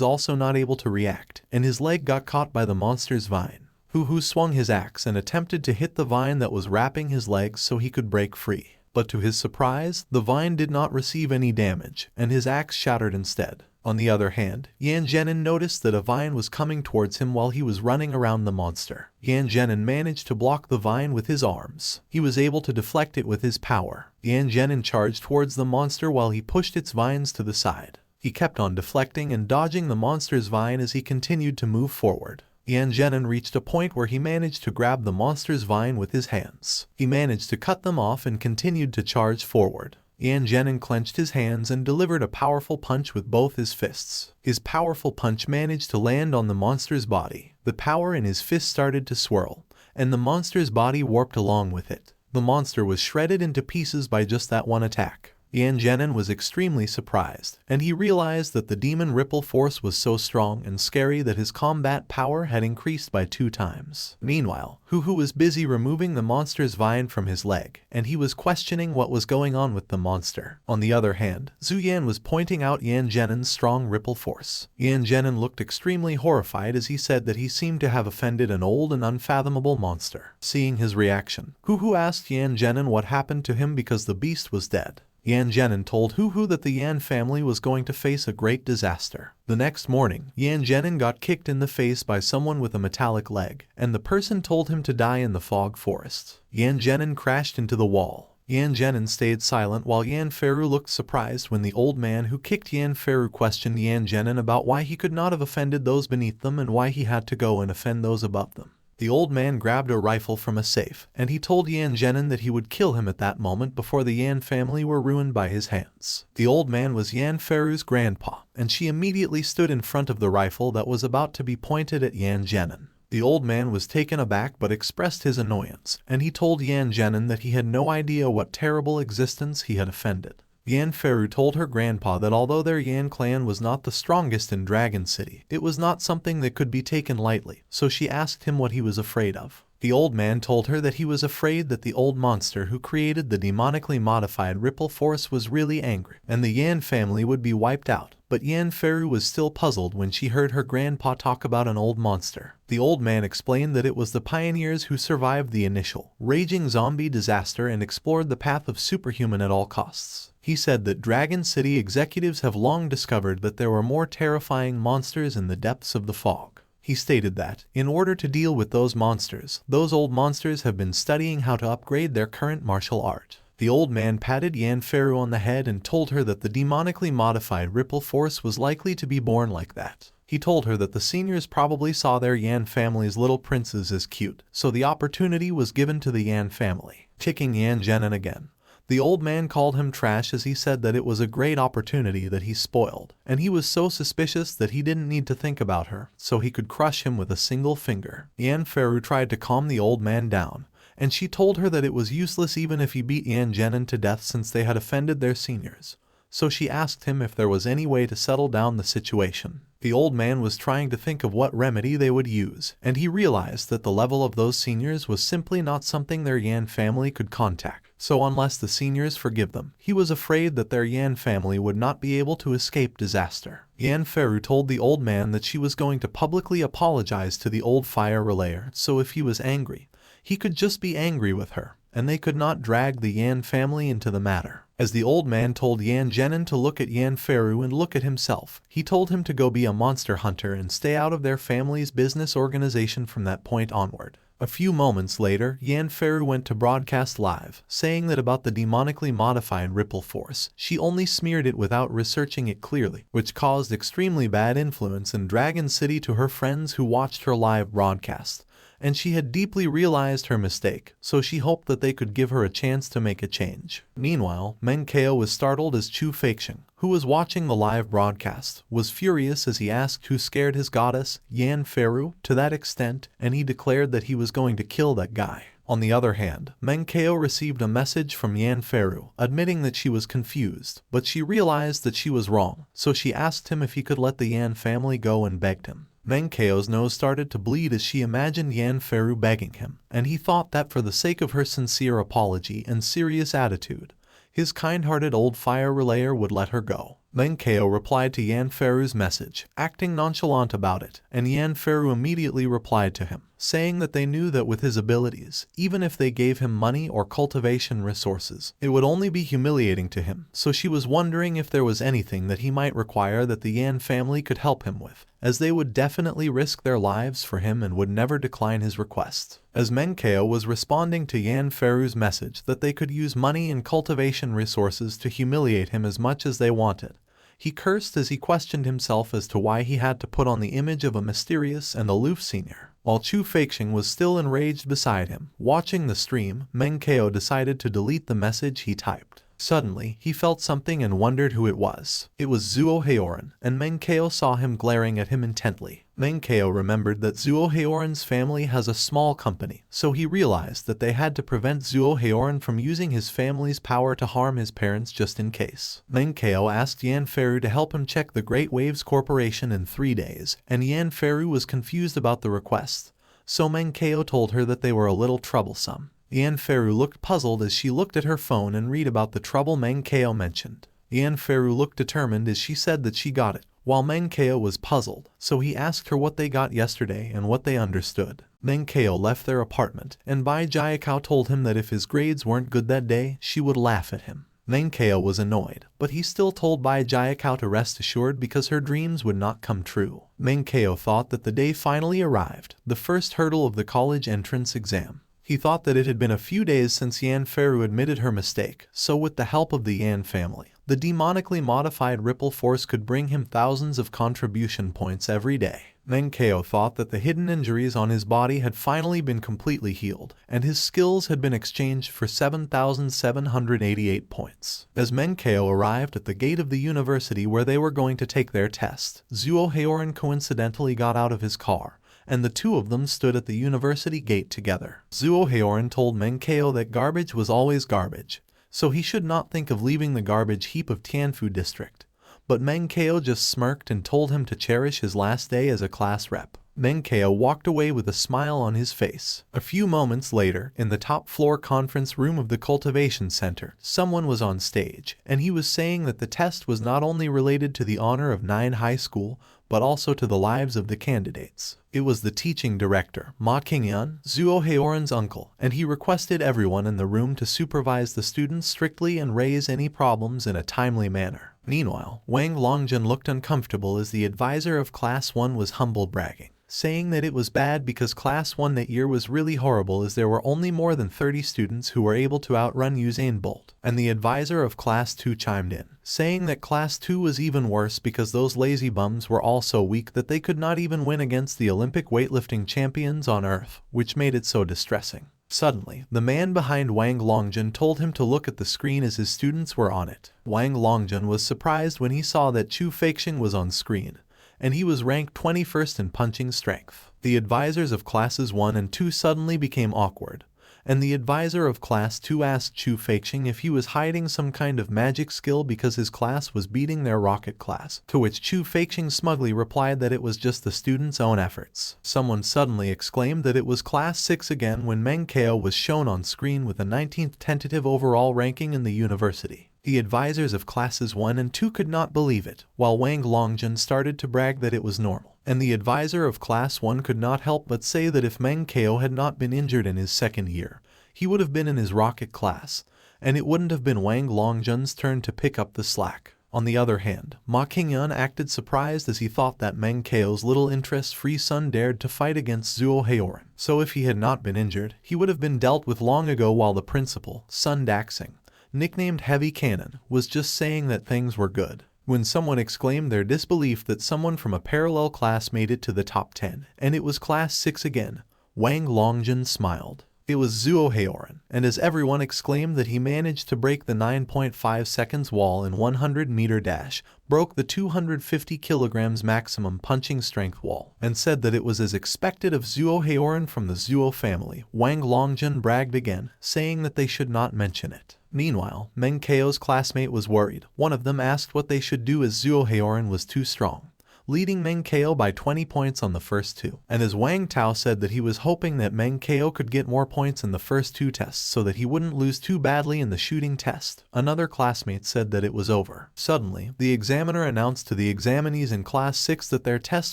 also not able to react, and his leg got caught by the monster's vine. Hu Hu swung his axe and attempted to hit the vine that was wrapping his legs so he could break free. But to his surprise, the vine did not receive any damage, and his axe shattered instead. On the other hand, Yan Zhenin noticed that a vine was coming towards him while he was running around the monster. Yan Zhenin managed to block the vine with his arms. He was able to deflect it with his power. Yan Zhenin charged towards the monster while he pushed its vines to the side. He kept on deflecting and dodging the monster's vine as he continued to move forward. Yan Zhenin reached a point where he managed to grab the monster's vine with his hands. He managed to cut them off and continued to charge forward. Yan Zhenin clenched his hands and delivered a powerful punch with both his fists. His powerful punch managed to land on the monster's body. The power in his fist started to swirl, and the monster's body warped along with it. The monster was shredded into pieces by just that one attack. Yan Zhenin was extremely surprised, and he realized that the demon ripple force was so strong and scary that his combat power had increased by 2 times. Meanwhile, Hu Hu was busy removing the monster's vine from his leg, and he was questioning what was going on with the monster. On the other hand, Zhu Yan was pointing out Yan Zhenin's strong ripple force. Yan Zhenin looked extremely horrified as he said that he seemed to have offended an old and unfathomable monster. Seeing his reaction, Hu Hu asked Yan Zhenin what happened to him because the beast was dead. Yan Zhenin told Hu Hu that the Yan family was going to face a great disaster. The next morning, Yan Zhenin got kicked in the face by someone with a metallic leg, and the person told him to die in the fog forest. Yan Zhenin crashed into the wall. Yan Zhenin stayed silent while Yan Feru looked surprised when the old man who kicked Yan Feru questioned Yan Zhenin about why he could not have offended those beneath them and why he had to go and offend those above them. The old man grabbed a rifle from a safe, and he told Yan Zhenin that he would kill him at that moment before the Yan family were ruined by his hands. The old man was Yan Feru's grandpa, and she immediately stood in front of the rifle that was about to be pointed at Yan Zhenin. The old man was taken aback but expressed his annoyance, and he told Yan Zhenin that he had no idea what terrible existence he had offended. Yan Feru told her grandpa that although their Yan clan was not the strongest in Dragon City, it was not something that could be taken lightly, so she asked him what he was afraid of. The old man told her that he was afraid that the old monster who created the demonically modified ripple force was really angry, and the Yan family would be wiped out. But Yanfei was still puzzled when she heard her grandpa talk about an old monster. The old man explained that it was the pioneers who survived the initial, raging zombie disaster and explored the path of superhuman at all costs. He said that Dragon City executives have long discovered that there were more terrifying monsters in the depths of the fog. He stated that, in order to deal with those monsters, those old monsters have been studying how to upgrade their current martial art. The old man patted Yanfei on the head and told her that the demonically modified ripple force was likely to be born like that. He told her that the seniors probably saw their Yan family's little princes as cute, so the opportunity was given to the Yan family. Kicking Yan Zhenan again. The old man called him trash as he said that it was a great opportunity that he spoiled, and he was so suspicious that he didn't need to think about her, so he could crush him with a single finger. Yanfei tried to calm the old man down, and she told her that it was useless even if he beat Yan Zhenan to death since they had offended their seniors. So she asked him if there was any way to settle down the situation. The old man was trying to think of what remedy they would use, and he realized that the level of those seniors was simply not something their Yan family could contact. So unless the seniors forgive them, he was afraid that their Yan family would not be able to escape disaster. Yanfei told the old man that she was going to publicly apologize to the old fire relayer, so if he was angry, he could just be angry with her, and they could not drag the Yan family into the matter. As the old man told Yan Zhenan to look at Yanfei and look at himself, he told him to go be a monster hunter and stay out of their family's business organization from that point onward. A few moments later, Yanfei went to broadcast live, saying that about the demonically modified ripple force, she only smeared it without researching it clearly, which caused extremely bad influence in Dragon City to her friends who watched her live broadcast. And she had deeply realized her mistake, so she hoped that they could give her a chance to make a change. Meanwhile, Meng Chao was startled as Chu Feixiang, who was watching the live broadcast, was furious as he asked who scared his goddess, Yanfei, to that extent, and he declared that he was going to kill that guy. On the other hand, Meng Chao received a message from Yanfei admitting that she was confused, but she realized that she was wrong, so she asked him if he could let the Yan family go and begged him. Meng Chao's nose started to bleed as she imagined Yanfei begging him, and he thought that for the sake of her sincere apology and serious attitude, his kind-hearted old fire relayer would let her go. Meng Chao replied to Yanfei's message, acting nonchalant about it, and Yanfei immediately replied to him, saying that they knew that with his abilities, even if they gave him money or cultivation resources, it would only be humiliating to him, so she was wondering if there was anything that he might require that the Yan family could help him with, as they would definitely risk their lives for him and would never decline his request. As Meng Chao was responding to Yanfei's message that they could use money and cultivation resources to humiliate him as much as they wanted, he cursed as he questioned himself as to why he had to put on the image of a mysterious and aloof senior. While Chu Feixiang was still enraged beside him, watching the stream, Meng Chao decided to delete the message he typed. Suddenly, he felt something and wondered who it was. It was Zuo Heoran, and Meng Chao saw him glaring at him intently. Meng Chao remembered that Zuo Heoran's family has a small company, so he realized that they had to prevent Zuo Heoran from using his family's power to harm his parents just in case. Meng Chao asked Yanfei to help him check the Great Waves Corporation in 3 days, and Yanfei was confused about the request, so Meng Chao told her that they were a little troublesome. Yanfei looked puzzled as she looked at her phone and read about the trouble Meng Chao mentioned. Yanfei looked determined as she said that she got it, while Meng Chao was puzzled, so he asked her what they got yesterday and what they understood. Meng Chao left their apartment, and Bai Jiakao told him that if his grades weren't good that day, she would laugh at him. Meng Chao was annoyed, but he still told Bai Jiakao to rest assured because her dreams would not come true. Meng Chao thought that the day finally arrived, the first hurdle of the college entrance exam. He thought that it had been a few days since Yanfei admitted her mistake, so with the help of the Yan family, the demonically modified ripple force could bring him thousands of contribution points every day. Meng Chao thought that the hidden injuries on his body had finally been completely healed, and his skills had been exchanged for 7,788 points. As Meng Chao arrived at the gate of the university where they were going to take their test, Zuo Heoran coincidentally got out of his car, and the two of them stood at the university gate together. Zuo Heoran told Meng Chao that garbage was always garbage, so he should not think of leaving the garbage heap of Tianfu district. But Meng Chao just smirked and told him to cherish his last day as a class rep. Meng Chao walked away with a smile on his face. A few moments later, in the top floor conference room of the cultivation center, someone was on stage, and he was saying that the test was not only related to the honor of 9 high school, but also to the lives of the candidates. It was the teaching director, Ma Qingyan, Zhuo Heoran's uncle, and he requested everyone in the room to supervise the students strictly and raise any problems in a timely manner. Meanwhile, Wang Longjun looked uncomfortable as the advisor of Class 1 was humble bragging, saying that it was bad because Class 1 that year was really horrible as there were only more than 30 students who were able to outrun Usain Bolt. And the advisor of Class 2 chimed in, saying that Class 2 was even worse because those lazy bums were all so weak that they could not even win against the Olympic weightlifting champions on Earth, which made it so distressing. Suddenly, the man behind Wang Longjun told him to look at the screen as his students were on it. Wang Longjun was surprised when he saw that Chu Feixing was on screen, and he was ranked 21st in punching strength. The advisors of Classes 1 and 2 suddenly became awkward, and the advisor of Class 2 asked Chu Feixing if he was hiding some kind of magic skill because his class was beating their rocket class, to which Chu Feixing smugly replied that it was just the students' own efforts. Someone suddenly exclaimed that it was Class 6 again when Meng Chao was shown on screen with a 19th tentative overall ranking in the university. The advisors of Classes 1 and 2 could not believe it, while Wang Longjun started to brag that it was normal. And the advisor of Class 1 could not help but say that if Meng Chao had not been injured in his second year, he would have been in his rocket class, and it wouldn't have been Wang Longjun's turn to pick up the slack. On the other hand, Ma Qingyan acted surprised as he thought that Meng Chao's little interest-free son dared to fight against Zhuo Heoran. So if he had not been injured, he would have been dealt with long ago, while the principal, Sun Daxing, nicknamed Heavy Cannon, was just saying that things were good, when someone exclaimed their disbelief that someone from a parallel class made it to the top 10, and it was Class 6 again. Wang Longjun smiled. It was Zhuo Heoran, and as everyone exclaimed that he managed to break the 9.5 seconds wall in 100-meter dash, broke the 250 kilograms maximum punching strength wall, and said that it was as expected of Zhuo Heoran from the Zhuo family. Wang Longjun bragged again, saying that they should not mention it. Meanwhile, Meng Chao's classmate was worried. One of them asked what they should do as Zhuo Heoran was too strong, leading Meng Chao by 20 points on the first 2. And as Wang Tao said that he was hoping that Meng Chao could get more points in the first 2 tests so that he wouldn't lose too badly in the shooting test, another classmate said that it was over. Suddenly, the examiner announced to the examinees in Class 6 that their tests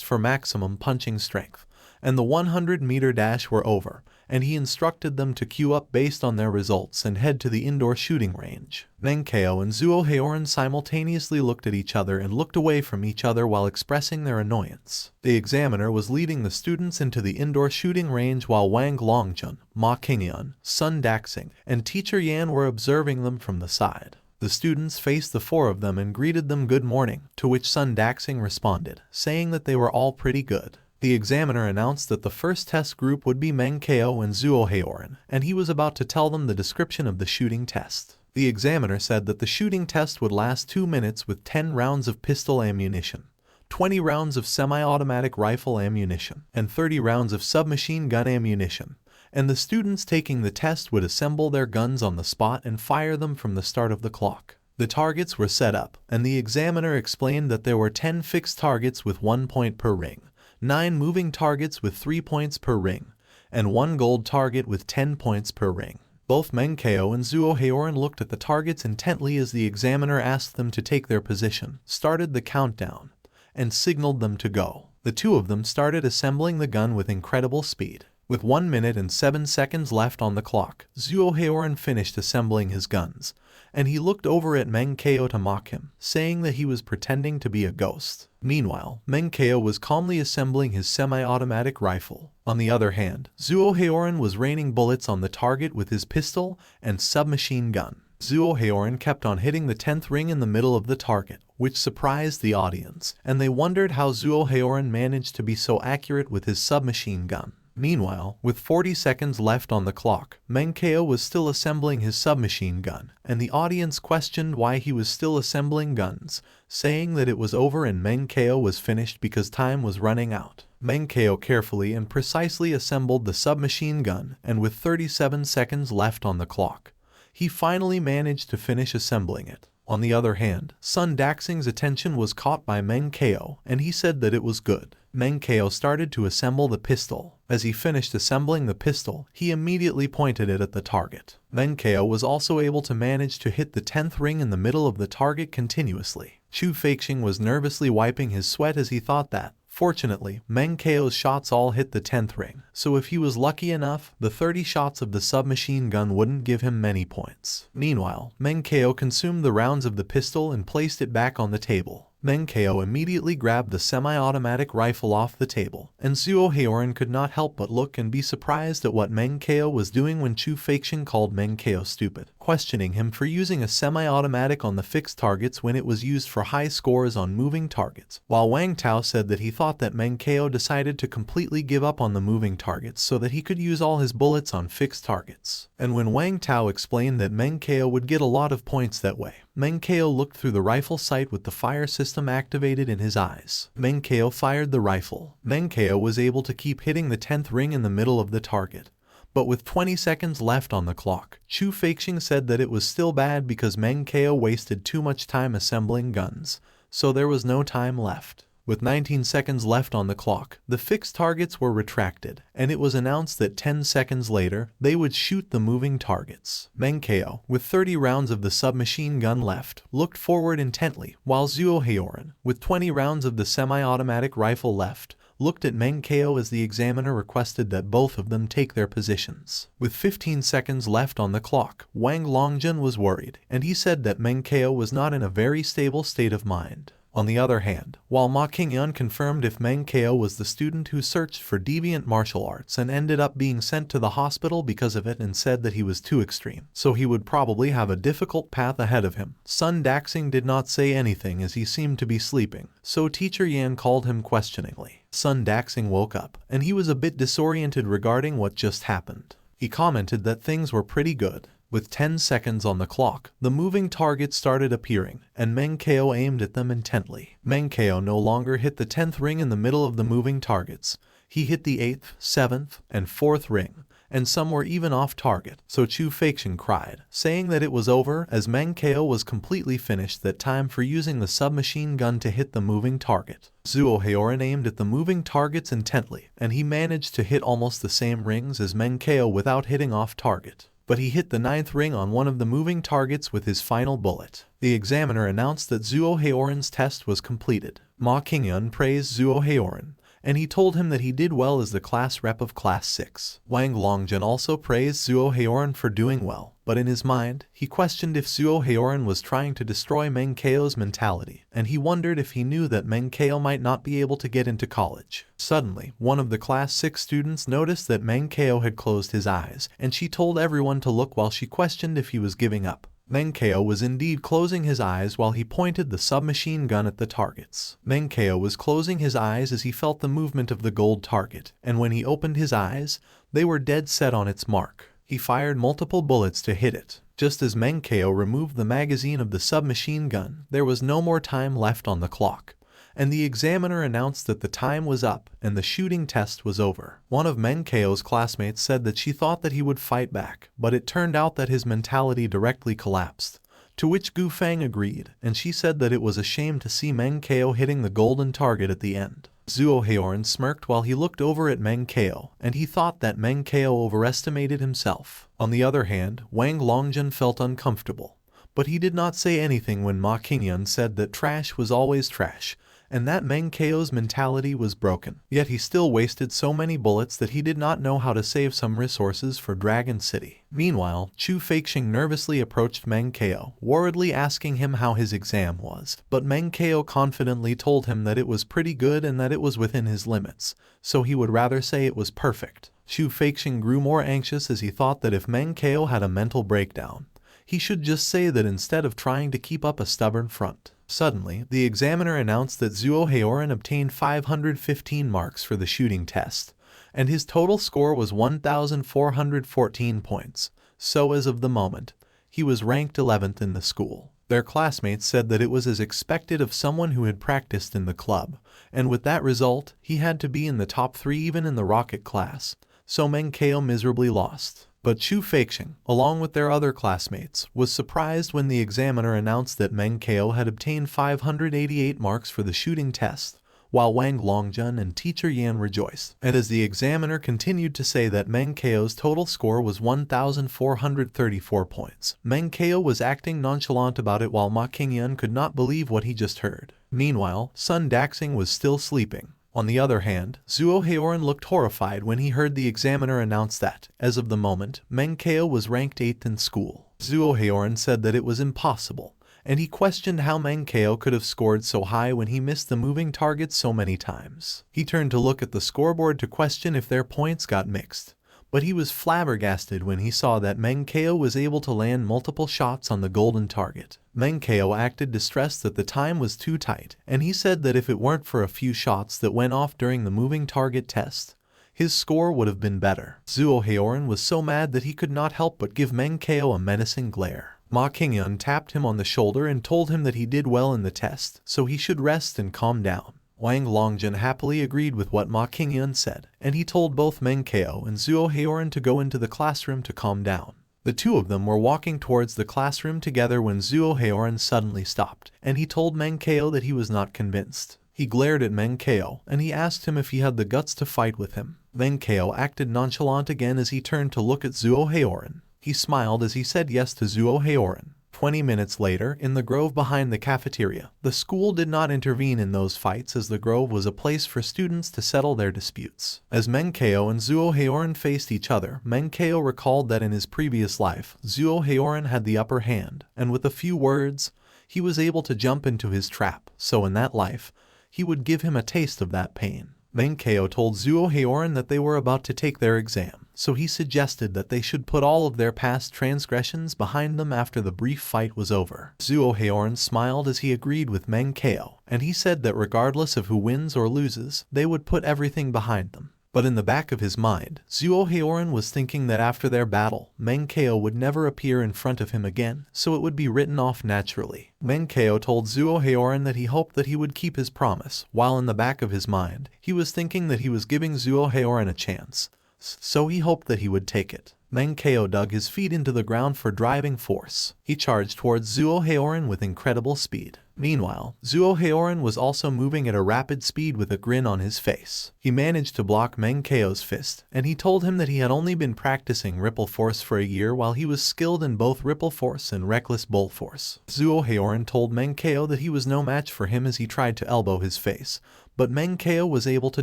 for maximum punching strength and the 100-meter dash were over, and he instructed them to queue up based on their results and head to the indoor shooting range. Meng Chao and Zhuo Heoran simultaneously looked at each other and looked away from each other while expressing their annoyance. The examiner was leading the students into the indoor shooting range while Wang Longjun, Ma Qingyan, Sun Daxing, and Teacher Yan were observing them from the side. The students faced the 4 of them and greeted them good morning, to which Sun Daxing responded, saying that they were all pretty good. The examiner announced that the first test group would be Meng Chao and Zhuo Heoran, and he was about to tell them the description of the shooting test. The examiner said that the shooting test would last 2 minutes with 10 rounds of pistol ammunition, 20 rounds of semi-automatic rifle ammunition, and 30 rounds of submachine gun ammunition, and the students taking the test would assemble their guns on the spot and fire them from the start of the clock. The targets were set up, and the examiner explained that there were 10 fixed targets with 1 point per ring, 9 moving targets with 3 points per ring, and 1 gold target with 10 points per ring. Both Meng Chao and Zhuo Heoran looked at the targets intently as the examiner asked them to take their position, started the countdown, and signaled them to go. The 2 of them started assembling the gun with incredible speed. With 1 minute and 7 seconds left on the clock, Zhuo Heoran finished assembling his guns, and he looked over at Meng Chao to mock him, saying that he was pretending to be a ghost. Meanwhile, Meng Chao was calmly assembling his semi-automatic rifle. On the other hand, Zhuo Heoran was raining bullets on the target with his pistol and submachine gun. Zhuo Heoran kept on hitting the 10th ring in the middle of the target, which surprised the audience, and they wondered how Zhuo Heoran managed to be so accurate with his submachine gun. Meanwhile, with 40 seconds left on the clock, Meng Chao was still assembling his submachine gun, and the audience questioned why he was still assembling guns, saying that it was over and Meng Chao was finished because time was running out. Meng Chao carefully and precisely assembled the submachine gun, and with 37 seconds left on the clock, he finally managed to finish assembling it. On the other hand, Sun Daxing's attention was caught by Meng Chao, and he said that it was good. Meng Chao started to assemble the pistol. As he finished assembling the pistol, he immediately pointed it at the target. Meng Chao was also able to manage to hit the 10th ring in the middle of the target continuously. Chu Feixing was nervously wiping his sweat as he thought that, fortunately, Meng Chao's shots all hit the 10th ring, so if he was lucky enough, the 30 shots of the submachine gun wouldn't give him many points. Meanwhile, Meng Chao consumed the rounds of the pistol and placed it back on the table. Meng Chao immediately grabbed the semi-automatic rifle off the table, and Zhuo Heoran could not help but look and be surprised at what Meng Chao was doing when Chu Feixing called Meng Chao stupid, questioning him for using a semi-automatic on the fixed targets when it was used for high scores on moving targets, while Wang Tao said that he thought that Meng Chao decided to completely give up on the moving targets so that he could use all his bullets on fixed targets. And when Wang Tao explained that Meng Chao would get a lot of points that way, Meng Chao looked through the rifle sight with the fire system activated in his eyes. Meng Chao fired the rifle. Meng Chao was able to keep hitting the 10th ring in the middle of the target. But with 20 seconds left on the clock, Chu Feixing said that it was still bad because Meng Chao wasted too much time assembling guns, so there was no time left. With 19 seconds left on the clock, the fixed targets were retracted, and it was announced that 10 seconds later, they would shoot the moving targets. Meng Chao, with 30 rounds of the submachine gun left, looked forward intently, while Zhuo Heoran, with 20 rounds of the semi-automatic rifle left, looked at Meng Chao as the examiner requested that both of them take their positions. With 15 seconds left on the clock, Wang Longjun was worried, and he said that Meng Chao was not in a very stable state of mind. On the other hand, while Ma Qingyun confirmed if Meng Chao was the student who searched for deviant martial arts and ended up being sent to the hospital because of it and said that he was too extreme, so he would probably have a difficult path ahead of him, Sun Daxing did not say anything as he seemed to be sleeping, so Teacher Yan called him questioningly. Sun Daxing woke up, and he was a bit disoriented regarding what just happened. He commented that things were pretty good. With 10 seconds on the clock, the moving targets started appearing, and Meng Chao aimed at them intently. Meng Chao no longer hit the 10th ring in the middle of the moving targets. He hit the 8th, 7th, and 4th ring, and some were even off target, so Chu Feixing cried, saying that it was over as Meng Chao was completely finished that time for using the submachine gun to hit the moving target. Zhuo Heoran aimed at the moving targets intently, and he managed to hit almost the same rings as Meng Chao without hitting off target. But he hit the 9th ring on one of the moving targets with his final bullet. The examiner announced that Zhuo Heoran's test was completed. Ma Qingyun praised Zhuo Heoran, and he told him that he did well as the class rep of Class 6. Wang Longjun also praised Zhuo Heoran for doing well, but in his mind, he questioned if Zhuo Heoran was trying to destroy Meng Chao's mentality, and he wondered if he knew that Meng Chao might not be able to get into college. Suddenly, one of the Class 6 students noticed that Meng Chao had closed his eyes, and she told everyone to look while she questioned if he was giving up. Meng Chao was indeed closing his eyes while he pointed the submachine gun at the targets. Meng Chao was closing his eyes as he felt the movement of the gold target, and when he opened his eyes, they were dead set on its mark. He fired multiple bullets to hit it. Just as Meng Chao removed the magazine of the submachine gun, there was no more time left on the clock, and the examiner announced that the time was up and the shooting test was over. One of Meng Chao's classmates said that she thought that he would fight back, but it turned out that his mentality directly collapsed, to which Gu Fang agreed, and she said that it was a shame to see Meng Chao hitting the golden target at the end. Zhuo Heoran smirked while he looked over at Meng Chao, and he thought that Meng Chao overestimated himself. On the other hand, Wang Longjun felt uncomfortable, but he did not say anything when Ma Qingyun said that trash was always trash, and that Meng Chao's mentality was broken. Yet he still wasted so many bullets that he did not know how to save some resources for Dragon City. Meanwhile, Chu Feixing nervously approached Meng Chao, worriedly asking him how his exam was, but Meng Chao confidently told him that it was pretty good and that it was within his limits, so he would rather say it was perfect. Chu Feixing grew more anxious as he thought that if Meng Chao had a mental breakdown, he should just say that instead of trying to keep up a stubborn front. Suddenly, the examiner announced that Zhuo Heoran obtained 515 marks for the shooting test, and his total score was 1,414 points, so as of the moment, he was ranked 11th in the school. Their classmates said that it was as expected of someone who had practiced in the club, and with that result, he had to be in the top 3 even in the rocket class, so Meng Chao miserably lost. But Chu Feixing, along with their other classmates, was surprised when the examiner announced that Meng Chao had obtained 588 marks for the shooting test, while Wang Longjun and teacher Yan rejoiced. And as the examiner continued to say that Meng Chao's total score was 1,434 points, Meng Chao was acting nonchalant about it while Ma Qingyan could not believe what he just heard. Meanwhile, Sun Daxing was still sleeping. On the other hand, Zhuo Heoran looked horrified when he heard the examiner announce that, as of the moment, Meng Chao was ranked 8th in school. Zhuo Heoran said that it was impossible, and he questioned how Meng Chao could have scored so high when he missed the moving target so many times. He turned to look at the scoreboard to question if their points got mixed, but he was flabbergasted when he saw that Meng Chao was able to land multiple shots on the golden target. Meng Chao acted distressed that the time was too tight, and he said that if it weren't for a few shots that went off during the moving target test, his score would have been better. Zhuo Heoran was so mad that he could not help but give Meng Chao a menacing glare. Ma Qingyan tapped him on the shoulder and told him that he did well in the test, so he should rest and calm down. Wang Longjun happily agreed with what Ma Qingyan said, and he told both Meng Chao and Zhuo Heoran to go into the classroom to calm down. The two of them were walking towards the classroom together when Zhuo Heoran suddenly stopped, and he told Meng Chao that he was not convinced. He glared at Meng Chao, and he asked him if he had the guts to fight with him. Meng Chao acted nonchalant again as he turned to look at Zhuo Heoran. He smiled as he said yes to Zhuo Heoran. 20 minutes later, in the grove behind the cafeteria, the school did not intervene in those fights as the grove was a place for students to settle their disputes. As Meng Chao and Zhuo Heoran faced each other, Meng Chao recalled that in his previous life, Zhuo Heoran had the upper hand, and with a few words, he was able to jump into his trap, so in that life, he would give him a taste of that pain. Meng Chao told Zhuo Heoran that they were about to take their exam, so he suggested that they should put all of their past transgressions behind them after the brief fight was over. Zhuo Heoran smiled as he agreed with Meng Chao, and he said that regardless of who wins or loses, they would put everything behind them. But in the back of his mind, Zhuo Heoran was thinking that after their battle, Meng Chao would never appear in front of him again, so it would be written off naturally. Meng Chao told Zhuo Heoran that he hoped that he would keep his promise, while in the back of his mind, he was thinking that he was giving Zhuo Heoran a chance, so he hoped that he would take it. Meng Chao dug his feet into the ground for driving force. He charged towards Zhuo Heoran with incredible speed. Meanwhile, Zhuo Heoran was also moving at a rapid speed with a grin on his face. He managed to block Meng Chao's fist, and he told him that he had only been practicing Ripple Force for a year while he was skilled in both Ripple Force and Reckless Bull Force. Zhuo Heoran told Meng Chao that he was no match for him as he tried to elbow his face, but Meng Chao was able to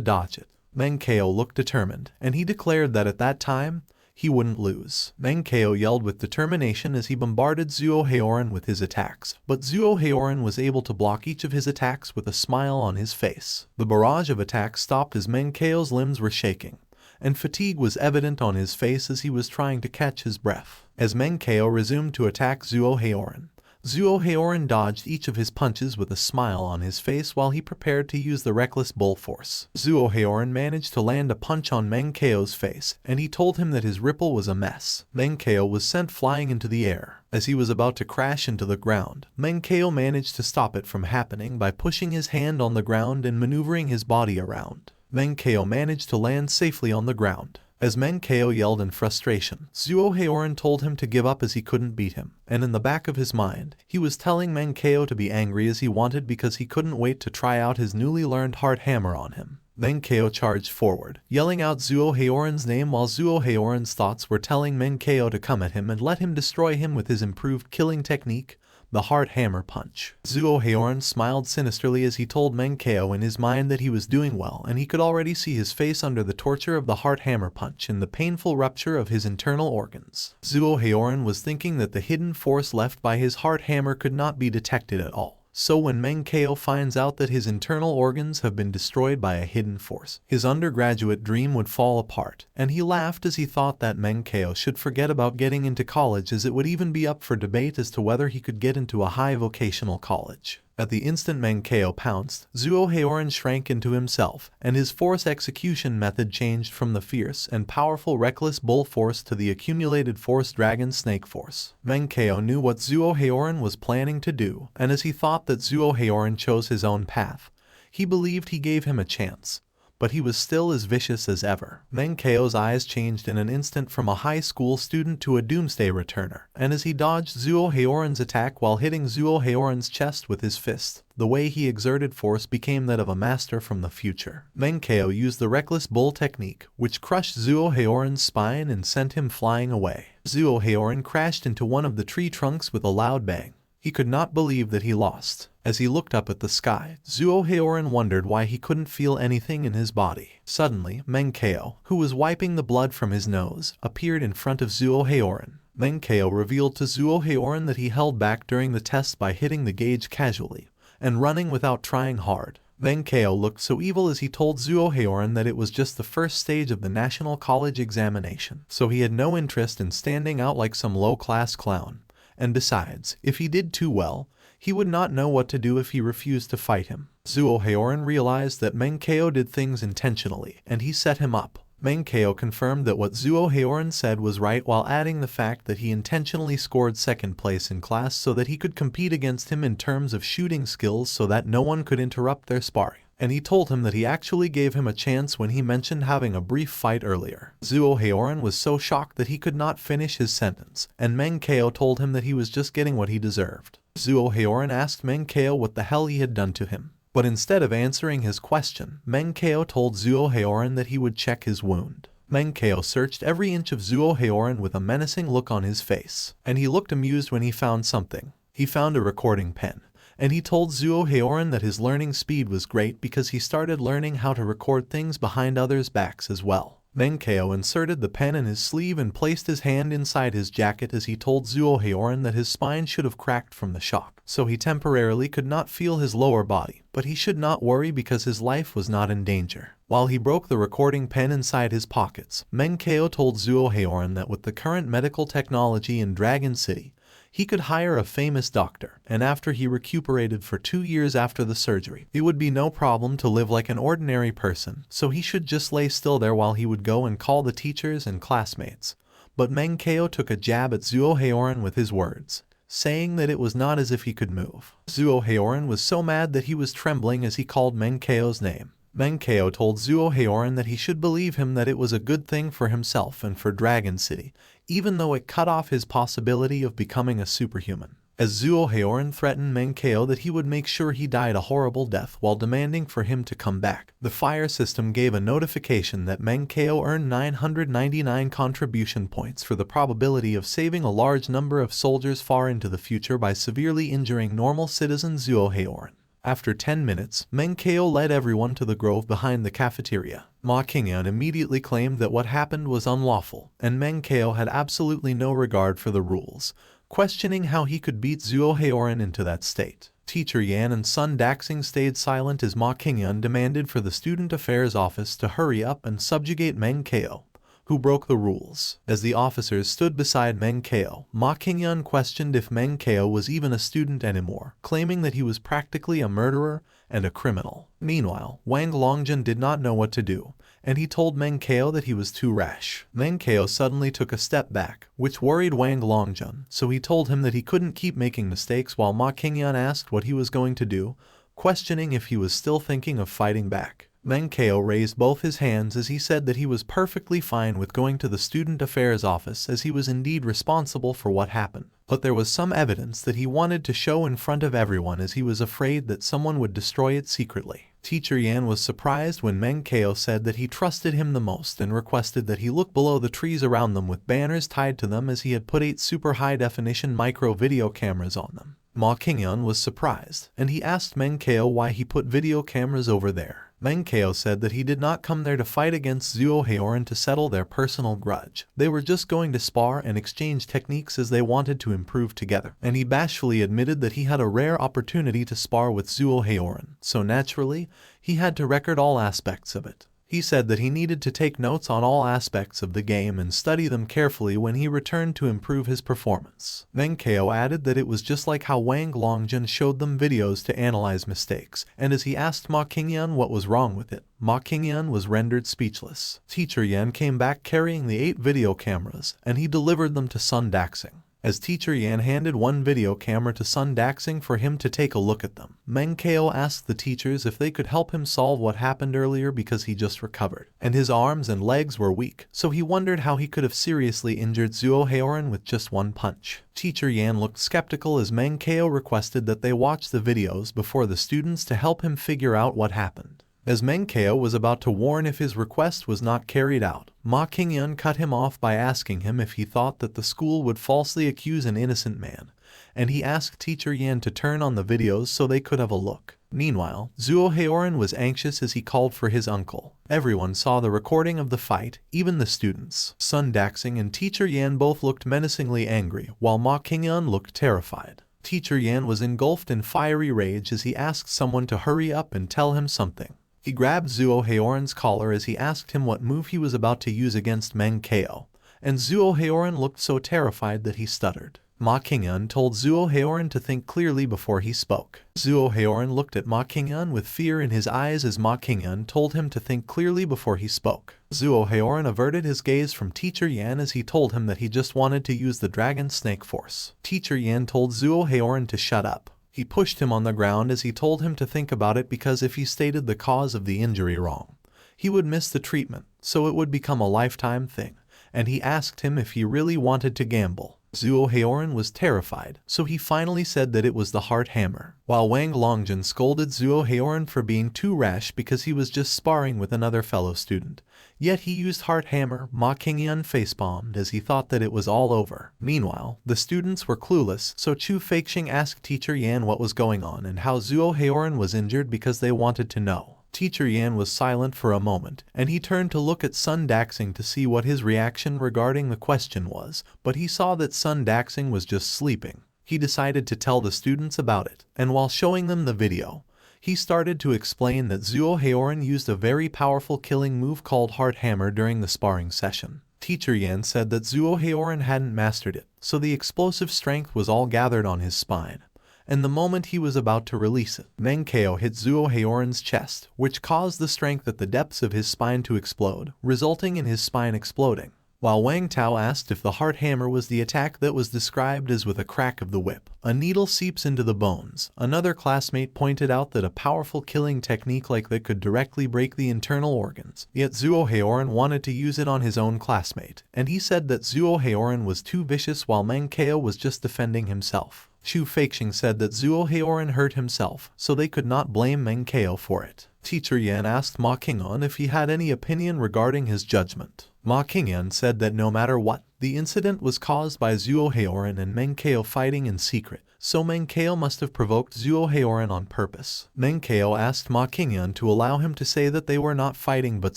dodge it. Meng Chao looked determined, and he declared that at that time, he wouldn't lose. Meng Chao yelled with determination as he bombarded Zhuo Heoran with his attacks, but Zhuo Heoran was able to block each of his attacks with a smile on his face. The barrage of attacks stopped as Meng Chao's limbs were shaking, and fatigue was evident on his face as he was trying to catch his breath. As Meng Chao resumed to attack Zhuo Heoran dodged each of his punches with a smile on his face while he prepared to use the Reckless Bull Force. Zhuo Heoran managed to land a punch on Meng Chao's face, and he told him that his ripple was a mess. Meng Chao was sent flying into the air. As he was about to crash into the ground, Meng Chao managed to stop it from happening by pushing his hand on the ground and maneuvering his body around. Meng Chao managed to land safely on the ground. As Meng Chao yelled in frustration, Zhuo Heoran told him to give up as he couldn't beat him, and in the back of his mind, he was telling Meng Chao to be angry as he wanted because he couldn't wait to try out his newly learned heart hammer on him. Meng Chao charged forward, yelling out Zhuo Heoran's name while Zhuo Heoran's thoughts were telling Meng Chao to come at him and let him destroy him with his improved killing technique, the Heart Hammer Punch. Zhuo Heoran smiled sinisterly as he told Meng Chao in his mind that he was doing well, and he could already see his face under the torture of the Heart Hammer Punch and the painful rupture of his internal organs. Zhuo Heoran was thinking that the hidden force left by his Heart Hammer could not be detected at all. So when Meng Chao finds out that his internal organs have been destroyed by a hidden force, his undergraduate dream would fall apart, and he laughed as he thought that Meng Chao should forget about getting into college as it would even be up for debate as to whether he could get into a high vocational college. At the instant Meng Chao pounced, Zhuo Heoran shrank into himself, and his force execution method changed from the fierce and powerful Reckless Bull Force to the accumulated Force Dragon Snake Force. Meng Chao knew what Zhuo Heoran was planning to do, and as he thought that Zhuo Heoran chose his own path, he believed he gave him a chance. but he was still as vicious as ever. Meng Chao's eyes changed in an instant from a high school student to a doomsday returner, and as he dodged Zuo Haoran's attack while hitting Zuo Haoran's chest with his fist, the way he exerted force became that of a master from the future. Meng Chao used the Reckless Bull technique, which crushed Zuo Haoran's spine and sent him flying away. Zuo Haoran crashed into one of the tree trunks with a loud bang. He could not believe that he lost. As he looked up at the sky, Zuo Haoran wondered why he couldn't feel anything in his body. Suddenly, Meng Chao, who was wiping the blood from his nose, appeared in front of Zuo Haoran. Meng Chao revealed to Zuo Haoran that he held back during the test by hitting the gauge casually and running without trying hard. Meng Chao looked so evil as he told Zuo Haoran that it was just the first stage of the national college examination, so he had no interest in standing out like some low-class clown. And besides, if he did too well, he would not know what to do if he refused to fight him. Zuo Haoran realized that Meng Chao did things intentionally, and he set him up. Meng Chao confirmed that what Zuo Haoran said was right while adding the fact that he intentionally scored second place in class so that he could compete against him in terms of shooting skills so that no one could interrupt their sparring. And he told him that he actually gave him a chance when he mentioned having a brief fight earlier. Zuo Haoran was so shocked that he could not finish his sentence, and Meng Chao told him that he was just getting what he deserved. Zuo Haoran asked Meng Chao what the hell he had done to him. But instead of answering his question, Meng Chao told Zuo Haoran that he would check his wound. Meng Chao searched every inch of Zuo Haoran with a menacing look on his face, and he looked amused when he found something. He found a recording pen, and he told Zuo Haoran that his learning speed was great because he started learning how to record things behind others' backs as well. Meng Chao inserted the pen in his sleeve and placed his hand inside his jacket as he told Zuo Haoran that his spine should have cracked from the shock, so he temporarily could not feel his lower body, but he should not worry because his life was not in danger. While he broke the recording pen inside his pockets, Meng Chao told Zuo Haoran that with the current medical technology in Dragon City, he could hire a famous doctor, and after he recuperated for 2 years after the surgery, it would be no problem to live like an ordinary person, so he should just lay still there while he would go and call the teachers and classmates. But Meng Chao took a jab at Zuo Haoran with his words, saying that it was not as if he could move. Zuo Haoran was so mad that he was trembling as he called Meng Chao's name. Meng Chao told Zuo Haoran that he should believe him that it was a good thing for himself and for Dragon City, even though it cut off his possibility of becoming a superhuman. As Zuo Haoran threatened Meng Chao that he would make sure he died a horrible death while demanding for him to come back, the fire system gave a notification that Meng Chao earned 999 contribution points for the probability of saving a large number of soldiers far into the future by severely injuring normal citizen Zuo Haoran. After 10 minutes, Meng Chao led everyone to the grove behind the cafeteria. Ma Qingyan immediately claimed that what happened was unlawful, and Meng Chao had absolutely no regard for the rules, questioning how he could beat Zuo Haoran into that state. Teacher Yan and Sun Daxing stayed silent as Ma Qingyan demanded for the Student Affairs Office to hurry up and subjugate Meng Chao, who broke the rules. As the officers stood beside Meng Chao, Ma Qingyan questioned if Meng Chao was even a student anymore, claiming that he was practically a murderer and a criminal. Meanwhile, Wang Longjun did not know what to do, and he told Meng Chao that he was too rash. Meng Chao suddenly took a step back, which worried Wang Longjun, so he told him that he couldn't keep making mistakes while Ma Qingyan asked what he was going to do, questioning if he was still thinking of fighting back. Meng Chao raised both his hands as he said that he was perfectly fine with going to the Student Affairs Office as he was indeed responsible for what happened. But there was some evidence that he wanted to show in front of everyone as he was afraid that someone would destroy it secretly. Teacher Yan was surprised when Meng Chao said that he trusted him the most and requested that he look below the trees around them with banners tied to them as he had put 8 super high-definition micro-video cameras on them. Ma Qingyan was surprised, and he asked Meng Chao why he put video cameras over there. Meng Chao said that he did not come there to fight against Zuo Haoran to settle their personal grudge. They were just going to spar and exchange techniques as they wanted to improve together, and he bashfully admitted that he had a rare opportunity to spar with Zuo Haoran, so naturally, he had to record all aspects of it. He said that he needed to take notes on all aspects of the game and study them carefully when he returned to improve his performance. Meng Chao added that it was just like how Wang Longjun showed them videos to analyze mistakes, and as he asked Ma Qingyan what was wrong with it, Ma Qingyan was rendered speechless. Teacher Yan came back carrying the 8 video cameras, and he delivered them to Sun Daxing. As Teacher Yan handed one video camera to Sun Daxing for him to take a look at them, Meng Chao asked the teachers if they could help him solve what happened earlier because he just recovered, and his arms and legs were weak, so he wondered how he could have seriously injured Zhuo Heoran with just one punch. Teacher Yan looked skeptical as Meng Chao requested that they watch the videos before the students to help him figure out what happened. As Meng Chao was about to warn if his request was not carried out, Ma Qingyun cut him off by asking him if he thought that the school would falsely accuse an innocent man, and he asked Teacher Yan to turn on the videos so they could have a look. Meanwhile, Zhuo Heoran was anxious as he called for his uncle. Everyone saw the recording of the fight, even the students. Sun Daxing and Teacher Yan both looked menacingly angry, while Ma Qingyun looked terrified. Teacher Yan was engulfed in fiery rage as he asked someone to hurry up and tell him something. He grabbed Zhuo Heoran's collar as he asked him what move he was about to use against Meng Chao, and Zhuo Heoran looked so terrified that he stuttered. Ma Qingyun told Zhuo Heoran to think clearly before he spoke. Zhuo Heoran looked at Ma Qingyun with fear in his eyes as Ma Qingyun told him to think clearly before he spoke. Zhuo Heoran averted his gaze from Teacher Yan as he told him that he just wanted to use the Dragon Snake Force. Teacher Yan told Zhuo Heoran to shut up. He pushed him on the ground as he told him to think about it because if he stated the cause of the injury wrong, he would miss the treatment, so it would become a lifetime thing, and he asked him if he really wanted to gamble. Zhuo Heoran was terrified, so he finally said that it was the heart hammer, while Wang Longjun scolded Zhuo Heoran for being too rash because he was just sparring with another fellow student. Yet he used heart hammer. Ma Qingyun facepalmed as he thought that it was all over. Meanwhile, the students were clueless, so Chu Feixing asked Teacher Yan what was going on and how Zhuo Heoran was injured because they wanted to know. Teacher Yan was silent for a moment, and he turned to look at Sun Daxing to see what his reaction regarding the question was, but he saw that Sun Daxing was just sleeping. He decided to tell the students about it, and while showing them the video, he started to explain that Zhuo Heoran used a very powerful killing move called Heart Hammer during the sparring session. Teacher Yan said that Zhuo Heoran hadn't mastered it, so the explosive strength was all gathered on his spine. And the moment he was about to release it, Meng Chao hit Zhuo Heoran's chest, which caused the strength at the depths of his spine to explode, resulting in his spine exploding. While Wang Tao asked if the heart hammer was the attack that was described as with a crack of the whip, a needle seeps into the bones, another classmate pointed out that a powerful killing technique like that could directly break the internal organs. Yet Zhuo Heoran wanted to use it on his own classmate, and he said that Zhuo Heoran was too vicious while Meng Chao was just defending himself. Chu Feixing said that Zhuo Heoran hurt himself, so they could not blame Meng Chao for it. Teacher Yan asked Ma Qingyun if he had any opinion regarding his judgment. Ma Qingyun said that no matter what, the incident was caused by Zhuo Heoran and Meng Chao fighting in secret, so Meng Chao must have provoked Zhuo Heoran on purpose. Meng Chao asked Ma Qingyun to allow him to say that they were not fighting but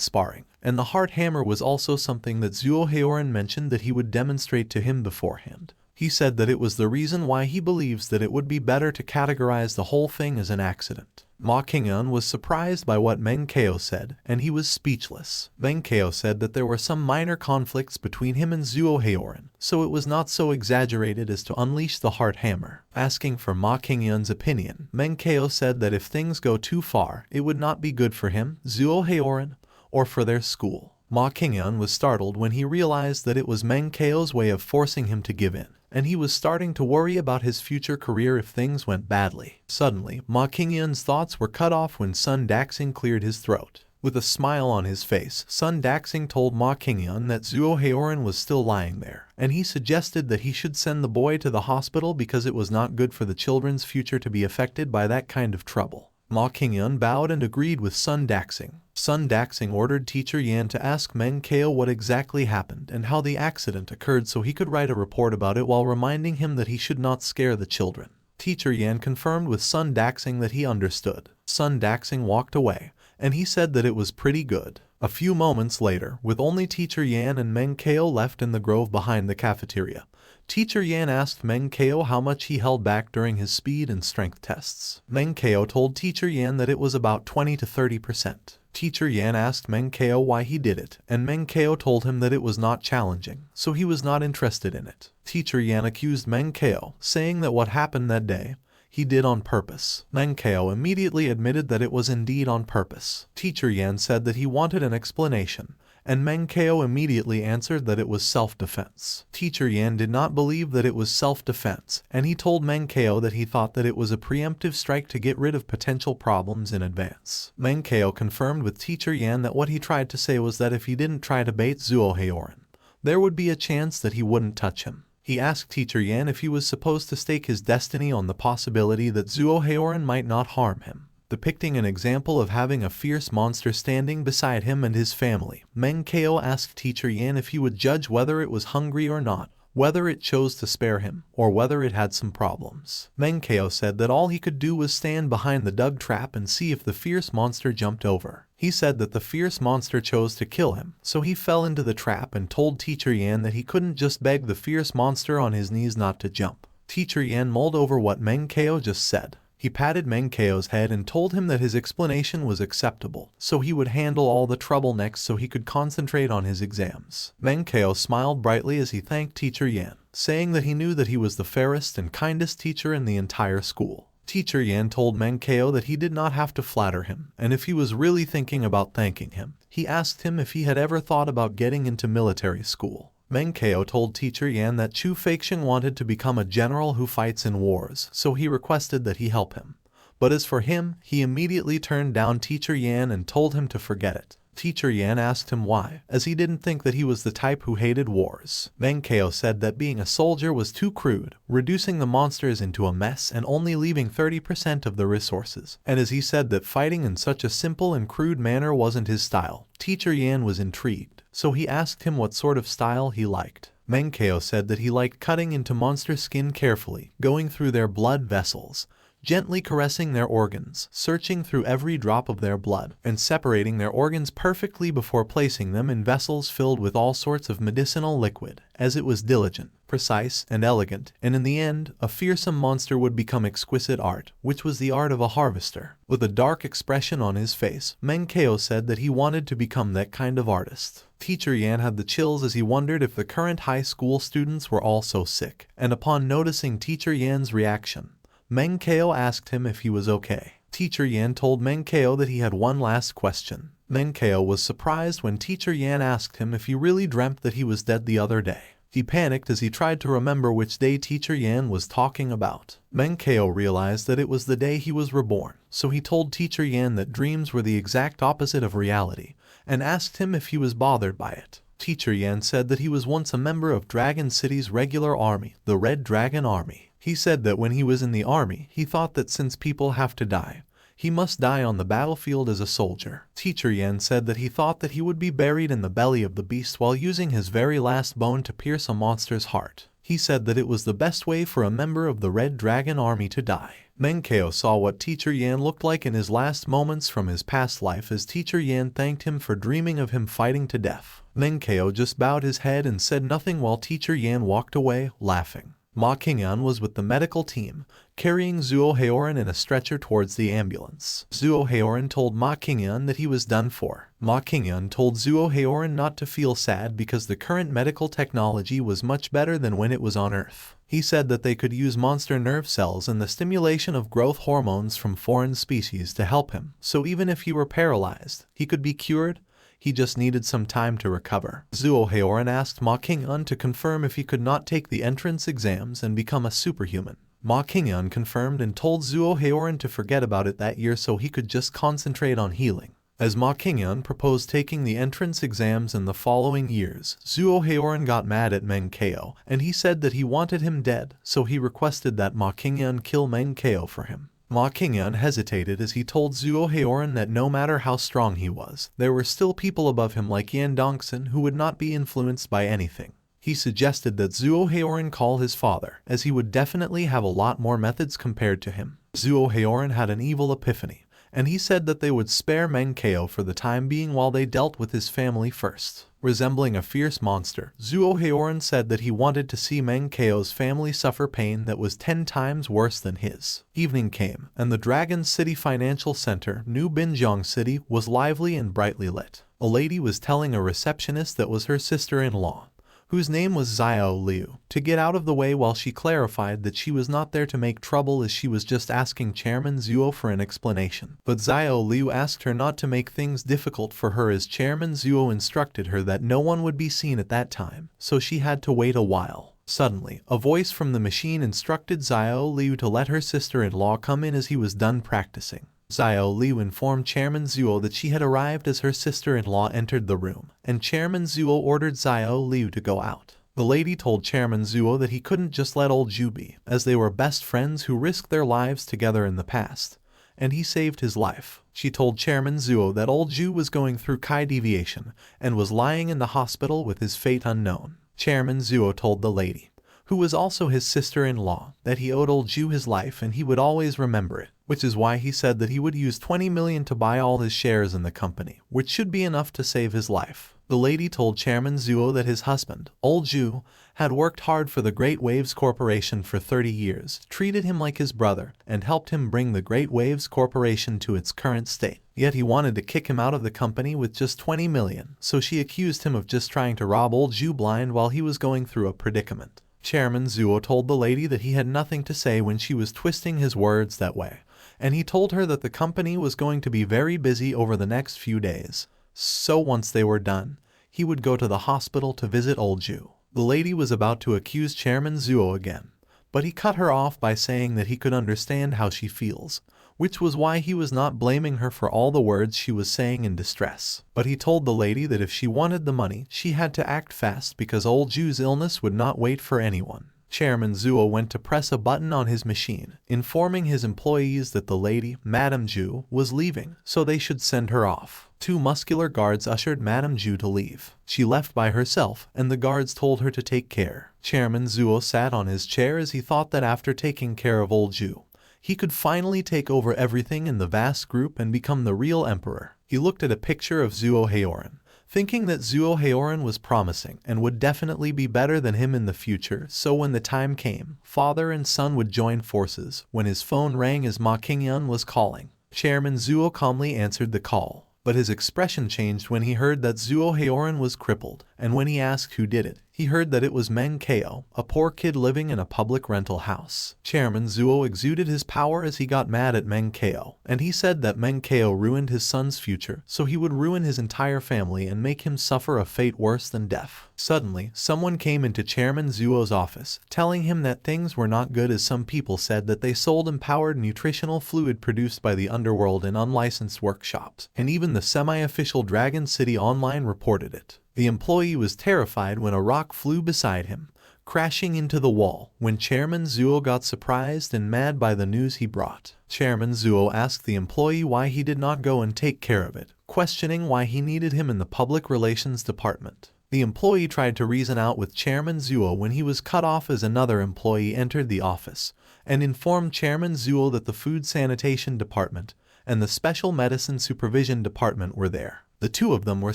sparring, and the heart hammer was also something that Zhuo Heoran mentioned that he would demonstrate to him beforehand. He said that it was the reason why he believes that it would be better to categorize the whole thing as an accident. Ma Qingyun was surprised by what Meng Chao said, and he was speechless. Meng Chao said that there were some minor conflicts between him and Zhuo Heoran, so it was not so exaggerated as to unleash the heart hammer. Asking for Ma Qingyun's opinion, Meng Chao said that if things go too far, it would not be good for him, Zhuo Heoran, or for their school. Ma Qingyun was startled when he realized that it was Meng Chao's way of forcing him to give in, and he was starting to worry about his future career if things went badly. Suddenly, Ma Qingyun's thoughts were cut off when Sun Daxing cleared his throat. With a smile on his face, Sun Daxing told Ma Qingyun that Zhuo Heoran was still lying there, and he suggested that he should send the boy to the hospital because it was not good for the children's future to be affected by that kind of trouble. Ma Qingyun bowed and agreed with Sun Daxing. Sun Daxing ordered Teacher Yan to ask Meng Chao what exactly happened and how the accident occurred so he could write a report about it while reminding him that he should not scare the children. Teacher Yan confirmed with Sun Daxing that he understood. Sun Daxing walked away, and he said that it was pretty good. A few moments later, with only Teacher Yan and Meng Chao left in the grove behind the cafeteria, Teacher Yan asked Meng Chao how much he held back during his speed and strength tests. Meng Chao told Teacher Yan that it was about 20 to 30%. Teacher Yan asked Meng Chao why he did it, and Meng Chao told him that it was not challenging, so he was not interested in it. Teacher Yan accused Meng Chao, saying that what happened that day, he did on purpose. Meng Chao immediately admitted that it was indeed on purpose. Teacher Yan said that he wanted an explanation, and Meng Chao immediately answered that it was self-defense. Teacher Yan did not believe that it was self-defense, and he told Meng Chao that he thought that it was a preemptive strike to get rid of potential problems in advance. Meng Chao confirmed with Teacher Yan that what he tried to say was that if he didn't try to bait Zuo Haoran, there would be a chance that he wouldn't touch him. He asked Teacher Yan if he was supposed to stake his destiny on the possibility that Zuo Haoran might not harm him. Depicting an example of having a fierce monster standing beside him and his family, Meng Chao asked Teacher Yan if he would judge whether it was hungry or not, whether it chose to spare him, or whether it had some problems. Meng Chao said that all he could do was stand behind the dug trap and see if the fierce monster jumped over. He said that the fierce monster chose to kill him, so he fell into the trap and told Teacher Yan that he couldn't just beg the fierce monster on his knees not to jump. Teacher Yan mulled over what Meng Chao just said. He patted Meng Chao's head and told him that his explanation was acceptable, so he would handle all the trouble next so he could concentrate on his exams. Meng Chao smiled brightly as he thanked Teacher Yan, saying that he knew that he was the fairest and kindest teacher in the entire school. Teacher Yan told Meng Chao that he did not have to flatter him, and if he was really thinking about thanking him, he asked him if he had ever thought about getting into military school. Meng Chao told Teacher Yan that Chu Feixiang wanted to become a general who fights in wars, so he requested that he help him. But as for him, he immediately turned down Teacher Yan and told him to forget it. Teacher Yan asked him why, as he didn't think that he was the type who hated wars. Meng Chao said that being a soldier was too crude, reducing the monsters into a mess and only leaving 30% of the resources. And as he said that fighting in such a simple and crude manner wasn't his style, Teacher Yan was intrigued, so he asked him what sort of style he liked. Meng Chao said that he liked cutting into monster skin carefully, going through their blood vessels, gently caressing their organs, searching through every drop of their blood, and separating their organs perfectly before placing them in vessels filled with all sorts of medicinal liquid, as it was diligent, precise, and elegant, and in the end, a fearsome monster would become exquisite art, which was the art of a harvester. With a dark expression on his face, Meng Chao said that he wanted to become that kind of artist. Teacher Yan had the chills as he wondered if the current high school students were all so sick, and upon noticing Teacher Yan's reaction, Meng Chao asked him if he was okay. Teacher Yan told Meng Chao that he had one last question. Meng Chao was surprised when Teacher Yan asked him if he really dreamt that he was dead the other day. He panicked as he tried to remember which day Teacher Yan was talking about. Meng Chao realized that it was the day he was reborn, so he told Teacher Yan that dreams were the exact opposite of reality, and asked him if he was bothered by it. Teacher Yan said that he was once a member of Dragon City's regular army, the Red Dragon Army. He said that when he was in the army, he thought that since people have to die, he must die on the battlefield as a soldier. Teacher Yan said that he thought that he would be buried in the belly of the beast while using his very last bone to pierce a monster's heart. He said that it was the best way for a member of the Red Dragon Army to die. Meng Chao saw what Teacher Yan looked like in his last moments from his past life as Teacher Yan thanked him for dreaming of him fighting to death. Meng Chao just bowed his head and said nothing while Teacher Yan walked away, laughing. Ma Qingyan was with the medical team, carrying Zuo Haoran in a stretcher towards the ambulance. Zuo Haoran told Ma Qingyan that he was done for. Ma Qingyan told Zuo Haoran not to feel sad because the current medical technology was much better than when it was on Earth. He said that they could use monster nerve cells and the stimulation of growth hormones from foreign species to help him, so even if he were paralyzed, he could be cured. He just needed some time to recover. Zuo Haoran asked Ma Qingyan to confirm if he could not take the entrance exams and become a superhuman. Ma Qingyan confirmed and told Zuo Haoran to forget about it that year so he could just concentrate on healing. As Ma Qingyan proposed taking the entrance exams in the following years, Zuo Haoran got mad at Meng Chao, and he said that he wanted him dead, so he requested that Ma Qingyan kill Meng Chao for him. Ma Qingyan hesitated as he told Zuo Haoran that no matter how strong he was, there were still people above him like Yan Dongxin who would not be influenced by anything. He suggested that Zuo Haoran call his father, as he would definitely have a lot more methods compared to him. Zuo Haoran had an evil epiphany, and he said that they would spare Meng Chao for the time being while they dealt with his family first. Resembling a fierce monster, Zuo Haoran said that he wanted to see Meng Chao's family suffer pain that was 10 times worse than his. Evening came, and the Dragon City Financial Center, New Binjiang City, was lively and brightly lit. A lady was telling a receptionist that was her sister-in-law, whose name was Xiao Liu, to get out of the way while she clarified that she was not there to make trouble as she was just asking Chairman Zhuo for an explanation. But Xiao Liu asked her not to make things difficult for her as Chairman Zhuo instructed her that no one would be seen at that time, so she had to wait a while. Suddenly, a voice from the machine instructed Xiao Liu to let her sister-in-law come in as he was done practicing. Xiao Liu informed Chairman Zhuo that she had arrived as her sister-in-law entered the room, and Chairman Zhuo ordered Xiao Liu to go out. The lady told Chairman Zhuo that he couldn't just let old Zhu be, as they were best friends who risked their lives together in the past, and he saved his life. She told Chairman Zhuo that old Zhu was going through Chi deviation and was lying in the hospital with his fate unknown. Chairman Zhuo told the lady, who was also his sister-in-law, that he owed old Zhu his life and he would always remember it, which is why he said that he would use 20 million to buy all his shares in the company, which should be enough to save his life. The lady told Chairman Zhuo that his husband, old Zhu, had worked hard for the Great Waves Corporation for 30 years, treated him like his brother, and helped him bring the Great Waves Corporation to its current state. Yet he wanted to kick him out of the company with just 20 million, so she accused him of just trying to rob old Zhu blind while he was going through a predicament. Chairman Zhuo told the lady that he had nothing to say when she was twisting his words that way, and he told her that the company was going to be very busy over the next few days. So once they were done, he would go to the hospital to visit old Zhu. The lady was about to accuse Chairman Zhuo again, but he cut her off by saying that he could understand how she feels, which was why he was not blaming her for all the words she was saying in distress. But he told the lady that if she wanted the money, she had to act fast because old Zhu's illness would not wait for anyone. Chairman Zhuo went to press a button on his machine, informing his employees that the lady, Madame Zhu, was leaving, so they should send her off. 2 muscular guards ushered Madame Zhu to leave. She left by herself, and the guards told her to take care. Chairman Zhuo sat on his chair as he thought that after taking care of old Zhu, he could finally take over everything in the vast group and become the real emperor. He looked at a picture of Zhuo Heoran, thinking that Zhuo Heoran was promising and would definitely be better than him in the future, so when the time came, father and son would join forces. When his phone rang as Ma Qingyun was calling, Chairman Zhuo calmly answered the call. But his expression changed when he heard that Zhuo Heoran was crippled, and when he asked who did it, he heard that it was Meng Chao, a poor kid living in a public rental house. Chairman Zhuo exuded his power as he got mad at Meng Chao, and he said that Meng Chao ruined his son's future, so he would ruin his entire family and make him suffer a fate worse than death. Suddenly, someone came into Chairman Zhuo's office, telling him that things were not good as some people said that they sold empowered nutritional fluid produced by the underworld in unlicensed workshops, and even the semi-official Dragon City Online reported it. The employee was terrified when a rock flew beside him, crashing into the wall. When Chairman Zhuo got surprised and mad by the news he brought, Chairman Zhuo asked the employee why he did not go and take care of it, questioning why he needed him in the public relations department. The employee tried to reason out with Chairman Zhuo when he was cut off as another employee entered the office and informed Chairman Zhuo that the Food Sanitation Department and the Special Medicine Supervision Department were there. The 2 of them were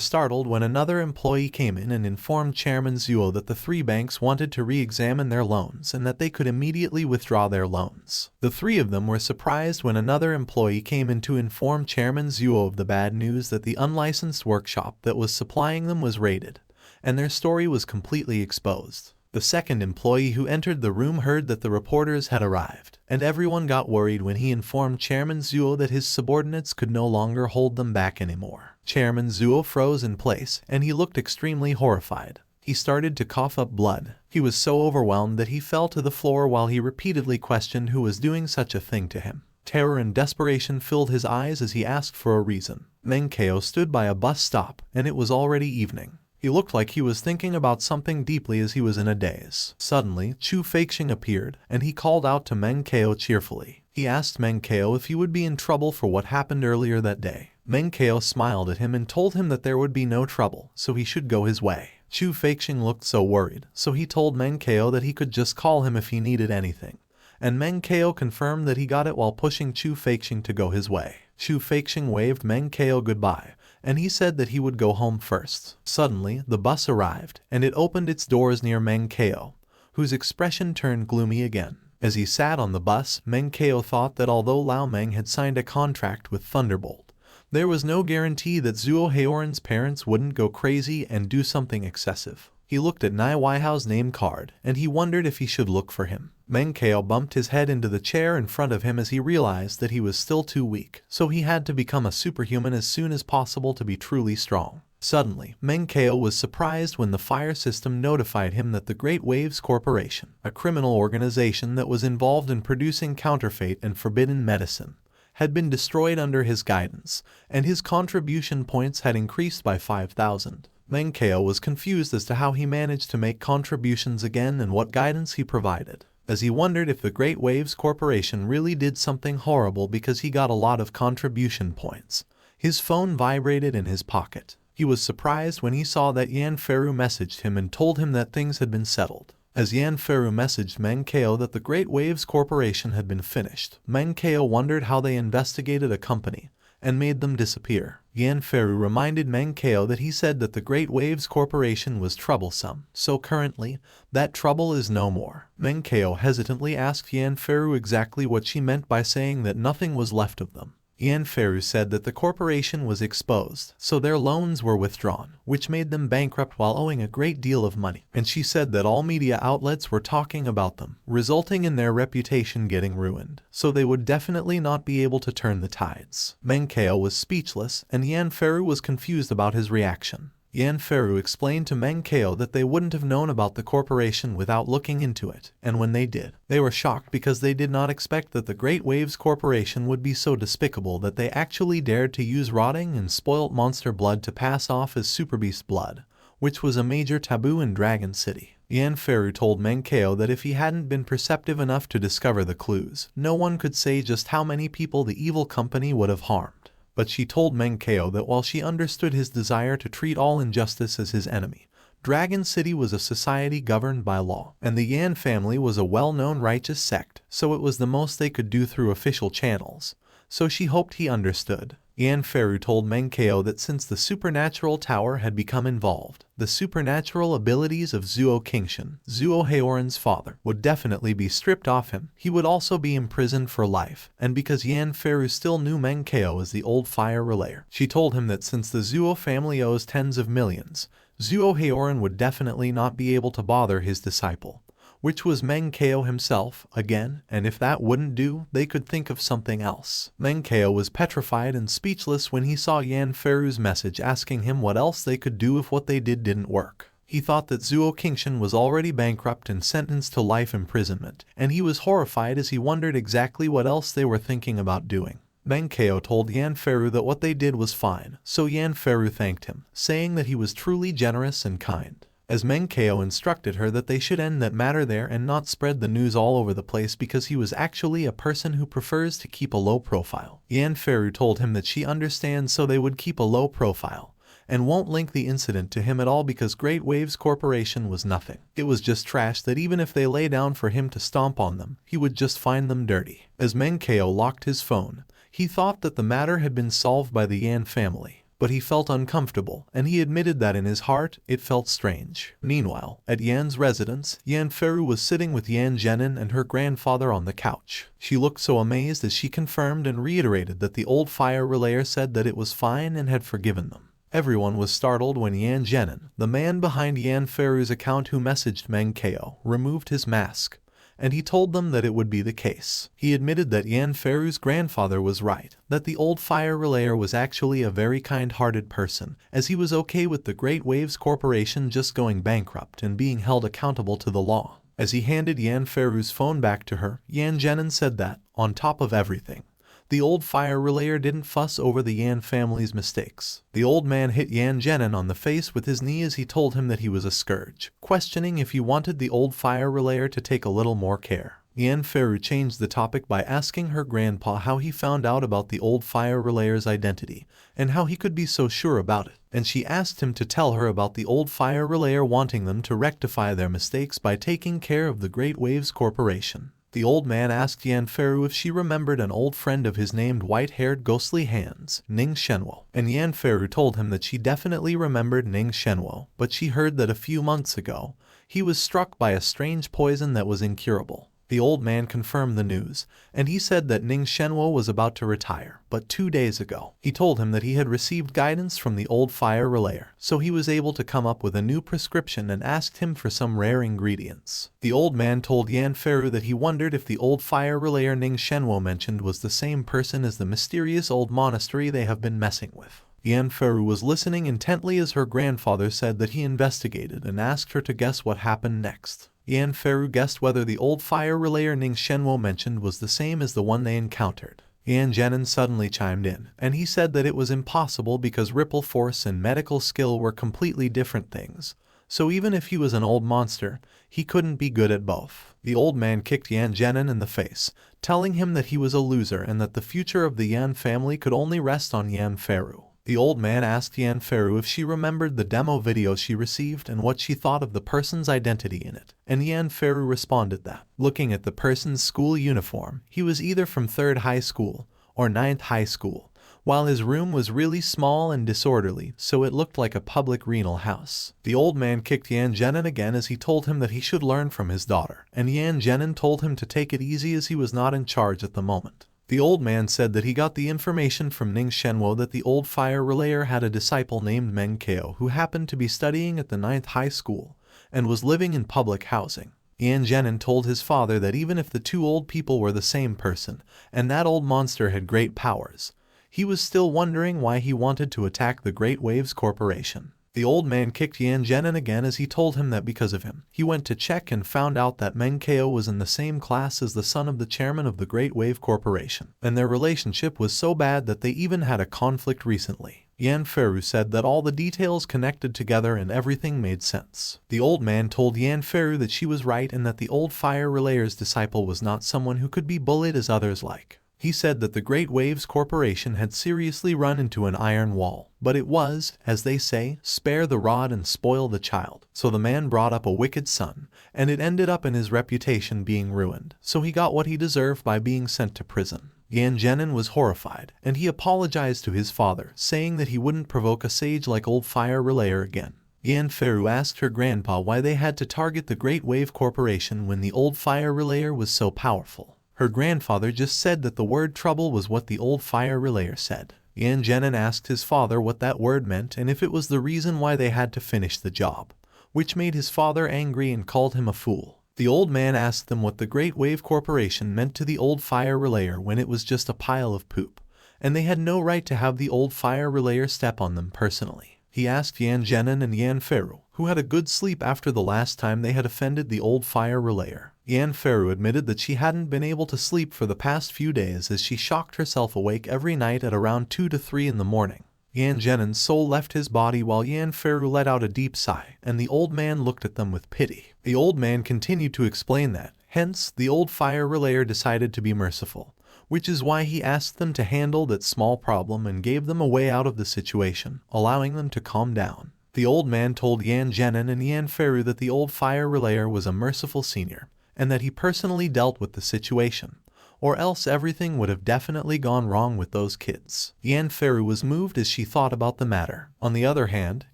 startled when another employee came in and informed Chairman Zhuo that the 3 banks wanted to re-examine their loans and that they could immediately withdraw their loans. The 3 of them were surprised when another employee came in to inform Chairman Zhuo of the bad news that the unlicensed workshop that was supplying them was raided, and their story was completely exposed. The second employee who entered the room heard that the reporters had arrived, and everyone got worried when he informed Chairman Zhuo that his subordinates could no longer hold them back anymore. Chairman Zhuo froze in place, and he looked extremely horrified. He started to cough up blood. He was so overwhelmed that he fell to the floor while he repeatedly questioned who was doing such a thing to him. Terror and desperation filled his eyes as he asked for a reason. Meng Chao stood by a bus stop, and it was already evening. He looked like he was thinking about something deeply as he was in a daze. Suddenly, Chu Feixing appeared, and he called out to Meng Chao cheerfully. He asked Meng Chao if he would be in trouble for what happened earlier that day. Meng Chao smiled at him and told him that there would be no trouble, so he should go his way. Chu Feixing looked so worried, so he told Meng Chao that he could just call him if he needed anything. And Meng Chao confirmed that he got it while pushing Chu Feixing to go his way. Chu Feixing waved Meng Chao goodbye, and he said that he would go home first. Suddenly, the bus arrived, and it opened its doors near Meng Chao, whose expression turned gloomy again. As he sat on the bus, Meng Chao thought that although Lao Meng had signed a contract with Thunderbolt, there was no guarantee that Zhuo Heoran's parents wouldn't go crazy and do something excessive. He looked at Nai Weihao's name card, and he wondered if he should look for him. Meng Chao bumped his head into the chair in front of him as he realized that he was still too weak, so he had to become a superhuman as soon as possible to be truly strong. Suddenly, Meng Chao was surprised when the fire system notified him that the Great Waves Corporation, a criminal organization that was involved in producing counterfeit and forbidden medicine, had been destroyed under his guidance, and his contribution points had increased by 5,000. Meng Chao was confused as to how he managed to make contributions again and what guidance he provided, as he wondered if the Great Waves Corporation really did something horrible because he got a lot of contribution points. His phone vibrated in his pocket. He was surprised when he saw that Yan Feru messaged him and told him that things had been settled. As Yan Feru messaged Meng Chao that the Great Waves Corporation had been finished, Meng Chao wondered how they investigated a company and made them disappear. Yan Feru reminded Meng Chao that he said that the Great Waves Corporation was troublesome, so currently, that trouble is no more. Meng Chao hesitantly asked Yan Feru exactly what she meant by saying that nothing was left of them. Yan Feru said that the corporation was exposed, so their loans were withdrawn, which made them bankrupt while owing a great deal of money. And she said that all media outlets were talking about them, resulting in their reputation getting ruined, so they would definitely not be able to turn the tides. Meng Chao was speechless, and Yan Feru was confused about his reaction. Yan Feru explained to Meng Chao that they wouldn't have known about the corporation without looking into it, and when they did, they were shocked because they did not expect that the Great Waves Corporation would be so despicable that they actually dared to use rotting and spoilt monster blood to pass off as superbeast blood, which was a major taboo in Dragon City. Yan Feru told Meng Chao that if he hadn't been perceptive enough to discover the clues, no one could say just how many people the evil company would have harmed. But she told Meng Chao that while she understood his desire to treat all injustice as his enemy, Dragon City was a society governed by law, and the Yan family was a well-known righteous sect, so it was the most they could do through official channels, so she hoped he understood. Yan Feru told Meng Chao that since the supernatural tower had become involved, the supernatural abilities of Zuo Qingshan, Zuo Heoran's father, would definitely be stripped off him. He would also be imprisoned for life, and because Yan Feru still knew Meng Chao as the old fire relayer, she told him that since the Zuo family owes tens of millions, Zuo Heoran would definitely not be able to bother his disciple, which was Meng Chao himself, again, and if that wouldn't do, they could think of something else. Meng Chao was petrified and speechless when he saw Yan Feru's message asking him what else they could do if what they did didn't work. He thought that Zuo Qingshan was already bankrupt and sentenced to life imprisonment, and he was horrified as he wondered exactly what else they were thinking about doing. Meng Chao told Yan Feru that what they did was fine, so Yan Feru thanked him, saying that he was truly generous and kind. As Meng Chao instructed her that they should end that matter there and not spread the news all over the place because he was actually a person who prefers to keep a low profile. Yan Feru told him that she understands, so they would keep a low profile, and won't link the incident to him at all because Great Waves Corporation was nothing. It was just trash that even if they lay down for him to stomp on them, he would just find them dirty. As Meng Chao locked his phone, he thought that the matter had been solved by the Yan family. But he felt uncomfortable, and he admitted that in his heart, it felt strange. Meanwhile, at Yan's residence, Yan Feru was sitting with Yan Zhenin and her grandfather on the couch. She looked so amazed as she confirmed and reiterated that the old fire relayer said that it was fine and had forgiven them. Everyone was startled when Yan Zhenin, the man behind Yan Feru's account who messaged Meng Chao, removed his mask, and he told them that it would be the case. He admitted that Yan Feru's grandfather was right, that the old fire relayer was actually a very kind-hearted person, as he was okay with the Great Waves Corporation just going bankrupt and being held accountable to the law. As he handed Yan Feru's phone back to her, Yan Zhenin said that, on top of everything, the old fire relayer didn't fuss over the Yan family's mistakes. The old man hit Yan Zhenin on the face with his knee as he told him that he was a scourge, questioning if he wanted the old fire relayer to take a little more care. Yan Feru changed the topic by asking her grandpa how he found out about the old fire relayer's identity, and how he could be so sure about it, and she asked him to tell her about the old fire relayer wanting them to rectify their mistakes by taking care of the Great Waves Corporation. The old man asked Yan Feru if she remembered an old friend of his named White-Haired Ghostly Hands, Ning Shenwo, and Yan Feru told him that she definitely remembered Ning Shenwo, but she heard that a few months ago, he was struck by a strange poison that was incurable. The old man confirmed the news, and he said that Ning Shenwo was about to retire, but 2 days ago, he told him that he had received guidance from the old fire relayer, so he was able to come up with a new prescription and asked him for some rare ingredients. The old man told Yan Feru that he wondered if the old fire relayer Ning Shenwo mentioned was the same person as the mysterious old monastery they have been messing with. Yan Feru was listening intently as her grandfather said that he investigated and asked her to guess what happened next. Yan Feru guessed whether the old fire relayer Ning Shenwo mentioned was the same as the one they encountered. Yan Zhenan suddenly chimed in, and he said that it was impossible because ripple force and medical skill were completely different things. So even if he was an old monster, he couldn't be good at both. The old man kicked Yan Zhenan in the face, telling him that he was a loser and that the future of the Yan family could only rest on Yan Feru. The old man asked Yan Feru if she remembered the demo video she received and what she thought of the person's identity in it, and Yan Feru responded that, looking at the person's school uniform, he was either from 3rd high school or 9th high school, while his room was really small and disorderly, so it looked like a public renal house. The old man kicked Yan Zhenan again as he told him that he should learn from his daughter, and Yan Zhenan told him to take it easy as he was not in charge at the moment. The old man said that he got the information from Ning Shenwo that the old fire relayer had a disciple named Meng Chao who happened to be studying at the 9th high school and was living in public housing. Yan Zhenan told his father that even if the 2 old people were the same person and that old monster had great powers, he was still wondering why he wanted to attack the Great Waves Corporation. The old man kicked Yan Zhenan again as he told him that because of him, he went to check and found out that Meng Chao was in the same class as the son of the chairman of the Great Wave Corporation, and their relationship was so bad that they even had a conflict recently. Yan Feru said that all the details connected together and everything made sense. The old man told Yan Feru that she was right and that the old fire relayer's disciple was not someone who could be bullied as others like. He said that the Great Waves Corporation had seriously run into an iron wall, but it was, as they say, spare the rod and spoil the child. So the man brought up a wicked son, and it ended up in his reputation being ruined, so he got what he deserved by being sent to prison. Yan Zhenan was horrified, and he apologized to his father, saying that he wouldn't provoke a sage like old fire relayer again. Yan Feru asked her grandpa why they had to target the Great Wave Corporation when the old fire relayer was so powerful. Her grandfather just said that the word trouble was what the old fire relayer said. Yan Zhenan asked his father what that word meant and if it was the reason why they had to finish the job, which made his father angry and called him a fool. The old man asked them what the Great Wave Corporation meant to the old fire relayer when it was just a pile of poop, and they had no right to have the old fire relayer step on them personally. He asked Yan Zhenan and Yan Feru, who had a good sleep after the last time they had offended the old fire relayer. Yan Feru admitted that she hadn't been able to sleep for the past few days as she shocked herself awake every night at around 2 to 3 in the morning. Yan Zhenan's soul left his body while Yan Feru let out a deep sigh, and the old man looked at them with pity. The old man continued to explain that, hence, the old fire relayer decided to be merciful, which is why he asked them to handle that small problem and gave them a way out of the situation, allowing them to calm down. The old man told Yan Zhenan and Yan Feru that the old fire relayer was a merciful senior, and that he personally dealt with the situation, or else everything would have definitely gone wrong with those kids. Yan Feru was moved as she thought about the matter. On the other hand,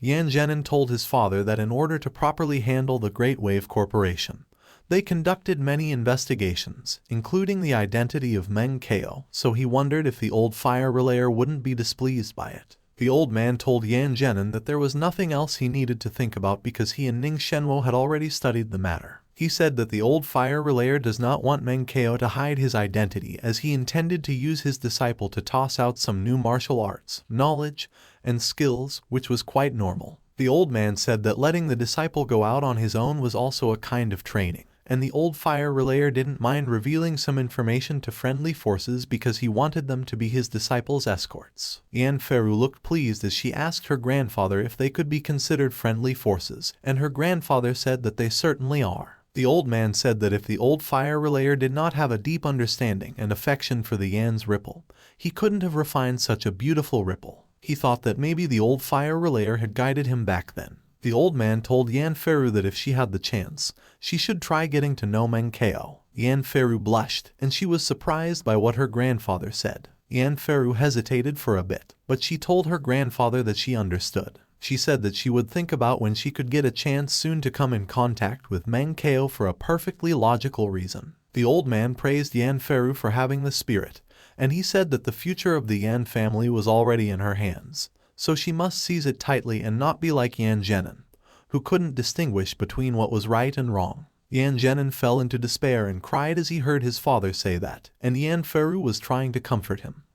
Yan Zhenan told his father that in order to properly handle the Great Wave Corporation, they conducted many investigations, including the identity of Meng Chao, so he wondered if the old fire relayer wouldn't be displeased by it. The old man told Yan Zhenan that there was nothing else he needed to think about because he and Ning Shenwo had already studied the matter. He said that the old fire relayer does not want Meng Chao to hide his identity as he intended to use his disciple to toss out some new martial arts, knowledge, and skills, which was quite normal. The old man said that letting the disciple go out on his own was also a kind of training, and the old fire relayer didn't mind revealing some information to friendly forces because he wanted them to be his disciples' escorts. Yan Feru looked pleased as she asked her grandfather if they could be considered friendly forces, and her grandfather said that they certainly are. The old man said that if the old fire relayer did not have a deep understanding and affection for the Yan's ripple, he couldn't have refined such a beautiful ripple. He thought that maybe the old fire relayer had guided him back then. The old man told Yan Feru that if she had the chance, she should try getting to know Meng Chao. Yan Feru blushed, and she was surprised by what her grandfather said. Yan Feru hesitated for a bit, but she told her grandfather that she understood. She said that she would think about when she could get a chance soon to come in contact with Meng Chao for a perfectly logical reason. The old man praised Yan Feru for having the spirit, and he said that the future of the Yan family was already in her hands, so she must seize it tightly and not be like Yan Zhenan, who couldn't distinguish between what was right and wrong. Yan Zhenan fell into despair and cried as he heard his father say that, and Yan Feru was trying to comfort him.